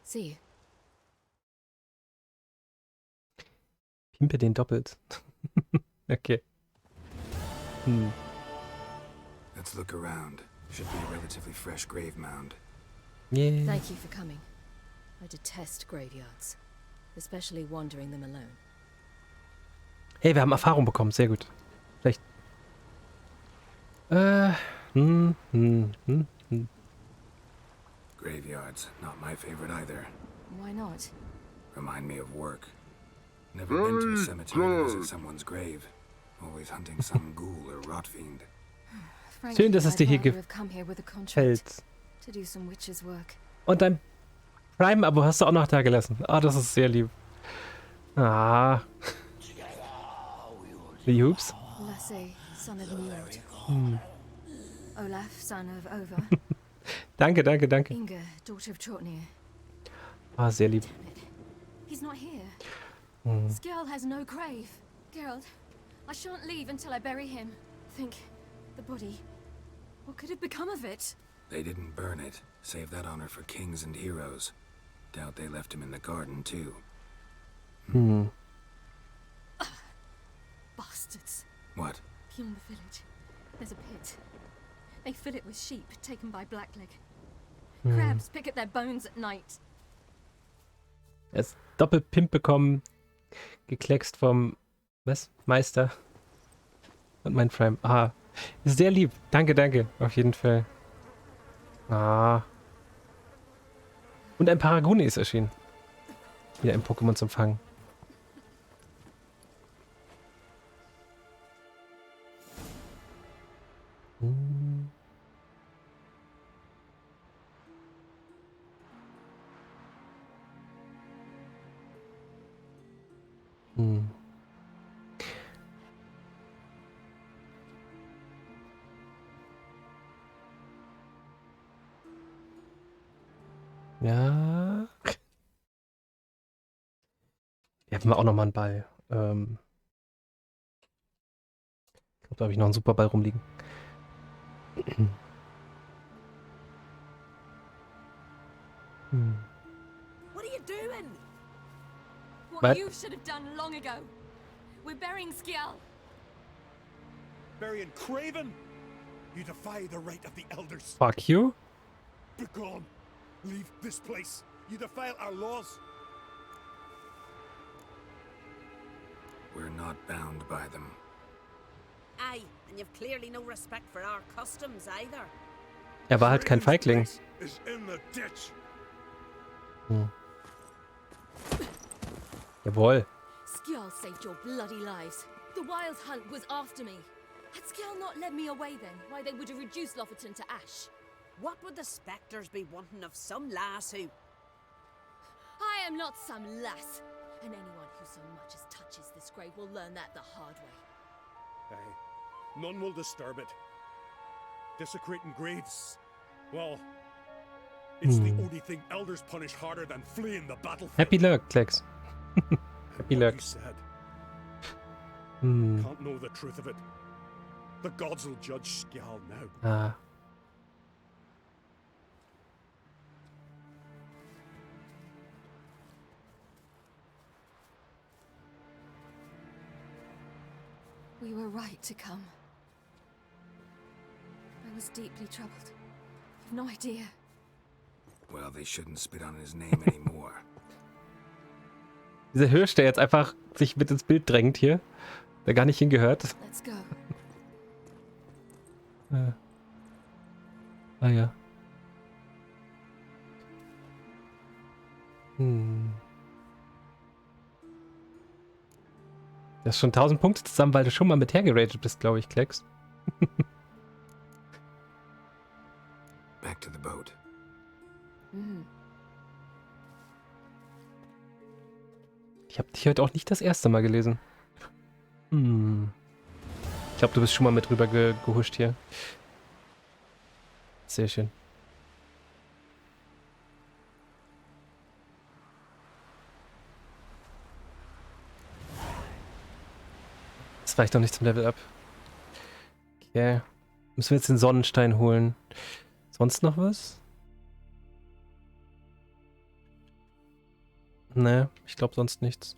[SPEAKER 7] See you.
[SPEAKER 1] Pimpe den doppelt. Okay.
[SPEAKER 19] Let's look around. Should be a relatively fresh grave mound.
[SPEAKER 1] Yeah.
[SPEAKER 7] Thank you for coming. I detest graveyards, especially wandering them alone.
[SPEAKER 1] Hey, wir haben Erfahrung bekommen. Sehr gut. Vielleicht.
[SPEAKER 19] Graveyards, not my favorite either.
[SPEAKER 7] Why not?
[SPEAKER 19] Remind me of work. Never been to a cemetery to visit someone's grave. Always hunting some ghoul or rot fiend.
[SPEAKER 1] Schön, dass es dir hier
[SPEAKER 7] I'd rather have come here with a contract
[SPEAKER 1] gefällt.
[SPEAKER 7] to do some witch's work.
[SPEAKER 1] Und dein Prime-Abo hast du auch noch da gelassen. Ah, das ist sehr lieb. Ah. The Hoops.
[SPEAKER 7] Lasse, son of Niord. Olaf, son of Over.
[SPEAKER 1] Danke, danke, danke.
[SPEAKER 7] Inga, daughter of Trotnir.
[SPEAKER 1] Ah, sehr lieb.
[SPEAKER 7] He's not here.
[SPEAKER 1] Hm.
[SPEAKER 7] Skjall has no grave. Geralt, I shan't leave until I bury him. Think, the body. What could have become of it?
[SPEAKER 19] They didn't burn it. Save that honor for kings and heroes. Doubt they left him in the garden, too.
[SPEAKER 7] Bastards.
[SPEAKER 19] What?
[SPEAKER 7] Beyond the village, there's a pit. They fill it with sheep taken by Blackleg. Crabs pick at their bones at night.
[SPEAKER 1] Er ist Doppelpimp bekommen. Gekleckst vom Meister. Und mein Prime. Ah. Ist sehr lieb. Danke, danke. Auf jeden Fall. Ah. Und ein Paragone ist erschienen. Wieder ein Pokémon zum Fangen. Ja. Hier haben wir auch nochmal einen Ball. Ich glaube, da habe ich noch einen Superball rumliegen.
[SPEAKER 7] What are you doing? What
[SPEAKER 1] What?
[SPEAKER 7] you should have done long ago. We're burying Skjall.
[SPEAKER 15] Burying Craven? You defy the right of the elders.
[SPEAKER 1] Fuck you.
[SPEAKER 15] Begone. Leave this place. You defile our laws.
[SPEAKER 19] We're not bound by them.
[SPEAKER 14] Aye, and you've clearly no respect for our customs either.
[SPEAKER 1] Er war halt kein Feigling.
[SPEAKER 15] Is in the ditch.
[SPEAKER 1] Jawohl.
[SPEAKER 7] Skjall saved your bloody lives. The Wild Hunt was after me. Had Skjall not led me away then, why they would have reduced Lofferton to ash.
[SPEAKER 14] What would the spectres be wanting of some lass who...
[SPEAKER 7] I am not some lass, and anyone who so much as touches this grave will learn that the hard way.
[SPEAKER 15] Aye. None will disturb it. Desecrating graves. Well, it's the only thing elders punish harder than fleeing the battlefield.
[SPEAKER 1] Happy luck, Klex. Happy luck.
[SPEAKER 15] He said. Can't know the truth of it. The gods will judge Skjall now.
[SPEAKER 1] Ah.
[SPEAKER 7] We were right to come. I was deeply troubled. You've no idea.
[SPEAKER 19] Well, they shouldn't spit on his name anymore.
[SPEAKER 1] Dieser Hirsch, der jetzt einfach sich mit ins Bild drängt hier, der gar nicht hingehört.
[SPEAKER 7] Let's go.
[SPEAKER 1] Ah ja. Das ist schon 1000 Punkte zusammen, weil du schon mal mit hergeratet bist, glaube ich, Klex.
[SPEAKER 19] Back to the boat.
[SPEAKER 1] Ich habe dich heute auch nicht das erste Mal gelesen. Ich glaube, du bist schon mal mit rüber gehuscht hier. Sehr schön. Das reicht doch nicht zum Level Up. Okay. Müssen wir jetzt den Sonnenstein holen. Sonst noch was? Ne, ich glaube sonst nichts.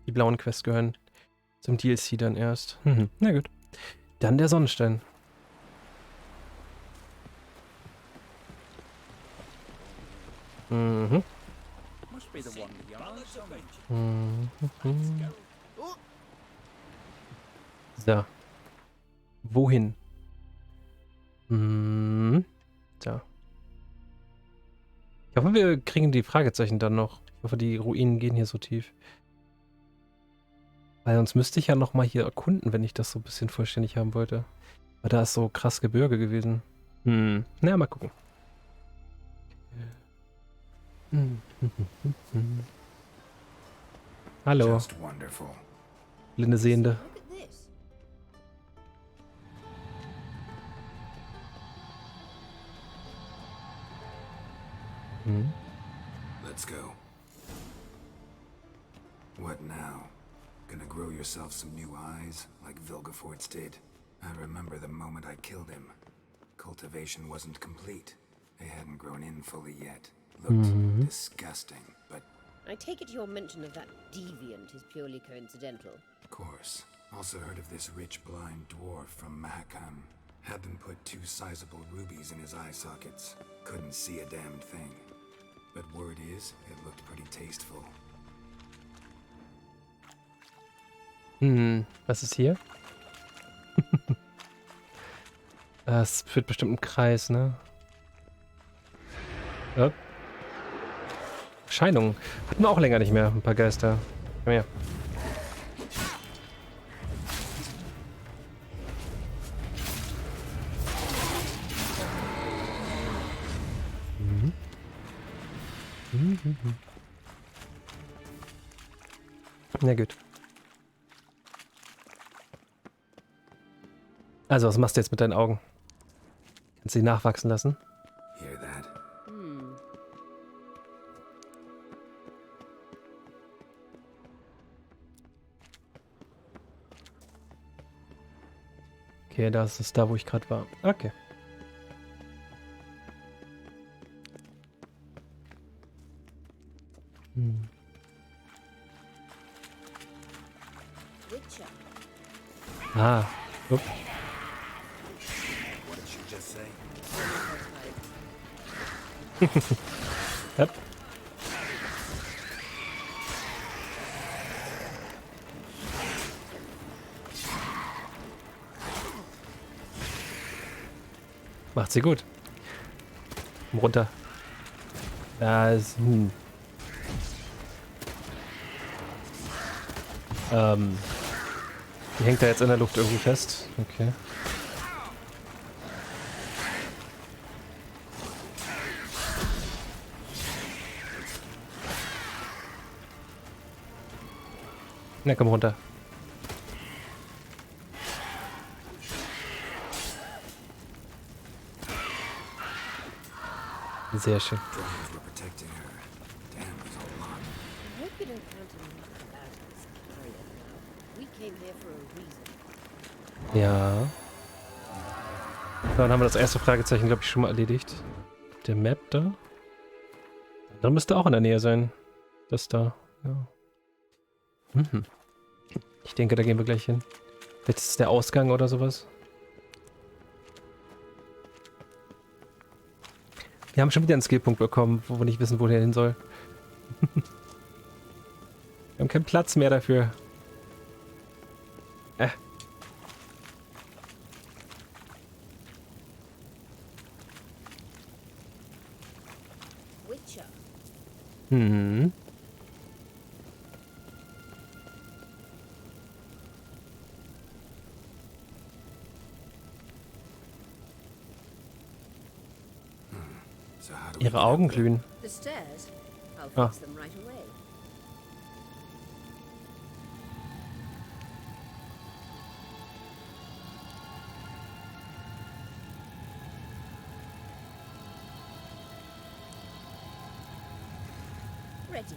[SPEAKER 1] Die blauen Quests gehören zum DLC dann erst. Na gut. Dann der Sonnenstein. Mhm.
[SPEAKER 2] Must be the one the yards on.
[SPEAKER 1] So. Wohin? So. Ich hoffe, wir kriegen die Fragezeichen dann noch. Ich hoffe, die Ruinen gehen hier so tief. Weil sonst müsste ich ja noch mal hier erkunden, wenn ich das so ein bisschen vollständig haben wollte. Weil da ist so krass Gebirge gewesen. Na, mal gucken. Hallo.
[SPEAKER 19] Just wonderful.
[SPEAKER 1] Blinde Sehende.
[SPEAKER 19] Let's go. What now? Gonna grow yourself some new eyes, like Vilgefortz did? I remember the moment I killed him. Cultivation wasn't complete. They hadn't grown in fully yet. Looked disgusting, but...
[SPEAKER 14] I take it your mention of that deviant is purely coincidental.
[SPEAKER 19] Of course. Also heard of this rich blind dwarf from Mahakam. Had them put 2 sizable rubies in his eye sockets. Couldn't see a damn thing. But word is, it looked pretty tasteful.
[SPEAKER 1] Was ist hier? Das führt bestimmt einen Kreis, ne? Ja. Erscheinungen. Hatten wir auch länger nicht mehr, ein paar Geister. Komm her. Na gut. Also, was machst du jetzt mit deinen Augen? Kannst du die nachwachsen lassen?
[SPEAKER 19] Hear that?
[SPEAKER 1] Okay, das ist da, wo ich gerade war. Okay. Ah. Upp.
[SPEAKER 2] What did you just say?
[SPEAKER 1] Yep. Macht sie gut. Komm runter. Da ist... Die hängt da jetzt in der Luft irgendwie fest. Okay. Na, komm runter. Sehr schön. Ja. Dann haben wir das erste Fragezeichen, glaube ich, schon mal erledigt. Der Map da. Dann müsste auch in der Nähe sein. Das da. Ja. Ich denke, da gehen wir gleich hin. Jetzt ist der Ausgang oder sowas. Wir haben schon wieder einen Skillpunkt bekommen, wo wir nicht wissen, wo der hin soll. Wir haben keinen Platz mehr dafür. Ihre Augen glühen.
[SPEAKER 14] The stairs? I'll
[SPEAKER 1] Ah.
[SPEAKER 14] fix them right away. Ready.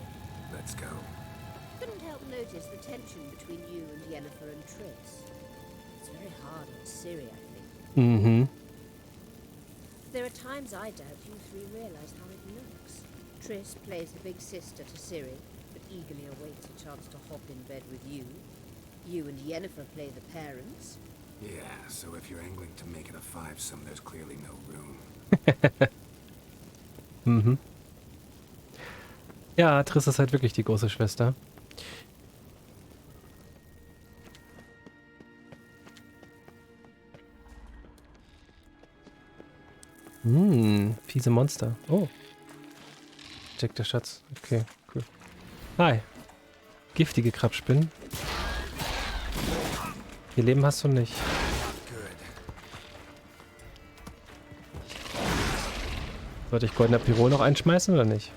[SPEAKER 19] Let's go.
[SPEAKER 14] Couldn't help notice the tension between you and Yennefer and Triss. It's very hard on Ciri, I think.
[SPEAKER 1] Mhm.
[SPEAKER 14] There are times I doubt you three realize how it looks. Triss plays the big sister to Ciri, but eagerly awaits a chance to hop in bed with you. You and Yennefer play the parents.
[SPEAKER 19] Yeah, so if you're angling to make it a fivesome, there's clearly no room.
[SPEAKER 1] Mhm. Ja, Triss ist halt wirklich die große Schwester. Fiese Monster. Oh. Versteckter Schatz. Okay, cool. Hi. Giftige Krabspinnen. Ihr Leben hast du nicht. Sollte ich goldener Pirol noch einschmeißen oder nicht?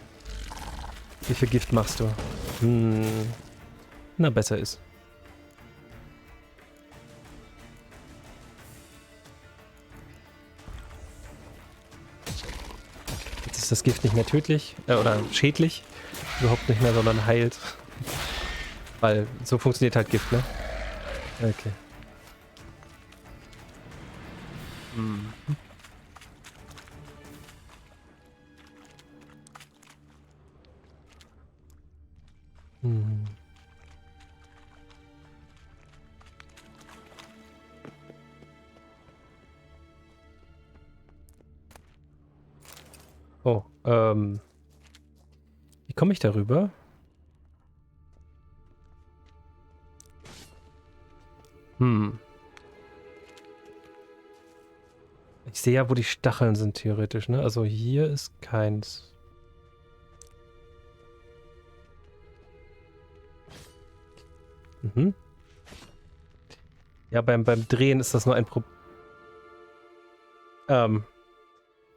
[SPEAKER 1] Wie viel Gift machst du? Na, besser ist. Jetzt ist das Gift nicht mehr tödlich oder schädlich. Überhaupt nicht mehr, sondern heilt. Weil so funktioniert halt Gift, ne? Okay. Oh, wie komme ich darüber? Ich sehe ja, wo die Stacheln sind, theoretisch, ne? Also hier ist keins. Ja, beim Drehen ist das nur ein Problem.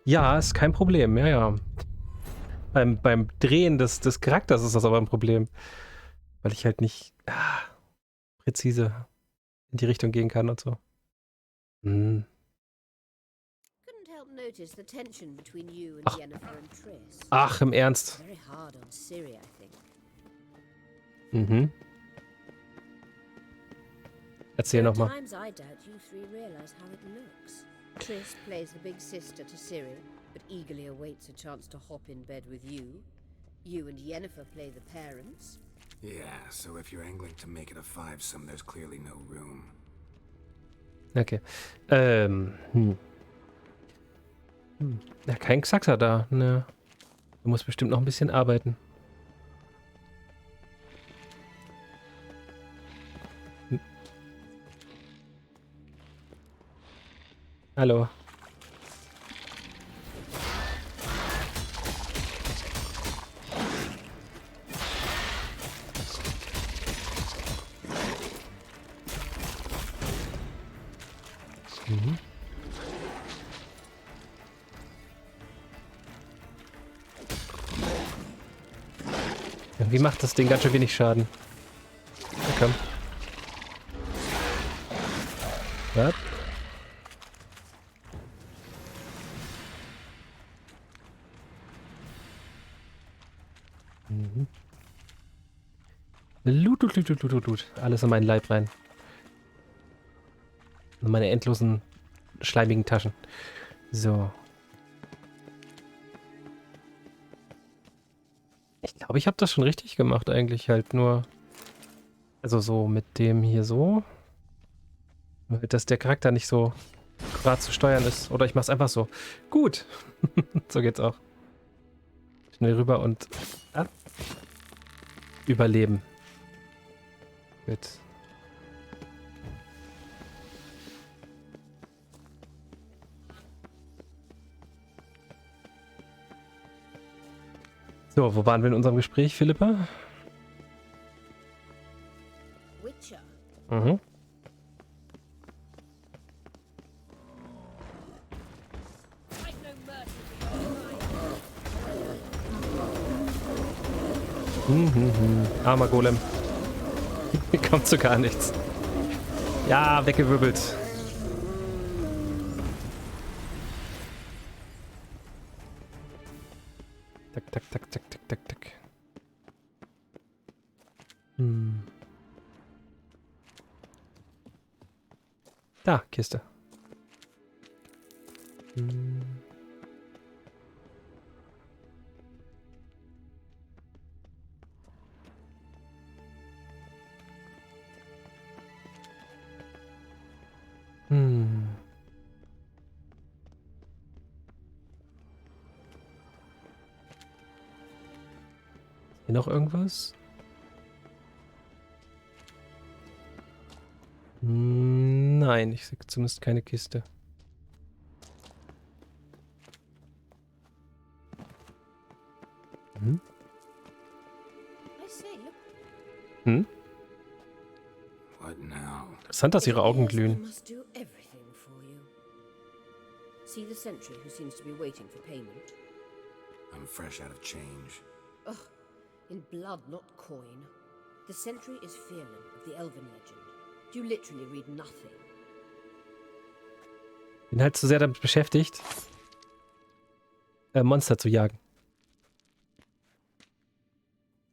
[SPEAKER 1] Ja, ist kein Problem, ja. Beim Drehen des Charakters ist das aber ein Problem. Weil ich halt nicht präzise in die Richtung gehen kann und so.
[SPEAKER 14] Couldn't help notice the tension between you and Yennefer and Triss.
[SPEAKER 1] Ach, im Ernst.
[SPEAKER 14] Very hard on Ciri, I think.
[SPEAKER 1] Erzähl nochmal.
[SPEAKER 14] Times I doubt you three realize how it looks. Triss plays the big sister to Ciri, but eagerly awaits a chance to hop in bed with you. You and Yennefer play the parents.
[SPEAKER 19] Yeah, so if you're angling to make it a fivesome, there's clearly no room.
[SPEAKER 1] Okay. Ja, kein Xaxer da. Ne. Du musst bestimmt noch ein bisschen arbeiten. Hallo. Irgendwie macht das Ding ganz schön wenig Schaden. Ja, komm. Was? Loot. Alles in meinen Leib rein. In meine endlosen, schleimigen Taschen. So. Ich glaube, ich habe das schon richtig gemacht eigentlich. Halt nur... Also so mit dem hier so. Nur halt, dass der Charakter nicht so gerade zu steuern ist. Oder ich mach's einfach so. Gut. So geht's auch. Schnell rüber und... Überleben. Gut. So, wo waren wir in unserem Gespräch, Philippa?
[SPEAKER 14] Witcher.
[SPEAKER 1] Armer Golem. Hier kommt zu gar nichts. Ja, weggewirbelt. Tak. Da, Kiste. Hm. Hm. Hier noch irgendwas? Nein, ich sehe zumindest keine Kiste. Mhm.
[SPEAKER 14] I say, look.
[SPEAKER 1] Hm?
[SPEAKER 19] What now?
[SPEAKER 1] Interessant, dass ihre Augen
[SPEAKER 14] I
[SPEAKER 1] glühen.
[SPEAKER 14] must do everything for you. See the sentry who seems to be waiting for payment?
[SPEAKER 19] I'm fresh out of change.
[SPEAKER 14] Ugh, in blood, not coin. The sentry is Fearlan of the Elven legend. You literally read nothing.
[SPEAKER 1] Bin halt zu sehr damit beschäftigt, Monster zu jagen.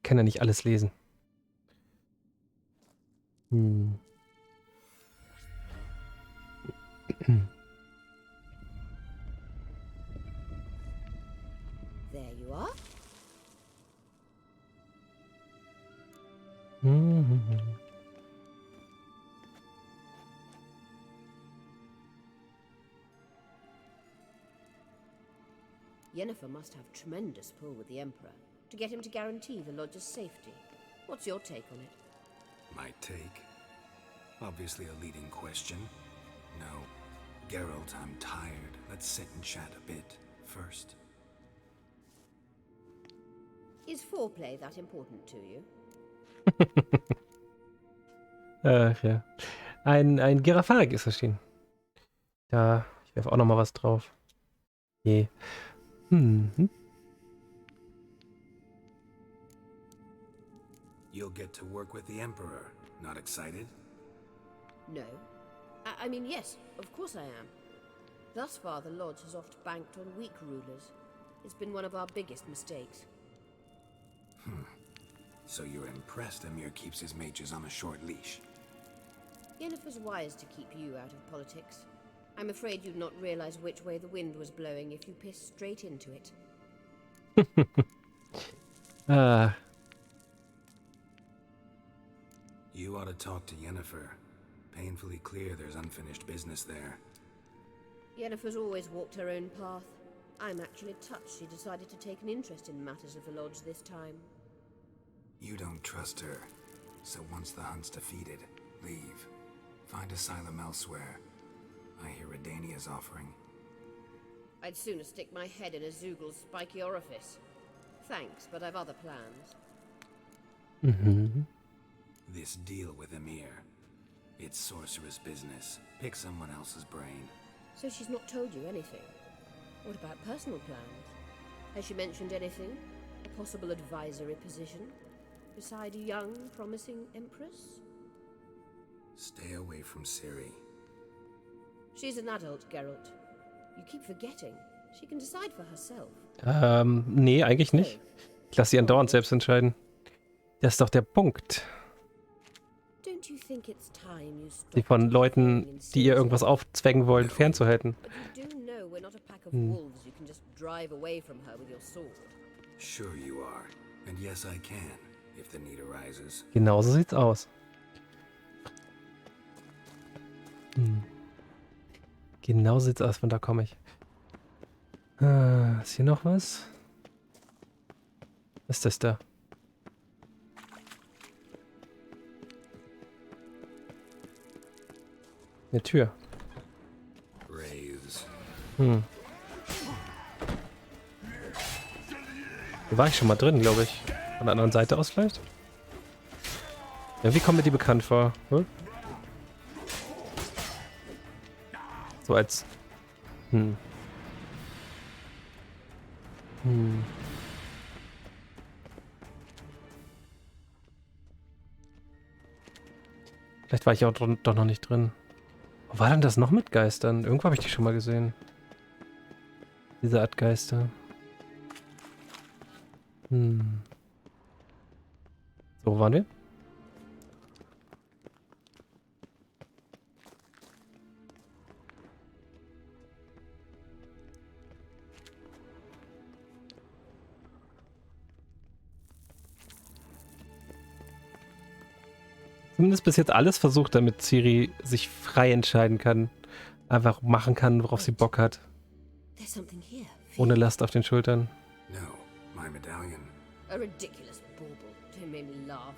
[SPEAKER 1] Kann ja nicht alles lesen. Hm.
[SPEAKER 14] There you are. Yennefer must have tremendous pull with the Emperor to get him to guarantee the lodge's safety. What's your take on it?
[SPEAKER 19] My take? Obviously a leading question. No. Geralt, I'm tired. Let's sit and chat a bit first.
[SPEAKER 14] Is foreplay that important to you?
[SPEAKER 1] Ach ja. Ein Girafarik ist erschienen. Da, ich werfe auch noch mal was drauf. Je. Mhm.
[SPEAKER 19] You'll get to work with the Emperor. Not excited?
[SPEAKER 14] No. I mean, yes, of course I am. Thus far, the Lodge has oft banked on weak rulers. It's been one of our biggest mistakes.
[SPEAKER 19] So you're impressed Emir keeps his mages on a short leash?
[SPEAKER 14] Yennefer's wise to keep you out of politics. I'm afraid you'd not realize which way the wind was blowing if you pissed straight into it.
[SPEAKER 19] You ought to talk to Yennefer. Painfully clear there's unfinished business there.
[SPEAKER 14] Yennefer's always walked her own path. I'm actually touched she decided to take an interest in matters of the Lodge this time.
[SPEAKER 19] You don't trust her. So once the hunt's defeated, leave. Find asylum elsewhere. I hear Redania's offering.
[SPEAKER 14] I'd sooner stick my head in a Zoogl's spiky orifice. Thanks, but I've other plans.
[SPEAKER 19] This deal with Emir. It's sorceress business. Pick someone else's brain.
[SPEAKER 14] So she's not told you anything? What about personal plans? Has she mentioned anything? A possible advisory position? Beside a young, promising empress?
[SPEAKER 19] Stay away from Ciri.
[SPEAKER 14] She's an adult, Geralt. You keep forgetting. She can decide for herself.
[SPEAKER 1] Nee, eigentlich nicht. Ich lasse sie andauernd selbst entscheiden. Das ist doch der Punkt.
[SPEAKER 14] Don't you think it's time you stopped
[SPEAKER 1] Sie von Leuten, die ihr irgendwas aufzwängen wollen, fernzuhalten.
[SPEAKER 14] But you do know we're not a pack of wolves you can just drive away from her with your sword.
[SPEAKER 19] Sure you are. And yes, I can, if the need arises.
[SPEAKER 1] Genauso sieht's aus. Genau sieht's aus, von da komme ich. Ist hier noch was? Was ist das da? Eine Tür.
[SPEAKER 19] Graves.
[SPEAKER 1] Hier war ich schon mal drin, glaube ich. Von der anderen Seite aus vielleicht? Irgendwie kommt mir die bekannt vor. So als... Vielleicht war ich auch doch noch nicht drin. Wo war denn das noch mit Geistern? Irgendwo habe ich die schon mal gesehen. Diese Art Geister. So, wo waren wir? zumindest bis jetzt alles versucht, damit Ciri sich frei entscheiden kann. Einfach machen kann, worauf sie Bock hat.
[SPEAKER 14] There's something here.
[SPEAKER 1] Ohne Last auf den Schultern.
[SPEAKER 19] No, my medallion.
[SPEAKER 14] A ridiculous bauble. Don't make me laugh.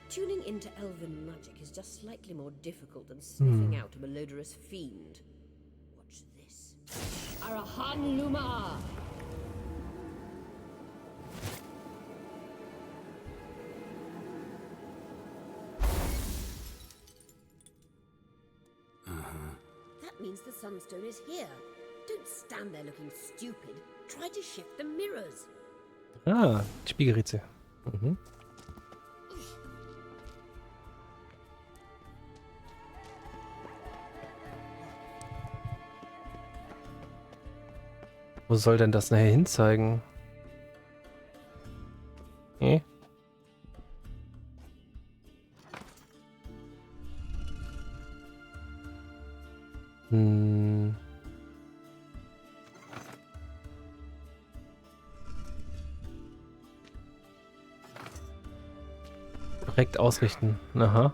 [SPEAKER 14] Tuning into elven magic is just slightly more difficult than sniffing out a malodorous fiend. Watch this. Arahan Luma! That means the Sunstone is here. Don't stand there looking stupid. Try to shift the mirrors.
[SPEAKER 1] Ah, Spiegelrätsel. Mhm. Wo soll denn das nachher hinzeigen? Nee. Hm. Direkt ausrichten. Aha.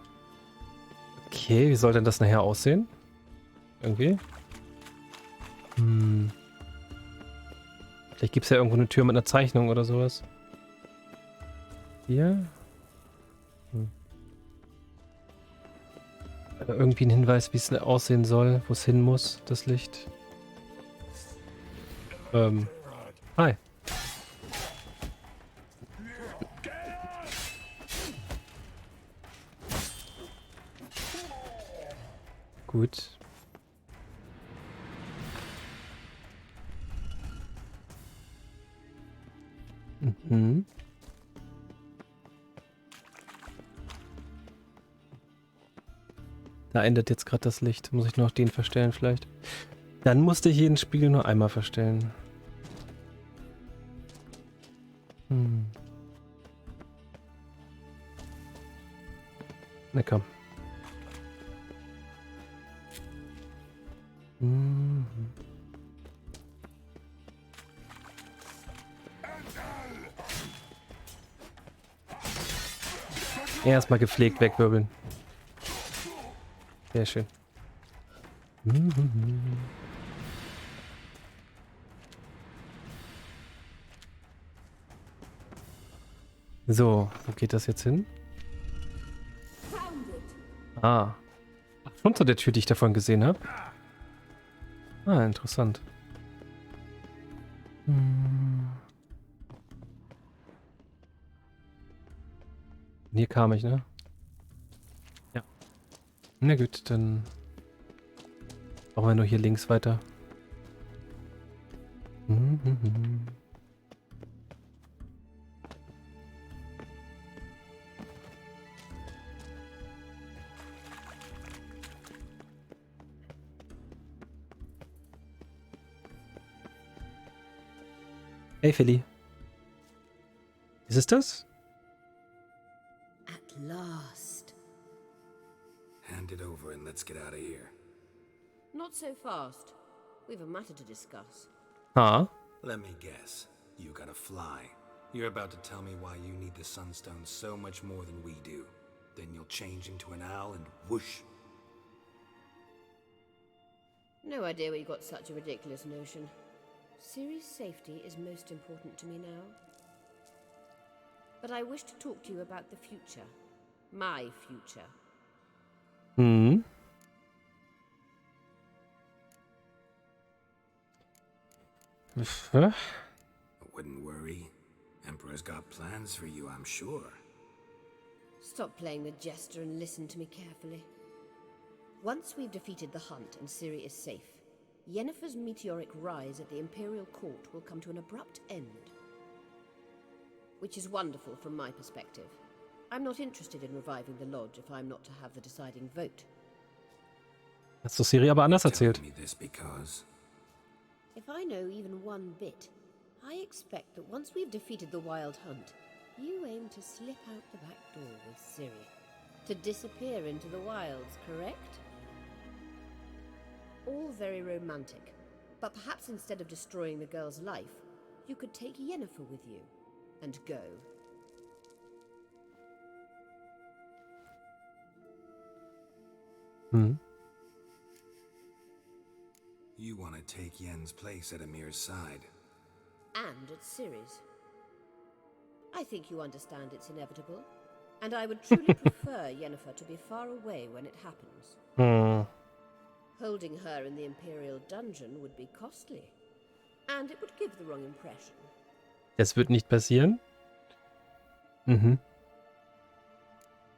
[SPEAKER 1] Okay, wie soll denn das nachher aussehen? Irgendwie? Hm. Vielleicht gibt es ja irgendwo eine Tür mit einer Zeichnung oder sowas. Hier? Hm. Irgendwie ein Hinweis, wie es aussehen soll, wo es hin muss, das Licht. Hi. Gut. Mhm. Da ändert jetzt gerade das Licht. Muss ich noch den verstellen vielleicht? Dann musste ich jeden Spiegel nur einmal verstellen. Hm. Na komm. Mhm. Erstmal gepflegt wegwirbeln. Sehr schön. So, wo geht das jetzt hin? Ah. Unter der Tür, die ich davon gesehen habe. Ah, interessant. Hier kam ich, ne? Ja. Na gut, dann brauchen wir nur hier links weiter. Hey, Philly. Ist es das?
[SPEAKER 14] At last.
[SPEAKER 19] Hand it over and let's get out of here.
[SPEAKER 14] Not so fast. We've a matter to discuss.
[SPEAKER 1] Huh?
[SPEAKER 19] Let me guess. You gotta fly. You're about to tell me why you need the Sunstone so much more than we do. Then you'll change into an owl and whoosh.
[SPEAKER 14] No idea where you got such a ridiculous notion. Ciri's safety is most important to me now. But I wish to talk to you about the future. My future.
[SPEAKER 1] Hmm.
[SPEAKER 19] Wouldn't worry. Emperor's got plans for you, I'm sure.
[SPEAKER 14] Stop playing the jester and listen to me carefully. Once we've defeated the hunt and Ciri is safe, Yennefer's meteoric rise at the Imperial Court will come to an abrupt end. Which is wonderful from my perspective. I'm not interested in reviving the Lodge if I'm not to have the deciding vote.
[SPEAKER 1] Hast du Ciri aber anders erzählt?
[SPEAKER 14] If I know even one bit, I expect that once we've defeated the Wild Hunt, you aim to slip out the back door with Ciri. To disappear into the wilds, correct? All very romantic, but perhaps instead of destroying the girl's life, you could take Yennefer with you, and go.
[SPEAKER 1] Hm.
[SPEAKER 19] You want to take Yen's place at Amir's side.
[SPEAKER 14] And at Ciri's. I think you understand it's inevitable, and I would truly prefer Yennefer to be far away when it happens.
[SPEAKER 1] Hm.
[SPEAKER 14] Holding her in the Imperial dungeon would be costly, and it would give the wrong impression.
[SPEAKER 1] Das wird nicht passieren. Mhm.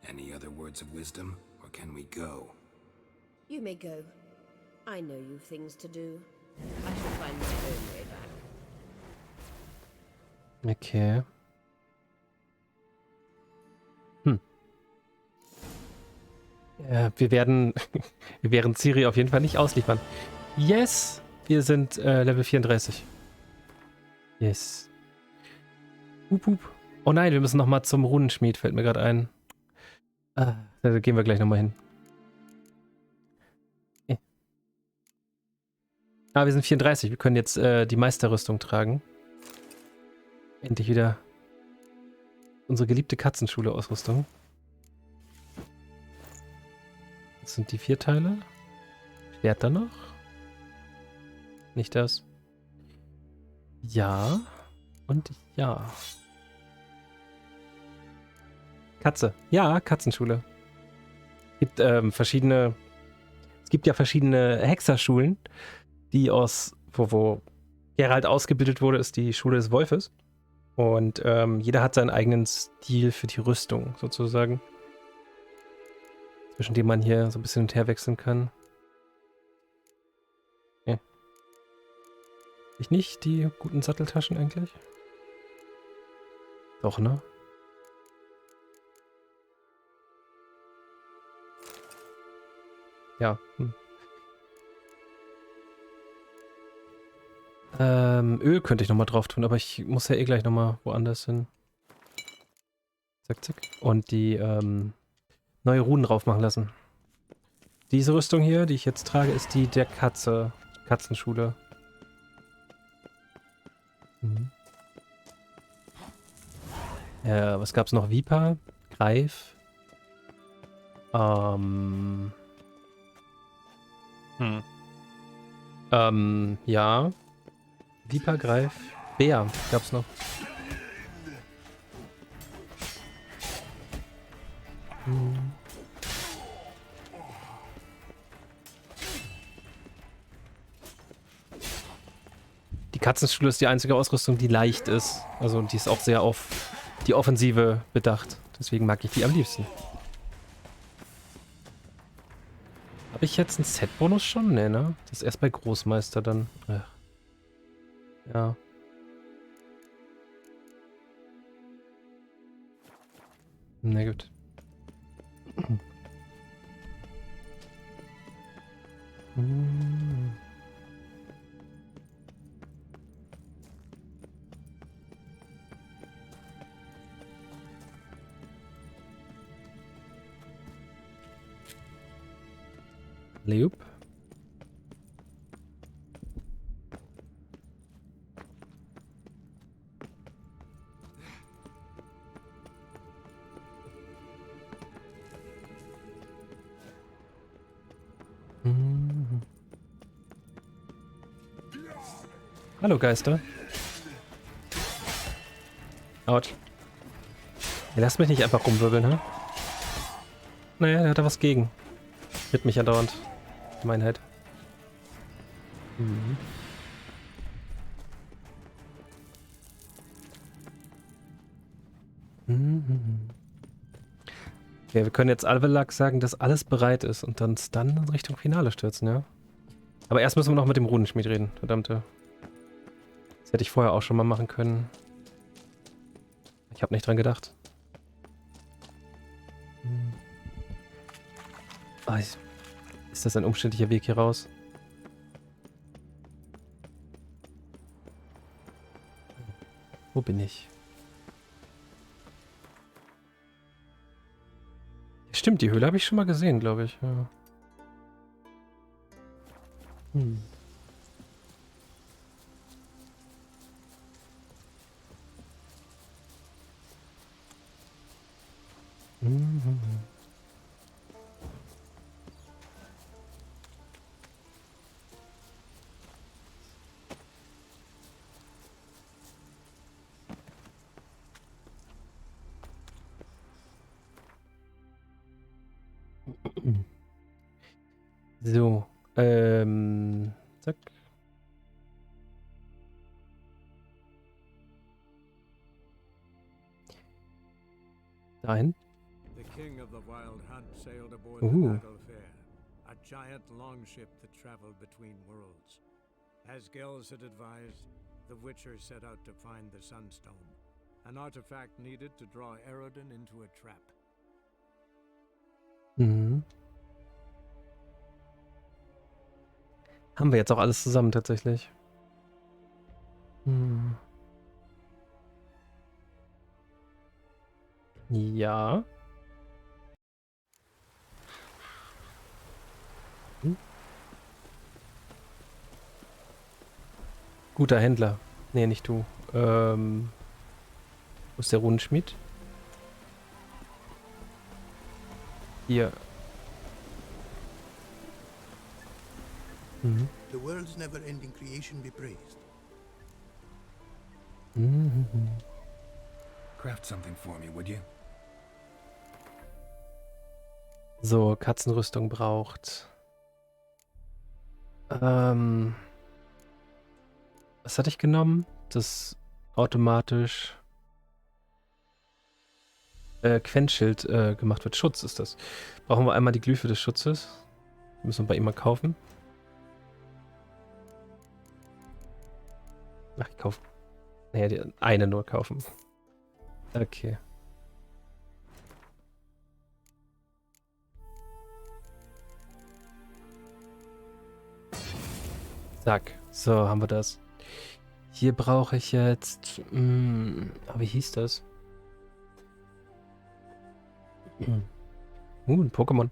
[SPEAKER 19] Any other words of wisdom, or can we go?
[SPEAKER 14] You may go. I know you've things to do. I shall find my own way back.
[SPEAKER 1] Okay. Ja, wir werden Ciri auf jeden Fall nicht ausliefern. Yes! Wir sind Level 34. Yes. Hup, hup. Oh nein, wir müssen nochmal zum Runenschmied, fällt mir gerade ein. Da gehen wir gleich nochmal hin. Wir sind 34. Wir können jetzt die Meisterrüstung tragen. Endlich wieder unsere geliebte Katzenschule-Ausrüstung. Das sind die 4 Teile. Schwert da noch? Nicht das. Ja. Und ja. Katze. Ja, Katzenschule. Es gibt Es gibt ja verschiedene Hexerschulen, die wo Geralt ausgebildet wurde, ist die Schule des Wolfes. Und jeder hat seinen eigenen Stil für die Rüstung, sozusagen. Zwischen dem man hier so ein bisschen hin und her wechseln kann. Okay. Ich nicht die guten Satteltaschen eigentlich? Doch, ne? Ja. Öl könnte ich nochmal drauf tun, aber ich muss ja eh gleich nochmal woanders hin. Zack, zack. Und die neue Runen drauf machen lassen. Diese Rüstung hier, die ich jetzt trage, ist die der Katzenschule. Mhm. Was gab's noch? Viper, Greif. Ja. Viper, Greif, Bär gab's noch. Die Katzenschule ist die einzige Ausrüstung, die leicht ist. Also die ist auch sehr auf die Offensive bedacht. Deswegen mag ich die am liebsten. Habe ich jetzt einen Set-Bonus schon? Nee, ne? Das ist erst bei Großmeister dann. Ach. Ja. Na gut. Leop. Hallo Geister. Autsch. Ihr lasst mich nicht einfach rumwirbeln, hä? Naja, der hat da was gegen. Tritt mich andauernd. Gemeinheit. Mhm. Okay, wir können jetzt Alvelak sagen, dass alles bereit ist und dann in Richtung Finale stürzen, ja? Aber erst müssen wir noch mit dem Runenschmied reden, verdammte. Das hätte ich vorher auch schon mal machen können. Ich habe nicht dran gedacht. Ist das ein umständlicher Weg hier raus? Wo bin ich? Stimmt, die Höhle habe ich schon mal gesehen, glaube ich. Ja. So, zack. Dahin.
[SPEAKER 17] The king of the wild hunt sailed aboard the Nagel Fair, a giant longship that traveled between worlds. As Gels had advised, the Witcher set out to find the Sunstone, an artifact needed to draw Eredin into a trap.
[SPEAKER 1] Mhm. Haben wir jetzt auch alles zusammen tatsächlich. Hm. Ja. Hm. Guter Händler. Nee, nicht du. Wo ist der Runenschmied? Hier. Mhm.
[SPEAKER 18] The world's never-ending creation be praised.
[SPEAKER 1] Mhm.
[SPEAKER 19] Craft something for me, would you?
[SPEAKER 1] So, Katzenrüstung braucht. Was hatte ich genommen? Das automatisch Quentschild gemacht wird. Schutz ist das. Brauchen wir einmal die Glyphe des Schutzes. Müssen wir bei ihm mal kaufen. Ach, ich kaufe. Naja, die eine nur kaufen. Okay. Zack. So, haben wir das. Hier brauche ich jetzt... wie hieß das? Ein Pokémon.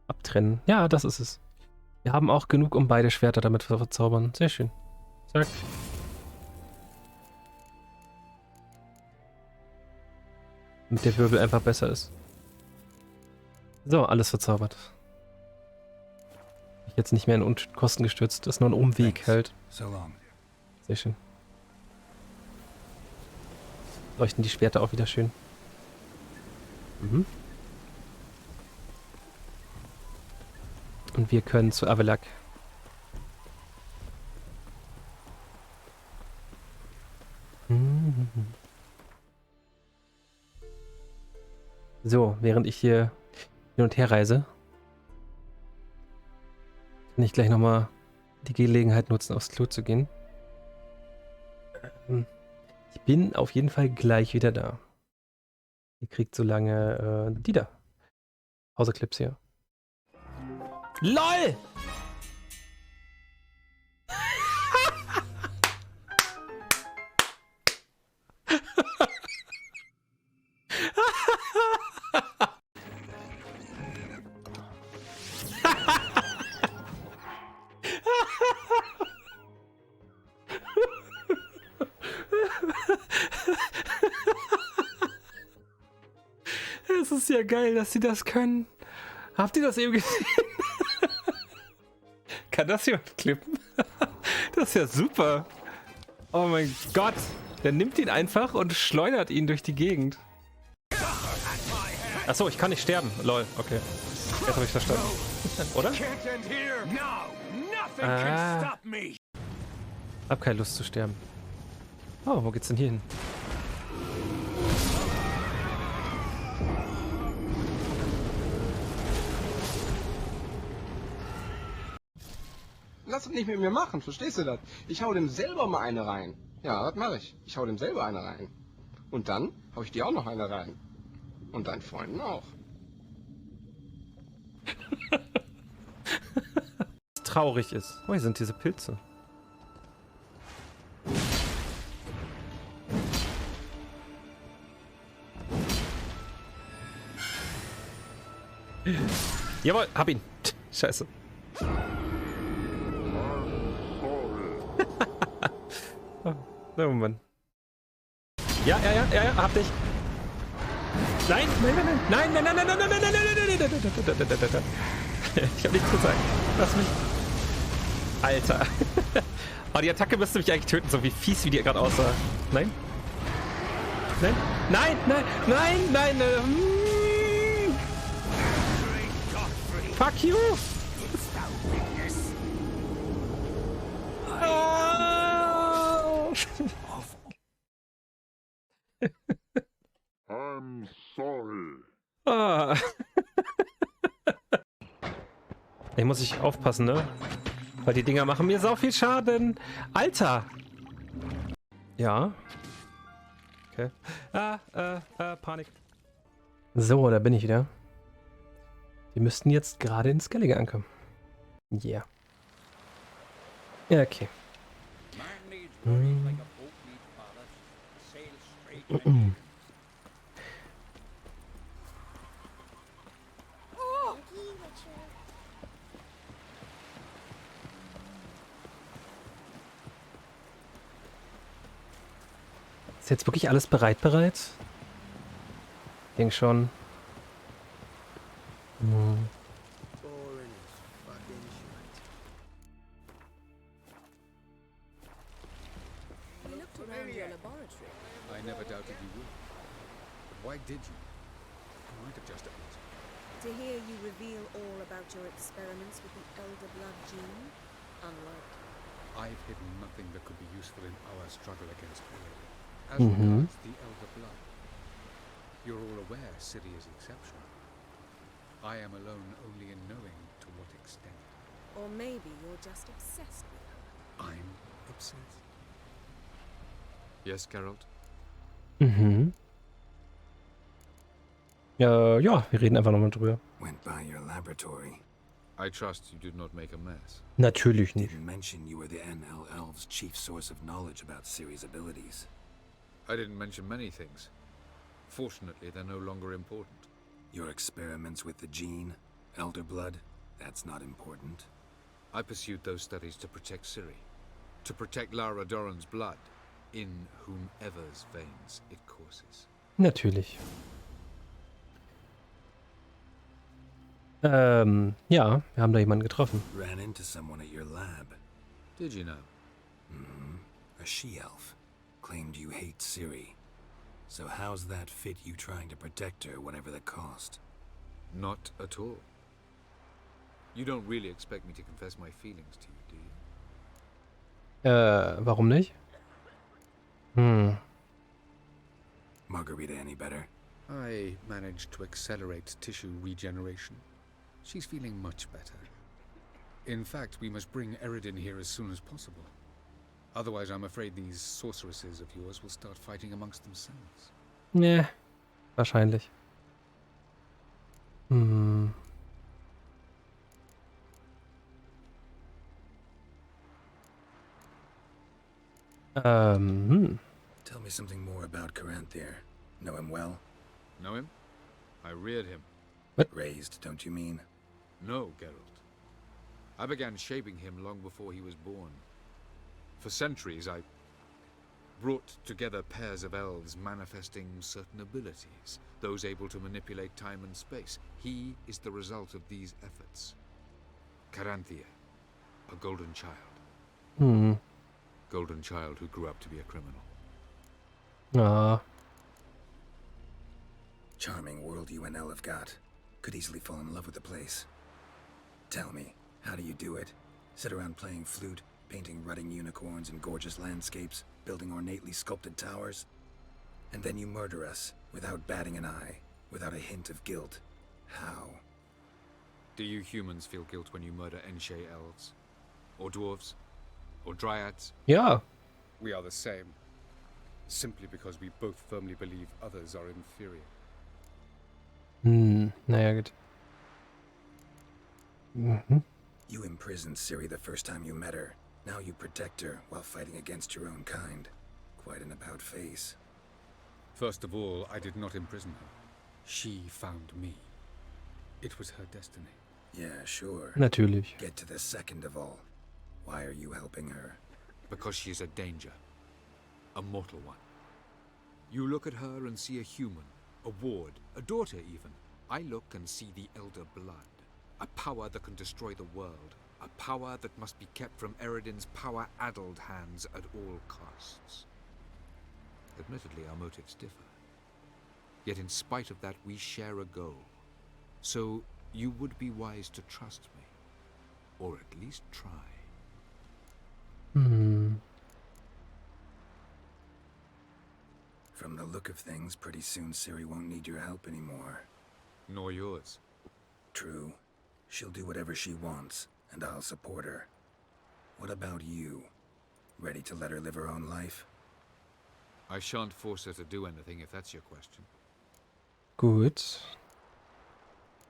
[SPEAKER 1] Abtrennen. Ja, das ist es. Wir haben auch genug, um beide Schwerter damit zu verzaubern. Sehr schön. Zack. Damit der Wirbel einfach besser ist. So, alles verzaubert. Jetzt nicht mehr in Kosten gestürzt. Das ist nur ein Umweg halt. Sehr schön. Leuchten die Schwerter auch wieder schön. Mhm. Und wir können zu Avelak. So, während ich hier hin und her reise, kann ich gleich nochmal die Gelegenheit nutzen, aufs Klo zu gehen. Ich bin auf jeden Fall gleich wieder da. Ihr kriegt so lange die da. Hauserclips hier. LOL! Es ist ja geil, dass sie das können. Habt ihr das eben gesehen? Kann das jemand klippen? Das ist ja super. Oh mein Gott. Der nimmt ihn einfach und schleudert ihn durch die Gegend. Achso, ich kann nicht sterben. Lol, okay. Jetzt habe ich verstanden. Oder? Hab keine Lust zu sterben. Oh, wo geht's denn hier hin?
[SPEAKER 20] Lass es nicht mit mir machen, verstehst du das? Ich hau dem selber mal eine rein. Ja, das mache ich. Ich hau dem selber eine rein. Und dann hau ich dir auch noch eine rein. Und deinen Freunden auch.
[SPEAKER 1] Was traurig ist. Oh, hier sind diese Pilze. Jawohl, hab ihn. Scheiße. Oh Mann. Ja, hab dich. Nein, nein. Ich hab nichts gesagt. Lass mich. Alter. Oh, die Attacke müsste mich eigentlich töten, so wie fies wie die gerade aussah. Nein? Nein, nein, nein, nein, nein. Fuck you! Oh.
[SPEAKER 13] I'm sorry.
[SPEAKER 1] Ah. Ich muss ich aufpassen, ne? Weil die Dinger machen mir sau viel Schaden. Alter! Ja. Okay. Panik. So, da bin ich wieder. Wir müssten jetzt gerade in Skellige ankommen. Yeah. Ja, okay. Ist jetzt wirklich alles bereit? Ich denke schon.
[SPEAKER 6] I never doubted you would. But why did you? You might have just asked.
[SPEAKER 4] To hear you reveal all about your experiments with the Elder Blood gene? Unlikely.
[SPEAKER 6] I've hidden nothing that could be useful in our struggle against Error. As regards the Elder Blood, you're all aware Ciri is exceptional. I am alone only in knowing to what extent.
[SPEAKER 4] Or maybe you're just obsessed with her.
[SPEAKER 6] I'm obsessed. Yes, Geralt?
[SPEAKER 1] Ja, wir reden einfach nochmal drüber.
[SPEAKER 19] Went by your laboratory.
[SPEAKER 6] I trust you did not make a mess.
[SPEAKER 1] Natürlich nicht.
[SPEAKER 19] Didn't mention you were the NL Elves' chief source of knowledge about Ciri's abilities.
[SPEAKER 6] I didn't mention many things. Fortunately, they're no longer important.
[SPEAKER 19] Your experiments with the gene, Elder Blood, that's not important.
[SPEAKER 6] I pursued those studies to protect Ciri. To protect Lara Doran's blood, in whomever's veins it courses.
[SPEAKER 1] Natürlich. Ja, wir haben da jemanden getroffen.
[SPEAKER 19] Ran into someone at your lab.
[SPEAKER 6] Did you know?
[SPEAKER 19] A she-elf. Claimed you hate Ciri. So how's that fit you trying to protect her, whatever the cost?
[SPEAKER 6] Not at all. You don't really expect me to confess my feelings to you, do you?
[SPEAKER 1] Warum nicht?
[SPEAKER 19] Margarita any better?
[SPEAKER 6] I managed to accelerate tissue regeneration. She's feeling much better. In fact, we must bring Eredin here as soon as possible. Otherwise, I'm afraid these sorceresses of yours will start fighting amongst themselves.
[SPEAKER 1] Nee, wahrscheinlich.
[SPEAKER 19] Tell me something more about Caranthir. Know him well?
[SPEAKER 6] Know him? I reared him.
[SPEAKER 1] What?
[SPEAKER 19] Raised, don't you mean?
[SPEAKER 6] No, Geralt. I began shaping him long before he was born. For centuries, I brought together pairs of elves manifesting certain abilities, those able to manipulate time and space. He is the result of these efforts. Caranthir, a golden child. Golden child who grew up to be a criminal.
[SPEAKER 19] Charming world you and Elle have got. Could easily fall in love with the place. Tell me, how do you do it? Sit around playing flute, painting rutting unicorns in gorgeous landscapes, building ornately sculpted towers? And then you murder us, without batting an eye, without a hint of guilt. How?
[SPEAKER 6] Do you humans feel guilt when you murder Enshe elves? Or dwarves? Or dryads?
[SPEAKER 1] Ja.
[SPEAKER 6] We are the same. Simply because we both firmly believe others are inferior.
[SPEAKER 1] Naja, gut.
[SPEAKER 19] You imprisoned Ciri the first time you met her. Now you protect her while fighting against your own kind. Quite an about face.
[SPEAKER 6] First of all, I did not imprison her. She found me. It was her destiny.
[SPEAKER 19] Yeah, sure.
[SPEAKER 1] Natürlich.
[SPEAKER 19] Get to the second of all. Why are you helping her?
[SPEAKER 6] Because she is a danger. A mortal one. You look at her and see a human, a ward, a daughter even. I look and see the Elder Blood. A power that can destroy the world. A power that must be kept from Eredin's power-addled hands at all costs. Admittedly, our motives differ. Yet in spite of that, we share a goal. So you would be wise to trust me. Or at least try.
[SPEAKER 19] From the look of things, pretty soon Ciri won't need your help anymore.
[SPEAKER 6] Nor yours.
[SPEAKER 19] True. She'll do whatever she wants, and I'll support her. What about you? Ready to let her live her own life?
[SPEAKER 6] I shan't force her to do anything if that's your question.
[SPEAKER 1] Gut.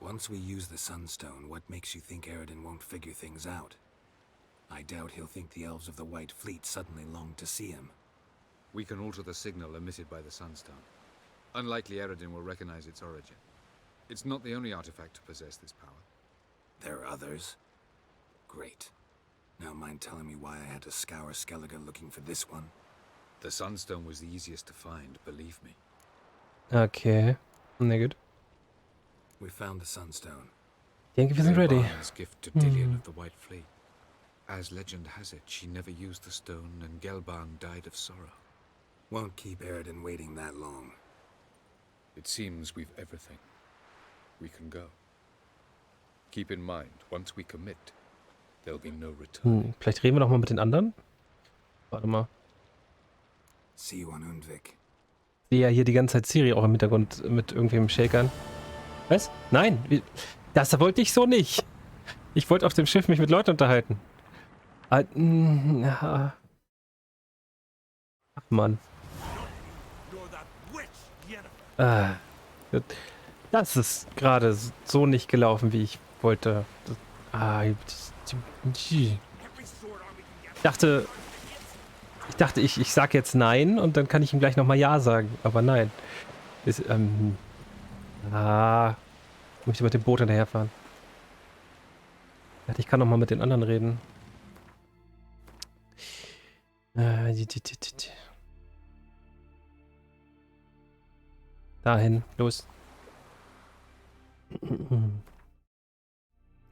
[SPEAKER 19] Once we use the Sunstone, what makes you think Eredin won't figure things out? I doubt he'll think the elves of the White Fleet suddenly long to see him.
[SPEAKER 6] We can alter the signal emitted by the Sunstone. Unlikely Eredin will recognize its origin. It's not the only artifact to possess this power.
[SPEAKER 19] There are others? Great. Now mind telling me why I had to scour Skellige looking for this one?
[SPEAKER 6] The Sunstone was the easiest to find, believe me.
[SPEAKER 1] Okay. Na gut.
[SPEAKER 19] We found the Sunstone.
[SPEAKER 1] Ich denke, wir sind ready.
[SPEAKER 6] Gelban's gift to Dillion of the White Fleet. As legend has it, she never used the stone, and Gelban died of sorrow.
[SPEAKER 19] Won't keep Eredin waiting that long.
[SPEAKER 6] It seems we've everything. We can go. Keep in mind, once we commit, there'll be no return.
[SPEAKER 1] Vielleicht reden wir noch mal mit den anderen. Warte mal.
[SPEAKER 19] See you on Undvik.
[SPEAKER 1] Ich sehe ja hier die ganze Zeit Ciri auch im Hintergrund mit irgendwem Shakern. Was? Nein, das wollte ich so nicht. Ich wollte auf dem Schiff mich mit Leuten unterhalten. Ja. Ach Mann. Das ist gerade so nicht gelaufen, wie ich wollte. Ich dachte, ich sag jetzt nein und dann kann ich ihm gleich nochmal ja sagen. Aber nein. Ich möchte mit dem Boot hinterherfahren. Ich kann nochmal mit den anderen reden. Dahin, los.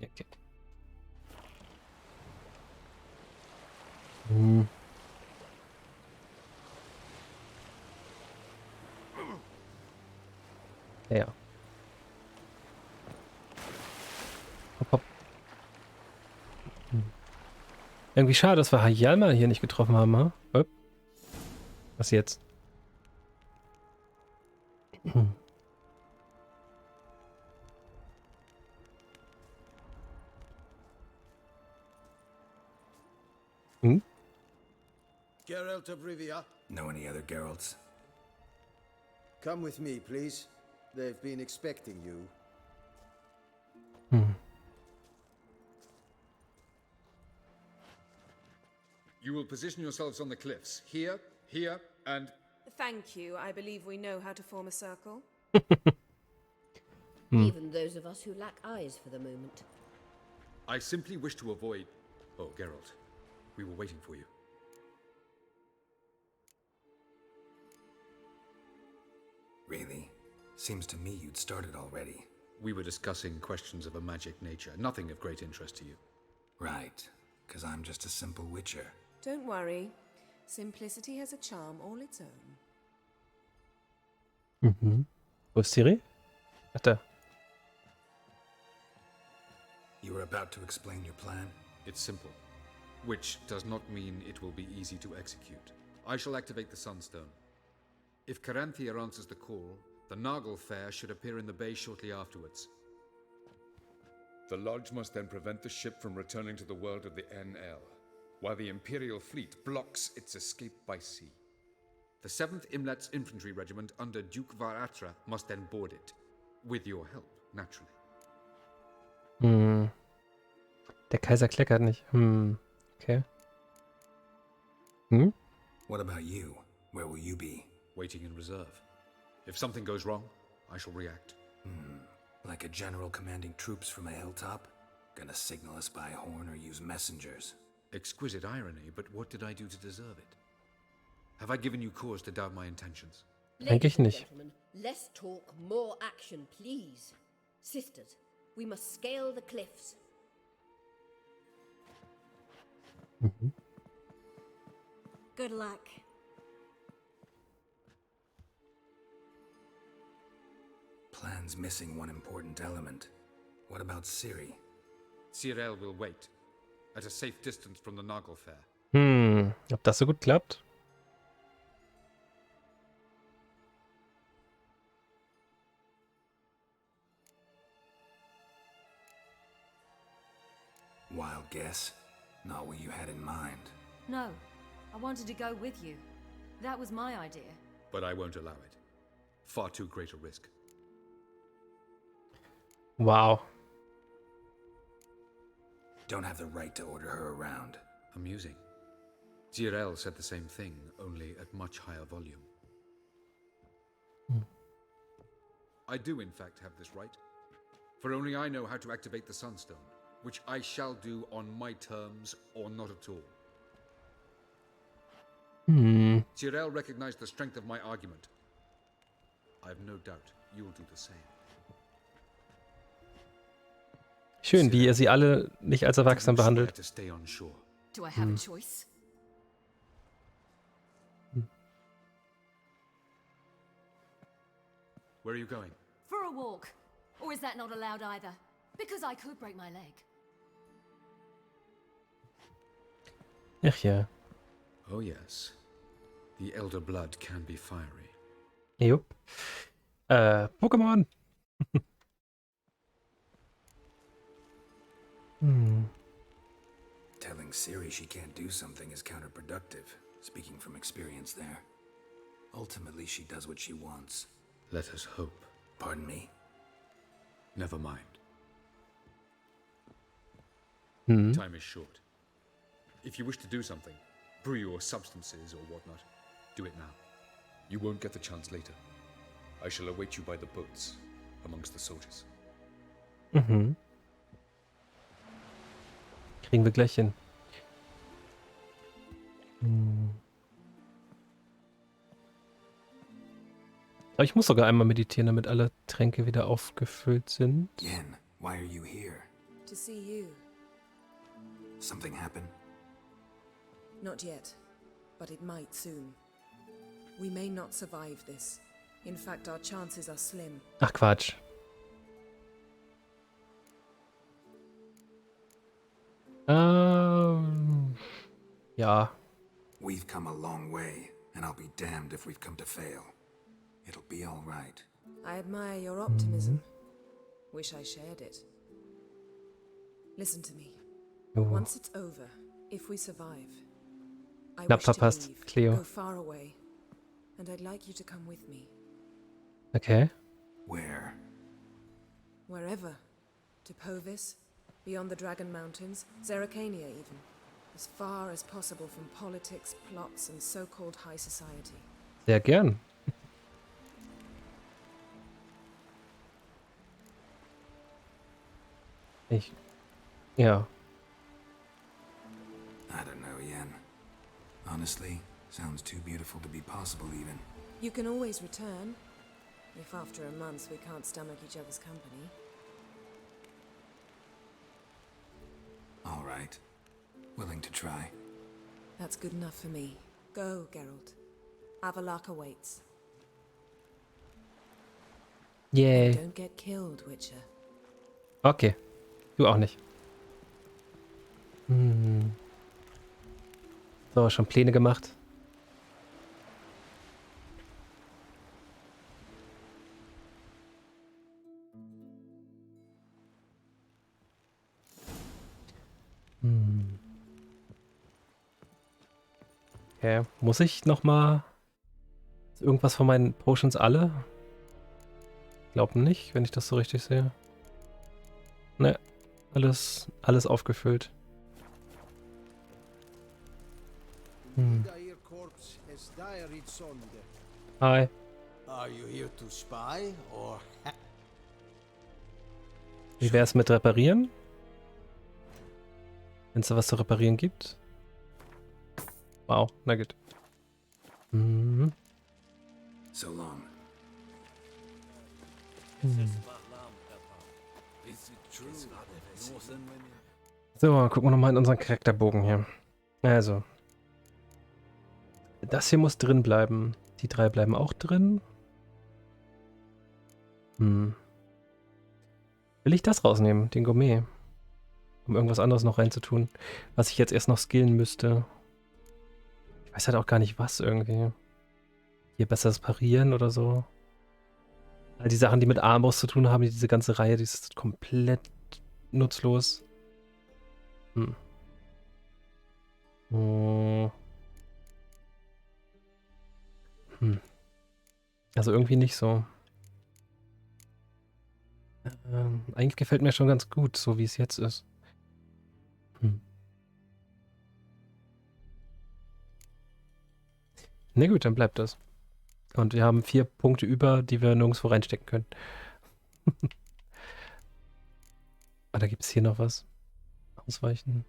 [SPEAKER 1] Okay. Ja. Hopp, hopp. Irgendwie schade, dass wir Hayalma hier nicht getroffen haben, ha? Was jetzt?
[SPEAKER 8] Geralt of Rivia.
[SPEAKER 19] Know any other Geralts?
[SPEAKER 8] Come with me, please. They've been expecting you.
[SPEAKER 6] You will position yourselves on the cliffs. Here, here, and...
[SPEAKER 21] Thank you. I believe we know how to form a circle.
[SPEAKER 14] Even those of us who lack eyes for the moment.
[SPEAKER 6] I simply wish to avoid... Oh, Geralt. We were waiting for you.
[SPEAKER 19] Really? Seems to me you'd started already.
[SPEAKER 6] We were discussing questions of a magic nature, nothing of great interest to you.
[SPEAKER 19] Right, because I'm just a simple witcher.
[SPEAKER 21] Don't worry. Simplicity has a charm all its own.
[SPEAKER 1] Wo ist Ciri? Ach, da.
[SPEAKER 19] You were about to explain your plan?
[SPEAKER 6] It's simple, which does not mean it will be easy to execute. I shall activate the Sunstone. If Caranthea answers the call, the Nargle Fair should appear in the bay shortly afterwards. The Lodge must then prevent the ship from returning to the world of the NL, while the Imperial fleet blocks its escape by sea. The 7th Imlet's Infantry Regiment under Duke Varatra must then board it, with your help, naturally.
[SPEAKER 1] Der Kaiser kleckert nicht. Okay.
[SPEAKER 19] What about you? Where will you be?
[SPEAKER 6] Waiting in reserve. If something goes wrong, I shall react.
[SPEAKER 19] Like a general commanding troops from a hilltop? Gonna signal us by horn or use messengers?
[SPEAKER 6] Exquisite irony, but what did I do to deserve it? Have I given you cause to doubt my intentions?
[SPEAKER 1] Eigentlich nicht.
[SPEAKER 14] Gentlemen, less talk, more action, please. Sisters, we must scale the cliffs.
[SPEAKER 5] Good luck.
[SPEAKER 19] plan's missing one important element. What about Ciri?
[SPEAKER 6] Cyril will wait, at a safe distance from the Nagelfair.
[SPEAKER 1] Ob das so gut klappt?
[SPEAKER 19] Wild guess? Not what you had in mind.
[SPEAKER 7] No, I wanted to go with you. That was my idea.
[SPEAKER 6] But I won't allow it. Far too great a risk.
[SPEAKER 1] Wow.
[SPEAKER 19] Don't have the right to order her around.
[SPEAKER 6] Amusing. Cyril said the same thing, only at much higher volume. I do, in fact, have this right. For only I know how to activate the Sunstone, which I shall do on my terms or not at all. Cyril recognized the strength of my argument. I have no doubt you'll do the same.
[SPEAKER 1] Schön, wie ihr sie alle nicht als Erwachsene behandelt.
[SPEAKER 7] Do I have a choice?
[SPEAKER 6] Where are you going?
[SPEAKER 7] For a walk. Or is that not allowed either? Because I could break my leg.
[SPEAKER 1] Ach ja.
[SPEAKER 6] Oh yes. The elder blood can be fiery.
[SPEAKER 1] Jupp. Pokémon.
[SPEAKER 19] Telling Ciri she can't do something is counterproductive, speaking from experience there. Ultimately, she does what she wants.
[SPEAKER 6] Let us hope.
[SPEAKER 19] Pardon me?
[SPEAKER 6] Never mind. Time is short. If you wish to do something, brew your substances or whatnot, do it now. You won't get the chance later. I shall await you by the boats, amongst the soldiers.
[SPEAKER 1] Kriegen wir gleich hin. Aber ich muss sogar einmal meditieren, damit alle Tränke wieder aufgefüllt sind.
[SPEAKER 19] Yen, why are you here?
[SPEAKER 4] To see you.
[SPEAKER 19] Something happen?
[SPEAKER 4] Not yet, but it might soon. We may not survive this. In fact, our chances are slim.
[SPEAKER 1] Ach Quatsch. Ja.
[SPEAKER 19] We've come a long way, and I'll be damned if we've come to fail. It'll be all right.
[SPEAKER 4] I admire your optimism. Wish I shared it. Listen to me. Once it's over, if we survive, I wish to leave,
[SPEAKER 1] Cleo.
[SPEAKER 4] go far away, and I'd like you to come with me.
[SPEAKER 1] Okay.
[SPEAKER 19] Where?
[SPEAKER 4] Wherever. To Povis, beyond the Dragon Mountains, Zerrikania even. As far as possible from politics, plots, and so-called high society.
[SPEAKER 1] Sehr gern. Ja.
[SPEAKER 19] I don't know, Yen. Honestly, sounds too beautiful to be possible even.
[SPEAKER 4] You can always return, if after a month we can't stomach each other's company.
[SPEAKER 19] All right. Willing to try.
[SPEAKER 4] That's good enough for me. Go, Geralt. Avalok awaits.
[SPEAKER 1] Yay.
[SPEAKER 4] And don't get killed, Witcher.
[SPEAKER 1] Okay. Du auch nicht. So, schon Pläne gemacht. Okay, muss ich noch mal irgendwas von meinen Potions alle? Glaub nicht, wenn ich das so richtig sehe. Ne, alles aufgefüllt. Hi.
[SPEAKER 18] Are you here to spy or
[SPEAKER 1] Wie wär's mit reparieren? Wenn es da was zu reparieren gibt? Wow, na gut.
[SPEAKER 19] So long.
[SPEAKER 1] So, gucken wir nochmal in unseren Charakterbogen hier. Also. Das hier muss drin bleiben. Die 3 bleiben auch drin. Hm. Will ich das rausnehmen, den Gourmet? Um irgendwas anderes noch reinzutun, was ich jetzt erst noch skillen müsste. Ich weiß halt auch gar nicht, was irgendwie. Hier besseres Parieren oder so. All die Sachen, die mit Armbrust zu tun haben, diese ganze Reihe, die ist komplett nutzlos. Hm. Hm. Also irgendwie nicht so. Eigentlich gefällt mir schon ganz gut, so wie es jetzt ist. Na gut, dann bleibt das. Und wir haben 4 Punkte über, die wir nirgendwo reinstecken können. Ah, da gibt es hier noch was. Ausweichen.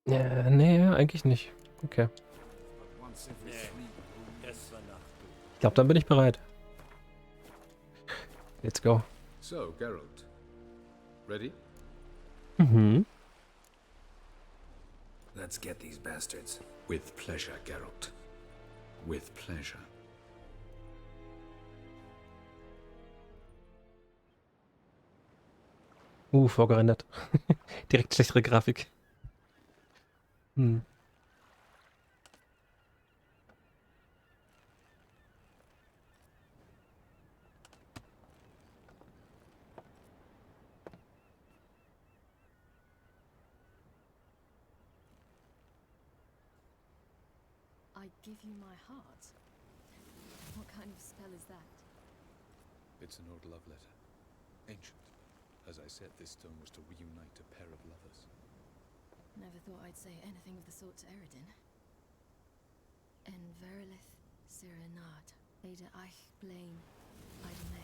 [SPEAKER 1] Nee, eigentlich nicht. Okay. Ich glaube, dann bin ich bereit. Let's go.
[SPEAKER 6] So, Geralt. Ready?
[SPEAKER 1] Mhm.
[SPEAKER 19] Let's get these bastards.
[SPEAKER 6] With pleasure, Geralt. With pleasure.
[SPEAKER 1] Vorgerendert. Direkt schlechtere Grafik. Hm.
[SPEAKER 7] I give you my heart? What kind of spell is that?
[SPEAKER 6] It's an old love letter. Ancient. As I said, this stone was to reunite a pair of lovers.
[SPEAKER 7] Never thought I'd say anything of the sort to Eredin. En verilith Sirenad, Ada Eich Blaine, Ida May.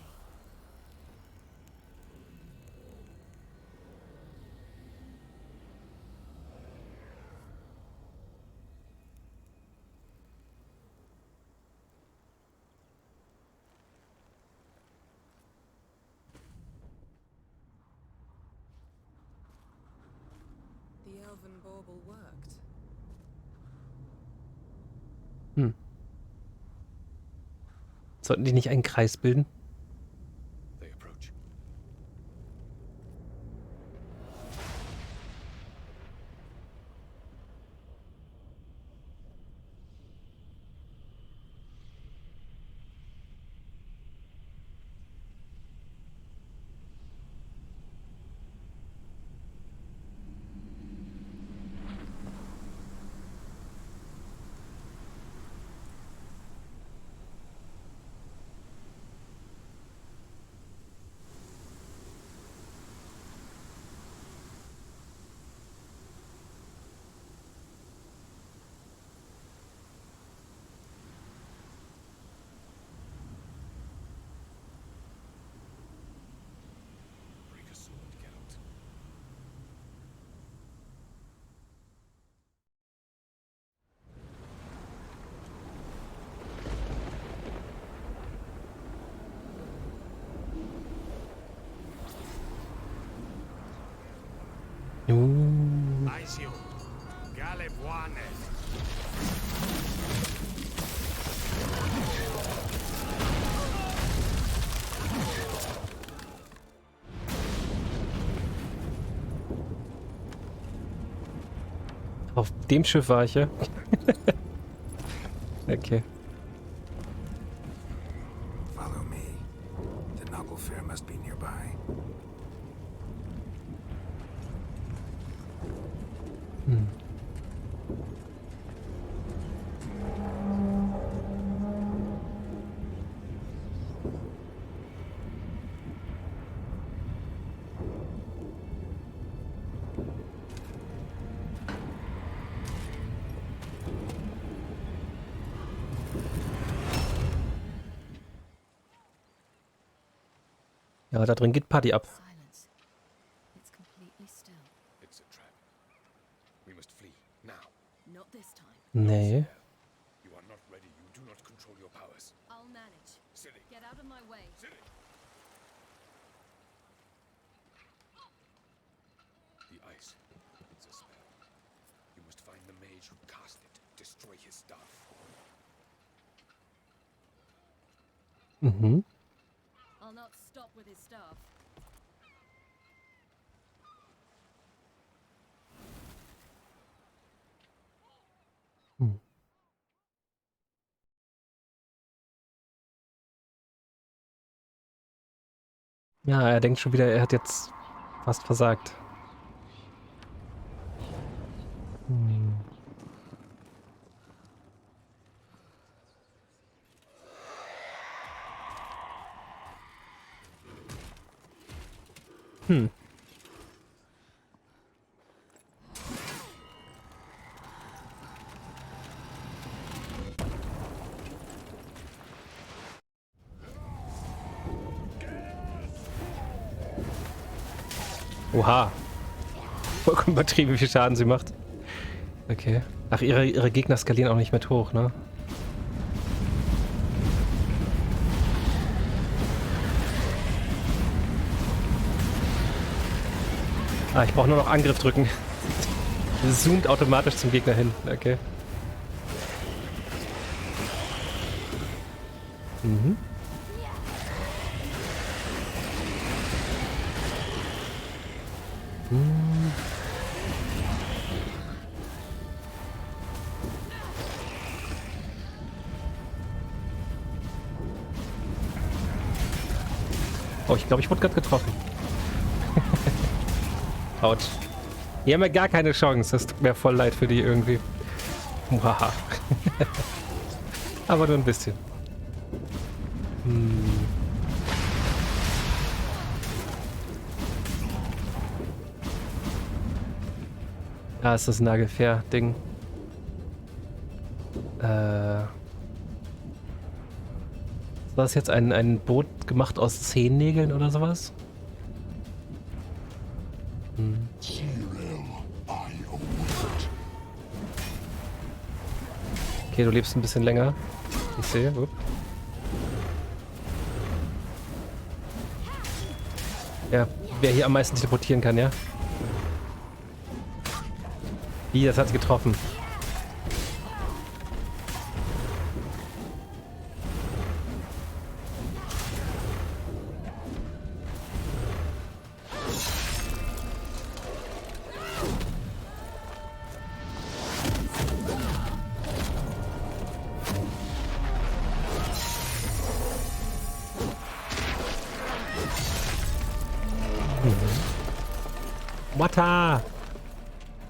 [SPEAKER 4] The elven bauble worked.
[SPEAKER 1] Hm. Sollten die nicht einen Kreis bilden?
[SPEAKER 6] They approach. Break a sword, Geralt.
[SPEAKER 22] Aisio, Galebuane.
[SPEAKER 1] Auf dem Schiff war ich ja. Okay.
[SPEAKER 19] Follow me. The noble fair must be nearby.
[SPEAKER 1] Hm. Ja, da drin geht Party ab.
[SPEAKER 7] Silence. It's completely still.
[SPEAKER 6] It's a trap. We must flee, now.
[SPEAKER 7] Not this time.
[SPEAKER 1] Nee.
[SPEAKER 6] You are not ready. You do not control your powers.
[SPEAKER 7] I'll manage.
[SPEAKER 6] Silly.
[SPEAKER 7] Get out of my way.
[SPEAKER 6] Silly. The ice. It's a spell. You must find the mage who cast it. Destroy his staff.
[SPEAKER 1] Mhm.
[SPEAKER 7] I'll not stop with his staff.
[SPEAKER 1] Hm. Ja, er denkt schon wieder, er hat jetzt fast versagt. Hm. Hm. Oha. Vollkommen übertrieben, wie viel Schaden sie macht. Okay. Ach, ihre Gegner skalieren auch nicht mit hoch, ne? Ah, ich brauche nur noch Angriff drücken. Das zoomt automatisch zum Gegner hin. Okay. Mhm. Hm. Oh, ich glaube, ich wurde gerade getroffen. Autsch. Die haben ja gar keine Chance. Das tut mir voll leid für die irgendwie. Haha. Aber nur ein bisschen. Hm. Ah, ist das ein Nagelfair-Ding. War das jetzt ein Boot gemacht aus Zehennägeln oder sowas? Hm. Okay, du lebst ein bisschen länger. Ich sehe. Upp. Ja, wer hier am meisten teleportieren kann, ja? Wie, das hat sie getroffen. Wata!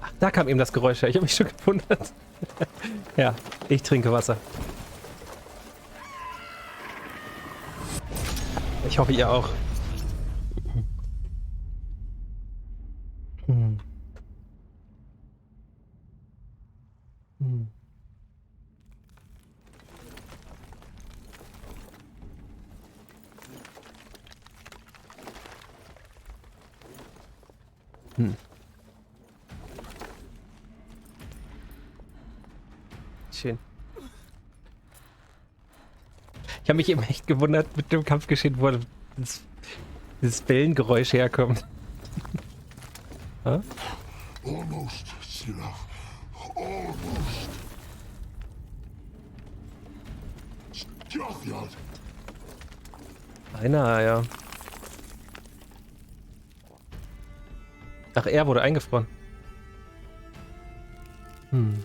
[SPEAKER 1] Ach, da kam eben das Geräusch her. Ich habe mich schon gewundert. Ja, ich trinke Wasser. Ich hoffe, ihr auch. Hm. Hm. Hm. Schön. Ich habe mich eben echt gewundert mit dem Kampfgeschehen, wo dieses Bellengeräusch herkommt. Huh?
[SPEAKER 13] Almost, Sirach. Almost.
[SPEAKER 1] Einer, ja. Ach, er wurde eingefroren. Hm.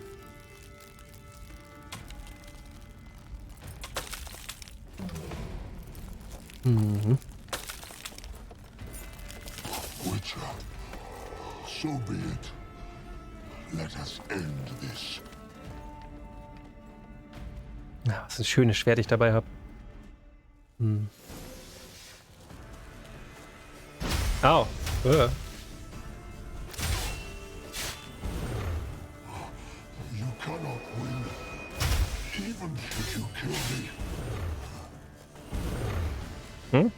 [SPEAKER 1] Mhm.
[SPEAKER 13] Witcher, so be it. Let us end this.
[SPEAKER 1] Ja, was ein schönes Schwert ich dabei habe. Hm. Au.
[SPEAKER 13] You cannot win, even if you kill me.
[SPEAKER 1] Hm?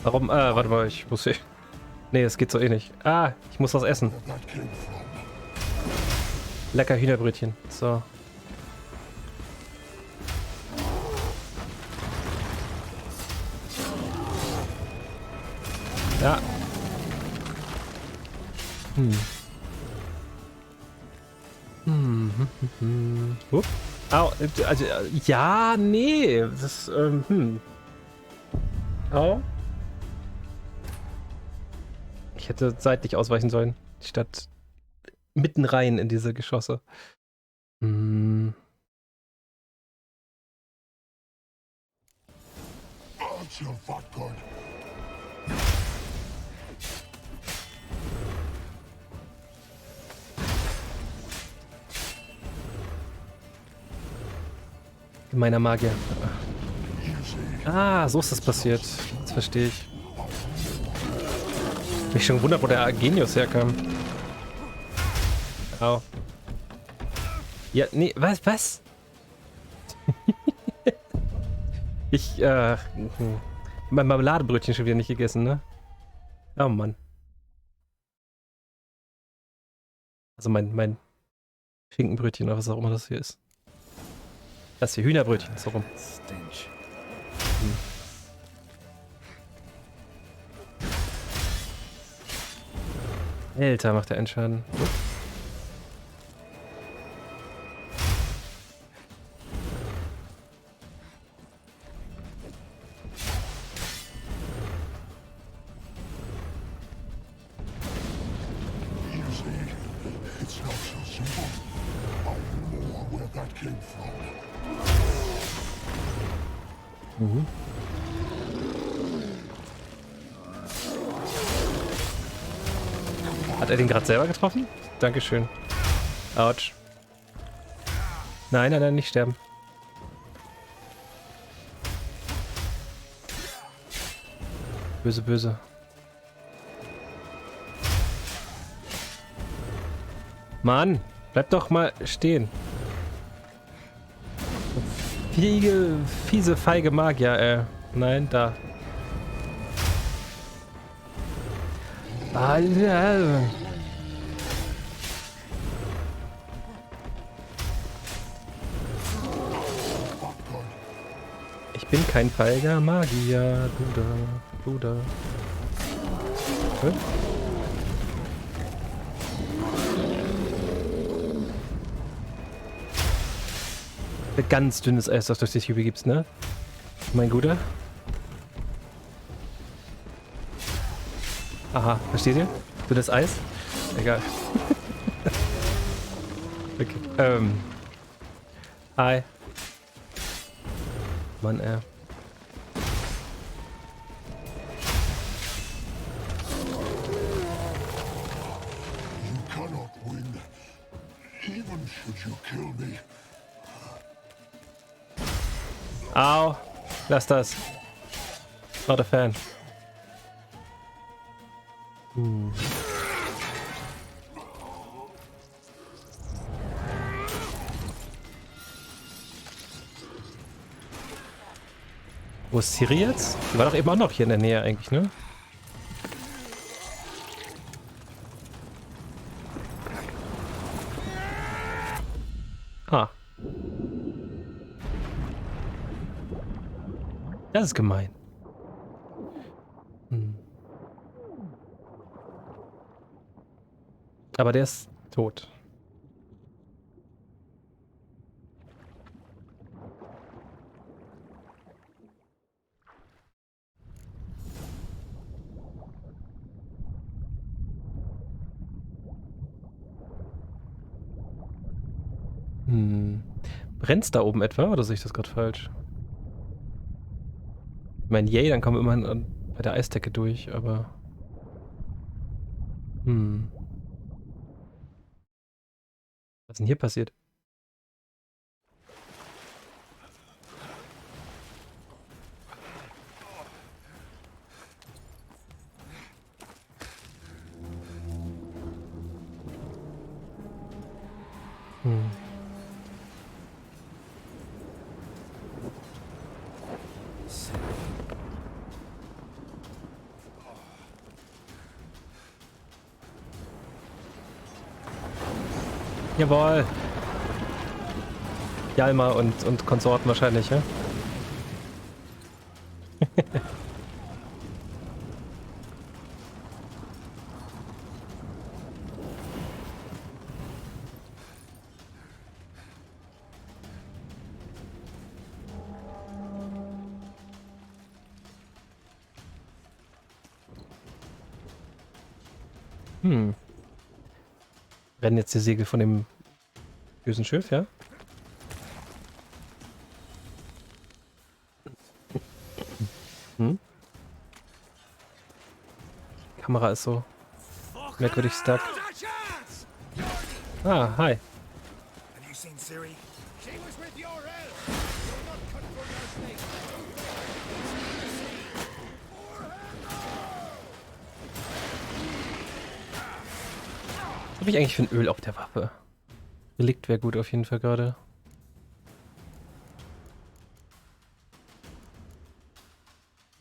[SPEAKER 1] Warum? Warte mal, ich muss hier... Nee, es geht so eh nicht. Ah, ich muss was essen. Lecker Hühnerbrötchen. So. Ja. Hm. Upp. Au, also, ja, nee. Das, Au. Ich hätte seitlich ausweichen sollen, statt mitten rein in diese Geschosse. Hm. Gemeiner Magier. Ah, so ist das passiert. Das verstehe ich. Mich schon gewundert, wo der Genius herkam. Au. Ja, nee, was? Ich, mein Marmeladebrötchen schon wieder nicht gegessen, ne? Oh Mann. Also mein Schinkenbrötchen oder was auch immer das hier ist. Das hier, Hühnerbrötchen, so rum. Alter, macht der einen Schaden. Mhm. Hat er den gerade selber getroffen? Dankeschön. Autsch. Nein, nein, nein, nicht sterben. Böse, böse. Mann, bleib doch mal stehen. Fiese, feige Magier, Nein, da. Alter. Ich bin kein feiger Magier. Du da. Hä? Ganz dünnes Eis, das durch die Tübe gibt's, ne? Mein Guter. Aha, versteht ihr? Dünnes Eis? Egal. Okay. Hi. Mann,
[SPEAKER 13] You cannot win, even should you kill me.
[SPEAKER 1] Au. Lass das. Not a fan. Wo ist Ciri jetzt? Die war doch eben auch noch hier in der Nähe eigentlich, ne? Ah. Das ist gemein. Aber der ist tot. Brennt's da oben etwa? Oder sehe ich das gerade falsch? Ich meine, yay, dann kommen wir immerhin bei der Eisdecke durch, aber... Was ist denn hier passiert? Jawohl. Jalma und Konsorten wahrscheinlich, ja? Rennen jetzt die Segel von dem bösen Schiff, ja? Die Kamera ist so merkwürdig stuck. Ah, hi.
[SPEAKER 3] Have you seen Siri?
[SPEAKER 22] She was with your help. You're not cut for your snake.
[SPEAKER 1] Was habe ich eigentlich für ein Öl auf der Waffe? Relikt wäre gut auf jeden Fall gerade.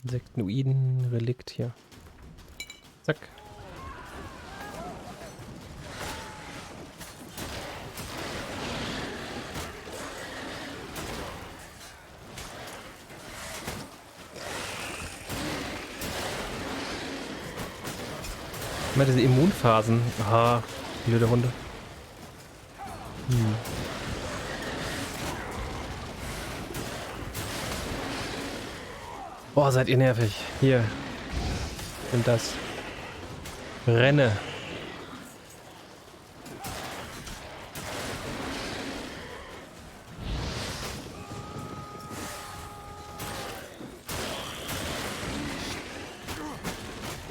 [SPEAKER 1] Insektoiden, Relikt hier. Zack. Immer diese Immunphasen. Aha, blöde Hunde. Boah, seid ihr nervig. Hier. Und das. Renne.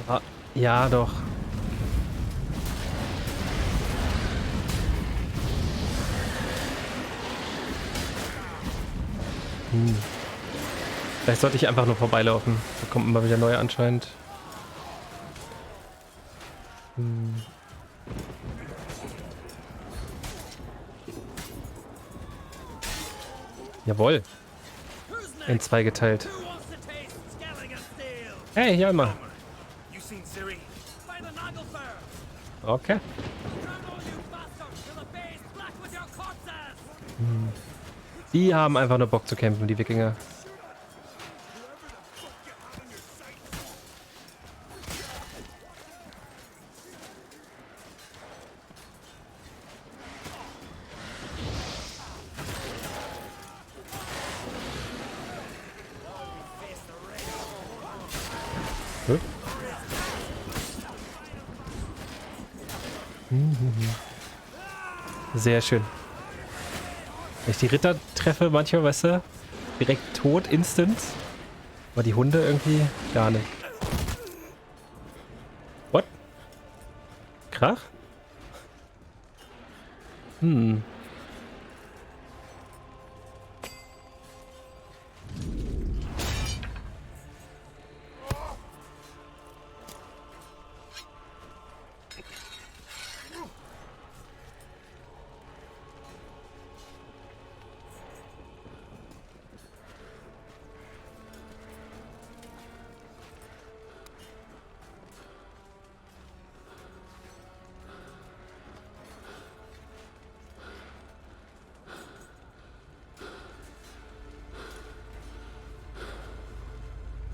[SPEAKER 1] Ah, ja, doch. Vielleicht sollte ich einfach nur vorbeilaufen. Da kommt immer wieder neue anscheinend. Jawohl. In zwei geteilt. Hey, hier einmal. Okay. Die haben einfach nur Bock zu kämpfen, die Wikinger. Sehr schön. Wenn ich die Ritter treffe, manchmal, weißt du, direkt tot, instant. Aber die Hunde irgendwie gar nicht. What? Krach?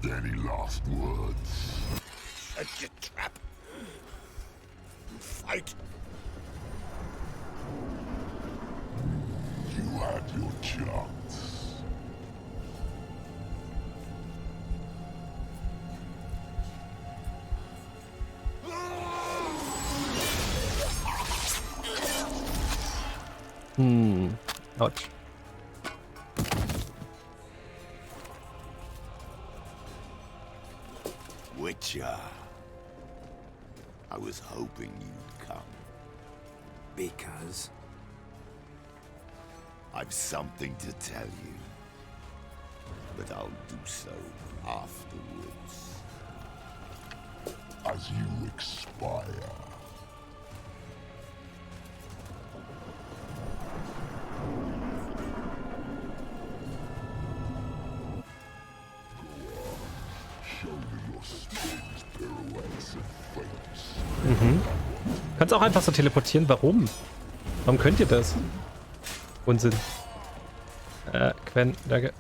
[SPEAKER 13] Any last words?
[SPEAKER 22] Set your trap. Fight.
[SPEAKER 13] You had your chance.
[SPEAKER 1] Ouch.
[SPEAKER 9] Witcher. I was hoping you'd come.
[SPEAKER 19] Because?
[SPEAKER 9] I've something to tell you. But I'll do so afterwards.
[SPEAKER 13] As you expire.
[SPEAKER 1] Kannst auch einfach so teleportieren. Warum? Warum könnt ihr das? Unsinn. Quen, danke.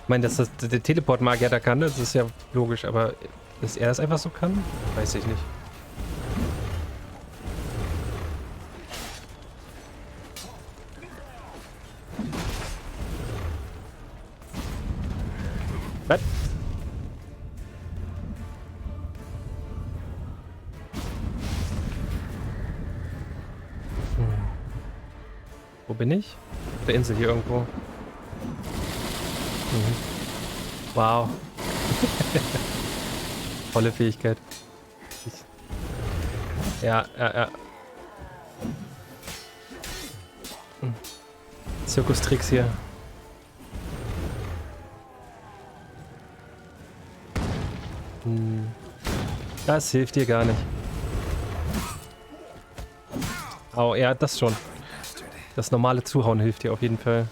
[SPEAKER 1] Ich meine, dass das der Teleport-Magier da kann, das ist ja logisch, aber dass er das einfach so kann, weiß ich nicht. Was? Wo bin ich? Auf der Insel hier irgendwo. Mhm. Wow. Volle Fähigkeit. Ja. Zirkustricks hier. Das hilft dir gar nicht. Oh, ja, das schon. Das normale Zuhauen hilft dir auf jeden Fall.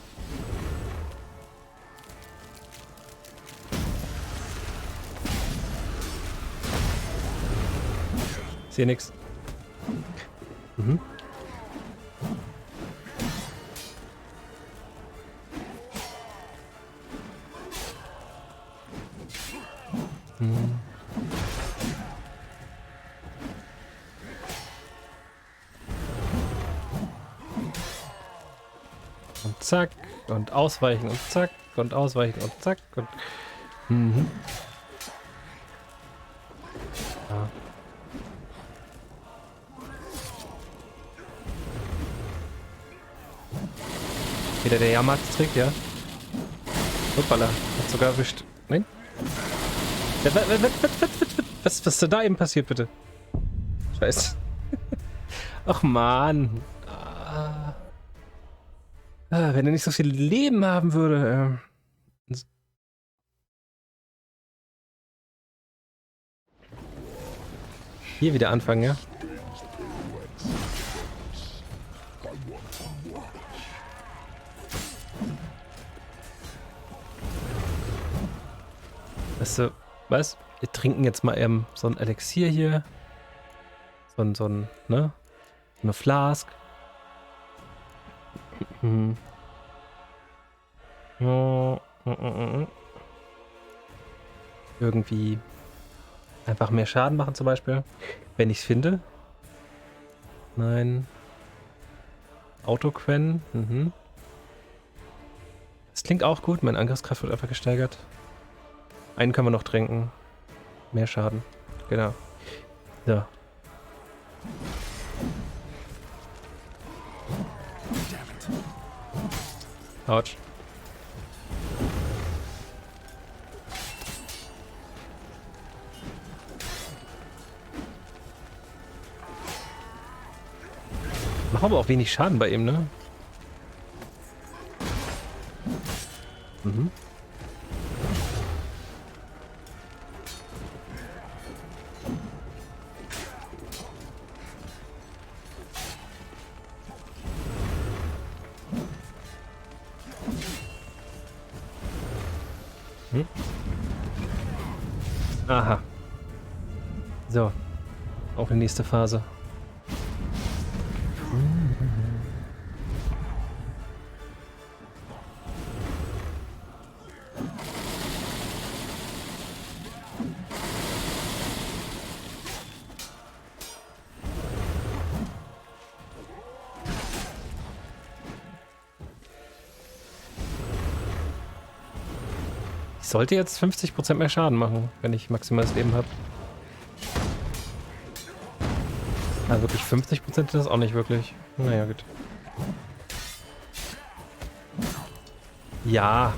[SPEAKER 1] Ich sehe nix. Mhm. Und zack. Und ausweichen und zack. Und ausweichen und zack. Und. Mhm. Ja. Wieder der Jahrmarktstrick, ja. Hoppala, hat sogar erwischt. Nein? Was ist denn da eben passiert, bitte? Scheiße. Ach man. Wenn er nicht so viel Leben haben würde. Hier wieder anfangen, ja? Weißt du, was? Wir trinken jetzt mal eben so ein Elixier hier. So ein, ne? Eine Flask. Irgendwie einfach mehr Schaden machen zum Beispiel. Wenn ich es finde. Nein. Autoquen. Das klingt auch gut. Meine Angriffskraft wird einfach gesteigert. Einen können wir noch trinken. Mehr Schaden. Genau. So. Autsch. Machen aber auch wenig Schaden bei ihm, ne? Mhm. Aha. So. Auf die nächste Phase. Ich sollte jetzt 50% mehr Schaden machen, wenn ich maximales Leben habe. Aber wirklich 50% ist das auch nicht wirklich. Naja, gut. Ja.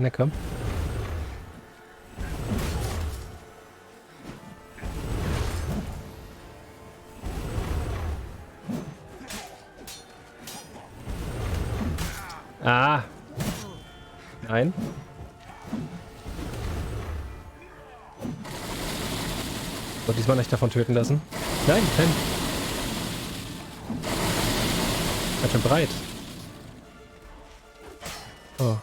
[SPEAKER 1] Na komm. Ah. Nein. So, diesmal nicht davon töten lassen. Nein, nein. Ganz schön breit. Oh.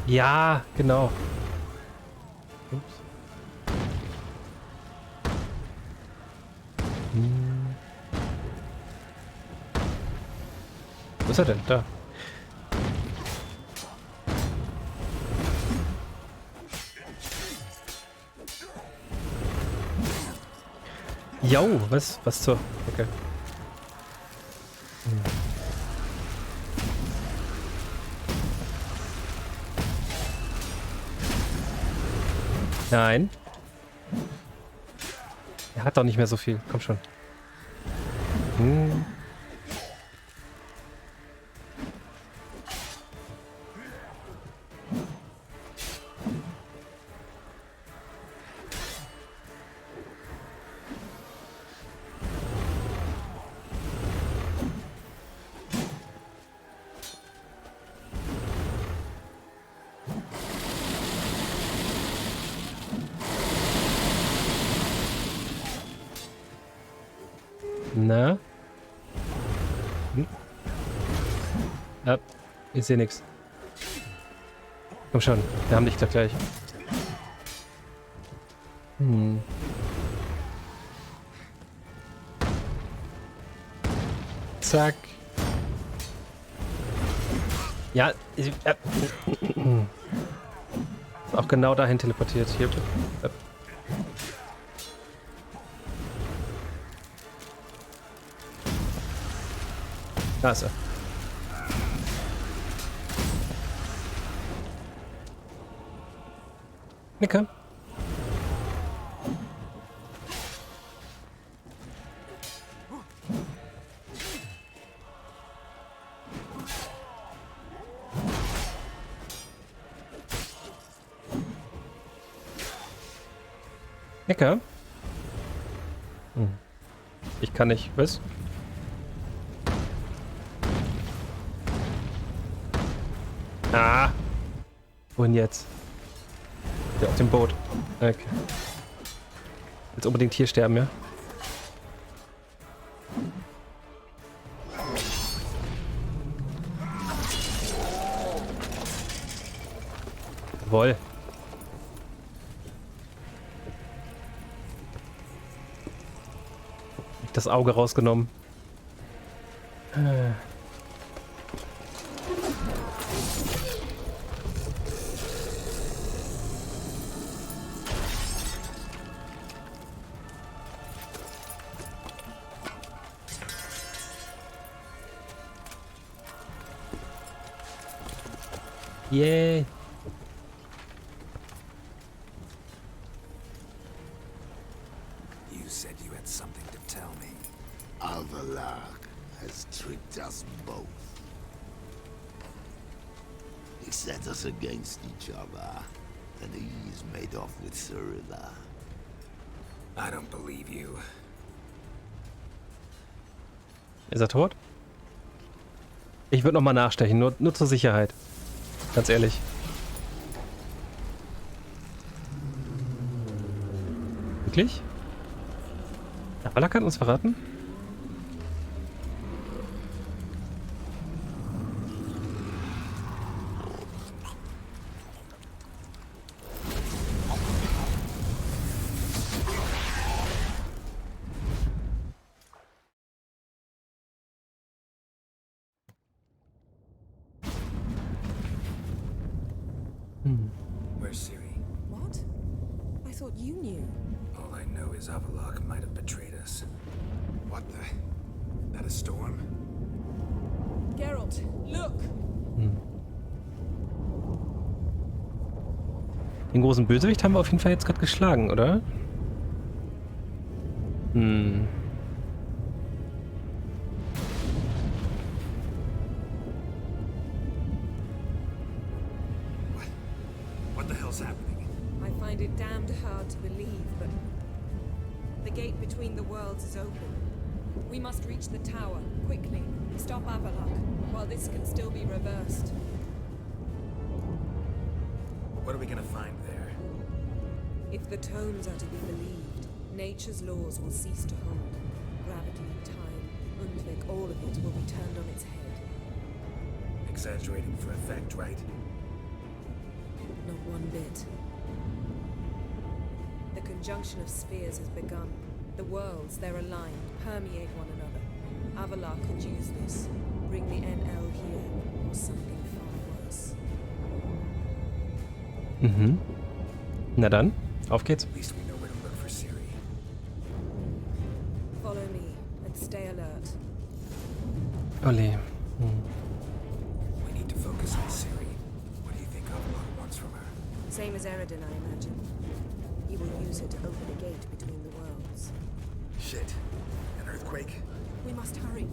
[SPEAKER 1] Ja, genau. Ups. ist er denn? Da. Jo, was? Was zur... Okay. Nein. Er hat doch nicht mehr so viel. Komm schon. Na? Ja, ich sehe nichts. Komm schon, wir haben dich da gleich. Zack. Ja, auch genau dahin teleportiert. Hier. Da ist er. Okay. Lecker. Ich kann nicht. Was? Ah. Wohin jetzt? Ja, auf dem Boot. Okay. Jetzt unbedingt hier sterben, ja? Jawohl. Das Auge rausgenommen. Yay.
[SPEAKER 19] You said you had something to tell me.
[SPEAKER 9] Avalar has tricked us both. He set us against each other, and he's made off with Cyrilla.
[SPEAKER 19] I don't believe you.
[SPEAKER 1] Ist er tot? Ich würde nochmal nachstechen, nur zur Sicherheit. Ganz ehrlich. Wirklich? Avalar kann uns verraten?
[SPEAKER 19] Where's Ciri?
[SPEAKER 4] What? I thought you knew.
[SPEAKER 19] All I know is Avalok might have betrayed us. What the? That a storm?
[SPEAKER 21] Geralt, look!
[SPEAKER 1] Den großen Bösewicht haben wir auf jeden Fall jetzt gerade geschlagen, oder?
[SPEAKER 19] What the hell's happening?
[SPEAKER 21] I find it damned hard to believe, but the gate between the worlds is open. We must reach the tower, quickly. Stop Avalok, while this can still be reversed.
[SPEAKER 19] What are we gonna find there?
[SPEAKER 21] If the tomes are to be believed, nature's laws will cease to hold. Gravity, time, Undvik, all of it will be turned on its head.
[SPEAKER 19] Exaggerating for effect, right?
[SPEAKER 21] Not one bit. The conjunction of spheres has begun. The worlds, they're aligned, permeate one another. Avalar could use this.
[SPEAKER 4] Bring the NL here, or something far worse.
[SPEAKER 1] Mhm. Na dann, auf geht's.
[SPEAKER 19] At least we know where to look for Ciri.
[SPEAKER 4] Follow me and stay alert.
[SPEAKER 1] Olé.
[SPEAKER 19] We need to focus on Ciri. What do you think Avalon wants from her?
[SPEAKER 4] Same as Eridan, I imagine. He will use her to open a gate between the worlds.
[SPEAKER 19] Shit. An earthquake?
[SPEAKER 4] We must hurry.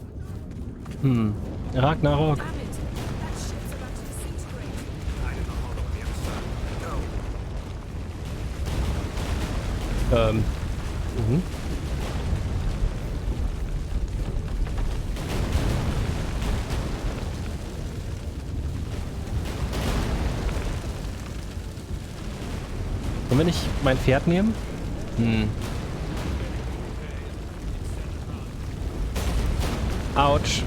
[SPEAKER 1] Ragnarok.
[SPEAKER 4] Damn it! That ship's about to disintegrate.
[SPEAKER 15] Hide in the hollow on the other side. Go.
[SPEAKER 1] Wollen wir nicht mein Pferd nehmen? Autsch.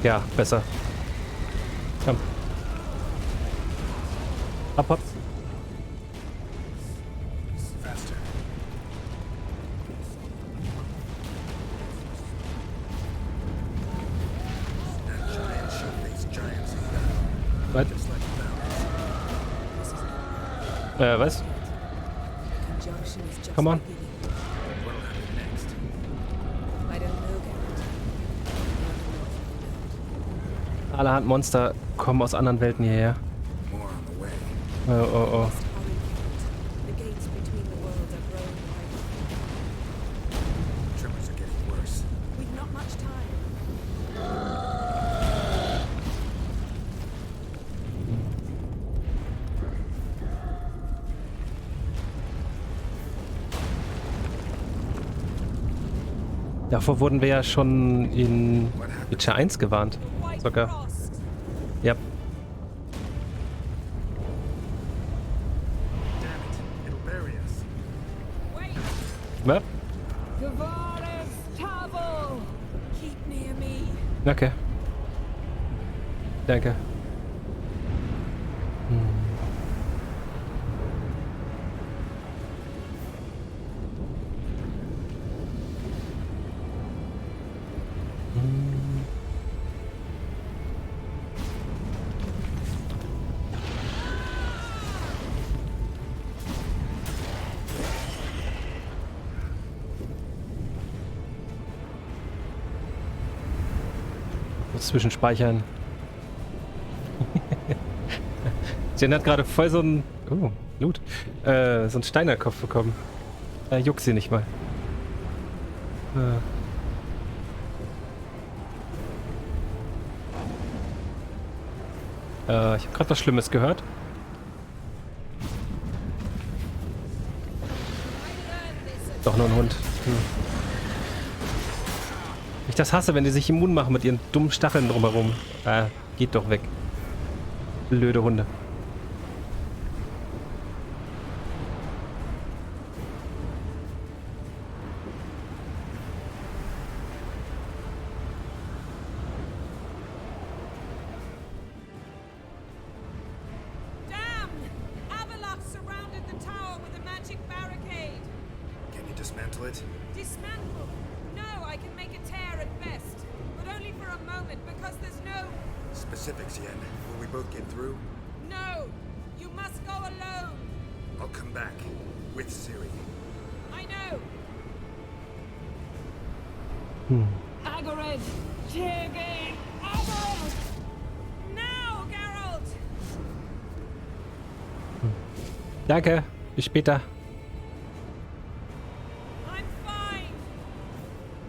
[SPEAKER 1] Ja, besser. Komm. Hopp, hopp.
[SPEAKER 19] Faster. That giant shell-faced giants.
[SPEAKER 1] Was? Was?
[SPEAKER 4] Conjunction is just
[SPEAKER 1] Come on.
[SPEAKER 4] beginning.
[SPEAKER 19] What'll happen next?
[SPEAKER 4] I don't know, Garrett.
[SPEAKER 1] Allerhand Monster kommen aus anderen Welten hierher.
[SPEAKER 19] More on the way.
[SPEAKER 1] Oh, oh, oh.
[SPEAKER 4] The gates between the worlds are growing wider.
[SPEAKER 19] Tremors are getting worse.
[SPEAKER 4] We've not much time.
[SPEAKER 1] Davor wurden wir ja schon in Witcher 1 gewarnt. Sogar. Ja. Was?
[SPEAKER 4] Keep near me.
[SPEAKER 1] Okay. Danke. Zwischenspeichern. Jen hat gerade voll so ein... Oh, Loot. So einen Steinerkopf bekommen. Juck sie nicht mal. Ich habe gerade was Schlimmes gehört. Doch nur ein Hund. Ich das hasse, wenn die sich immun machen mit ihren dummen Stacheln drumherum. Geht doch weg. Blöde Hunde.
[SPEAKER 21] Damn! Avalok surrounded the tower with a magic barricade.
[SPEAKER 19] Can you dismantle it?
[SPEAKER 21] Dismantle? No, I can make a tear at best, but only for a moment because there's no...
[SPEAKER 19] Specifics, Yen. Will we both get through?
[SPEAKER 21] No! You must go alone!
[SPEAKER 19] I'll come back. With Ciri.
[SPEAKER 21] I know!
[SPEAKER 1] Hm.
[SPEAKER 21] Agared! Tirgain! Agared! Now, Geralt!
[SPEAKER 1] Danke. Bis später.
[SPEAKER 21] I'm fine!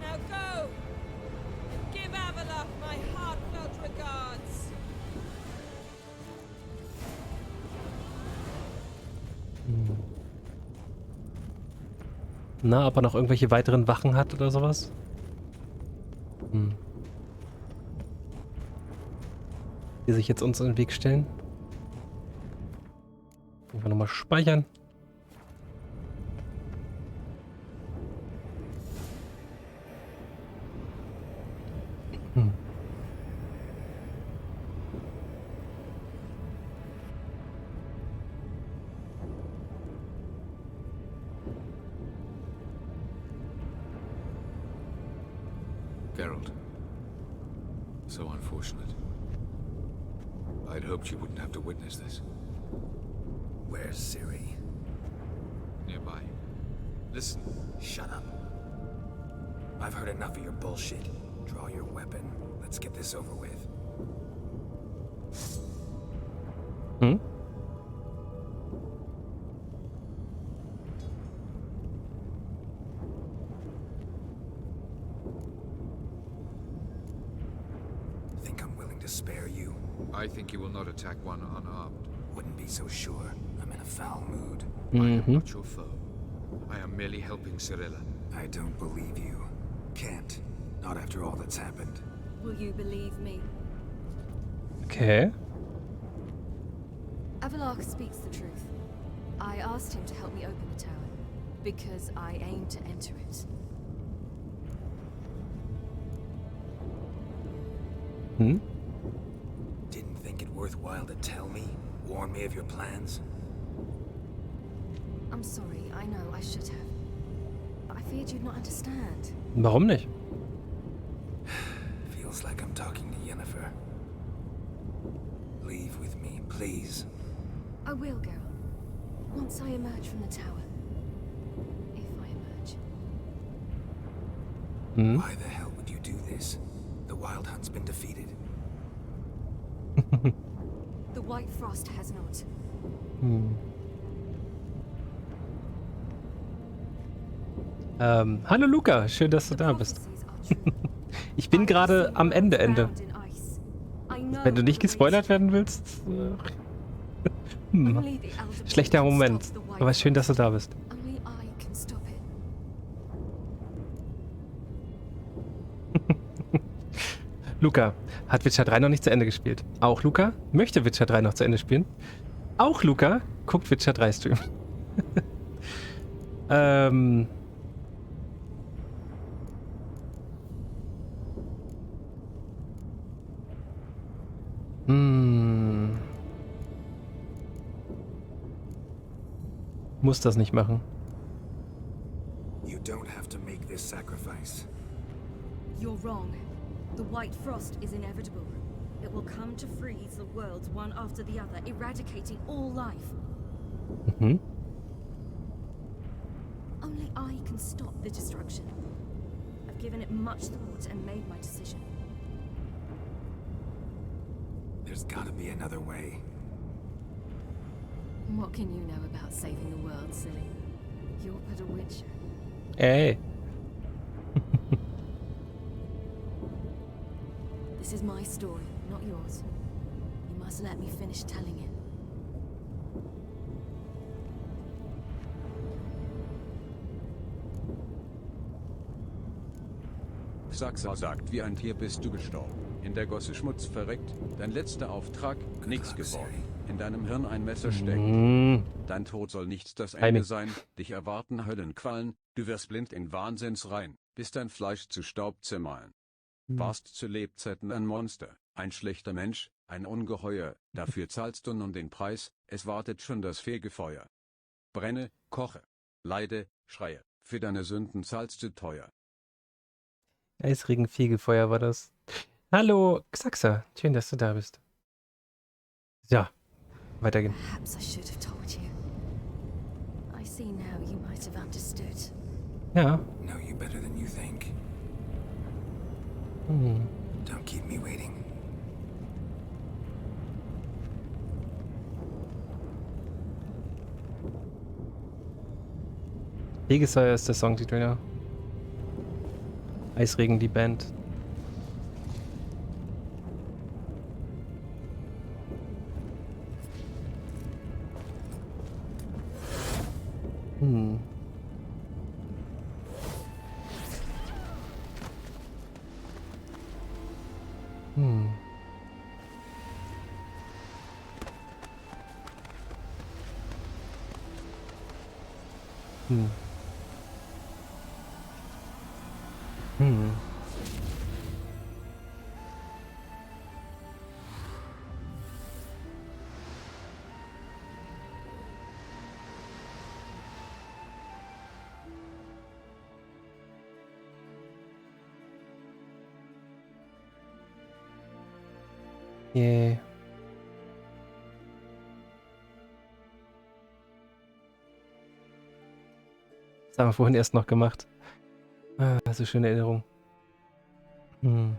[SPEAKER 21] Now go! And give Avalok my heartfelt regards!
[SPEAKER 1] Na, ob er noch irgendwelche weiteren Wachen hat oder sowas? Die sich jetzt uns in den Weg stellen. Einfach nochmal speichern.
[SPEAKER 6] Geralt. So unfortunate. I'd hoped you wouldn't have to witness this.
[SPEAKER 19] Where's Ciri?
[SPEAKER 6] Nearby. Listen.
[SPEAKER 19] Shut up. I've heard enough of your bullshit. Draw your weapon. Let's get this over with.
[SPEAKER 1] Hmm?
[SPEAKER 19] Think I'm willing to spare you?
[SPEAKER 6] I think you will not attack one unarmed.
[SPEAKER 19] Wouldn't be so sure. I'm in a foul mood.
[SPEAKER 6] I am not your foe. I am merely helping Cirilla.
[SPEAKER 19] I don't believe you. Can't. Not after all that's happened.
[SPEAKER 7] Will you believe me?
[SPEAKER 1] Okay.
[SPEAKER 7] Avalok speaks the truth. I asked him to help me open the tower, because I aim to enter it.
[SPEAKER 1] Hmm?
[SPEAKER 19] Didn't think it worthwhile to tell me? Warn me of your plans?
[SPEAKER 7] I'm sorry, I know, I should have. But I feared you'd not understand.
[SPEAKER 1] Warum nicht?
[SPEAKER 19] Feels like I'm talking to Yennefer. Leave with me, please.
[SPEAKER 7] I will, Geralt. Once I emerge from the tower. If I emerge.
[SPEAKER 1] Hmm?
[SPEAKER 19] Why the hell would you do this? The Wild Hunt's been defeated.
[SPEAKER 7] The White Frost has not.
[SPEAKER 1] Hm. Hallo Luca, schön, dass du da bist. Ich bin gerade am Ende. Wenn du nicht gespoilert werden willst. Schlechter Moment. Aber schön, dass du da bist. Luca hat Witcher 3 noch nicht zu Ende gespielt. Auch Luca möchte Witcher 3 noch zu Ende spielen. Auch Luca guckt Witcher 3 Stream. Muss das nicht machen.
[SPEAKER 19] You don't have to make this sacrifice.
[SPEAKER 7] You're wrong. The White Frost is inevitable. It will come to freeze the worlds one after the other, eradicating all life.
[SPEAKER 1] Mhm.
[SPEAKER 7] Only I can stop the destruction. I've given it much thought and made my decision.
[SPEAKER 19] There's gotta be another way.
[SPEAKER 7] What can you know about saving the world, silly? You're but a witcher.
[SPEAKER 1] Ey.
[SPEAKER 7] This is my story, not yours. You must let me finish telling it.
[SPEAKER 11] Saxa sagt, wie ein Tier bist du gestorben. In der Gosse Schmutz verreckt, dein letzter Auftrag, nichts geworden. In deinem Hirn ein Messer steckt. Dein Tod soll nicht das Ende sein, dich erwarten Höllenqualen, du wirst blind in Wahnsinnsrein, bis dein Fleisch zu Staub zermahlen. Warst zu Lebzeiten ein Monster, ein schlechter Mensch, ein Ungeheuer, dafür zahlst du nun den Preis, es wartet schon das Fegefeuer. Brenne, koche, leide, schreie, für deine Sünden zahlst du teuer.
[SPEAKER 1] Eisregen, Fegefeuer war das. Hallo, Xaxa. Schön, dass du da bist. Ja, weitergehen.
[SPEAKER 7] Perhaps I should have told you. I see now you might have understood.
[SPEAKER 1] Ja.
[SPEAKER 19] Know you better than you think. Don't keep me waiting.
[SPEAKER 1] Fegefeuer ist der Songtitel, ja. Eisregen, die Band. Yeah. Das haben wir vorhin erst noch gemacht. Ah, so schöne Erinnerung. Hm.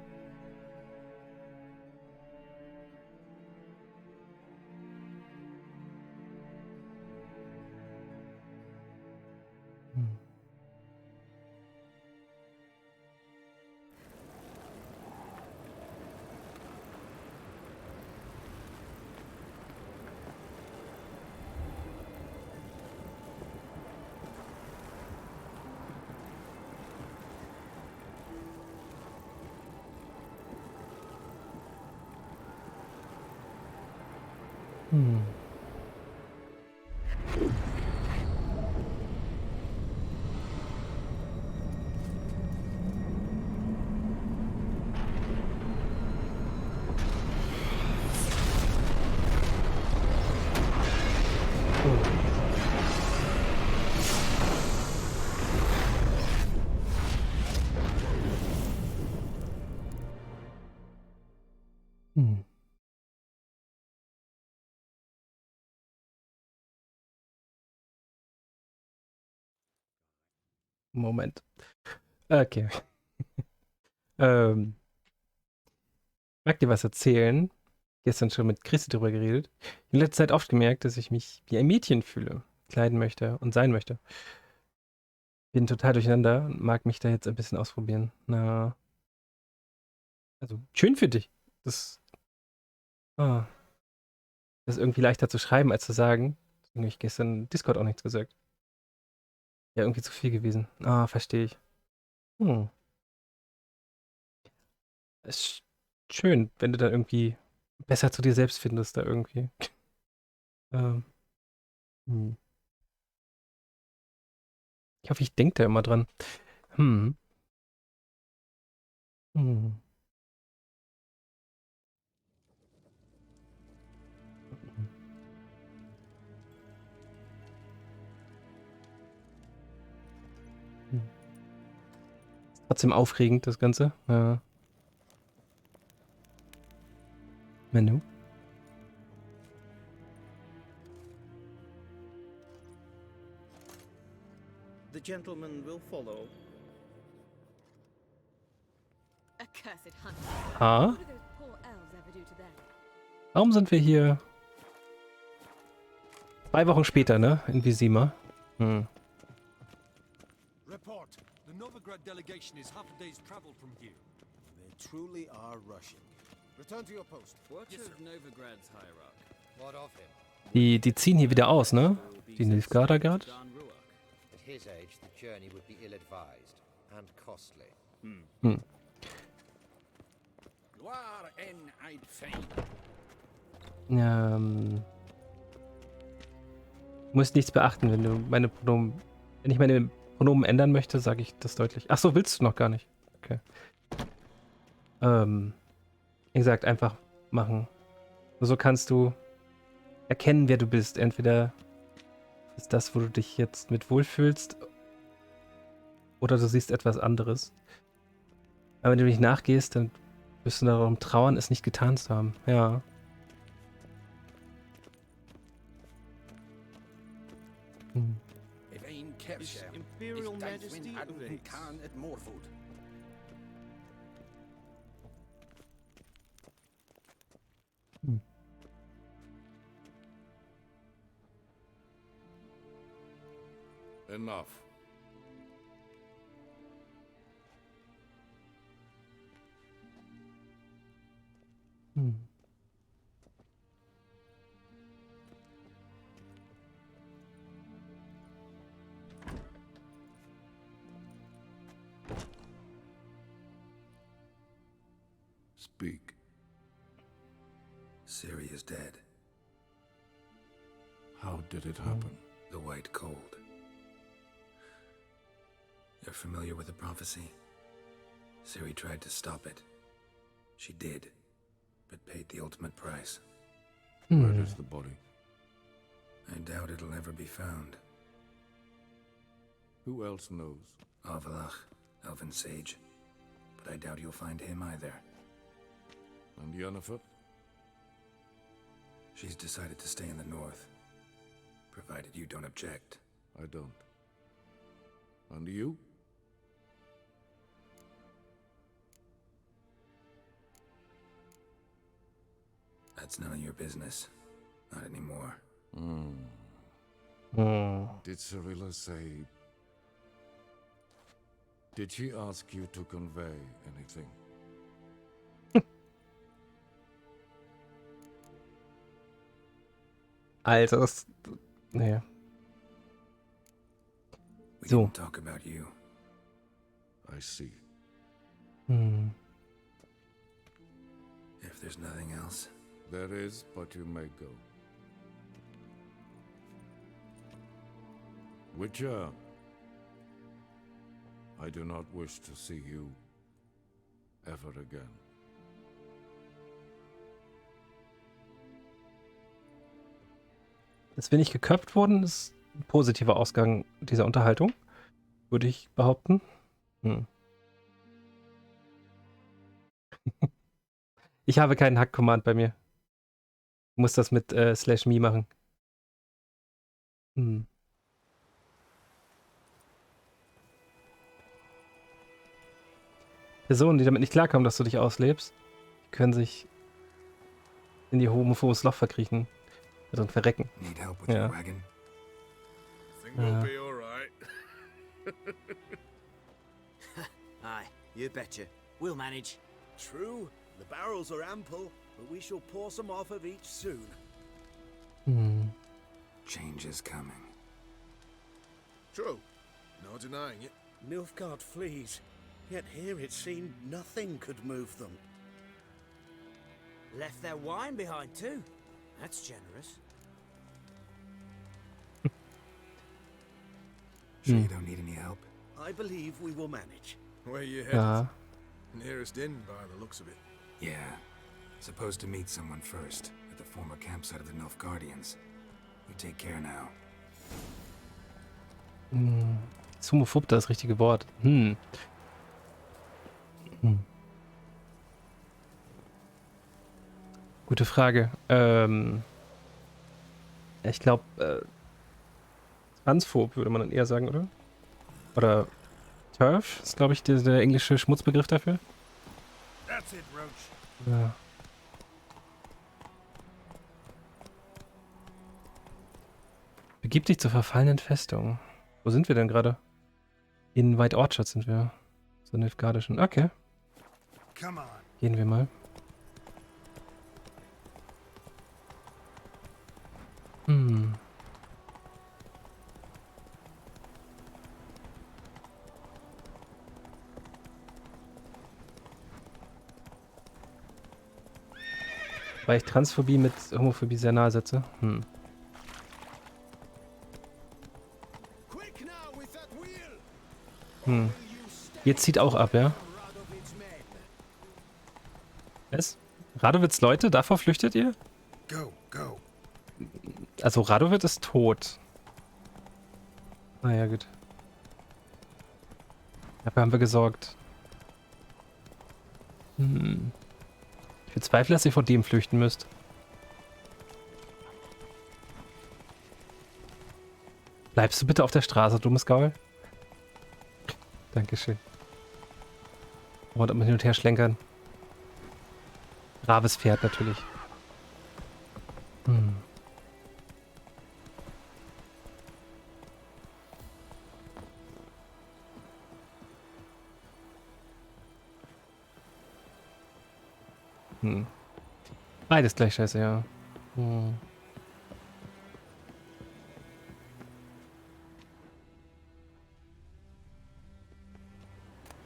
[SPEAKER 1] Hm. Hm. Moment. Okay. Mag dir was erzählen? Gestern schon mit Christi drüber geredet. In letzter Zeit oft gemerkt, dass ich mich wie ein Mädchen fühle, kleiden möchte und sein möchte. Bin total durcheinander und mag mich da jetzt ein bisschen ausprobieren. Na, also schön für dich. Ah, das ist irgendwie leichter zu schreiben als zu sagen. Deswegen habe ich gestern Discord auch nichts gesagt. Ja, irgendwie zu viel gewesen. Ah, verstehe ich. Hm. Ist schön, wenn du da irgendwie besser zu dir selbst findest, da irgendwie. Ähm, hm. Ich hoffe, ich denke da immer dran. Hm. Hm. Hm. Ist trotzdem aufregend, das Ganze. Ja. Menü.
[SPEAKER 10] The gentleman will follow.
[SPEAKER 7] Accursed hunt.
[SPEAKER 1] Ah.
[SPEAKER 7] What do those poor elves ever do to them?
[SPEAKER 1] Warum sind wir hier 2 Wochen später, ne? In Visima. Hm.
[SPEAKER 16] Report. The Novigrad delegation is half a day's travel from here.
[SPEAKER 8] They truly are rushing. Return to your post.
[SPEAKER 10] What of Novigrad's hierarch?
[SPEAKER 2] What of him?
[SPEAKER 1] Die ziehen hier wieder aus, ne? Die Nilfgaarder gerade.
[SPEAKER 2] At his age, the journey would be ill-advised and costly.
[SPEAKER 1] Hm. Muss nichts beachten, wenn du meine Pronomen. Wenn ich meine Pronomen ändern möchte, sage ich das deutlich. Ach so, willst du noch gar nicht. Okay. Wie gesagt, einfach machen. Nur so kannst du erkennen, wer du bist. Entweder ist das, wo du dich jetzt mit wohlfühlst, oder du siehst etwas anderes. Aber wenn du nicht nachgehst, dann wirst du darum trauern, es nicht getan zu haben. Ja. Hm.
[SPEAKER 10] His Imperial Majesty awaits.
[SPEAKER 1] Hm.
[SPEAKER 9] Enough.
[SPEAKER 1] Hm.
[SPEAKER 9] Speak.
[SPEAKER 19] Ciri is dead.
[SPEAKER 9] How did it happen?
[SPEAKER 19] The White Cold. You're familiar with the prophecy? Ciri tried to stop it. She did, but paid the ultimate price.
[SPEAKER 9] Where is the body?
[SPEAKER 19] I doubt it'll ever be found.
[SPEAKER 9] Who else knows?
[SPEAKER 19] Avalach, Elven Sage. But I doubt you'll find him either.
[SPEAKER 9] And Yennefer?
[SPEAKER 19] She's decided to stay in the north. Provided you don't object.
[SPEAKER 13] I don't. And you?
[SPEAKER 19] That's none of your business. Not anymore.
[SPEAKER 13] Did Cyrilla say... Did she ask you to convey anything?
[SPEAKER 1] Alter, das... Nee.
[SPEAKER 19] We
[SPEAKER 1] So.
[SPEAKER 19] didn't talk about you.
[SPEAKER 13] I see.
[SPEAKER 19] If there's nothing else.
[SPEAKER 13] There is, but you may go. Witcher, I do not wish to see you ever again.
[SPEAKER 1] Dass wir nicht geköpft wurden, ist ein positiver Ausgang dieser Unterhaltung, würde ich behaupten. Ich habe keinen Hack-Command bei mir. Ich muss das mit /me machen. Personen, die damit nicht klarkommen, dass du dich auslebst, können sich in die homophobes Loch verkriechen. Drin verrecken.
[SPEAKER 19] Need help with
[SPEAKER 1] Ja.
[SPEAKER 19] your wagon?
[SPEAKER 10] Think we'll be all right.
[SPEAKER 2] Aye, you betcha. We'll manage.
[SPEAKER 10] True, the barrels are ample, but we shall pour some off of each soon.
[SPEAKER 19] Change is coming.
[SPEAKER 10] True, no denying it. Nilfgaard flees, yet here it seemed nothing could move them.
[SPEAKER 2] Left their wine behind too. That's generous.
[SPEAKER 19] Sure you don't need any help?
[SPEAKER 10] I believe we will manage.
[SPEAKER 15] Where you headed?
[SPEAKER 1] Ja.
[SPEAKER 15] Nearest inn by the looks of it.
[SPEAKER 19] Yeah. Supposed to meet someone first, at the former campsite of the Nilfgaardians. You take care now.
[SPEAKER 1] Ist homophob das richtige Wort? Gute Frage. Ich glaube, transphob würde man dann eher sagen, oder? Oder TERF ist, glaube ich, der englische Schmutzbegriff dafür.
[SPEAKER 10] That's it, Roach.
[SPEAKER 1] Ja. Begib dich zur verfallenen Festung. Wo sind wir denn gerade? In White Orchard sind wir. So Nilfgaardischen. Okay.
[SPEAKER 10] Come on.
[SPEAKER 1] Gehen wir mal. Weil ich Transphobie mit Homophobie sehr nahe setze. Jetzt zieht auch ab, ja? Was? Radowitz Leute, davor flüchtet ihr?
[SPEAKER 15] Go, go.
[SPEAKER 1] Also Radowitz ist tot. Naja, gut. Dafür haben wir gesorgt. Ich bezweifle, dass ihr vor dem flüchten müsst. Bleibst du bitte auf der Straße, dummes Gaul? Dankeschön. Und hin und her schlenkern. Braves Pferd natürlich. Beides gleich scheiße, ja.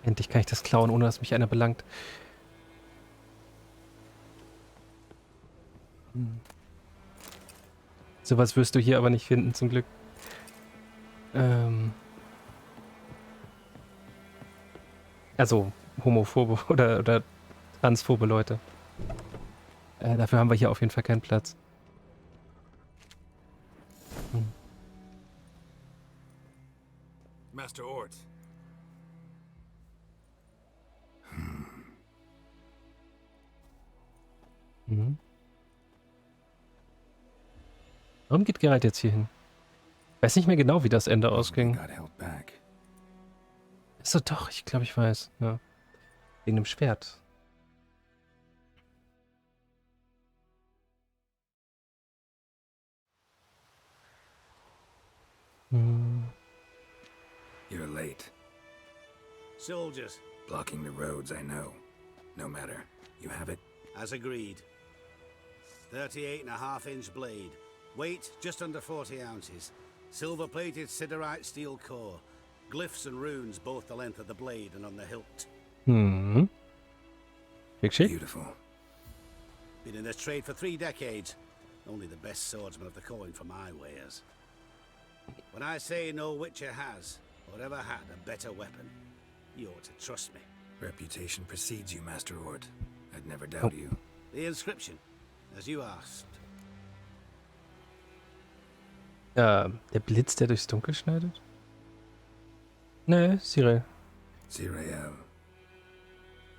[SPEAKER 1] Endlich kann ich das klauen, ohne dass mich einer belangt. Sowas wirst du hier aber nicht finden, zum Glück. Also, homophobe oder transphobe Leute. Dafür haben wir hier auf jeden Fall keinen Platz.
[SPEAKER 15] Master Ort.
[SPEAKER 1] Warum geht Geralt jetzt hier hin? Ich weiß nicht mehr genau, wie das Ende ausging. Ist doch, ich glaube, ich weiß. Ja. Wegen dem Schwert.
[SPEAKER 19] You're late.
[SPEAKER 18] Soldiers.
[SPEAKER 19] Blocking the roads, I know. No matter. You have it?
[SPEAKER 18] As agreed. 38.5-inch blade. Weight just under 40 ounces. Silver-plated siderite steel core. Glyphs and runes both the length of the blade and on the hilt.
[SPEAKER 19] Beautiful.
[SPEAKER 18] Been in this trade for 3 decades. Only the best swordsman of the coin for my wares. When I say no witcher has, or ever had, a better weapon, you ought to trust me.
[SPEAKER 19] Reputation precedes you, Master Ort. I'd never doubt you.
[SPEAKER 18] The inscription, as you asked.
[SPEAKER 1] Der Blitz, der durchs Dunkel schneidet? Nee, Cyril.
[SPEAKER 19] Zirael.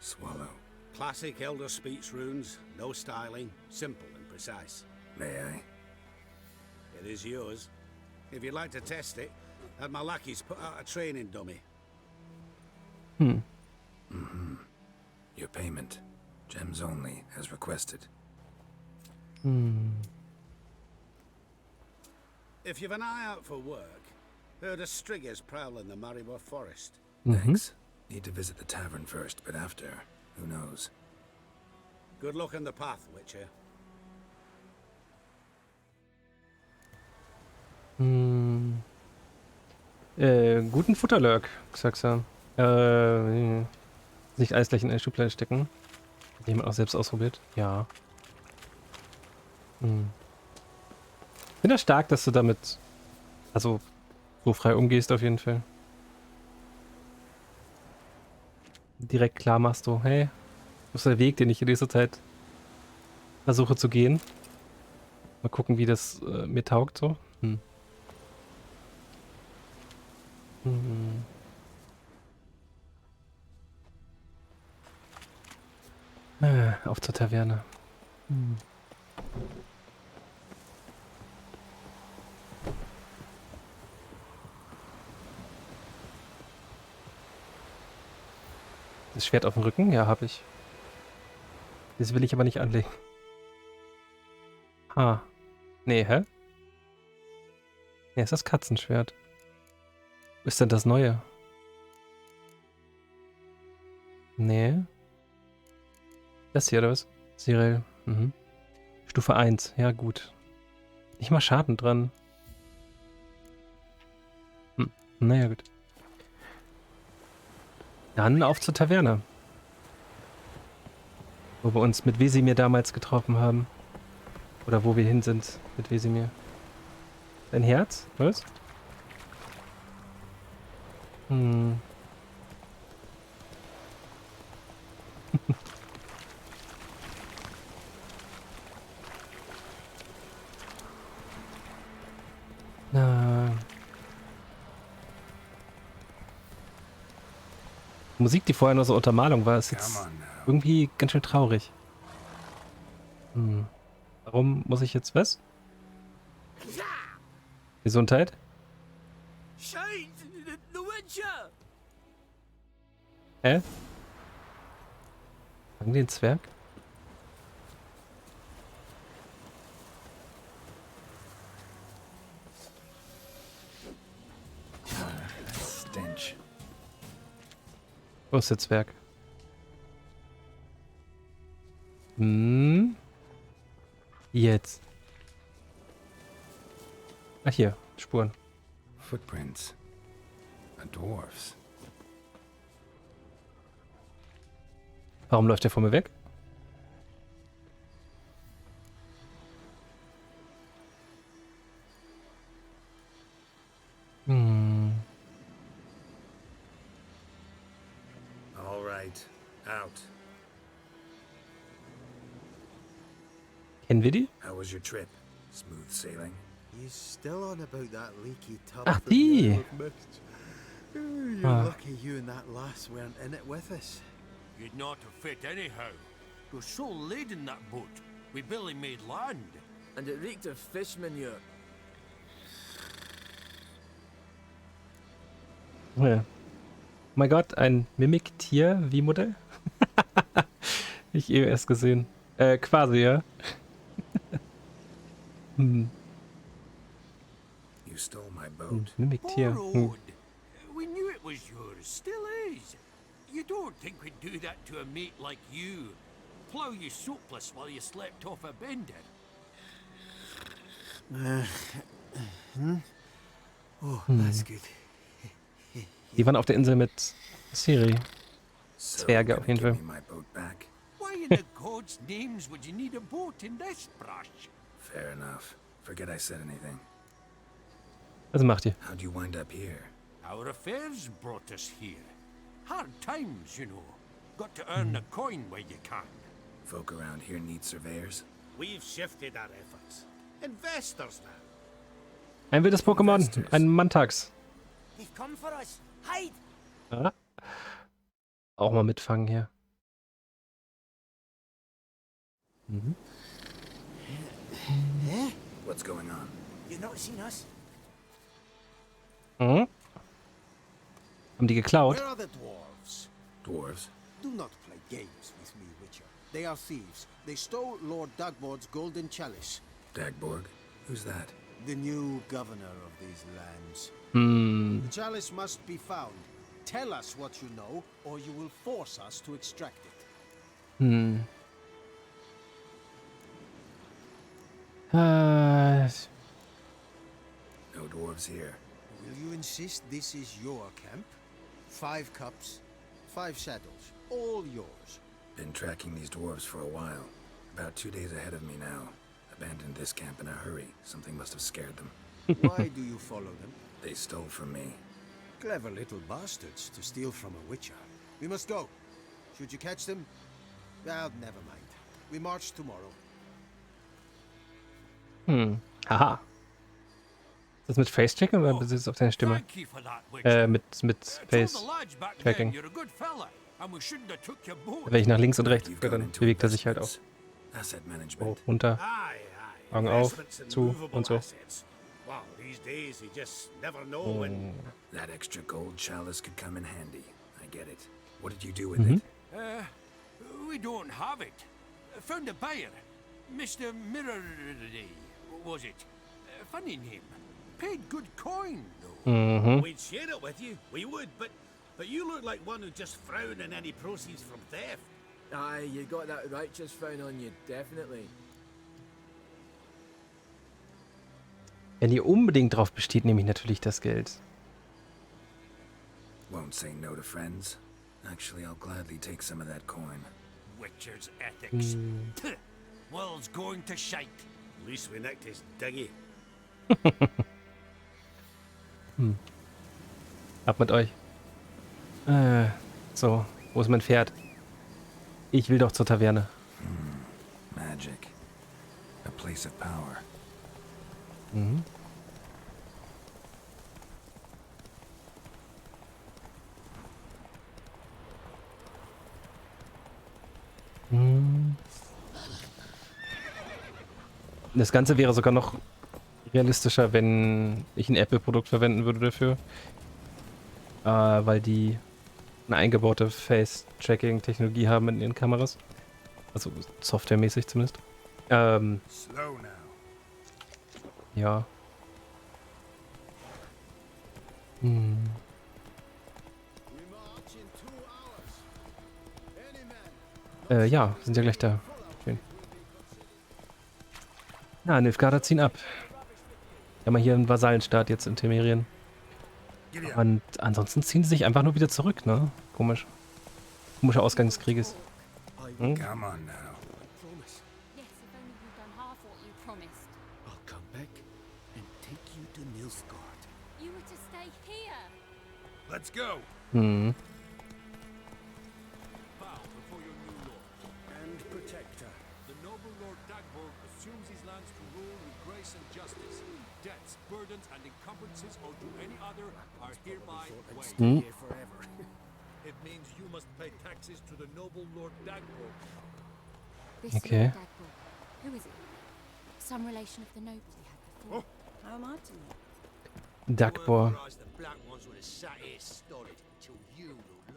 [SPEAKER 19] Swallow.
[SPEAKER 18] Classic Elder Speech runes, no styling, simple and precise.
[SPEAKER 19] May I?
[SPEAKER 18] It is yours. If you'd like to test it, had my lackeys put out a training dummy.
[SPEAKER 19] Your payment. Gems only, as requested.
[SPEAKER 18] If you've an eye out for work, heard of striggers prowling the Maribor forest.
[SPEAKER 19] Thanks. Need to visit the tavern first, but after, who knows?
[SPEAKER 18] Good luck on the path, Witcher.
[SPEAKER 1] Guten Futterlurk, sagst du. Nicht alles gleich in eine Schublade stecken. Hat jemand auch selbst ausprobiert? Ja. Ich finde das stark, dass du damit so frei umgehst auf jeden Fall. Direkt klar machst du, hey, das ist der Weg, den ich in dieser Zeit versuche zu gehen. Mal gucken, wie das mir taugt so. Auf zur Taverne. Das Schwert auf dem Rücken? Ja, habe ich. Das will ich aber nicht anlegen. Nee, hä? Ja, ist das Katzenschwert. Wo ist denn das Neue? Nee. Das hier, oder was? Cyril. Stufe 1. Ja, gut. Nicht mal Schaden dran. Naja, gut. Dann auf zur Taverne. Wo wir uns mit Wesimir damals getroffen haben. Oder wo wir hin sind mit Wesimir. Dein Herz? Was? Musik, die vorher nur so Untermalung war, ist jetzt irgendwie ganz schön traurig. Warum muss ich jetzt was? Gesundheit? Hä? Fangen den Zwerg?
[SPEAKER 19] Stench.
[SPEAKER 1] Wo ist der Zwerg? Jetzt. Ach hier, Spuren.
[SPEAKER 19] Footprints. A dwarf's.
[SPEAKER 1] Warum läuft der vor mir weg?
[SPEAKER 18] All right, out.
[SPEAKER 1] Kennen wir die?
[SPEAKER 19] How was your trip? Smooth sailing?
[SPEAKER 8] You still on about that leaky tub?
[SPEAKER 1] Ach,
[SPEAKER 8] from
[SPEAKER 1] die!
[SPEAKER 8] the Isle of Mist? You're lucky you and that lass weren't in it with us.
[SPEAKER 22] You'd not have fit anyhow. We're so laden that boat, we barely made land.
[SPEAKER 2] And it reeked of fish manure.
[SPEAKER 1] Ja. Oh mein Gott, ein Mimiktier wie Modell? Ich eben erst gesehen. Quasi, ja. Hm.
[SPEAKER 19] You stole my boat.
[SPEAKER 1] Mimiktier.
[SPEAKER 22] Borrowed. We knew it was yours. Still is. You don't think we'd do that to a mate like you? Plough you soapless while you slept off a bender?
[SPEAKER 2] Oh, that's good.
[SPEAKER 1] Die waren auf der Insel mit Siri.
[SPEAKER 19] So
[SPEAKER 1] Zwerge auf jeden
[SPEAKER 19] give
[SPEAKER 1] Fall.
[SPEAKER 19] me my boat back?
[SPEAKER 22] Why in the gods' names would you need a boat in this brush?
[SPEAKER 19] Fair enough. Forget I said anything.
[SPEAKER 1] Was macht ihr?
[SPEAKER 19] How'd you wind up here?
[SPEAKER 22] Our affairs brought us here. Hard times, you know. Got to earn a coin where you can.
[SPEAKER 19] Folk around here need surveyors?
[SPEAKER 18] We've shifted our efforts. Investors now.
[SPEAKER 1] Ein wildes Pokémon. Ein Mantax.
[SPEAKER 2] They've come for us. Hide!
[SPEAKER 1] Ja. Auch mal mitfangen hier. Mhm.
[SPEAKER 19] What's going on?
[SPEAKER 2] You not seen us?
[SPEAKER 1] Mhm. Haben die geklaut?
[SPEAKER 8] Where are the dwarves?
[SPEAKER 19] Dwarves?
[SPEAKER 8] Do not play games with me, Witcher. They are thieves. They stole Lord Dagborg's golden chalice.
[SPEAKER 19] Dagborg? Who's that?
[SPEAKER 8] The new governor of these lands.
[SPEAKER 1] Hmm.
[SPEAKER 8] The chalice must be found. Tell us what you know, or you will force us to extract it.
[SPEAKER 1] Hm.
[SPEAKER 19] No dwarves here.
[SPEAKER 8] Will you insist this is your camp? 5 cups, 5 saddles, all yours.
[SPEAKER 19] Been tracking these dwarves for a while. About 2 days ahead of me now. Abandoned this camp in a hurry. Something must have scared them.
[SPEAKER 8] Why do you follow them?
[SPEAKER 19] They stole from me.
[SPEAKER 8] Clever little bastards to steal from a witcher. We must go. Should you catch them? Well, never mind. We march tomorrow.
[SPEAKER 1] Hm. Haha. Ist das mit Face-Tracking oder ist es auf deine Stimme?
[SPEAKER 22] Thank you for that, Witcher.
[SPEAKER 1] Mit
[SPEAKER 22] Told the lads back then
[SPEAKER 1] Face-Tracking.
[SPEAKER 22] you're a good fella, and we shouldn't have took your boat.
[SPEAKER 1] Wenn ich nach links und rechts gucke, dann bewegt er sich halt auch.
[SPEAKER 19] Asset management.
[SPEAKER 1] Hoch, runter, Augen auf,
[SPEAKER 18] Investments in
[SPEAKER 1] zu
[SPEAKER 18] movable
[SPEAKER 1] und so.
[SPEAKER 18] assets. Wow, these days you just never know when.
[SPEAKER 19] That extra gold chalice could come in handy. I get it. What did you do with
[SPEAKER 1] Mhm.
[SPEAKER 19] it?
[SPEAKER 22] We don't have it. Found a buyer. Mr. Mirror... was it? Funny name. Paid good coin, though.
[SPEAKER 1] Mhm.
[SPEAKER 18] We'd share it with you. We would, but you look like one who just frown on any proceeds from theft.
[SPEAKER 2] Aye, you got that righteous frown on you, definitely.
[SPEAKER 1] Wenn ihr unbedingt drauf besteht, nehme ich natürlich das Geld.
[SPEAKER 19] Won't say no to friends. Actually, I'll gladly take some of that coin.
[SPEAKER 22] Witcher's ethics.
[SPEAKER 1] Hm.
[SPEAKER 22] Tuh. World's going to shite.
[SPEAKER 18] At least we nicked his dinghy.
[SPEAKER 1] Hm. Ab mit euch. So, wo ist mein Pferd? Ich will doch zur Taverne.
[SPEAKER 19] Magic. A place of power.
[SPEAKER 1] Mhm. Hm. Das Ganze wäre sogar noch realistischer, wenn ich ein Apple-Produkt verwenden würde dafür. Weil die eine eingebaute Face-Tracking-Technologie haben in ihren Kameras. Also softwaremäßig zumindest.
[SPEAKER 10] Slow now.
[SPEAKER 1] Ja. Hm. Ja, sind ja gleich da. Schön. Na, Nilfgaarder ziehen ab. Wir haben hier einen Vasallenstaat jetzt in Temerien. Und ansonsten ziehen sie sich einfach nur wieder zurück, ne? Komisch. Komischer Ausgang des Krieges. Hm?
[SPEAKER 19] Come on now.
[SPEAKER 5] Yes, if only you'd done half what you promised.
[SPEAKER 2] I'll come back and take you to Nilfgaard.
[SPEAKER 5] You were to stay here.
[SPEAKER 10] Let's go.
[SPEAKER 1] Hm.
[SPEAKER 15] Bow before your new lord and protector. The noble Lord Dagborg assumes his lands to rule with grace and justice. Debts, burdens, and encumbrances owed to any other are hereby waived.
[SPEAKER 1] Hm.
[SPEAKER 15] Forever. It means you must pay taxes to the noble Lord Dagborg.
[SPEAKER 5] This
[SPEAKER 1] Okay.
[SPEAKER 5] Lord Dagborg. Who is it? Some relation of the noble he had before.
[SPEAKER 2] How am I to know?
[SPEAKER 1] Duckboar.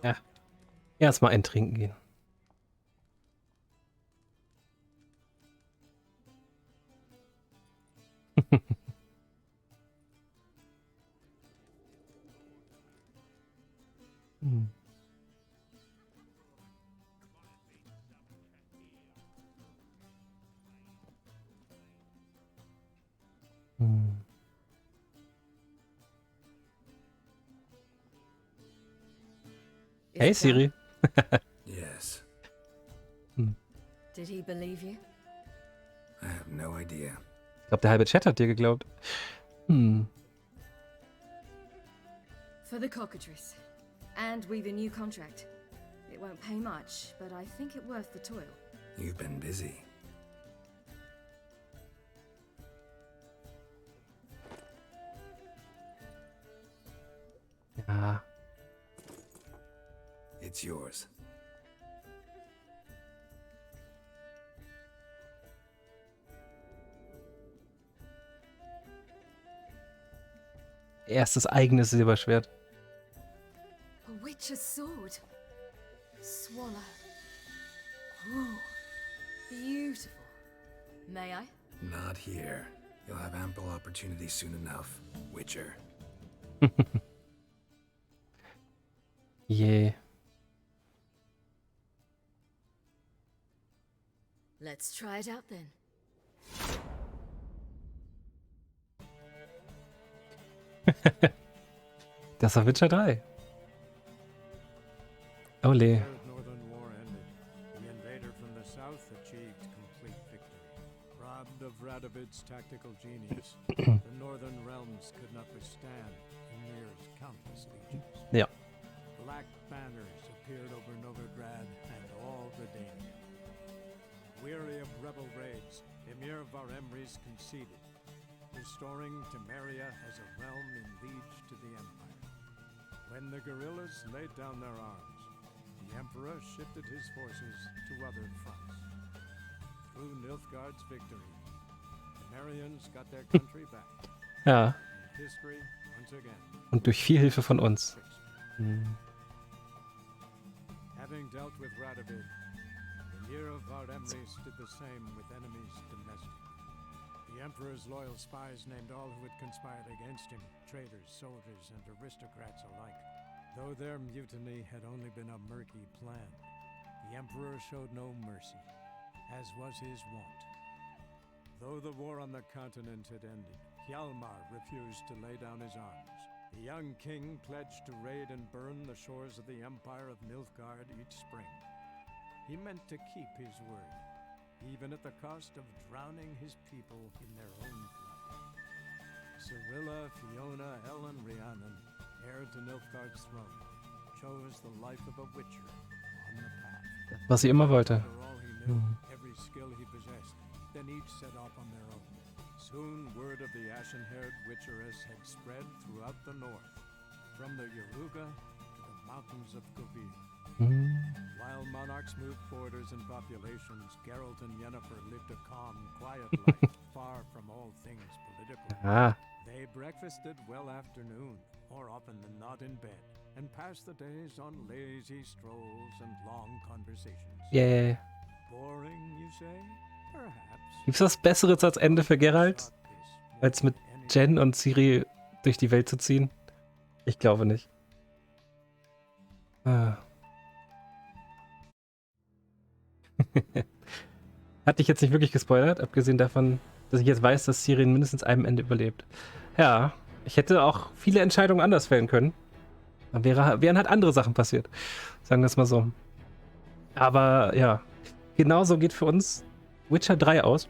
[SPEAKER 1] Ja. Erstmal ein Trinken gehen. Hm. Hm. Hey Siri.
[SPEAKER 19] Yes.
[SPEAKER 7] Did he believe you?
[SPEAKER 19] I have no idea.
[SPEAKER 1] Ich glaube, der halbe Chat hat dir geglaubt. Hm.
[SPEAKER 7] For the cockatrice. And we've a new contract. It won't pay much, but I think it worth the toil.
[SPEAKER 19] You've been busy.
[SPEAKER 1] Ja.
[SPEAKER 19] It's yours.
[SPEAKER 1] Erstes eigenes Silberschwert.
[SPEAKER 7] A witcher's sword. Swallow. Ooh, beautiful. May I?
[SPEAKER 19] Not here. You'll have ample opportunity soon enough, Witcher.
[SPEAKER 1] Yeah.
[SPEAKER 7] Let's try it out then.
[SPEAKER 1] Das war Witcher 3. Ole.
[SPEAKER 15] Northern War ended. The invader from the south achieved complete victory. Robbed of Radovid's tactical genius, the northern realms could not withstand Ymir's countless legions.
[SPEAKER 1] Ja.
[SPEAKER 15] Black banners appeared over Novigrad and all Redania. Weary of rebel raids, Ymir Varemres conceded, restoring Temeria as a realm in liege to the Empire. When the guerrillas laid down their arms, the Emperor shifted his forces to other fronts. Through Nilfgaard's victory, Temerians got their country back.
[SPEAKER 1] Ja.
[SPEAKER 15] History, once again.
[SPEAKER 1] Und durch viel Hilfe von uns. Hm.
[SPEAKER 15] Having dealt with Radovid, Ymir of Varemres did the same with enemies domestic. The Emperor's loyal spies named all who had conspired against him, traitors, soldiers, and aristocrats alike. Though their mutiny had only been a murky plan, the Emperor showed no mercy, as was his wont. Though the war on the continent had ended, Hjalmar refused to lay down his arms. The young king pledged to raid and burn the shores of the Empire of Nilfgaard each spring. He meant to keep his word, even at the cost of drowning his people in their own blood. Cyrilla, Fiona, Ellen, Rhiannon, heir to Nilfgaard's throne, chose the life of a witcher on the path.
[SPEAKER 1] Was sie immer wollte.
[SPEAKER 15] For all he knew, every skill he possessed, then each set off on their own. Soon word of the ashen-haired witcheress had spread throughout the north, from the Yaruga to the mountains of Govir. While monarchs moved borders and populations, Geralt and Yennefer lived a calm, quiet life, far from all things political.
[SPEAKER 1] Ah.
[SPEAKER 15] They breakfasted well after noon, more often than not in bed, and passed the days on lazy strolls and long conversations.
[SPEAKER 1] Yeah.
[SPEAKER 15] Boring, you say? Perhaps.
[SPEAKER 1] Gibt's was Besseres als Ende für Geralt? Als mit Jen und Ciri durch die Welt zu ziehen? Ich glaube nicht. Ah. Hat dich jetzt nicht wirklich gespoilert, abgesehen davon, dass ich jetzt weiß, dass Ciri in mindestens einem Ende überlebt. Ja, ich hätte auch viele Entscheidungen anders fällen können. Dann wären halt andere Sachen passiert. Sagen wir es mal so. Aber ja, genauso geht für uns Witcher 3 aus.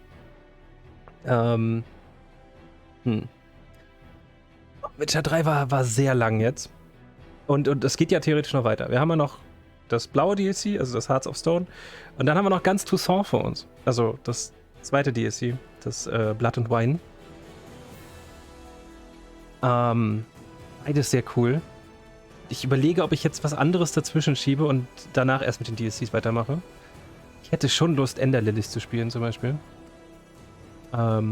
[SPEAKER 1] Witcher 3 war sehr lang jetzt. Und es geht ja theoretisch noch weiter. Wir haben ja noch das blaue DLC, also das Hearts of Stone. Und dann haben wir noch ganz Toussaint vor uns. Also das zweite DLC, das Blood and Wine. Beides sehr cool. Ich überlege, ob ich jetzt was anderes dazwischen schiebe und danach erst mit den DLCs weitermache. Ich hätte schon Lust, Ender Lilies zu spielen zum Beispiel. Auf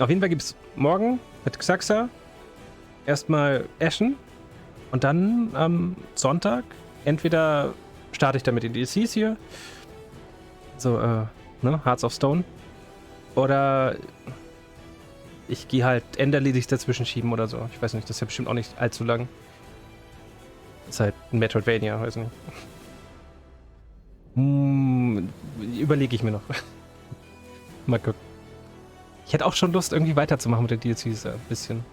[SPEAKER 1] jeden Fall gibt es morgen mit Xaxa erstmal Ashen und dann am Sonntag entweder starte ich damit in die DLCs hier, so, ne, Hearts of Stone, oder ich gehe halt Enderledigs dazwischen schieben oder so. Ich weiß nicht, das ist ja bestimmt auch nicht allzu lang. Ist halt ein Metroidvania, weiß nicht. Überlege ich mir noch. Mal gucken. Ich hätte auch schon Lust, irgendwie weiterzumachen mit den DLCs ein bisschen.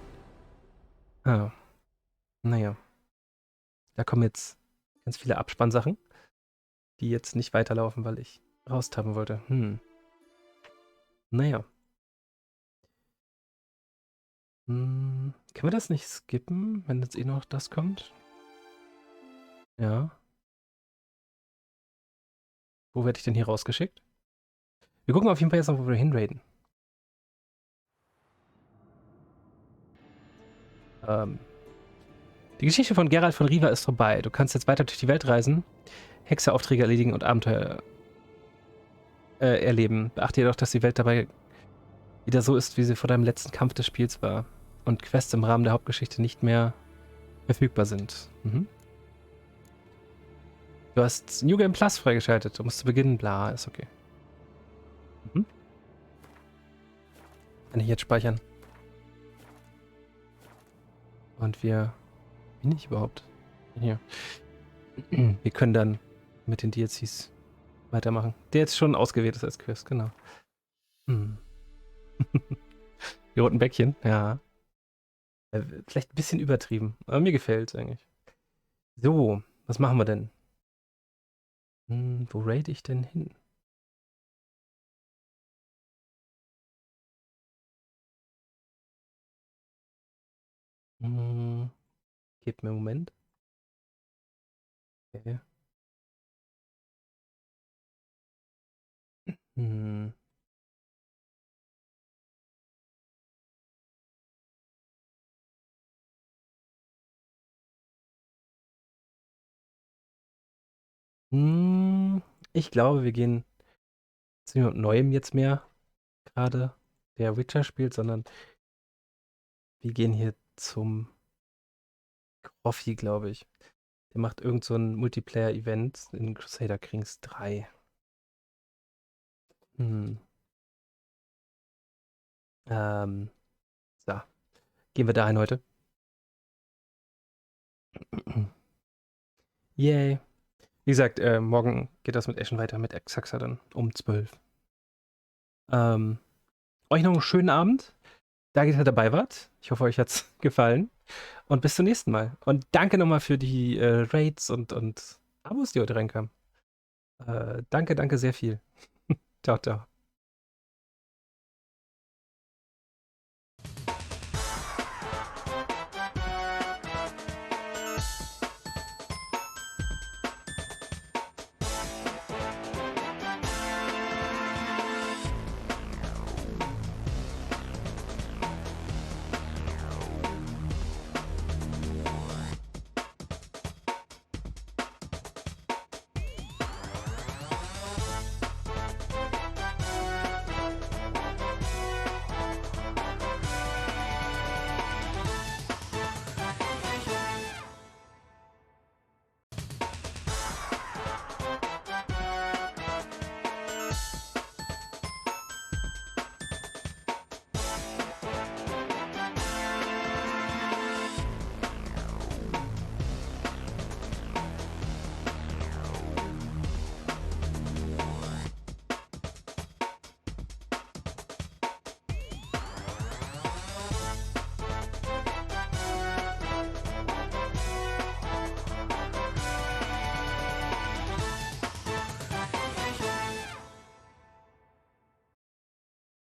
[SPEAKER 1] Ah. Naja. Da kommen jetzt ganz viele Abspannsachen, die jetzt nicht weiterlaufen, weil ich raustappen wollte. Naja. Können wir das nicht skippen, wenn jetzt eh noch das kommt? Ja. Wo werde ich denn hier rausgeschickt? Wir gucken auf jeden Fall jetzt noch, wo wir hinraiden. Die Geschichte von Geralt von Riva ist vorbei. Du kannst jetzt weiter durch die Welt reisen, Hexeraufträge erledigen und Abenteuer erleben. Beachte jedoch, dass die Welt dabei wieder so ist, wie sie vor deinem letzten Kampf des Spiels war. Und Quests im Rahmen der Hauptgeschichte nicht mehr verfügbar sind. Du hast New Game Plus freigeschaltet. Du musst zu Beginn, bla, ist okay. Kann ich jetzt speichern. Und wir... Bin ich überhaupt? Hier. Wir können dann mit den DLCs weitermachen. Der jetzt schon ausgewählt ist als Quest, genau. Die roten Bäckchen, ja. Vielleicht ein bisschen übertrieben, aber mir gefällt es eigentlich. So, was machen wir denn? Wo raid ich denn hin? Gebt mir einen Moment. Okay. Ich glaube, wir gehen zu jemand Neuem jetzt mehr gerade, der Witcher spielt, sondern wir gehen hier zum Croffi, glaube ich. Der macht irgend so ein Multiplayer-Event in Crusader Kings 3. So. Gehen wir dahin heute. Yay. Wie gesagt, morgen geht das mit Ashen weiter, mit Exaxa dann um 12. Euch noch einen schönen Abend. Danke, dass ihr dabei wart. Ich hoffe, euch hat's gefallen. Und bis zum nächsten Mal. Und danke nochmal für die Raids und Abos, die heute reinkamen. Danke sehr viel. Ciao, ciao.